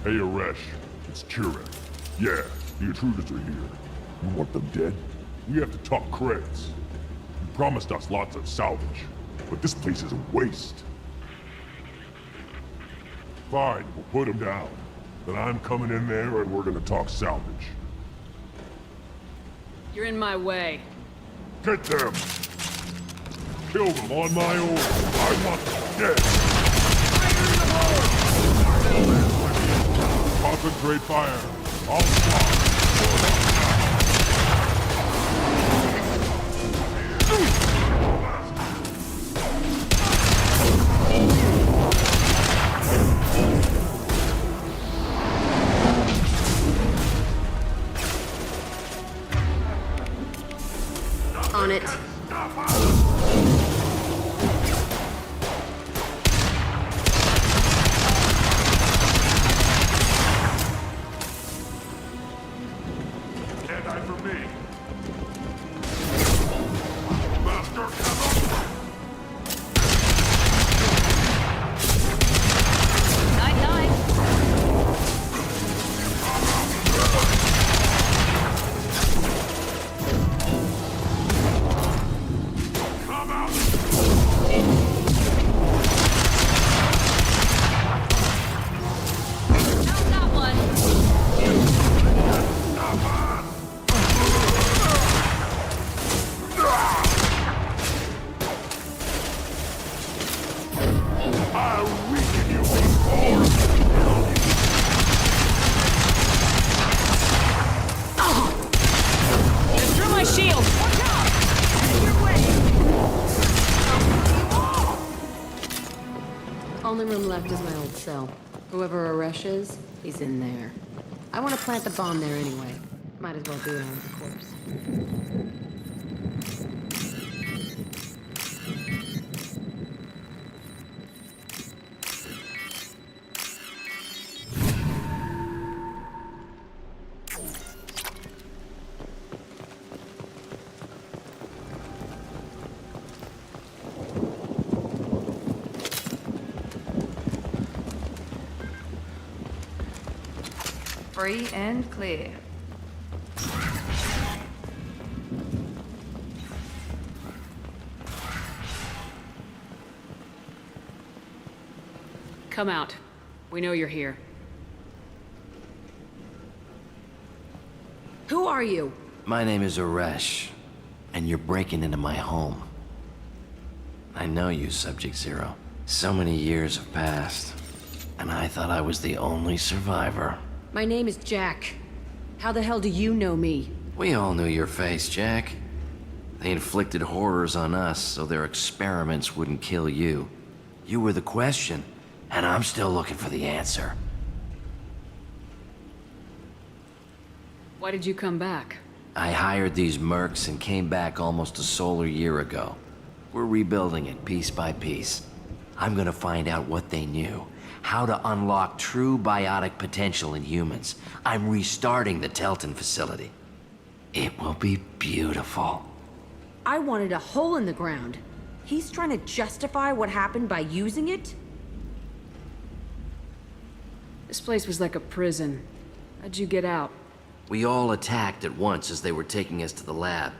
Hey, Aresh. It's Chirek. Yeah, the intruders are here. You want them dead? We have to talk credits. You promised us lots of salvage, but this place is a waste. Fine, we'll put them down. Then I'm coming in there and we're gonna talk salvage. You're in my way. Get them! Kill them on my order. I want them dead! Concentrate fire. I'll stop. On it. Only room left is my old cell. Whoever Aresh is, he's in there. I want to plant the bomb there anyway. Might as well do it on his corpse. Free and clear. Come out. We know you're here. Who are you? My name is Aresh, and you're breaking into my home. I know you, Subject Zero. So many years have passed, and I thought I was the only survivor. My name is Jack. How the hell do you know me? We all knew your face, Jack. They inflicted horrors on us so their experiments wouldn't kill you. You were the question, and I'm still looking for the answer. Why did you come back? I hired these mercs and came back almost a solar year ago. We're rebuilding it piece by piece. I'm gonna find out what they knew. How to unlock true biotic potential in humans. I'm restarting the Telton facility. It will be beautiful. I wanted a hole in the ground. He's trying to justify what happened by using it? This place was like a prison. How'd you get out? We all attacked at once as they were taking us to the lab.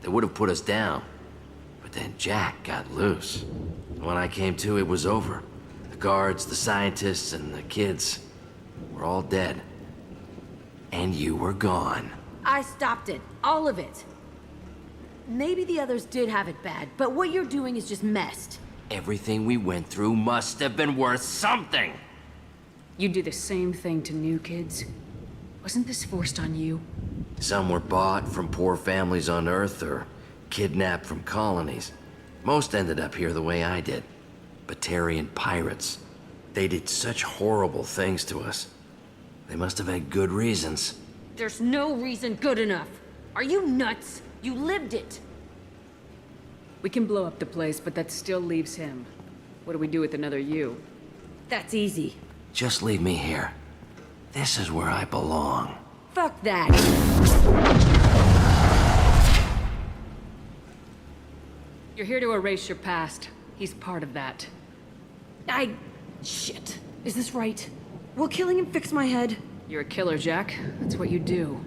They would have put us down. But then Jack got loose. When I came to, it was over. The guards, the scientists, and the kids were all dead. And you were gone. I stopped it. All of it. Maybe the others did have it bad, but what you're doing is just messed. Everything we went through must have been worth something. You do the same thing to new kids. Wasn't this forced on you? Some were bought from poor families on Earth or kidnapped from colonies. Most ended up here the way I did. Batarian pirates. They did such horrible things to us. They must have had good reasons. There's no reason good enough. Are you nuts? You lived it. We can blow up the place, but that still leaves him. What do we do with another you? That's easy. Just leave me here. This is where I belong. Fuck that. You're here to erase your past. He's part of that. Shit. Is this right? Will killing him fix my head? You're a killer, Jack. That's what you do.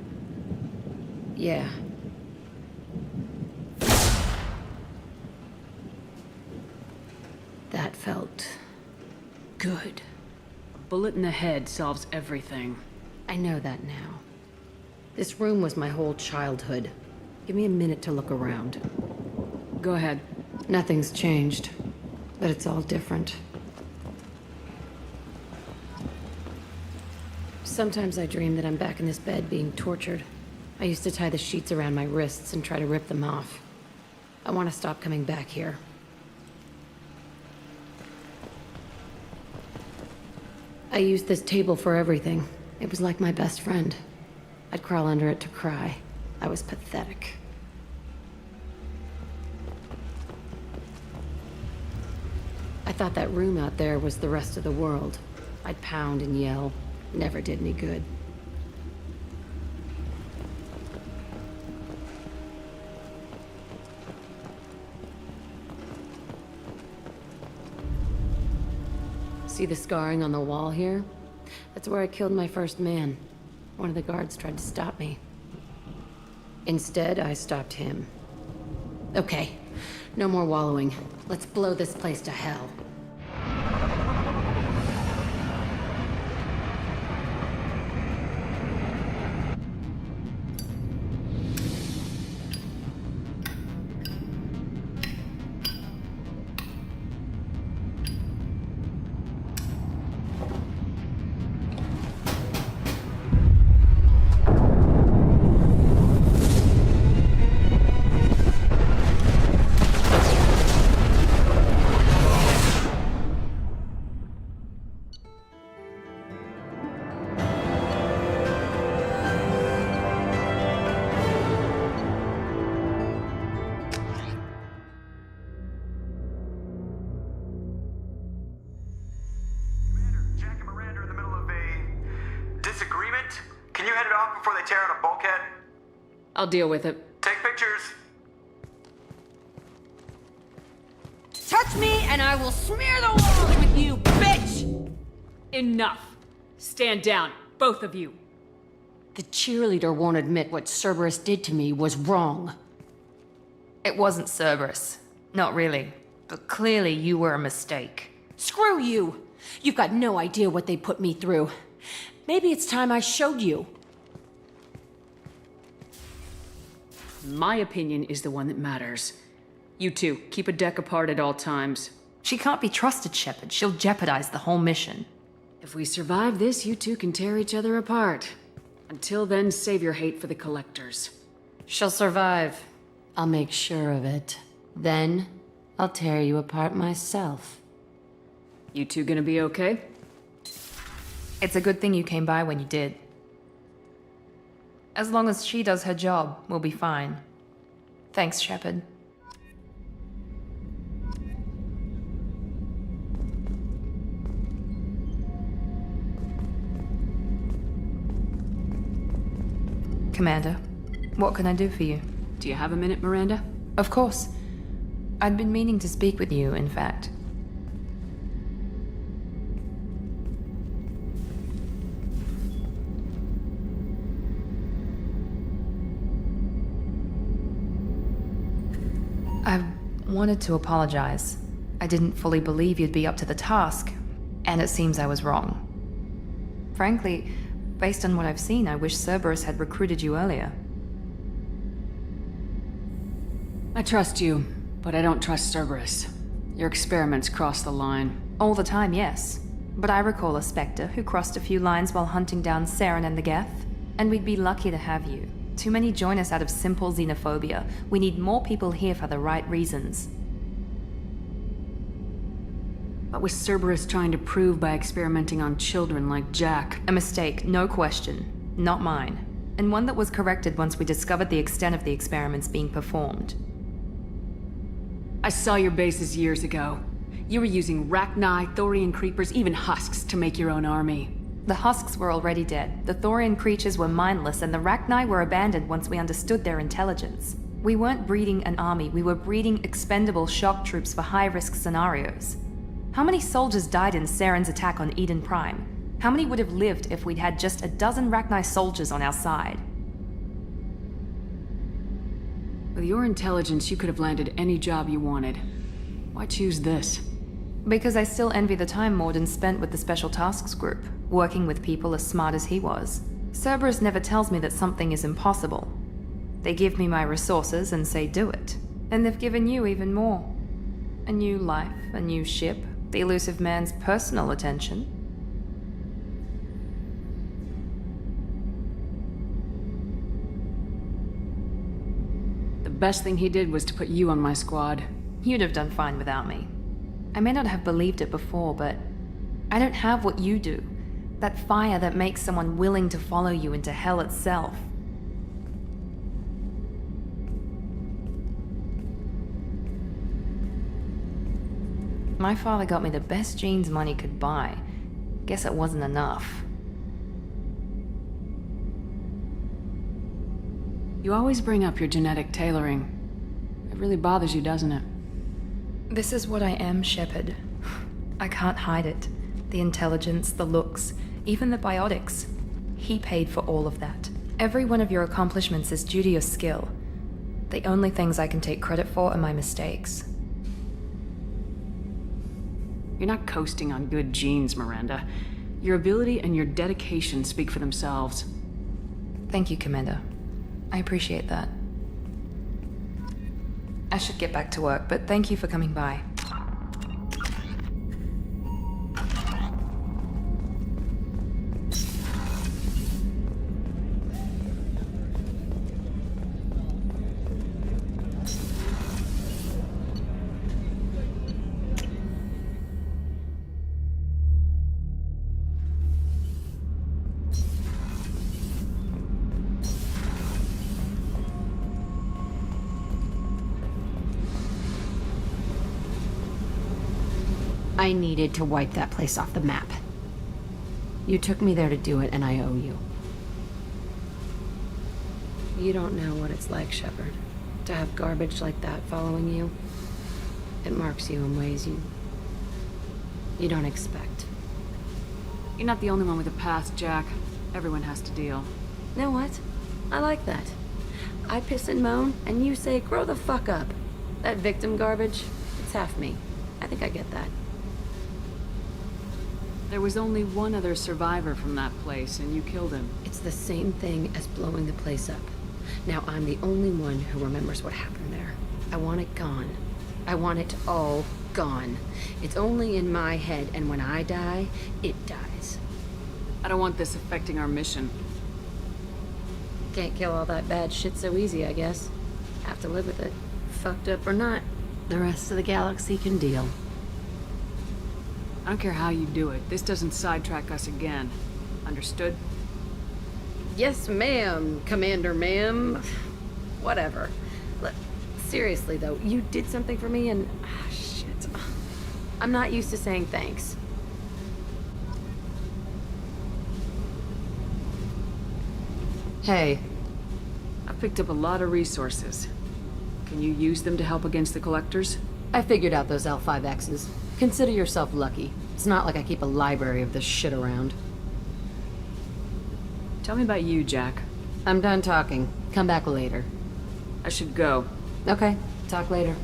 Yeah. That felt good. A bullet in the head solves everything. I know that now. This room was my whole childhood. Give me a minute to look around. Go ahead. Nothing's changed, but it's all different. Sometimes I dream that I'm back in this bed being tortured. I used to tie the sheets around my wrists and try to rip them off. I want to stop coming back here. I used this table for everything. It was like my best friend. I'd crawl under it to cry. I was pathetic. I thought that room out there was the rest of the world. I'd pound and yell. Never did any good. See the scarring on the wall here? That's where I killed my first man. One of the guards tried to stop me. Instead, I stopped him. Okay, no more wallowing. Let's blow this place to hell. disagreement? Can you head it off before they tear out a bulkhead? I'll deal with it. Take pictures. Touch me and I will smear the walls with you, bitch! Enough. Stand down, both of you. The cheerleader won't admit what Cerberus did to me was wrong. It wasn't Cerberus. Not really. But clearly you were a mistake. Screw you! You've got no idea what they put me through. Maybe it's time I showed you. My opinion is the one that matters. You two, keep a deck apart at all times. She can't be trusted, Shepard. She'll jeopardize the whole mission. If we survive this, you two can tear each other apart. Until then, save your hate for the Collectors. She'll survive. I'll make sure of it. Then, I'll tear you apart myself. You two gonna be okay? It's a good thing you came by when you did. As long as she does her job, we'll be fine. Thanks, Shepard. Commander, what can I do for you? Do you have a minute, Miranda? Of course. I'd been meaning to speak with you, in fact. I wanted to apologize. I didn't fully believe you'd be up to the task, and it seems I was wrong. Frankly, based on what I've seen, I wish Cerberus had recruited you earlier. I trust you, but I don't trust Cerberus. Your experiments cross the line. All the time, yes. But I recall a Spectre who crossed a few lines while hunting down Saren and the Geth. And we'd be lucky to have you. Too many join us out of simple xenophobia. We need more people here for the right reasons. What was Cerberus trying to prove by experimenting on children like Jack? A mistake, no question. Not mine. And one that was corrected once we discovered the extent of the experiments being performed. I saw your bases years ago. You were using Rachni, Thorian creepers, even husks to make your own army. The husks were already dead. The Thorian creatures were mindless, and the Rachni were abandoned once we understood their intelligence. We weren't breeding an army, we were breeding expendable shock troops for high-risk scenarios. How many soldiers died in Saren's attack on Eden Prime? How many would have lived if we'd had just a dozen Rachni soldiers on our side? With your intelligence, you could have landed any job you wanted. Why choose this? Because I still envy the time Morden spent with the Special Tasks Group, working with people as smart as he was. Cerberus never tells me that something is impossible. They give me my resources and say do it. And they've given you even more. A new life, a new ship, the elusive man's personal attention. The best thing he did was to put you on my squad. You'd have done fine without me. I may not have believed it before, but I don't have what you do. That fire that makes someone willing to follow you into hell itself. My father got me the best jeans money could buy. Guess it wasn't enough. You always bring up your genetic tailoring. It really bothers you, doesn't it? This is what I am, Shepard. I can't hide it. The intelligence, the looks, even the biotics. He paid for all of that. Every one of your accomplishments is due to your skill. The only things I can take credit for are my mistakes. You're not coasting on good genes, Miranda. Your ability and your dedication speak for themselves. Thank you, Commander. I appreciate that. I should get back to work, but thank you for coming by. I needed to wipe that place off the map. You took me there to do it, and I owe you. You don't know what it's like, Shepard, to have garbage like that following you. It marks you in ways you don't expect. You're not the only one with a past, Jack. Everyone has to deal. You know what? I like that. I piss and moan, and you say, grow the fuck up. That victim garbage, it's half me. I think I get that. There was only one other survivor from that place, and you killed him. It's the same thing as blowing the place up. Now I'm the only one who remembers what happened there. I want it gone. I want it all gone. It's only in my head, and when I die, it dies. I don't want this affecting our mission. Can't kill all that bad shit so easy, I guess. Have to live with it. Fucked up or not, the rest of the galaxy can deal. I don't care how you do it. This doesn't sidetrack us again. Understood? Yes, ma'am, Commander ma'am. Whatever. Look, seriously, though, you did something for me and... shit. I'm not used to saying thanks. Hey. I've picked up a lot of resources. Can you use them to help against the Collectors? I figured out those L5Xs. Consider yourself lucky. It's not like I keep a library of this shit around. Tell me about you, Jack. I'm done talking. Come back later. I should go. Okay, talk later.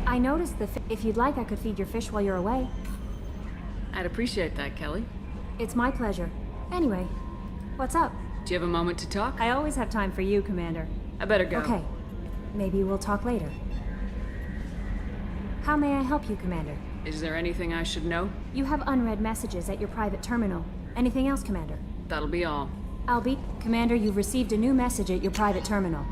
I noticed if you'd like, I could feed your fish while you're away. I'd appreciate that, Kelly. It's my pleasure. Anyway, what's up? Do you have a moment to talk? I always have time for you, Commander. I better go. Okay. Maybe we'll talk later. How may I help you, Commander? Is there anything I should know? You have unread messages at your private terminal. Anything else, Commander? That'll be all. Albie, Commander, you've received a new message at your private terminal.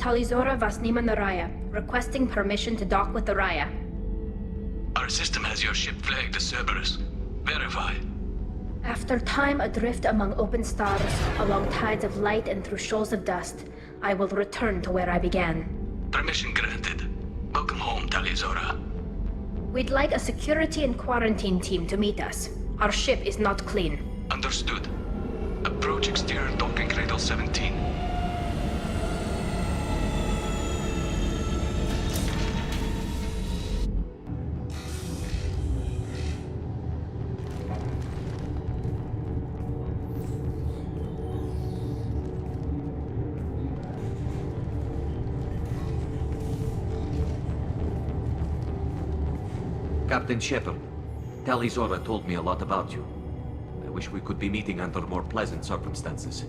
Talizora Vasnima Naraya, requesting permission to dock with the Raya. Our system has your ship flagged as Cerberus. Verify. After time adrift among open stars, along tides of light and through shoals of dust, I will return to where I began. Permission granted. Welcome home, Tali'Zorah. We'd like a security and quarantine team to meet us. Our ship is not clean. Understood. Approach exterior docking cradle 17. Captain Shepard, Tali'Zorah told me a lot about you. I wish we could be meeting under more pleasant circumstances.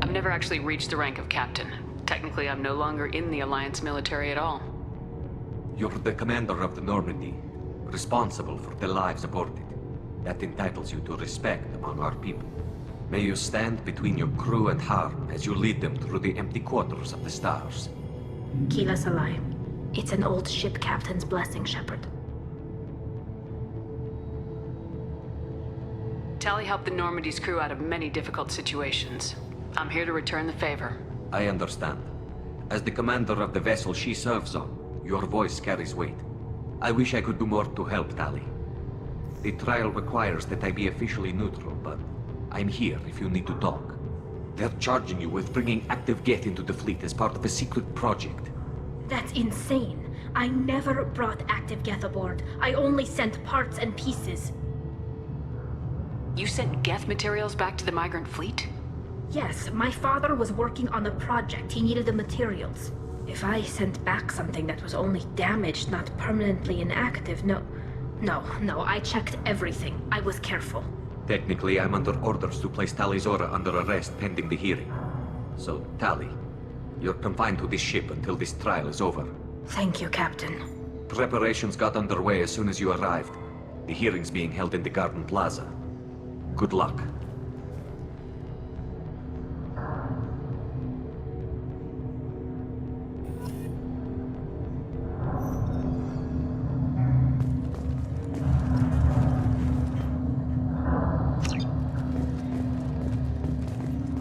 I've never actually reached the rank of captain. Technically, I'm no longer in the Alliance military at all. You're the commander of the Normandy, responsible for the lives aboard it. That entitles you to respect among our people. May you stand between your crew and harm as you lead them through the empty quarters of the stars. Keep us alive. It's an old ship captain's blessing, Shepard. Tali helped the Normandy's crew out of many difficult situations. I'm here to return the favor. I understand. As the commander of the vessel she serves on, your voice carries weight. I wish I could do more to help, Tali. The trial requires that I be officially neutral, but I'm here if you need to talk. They're charging you with bringing active Geth into the fleet as part of a secret project. That's insane. I never brought active Geth aboard. I only sent parts and pieces. You sent Geth materials back to the migrant fleet? Yes, my father was working on a project. He needed the materials. If I sent back something that was only damaged, not permanently inactive, no, I checked everything. I was careful. Technically, I'm under orders to place Tali'Zorah under arrest pending the hearing. So, Tali, you're confined to this ship until this trial is over. Thank you, Captain. Preparations got underway as soon as you arrived. The hearing's being held in the Garden Plaza. Good luck.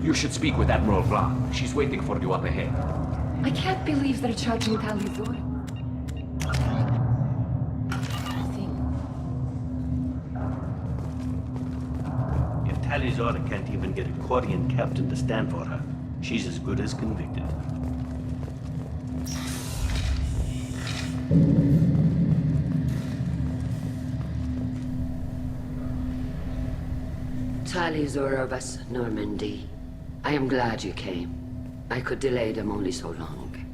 You should speak with Admiral Ra. She's waiting for you up ahead. I can't believe they're charging Tali'Zorah. If Tali'Zorah can't even get a Quarian captain to stand for her, she's as good as convicted. Tali'Zorah vas Normandy. I am glad you came. I could delay them only so long.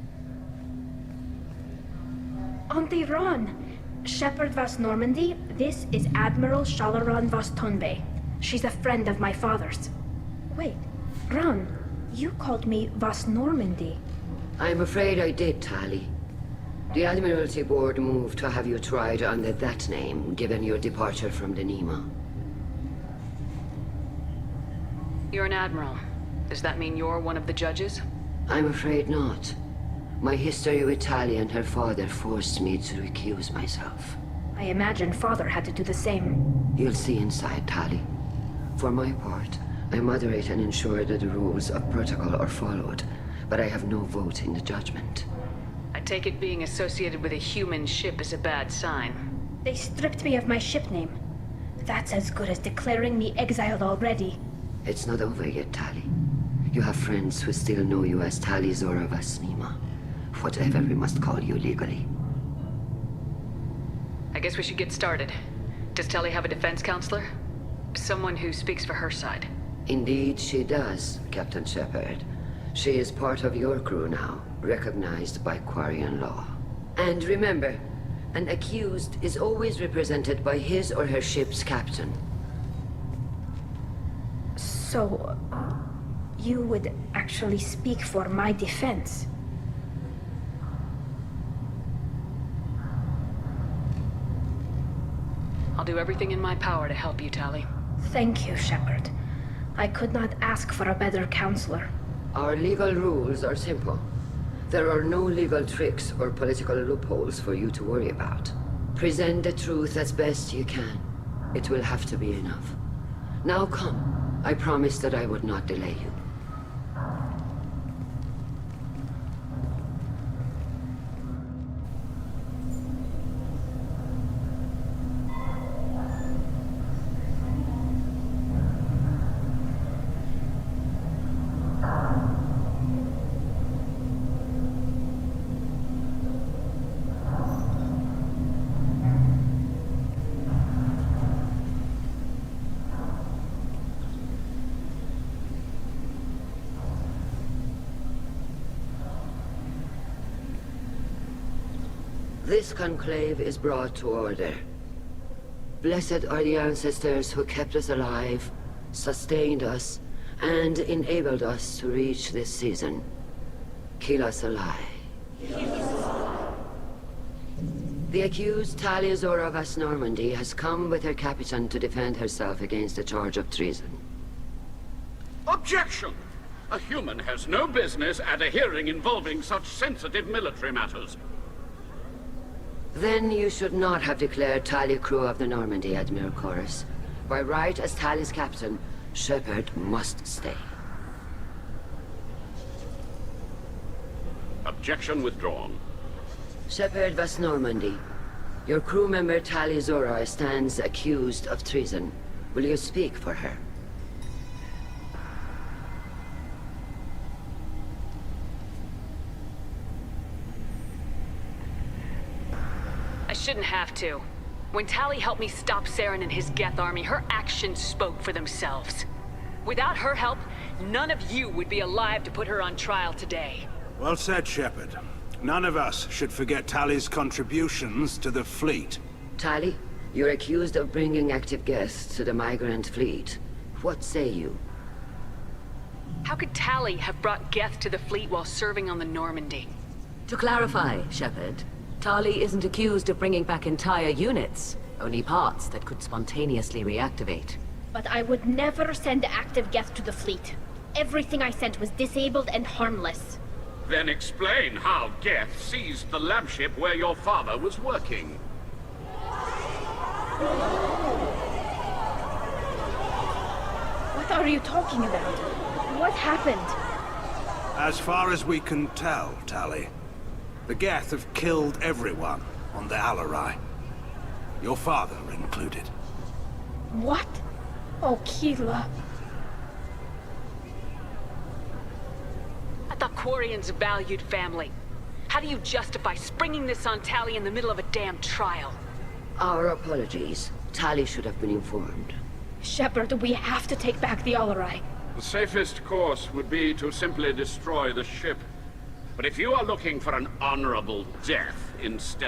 Auntie Ron! Shepard vas Normandy, this is Admiral Shalaran vas Tonbe. She's a friend of my father's. Wait, Ron, you called me vas Normandy. I'm afraid I did, Tali. The Admiralty Board moved to have you tried under that name, given your departure from the Nima. You're an admiral. Does that mean you're one of the judges? I'm afraid not. My history with Tali and her father forced me to recuse myself. I imagine father had to do the same. You'll see inside, Tali. For my part, I moderate and ensure that the rules of protocol are followed, but I have no vote in the judgment. I take it being associated with a human ship is a bad sign. They stripped me of my ship name. That's as good as declaring me exiled already. It's not over yet, Tali. You have friends who still know you as Tali'Zorah vas Nima. Whatever we must call you legally. I guess we should get started. Does Tali have a defense counselor? Someone who speaks for her side. Indeed she does, Captain Shepard. She is part of your crew now, recognized by Quarian law. And remember, an accused is always represented by his or her ship's captain. So, you would actually speak for my defense? I'll do everything in my power to help you, Tali. Thank you, Shepard. I could not ask for a better counselor. Our legal rules are simple. There are no legal tricks or political loopholes for you to worry about. Present the truth as best you can. It will have to be enough. Now come. I promised that I would not delay you. This conclave is brought to order. Blessed are the ancestors who kept us alive, sustained us, and enabled us to reach this season. Keep us alive. The accused Talia Zora Vas Normandy has come with her capitan to defend herself against a charge of treason. Objection! A human has no business at a hearing involving such sensitive military matters. Then you should not have declared Talia crew of the Normandy, Admiral Chorus. By right as Talia's captain, Shepard must stay. Objection withdrawn. Shepard Vas Normandy, your crew member Talia Zora stands accused of treason. Will you speak for her? I shouldn't have to. When Tali helped me stop Saren and his Geth army, her actions spoke for themselves. Without her help, none of you would be alive to put her on trial today. Well said, Shepard. None of us should forget Tali's contributions to the fleet. Tali, you're accused of bringing active Geth to the migrant fleet. What say you? How could Tali have brought Geth to the fleet while serving on the Normandy? To clarify, Shepard, Tali isn't accused of bringing back entire units, only parts that could spontaneously reactivate. But I would never send active Geth to the fleet. Everything I sent was disabled and harmless. Then explain how Geth seized the lab ship where your father was working. What are you talking about? What happened? As far as we can tell, Tali, the Geth have killed everyone on the Alarai. Your father included. What? Oh, Keela. I thought Quarians valued family. How do you justify springing this on Tali in the middle of a damn trial? Our apologies. Tali should have been informed. Shepard, we have to take back the Alarai. The safest course would be to simply destroy the ship. But if you are looking for an honorable death instead